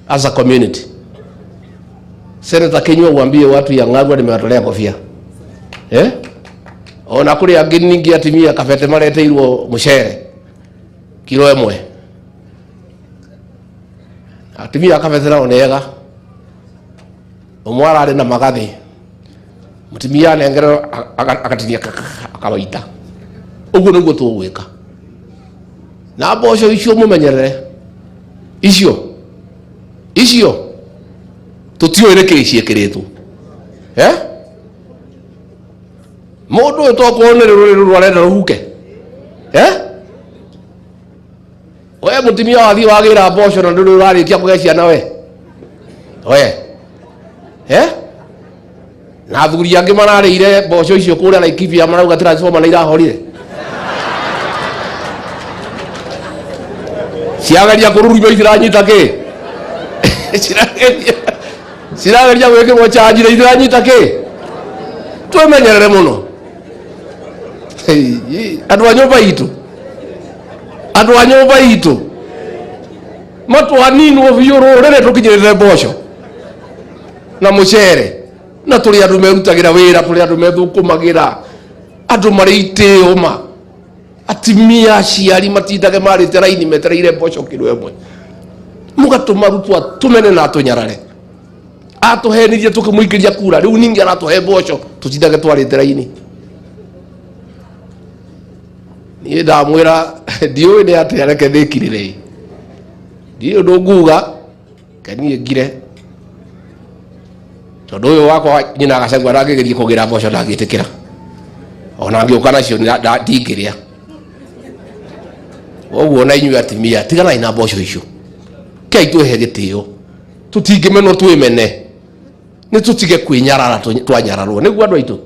as a community. Senator Kenywa uambie watu ya Ng'arwa nimewatolea kofia. Ona kuri angĩ ningĩ atimia kabete mareteirwo mucere kilo 1. Atimia kabete nao nega. Umwara arĩ na magathi. Mutimia nengero akatinia akawaita. Uguo nĩguo tũgwĩka. Na mboco icio mumenyerere. Icio tutiũĩ nĩkĩ ciĩkĩrĩtwo. Mũndũ ũyũ tokorwo nĩ rũrĩrĩ rwarenda rũhuke. We mutimia wathi wagĩra mboco na ndũrĩ ũrarĩkia kũgĩa ciana we. Na athuri angĩ mararĩire mboco icio kũrĩa Laikipia marauga transformer nĩ irahorire. Ciageria kũrurumio itiranyita kĩ? Cirageria gwĩkĩrwo charge na itiranyita kĩ? Twĩmenyerere mũno. Andũ a nyũmba itũ matwaninwo biũ rũrĩrĩ tũkinyĩrĩre mboco na mũcere, na tũrĩ andũ merutagĩra wĩra, tũrĩ andũ methũkũmagĩra, andũ marĩ itĩo ma. Atimia aciari matindage marĩte raini metereire mboco kilo 1. Mũgatũma arutwo tũmene na tũnyarare. Atũhenirie tũkĩmũingĩria kura, rĩu ningĩ aratũhe mboco tũtindage twarĩte raini. Niĩ ndamwĩra ndiũĩ nĩ atĩa reke thĩkirĩre. Ndiũ ndũnguga kenie ngire. Tondũ ũyũ wakwa nyina Gachagua ndangĩgeria kũgĩra mboco ndangĩtĩkĩra. Ona angĩũka nacio ndingĩrĩa. Woguo na inyuĩ atimia tiganai na mboco icio. Kei twĩhe gĩtĩo. Tũtingĩmenwo twĩmene. Nĩ tũtige kwĩnyarara twanyararwo. Nĩguo andũ aitũ.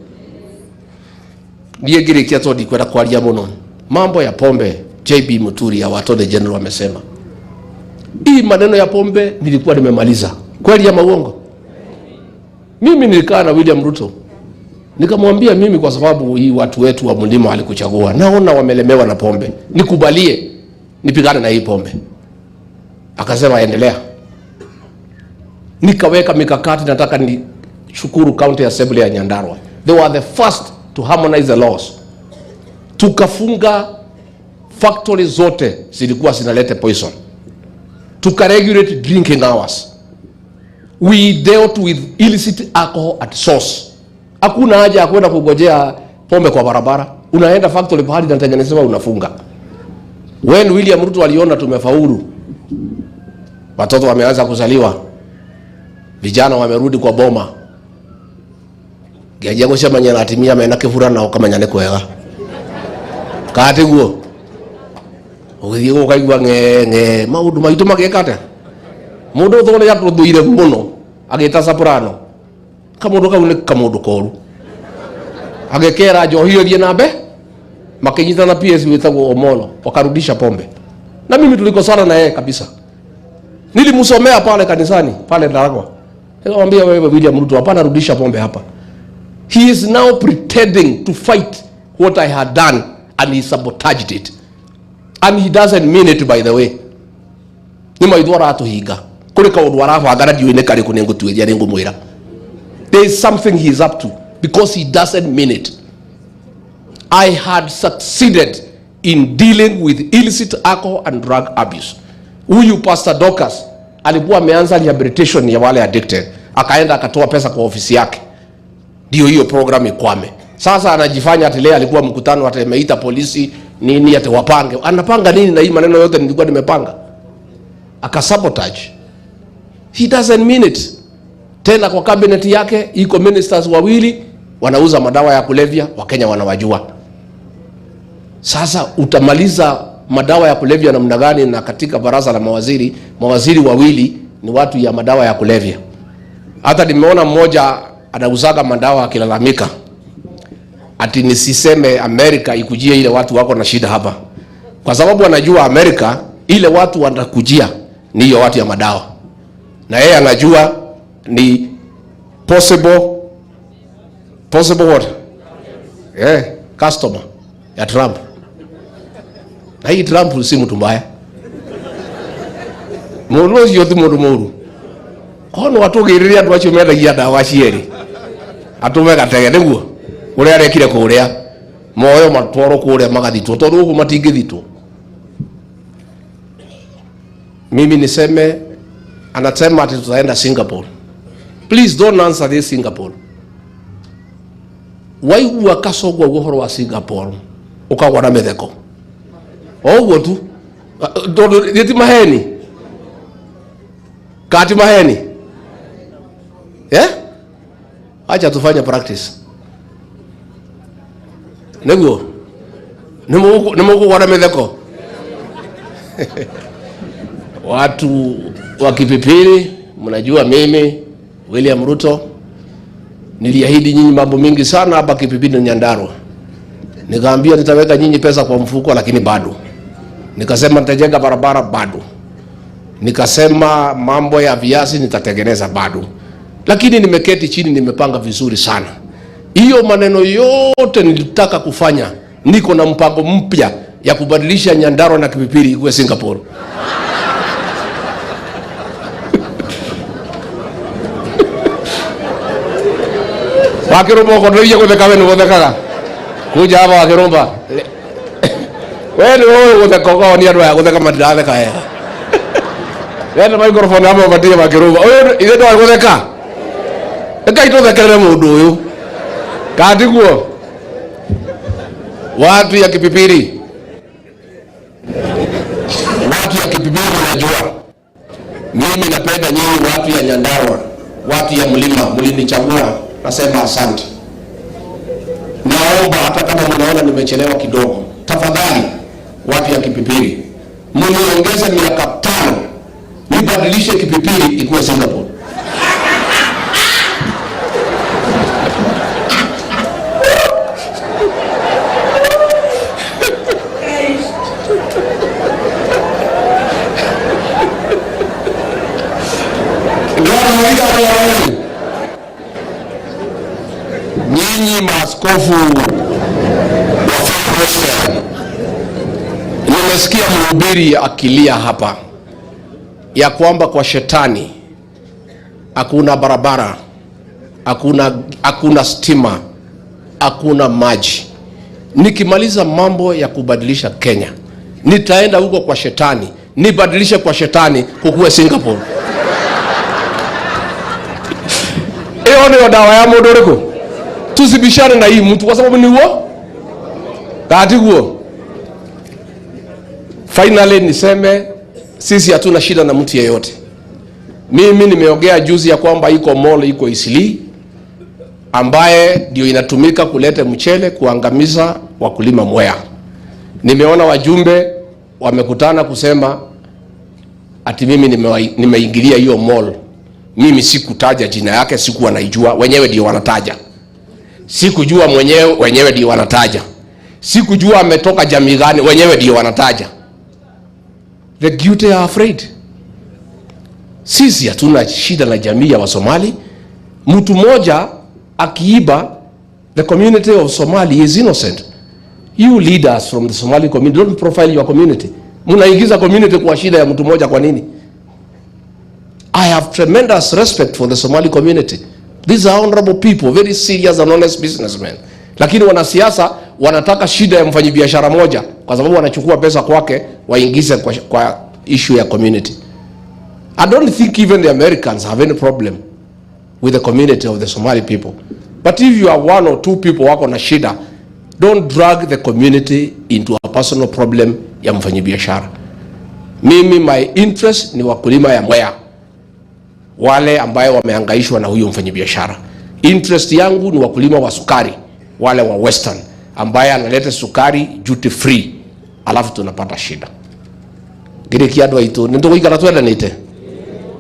Niĩ ngĩrĩkia tondũ ndikwenda kwaria mũno. Mambo ya pombe, JB Muturi wa Attorney General amesema. Hii maneno ya pombe nilikuwa nimemaliza. Kweli ama uongo? Mimi nilikaa na William Ruto. Nikamwambia mimi kwa sababu hii watu wetu wa mlima walikuchagua. Naona wamelemewa na pombe. Nikubalie nipigane na hii pombe. Akasema endelea. Nikaweka mikakati, nataka ni shukuru County Assembly ya Nyandarua. They were the first to harmonize the laws. Tukafunga factory zote zilikuwa zinaleta poison. Tukaregulate drinking hours. We dealt with illicit alcohol at source. Hakuna haja ya kwenda kugojea pombe kwa barabara. Unaenda factory pahali na tengenezwa unafunga. When William Ruto aliona tumefaulu, watoto wameanza kuzaliwa, vijana wamerudi kwa boma, Gĩathĩ gũcemania na atimia mena kĩbura nao kamenya nĩ kwega. Kati guo ũgĩthiĩ gũkaigua ng'e maũndũ maitũ magĩkate. Mũndũ ũthone ya tũthũire mũno agĩta soprano. Kamũndũ kau nĩ kamũndũ koru. Agĩkera njohi ũthiĩ nambe makinyitana PS wĩtagwo Omolo wakarudisha pombe. Na mimi tulikosana na yeye kabisa. Nilimsomea pale kanisani pale Ndaragwa. Nikamwambia wewe William Ruto hapana rudisha pombe hapa. He is now pretending to fight what I had done and he sabotaged it. And he doesn't mean it, by the way. Nima idwara atuhinga. Kuri kaundu arabanga ndiuine kari kunengo tueria nengo mwira. There is something he is up to because he doesn't mean it. I had succeeded in dealing with illicit alcohol and drug abuse. Huyu Pastor Dorcas alikuwa ameanza rehabilitation ya wale addicted. Akaenda akatoa pesa kwa ofisi yake. Ndio hiyo program ikwame. Sasa anajifanya ati leo alikuwa mkutano ati ameita polisi nini ati wapange. Anapanga nini na hii maneno yote nilikuwa nimepanga? Akasabotage. He doesn't mean it. Tena kwa cabinet yake iko ministers wawili wanauza madawa ya kulevya, Wakenya wanawajua. Sasa utamaliza madawa ya kulevya namna gani na katika baraza la mawaziri wawili ni watu ya madawa ya kulevya? Hata nimeona mmoja anauzaga madawa akilalamika ati nisiseme Amerika ikujie ile watu wako na shida hapa, kwa sababu anajua Amerika ile watu wanakujia ni hiyo watu ya madawa, na yeye anajua ni possible what customer ya Trump. Na hii Trump si mtu mbaya, mundu ucio ti mundu muru kono watugiriria andu acio mendagia ndawa cieri atume gatege niguo uria arekire kuria moyo matwaro kuria magathitwo tondu ugu matingithitwo. Mimi niseme, anasema ati tutaenda Singapore. Please don't answer this Singapore. Waigua kasogwa guhoro wa Singapore ukagwa na metheko oguo tu tondu thiti maheni kati maheni acha tufanye practice niguo nimugugwa na metheko. Watu wa Kipipiri, mnajua mimi William Ruto niliahidi nyinyi mambo mingi sana hapa Kipipiri na Nyandarua. Nikaambia nitaweka nyinyi pesa kwa mfuko, lakini bado. Nikasema nitajenga barabara, bado. Nikasema mambo ya viazi nitatengeneza, bado. Lakini nimeketi chini, nimepanga vizuri sana. Hiyo maneno yote nilitaka kufanya, niko na mpango mpya ya kubadilisha Nyandarua na Kipipiri ikuwe Singapore. Wakirumba ukotoiye kutheka wenu guthekaga kuja hapa wakirumba wewe gutheka kwa ni andu ya gutheka matiratheka hega wena microphone hapa batie wakirumba oyo ile ndo gutheka eka itothekere mundu uyu katiguo. Watu ya Kipipiri, najua mimi napenda nyinyi watu ya Nyandarua, watu ya mlima, mlinichagua, nasema asante. Naomba hata kama mnaona nimechelewa kidogo, tafadhali watu ya Kipipiri, mniongeze miaka 5 nibadilishe Kipipiri ikuwe Singapore. Nyinyi maaskofu nimesikia mhubiri akilia hapa ya kwamba kwa shetani hakuna barabara, hakuna stima, hakuna maji. Nikimaliza mambo ya kubadilisha Kenya, nitaenda huko kwa shetani, nibadilishe kwa shetani kukuwe Singapore. Hiyo ndio dawa ya mundu uriku. Tusibishane na hii mtu kwa sababu ni huo kati huo. Finally niseme sisi hatuna shida na mtu yeyote. Mimi nimeongea juzi ya kwamba iko mall iko Eastleigh ambaye ndio inatumika kuleta mchele kuangamiza wakulima Mwea. Nimeona wajumbe wamekutana kusema ati mimi nimeingilia hiyo mall. Mimi sikutaja jina yake, sikuwa naijua, wenyewe ndio wanataja. Sikujua mwenyewe, wenyewe ndio wanataja. Sikujua ametoka jamii gani, wenyewe ndio wanataja. The guilty are afraid. Sisi hatuna shida na jamii ya Wasomali. Mtu mmoja akiiba, the community of Somali is innocent. You leaders from the Somali community, don't profile your community. Munaingiza community kwa shida ya mtu mmoja kwa nini? I have tremendous respect for the Somali community. These are honorable people, very serious and honest businessmen. Lakini wanasiasa wanataka shida ya mfanyabiashara moja kwa sababu wanachukua pesa kwake waingize kwa issue ya community. I don't think even the Americans have any problem with the community of the Somali people. But if you are one or two people wako na shida, don't drag the community into a personal problem ya mfanyabiashara. Mimi my interest ni wakulima ya Mwea. wale ambayo wamehangaishwa na huyo mfanyabiashara. Interest yangu ni wakulima wa sukari, wale wa Western ambaye analeta sukari duty free, alafu tunapata shida. Gire kiadwa ito ndio kuikara twenda nite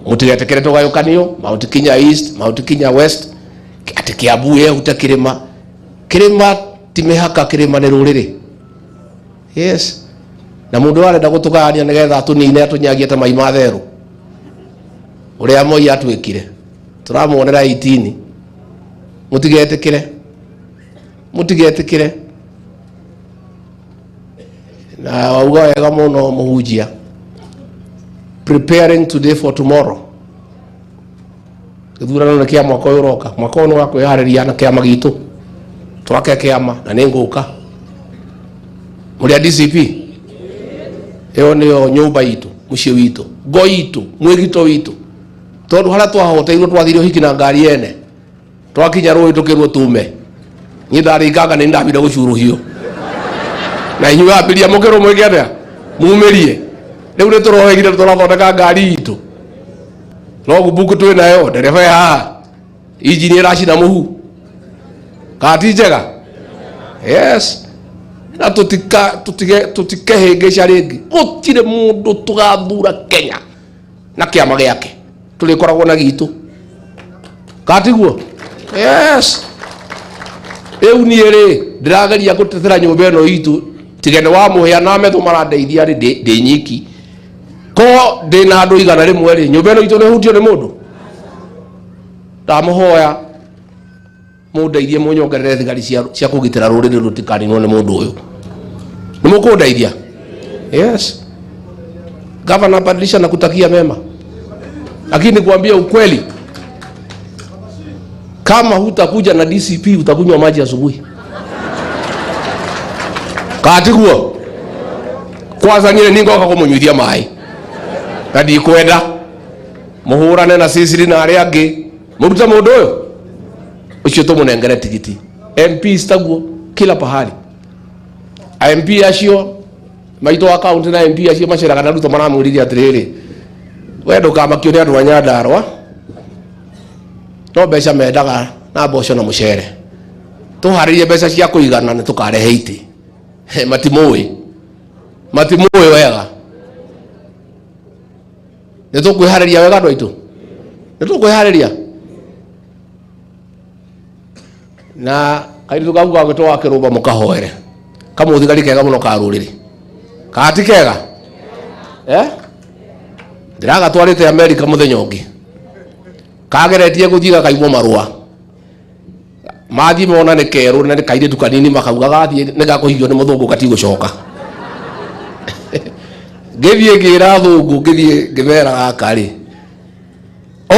mutigetekere togayokanio Mount Kenya East, Mount Kenya West, ati Kiambu ye utakirima kirima timehaka kirima ne ruriri. Yes, na mundu wale ndagutugania nigetha tunine atunyagie ta mai matheru uria moi atwikire turamuonera 18. Mutigetekere na wauga wega muno muhujia, preparing today for tomorrow. Githurano na kia mwaka uroka, mwaka uno wa kwihariria na kiama gitu twake kiama na ninguka muri DCP eo niyo nyumba itu, mucie witu, ngo itu, mwigito witu, tondu hara twahoteirwo twathirio hiki na ngari ene twakinya rũĩ tukirwo tume ni ndaringaga ni ndabire gucuruhio na inyuĩ ambiria mukirwo mwike atia mumerie riu ni turohegire turathondeka ngari itu logbook twi nayo ndereba haha injini iracina muhu kati njega. Yes, na tutikehingica ringi gutire mundu tugathura Kenya na kiama giake turikoragwo na gitu katiguo. Yes, eu ni ere ndirageria gutetera nyumba eno itu tigene wa muhia na metho marandeithia ri ndi nyiki ko ndina andu igana rimwe ri nyumba eno itu ne hutio ni mundu ndamuhoya mundeithie munyongerere thigari cia kugitira ruriri rutikaninwo ni mundu uyu ni mukundeithia. Yes, gavana badilisha na kutakia mema, lakini kuambia ukweli, kama hutakuja na DCP utakunywa maji asubuhi. Katiguo kwanza nyine ningoka kumunyuithia mai na ndikwenda muhurane na sisi na aria angi muruta mundu uyu ucio tumunengere tigiti. MP staguo kila pahali, MP acio maito account na MP acio maceraga na ruto maramuriria atiriri we ndukamakio ni andu a Nyandarua no mbeca mendaga na mboco na mucere tuharirie mbeca cia kuigana ni tukarehe iti matimui wega ni tukwihariria wega andu aitu ni tukwihariria na kairitu kau gagwitwo wa kirumba mukahoere kamuthigari kega muno ka ruriri kati kega ndiraga twarite America muthenya ungi kageretie guthiga kaimwo marua mathi mona ni keru na ni kairitu kanini makauga gathie ni gakuhigio ni muthungu katigucoka githie ngira thungu githie ngimera gakari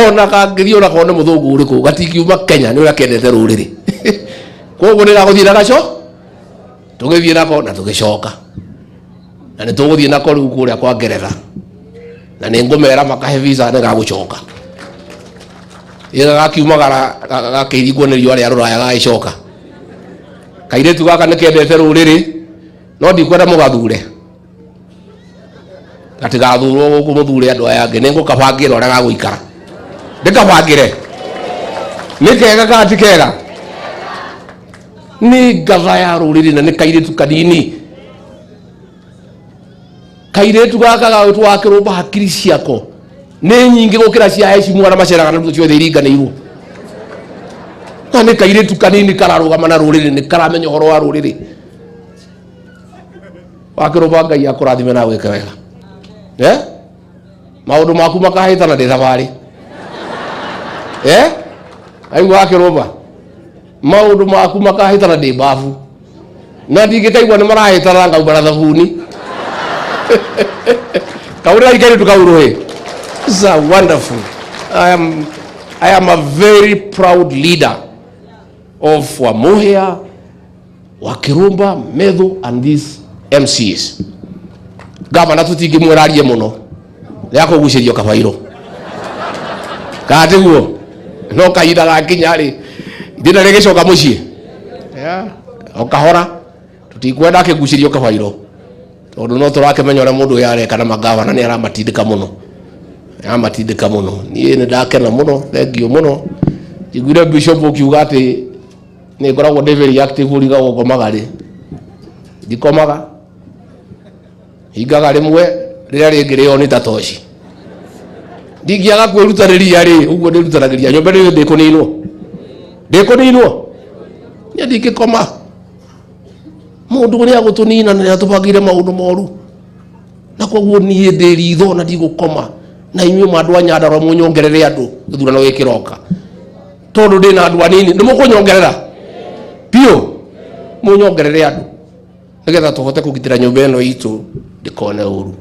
ona kangithio na kone muthungu uriku gatikiuma Kenya ni uria kendete ruriri koguo ni gaguthie na gaco tugithie nako na tugicoka na ni tuguthie nako riu kuria kwa Ngeretha na ni ngumera makahe visa ni gagucoka gakiumagara gakiringwo ni riũa rĩa rũraya gagĩcoka. Kairĩtu gaka nĩ kendete rũrĩrĩ no ndikwenda mũgathure gatigathurwo gũkũ mũthure andũ aya angĩ nĩngũkabangĩra ũrĩa gagũikara ndĩkabangĩre nĩ kega kana ti kega nĩ ngatha ya rũrĩrĩ na nĩ kairĩtu kanini. Kairĩtu gaka gagĩtwo wa kĩrũmba hakiri ciako nĩ nyingĩ gũkĩra cia heci mwana maceraga na ruto ciothe iringanĩirwo na nĩ kairĩtu kanini kararũgama na rũrĩrĩ nĩ karamenya ũhoro wa rũrĩrĩ wa kĩrũmba. Ngai akũrathime na gwĩke wega maũndũ maku makahĩtana ndĩ thabarĩ aigua wa kĩrũmba maũndũ maku makahĩtana ndĩ mbabu na ndingĩkaigua nĩ marahĩtana ngaumba na thabuni kaũrĩra ikairĩtu kau rũĩ. This is wonderful. I am a very proud leader of Wamuhia, Wakirumba, Meru, and these MCs. Governor tutingi mwerarie muno. Yako gucirio kabairo. Katiguo. No kaida ga kinyari. Ndina regecoka mucii. Okahora tutikwenda akigucirio kabairo. Tondu no turakemenya ura mundu yareka na magavana ni aramatindika muno. amatindika muno ni ndakena muno thengio muno igwire bishop ukiuga ati ni ngoragwo ndi very active uriga gukomaga ri ndikomaga hingaga rimwe riria ringi rio ni tatoshi ndingiaga kwirutaniria ri uguo ndirutanagiria nyombe ni ndikuninwo ni ndingikoma mundu ni agutunina ni atubagire maundu moru na koguo ni ndi ritho na ndigukoma na inyuĩ mandu Nyandarua munyongerere andu githurano gikiroka tondu ndina andu anini ni mukunyongerera pio munyongerere andu nigetha tuhote kugitira nyumba ino itu ndikone uru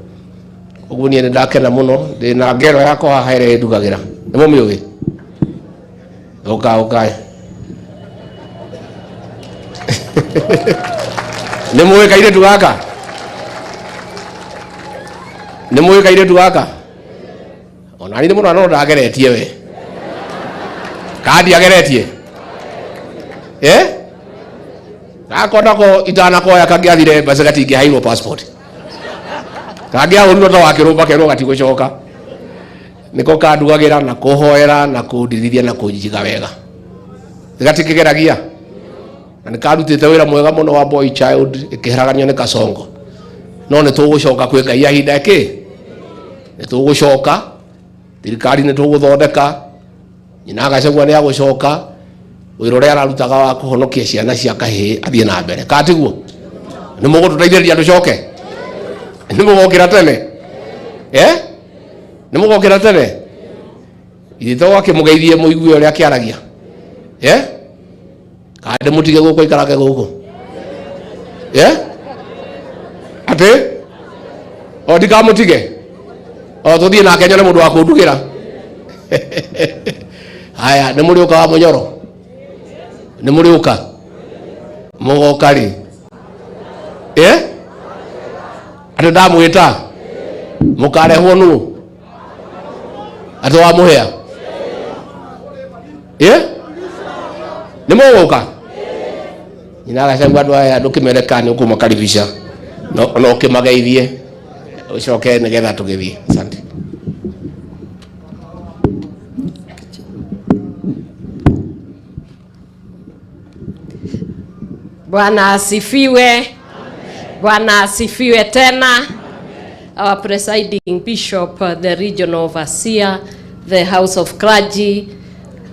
koguo ni ndakena muno ndina ngero yakwa haha ire ndugagira ni mumiugi oka ni muwe kaire tugaka ni muwe kaire tugaka ona ni muno no ndageretie we kandi ageretie akona itana ko yakagiathire basi gatingi hairo passport kagia uruno to wakirumba kero gatigocoka niko kandugagira na kuhoera na kundirithia na kunjiga wega gatikigeragia na nikarutite wira mwega muno wa boy child ikiharaganio ni Kasongo no ni tugucoka kwi Ngai ahinda ki ni tugucoka thirikari ni tuguthondeka nyina Gachagua ni agucoka wira uria ararutaga wa kuhonokia ciana cia kahii athie na mbere katiguo ni mugututeithĩrĩria tucoke ni mugokira tene ni mugokira tene ithito wakimugeithie muigue uria kiaragia kandi mutige guko ikarage guko ati o ndikamutige o tuthie na Kenya ni mundu wa kundugira haya ni muriuka wa Munyoro ni muriuka mugokari ati ndamwita mukarehwo nu ati wa Muhia ni muguka nyina Gachagua andu aya ndukimerekani ukumakaribisha no ukimageithie ucoke nigetha tugithie. Asante. Bwana asifiwe. Bwana asifiwe tena. Our presiding bishop, the regional overseer, the house of clergy,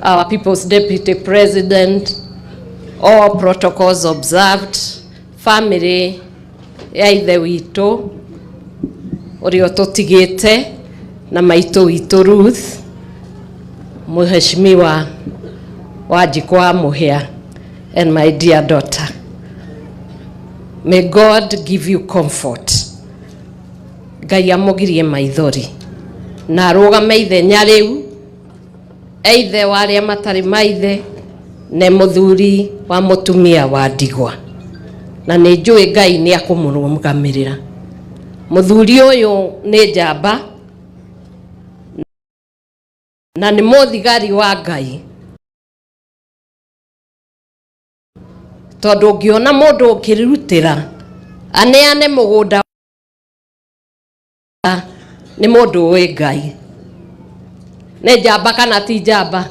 our people's deputy president, all protocols observed, family ya ithe witũ ũrĩa tũtigĩte na maitũ witũ Ruth Mheshimiwa Wanjiku wa Muhia and my dear daughter. May God give you comfort. Ngai amugirie maithori na arugame ithenya riu eithe waria matari maithe ne muthuri wa mutumia wa ndigwa na ni njui Ngai ni akumurũgamirira. Muthuri uyu ni njamba na ni muthigari wa Ngai tondu ngiona mundu ukirutira aneane mugunda ni mundu we Ngai ne njamba kana ti njamba.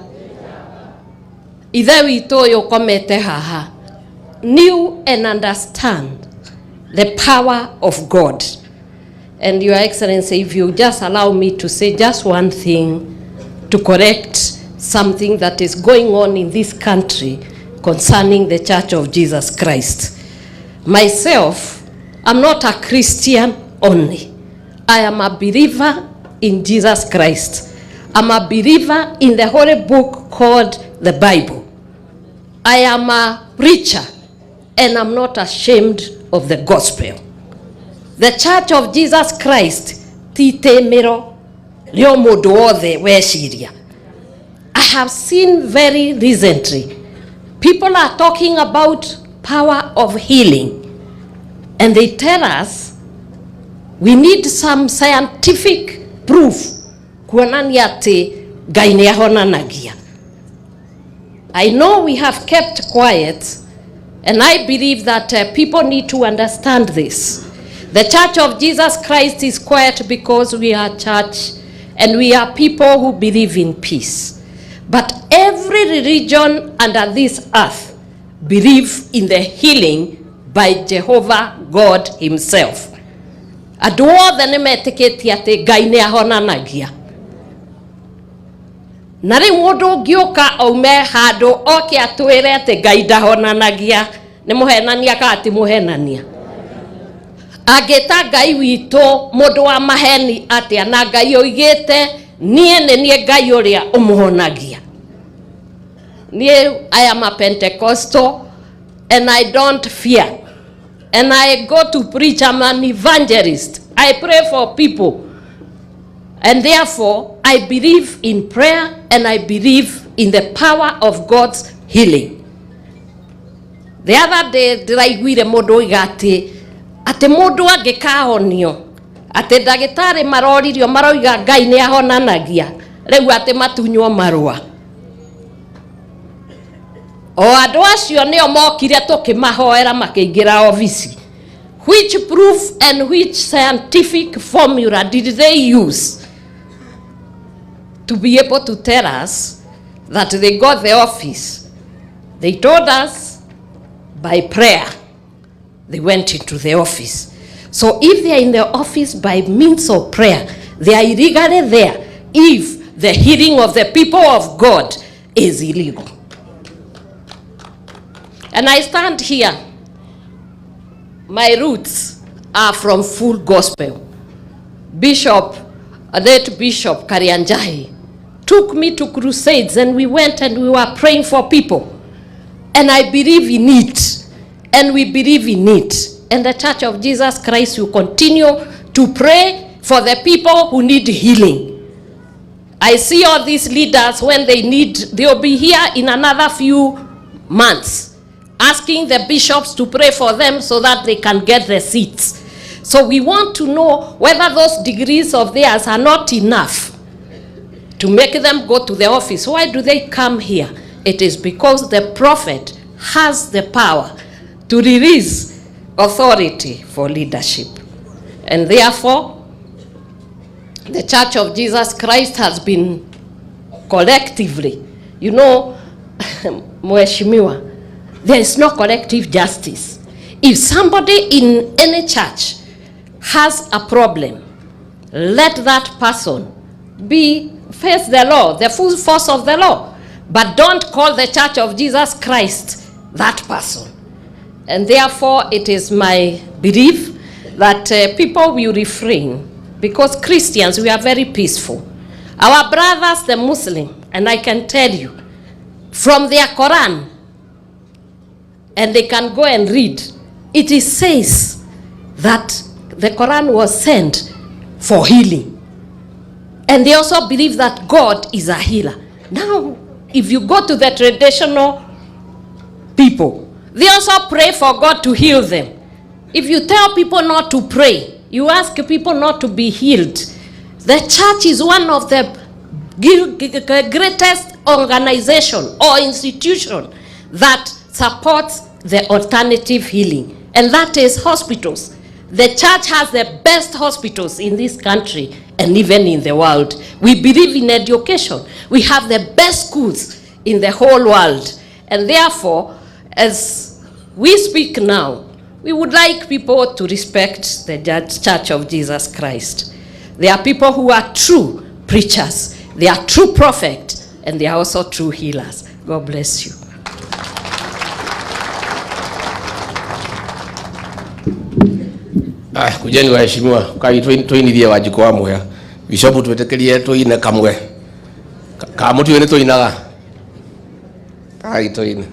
Ithe witũ uyu komete haha knew and understand the power of God. And Your Excellency, if you just allow me to say just one thing to correct something that is going on in this country concerning the Church of Jesus Christ. Myself, I'm not a Christian only. I am a believer in Jesus Christ. I'm a believer in the holy book called the Bible. I am a preacher and I'm not ashamed of the gospel. The Church of Jesus Christ titemero lyo mundu wothe weciria. I have seen very recently people are talking about power of healing and they tell us we need some scientific proof kuonania ati Ngai ni ahonanagia. I know we have kept quiet and I believe that people need to understand this. The Church of Jesus Christ is quiet because we are church and we are people who believe in peace. But every religion under this earth believe in the healing by Jehovah God himself. Andũ othe nĩmetĩkĩtie atĩ Ngai nĩahonanagia. Na rĩu mũndũ ũngĩũka aume handũ oke atwĩre atĩ Ngai ndahonanagia, nĩ mũhenania kana ti mũhenania? Angĩta Ngai witũ mũndũ wa maheni atĩa, na Ngai oigĩte niĩ nĩ niĩ Ngai ũrĩa ũmũhonagia. I am a Pentecostal and I don't fear. And I go to preach, I'm an evangelist. I pray for people. And therefore, I believe in prayer and I believe in the power of God's healing. The other day, ndĩraiguire mũndũ oiga atĩ mũndũ angĩkahonio, atĩ ndagĩtarĩ maroririo maroiga Ngai nĩahonanagia, rĩu atĩ matunywo marũa. O andũ acio nĩo mokire tũkĩmahoera makĩingĩra ofici. Which proof and which scientific formula did they use to be able to tell us that they got the office? They told us by prayer they went into the office. So if they are in the office by means of prayer, they are illegally there if the healing of the people of God is illegal. And I stand here. My roots are from Full Gospel. Late Bishop Karianjahi took me to crusades and we went and we were praying for people. And I believe in it. And we believe in it. And the Church of Jesus Christ will continue to pray for the people who need healing. I see all these leaders when they'll be here in another few months, asking the bishops to pray for them so that they can get the seats. So we want to know whether those degrees of theirs are not enough to make them go to the office. Why do they come here? It is because the prophet has the power to release authority for leadership. And therefore, the Church of Jesus Christ has been collectively, you know, Mheshimiwa, there is no collective justice. If somebody in any church has a problem, let that person face the law, the full force of the law. But don't call the Church of Jesus Christ that person. And therefore, it is my belief that people will refrain, because Christians, we are very peaceful. Our brothers, the Muslim, and I can tell you, from their Quran, and they can go and read, it says that the Quran was sent for healing. And they also believe that God is a healer. Now, if you go to the traditional people, they also pray for God to heal them. If you tell people not to pray, you ask people not to be healed. The church is one of the greatest organization or institution that supports the alternative healing, and that is hospitals. The church has the best hospitals in this country and even in the world. We believe in education. We have the best schools in the whole world. And therefore, as we speak now, we would like people to respect the Church of Jesus Christ. There are people who are true preachers. They are true prophets, and they are also true healers. God bless you. Kujeni waheshimiwa, kai tuinithie Wanjikũ wa Muhea. Bishop twetekerie tuine kamwe. Ka mutu wene tuinaga. Kai tuine.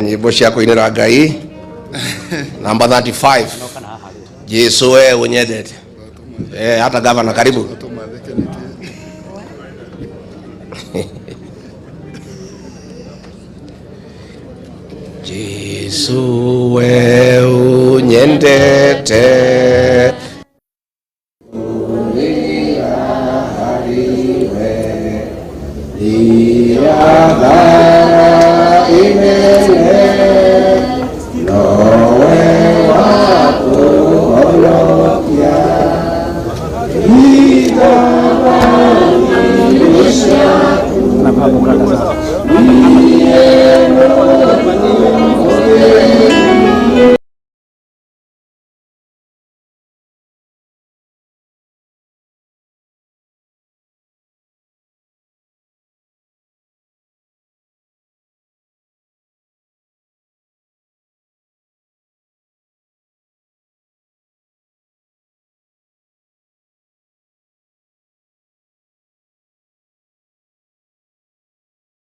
Nyimbo cia kuinira Ngai. Number 35. Jesu we unyendete. Hata gavana karibu. Jesu we unyendete. Imene nowe wako kukata sasa.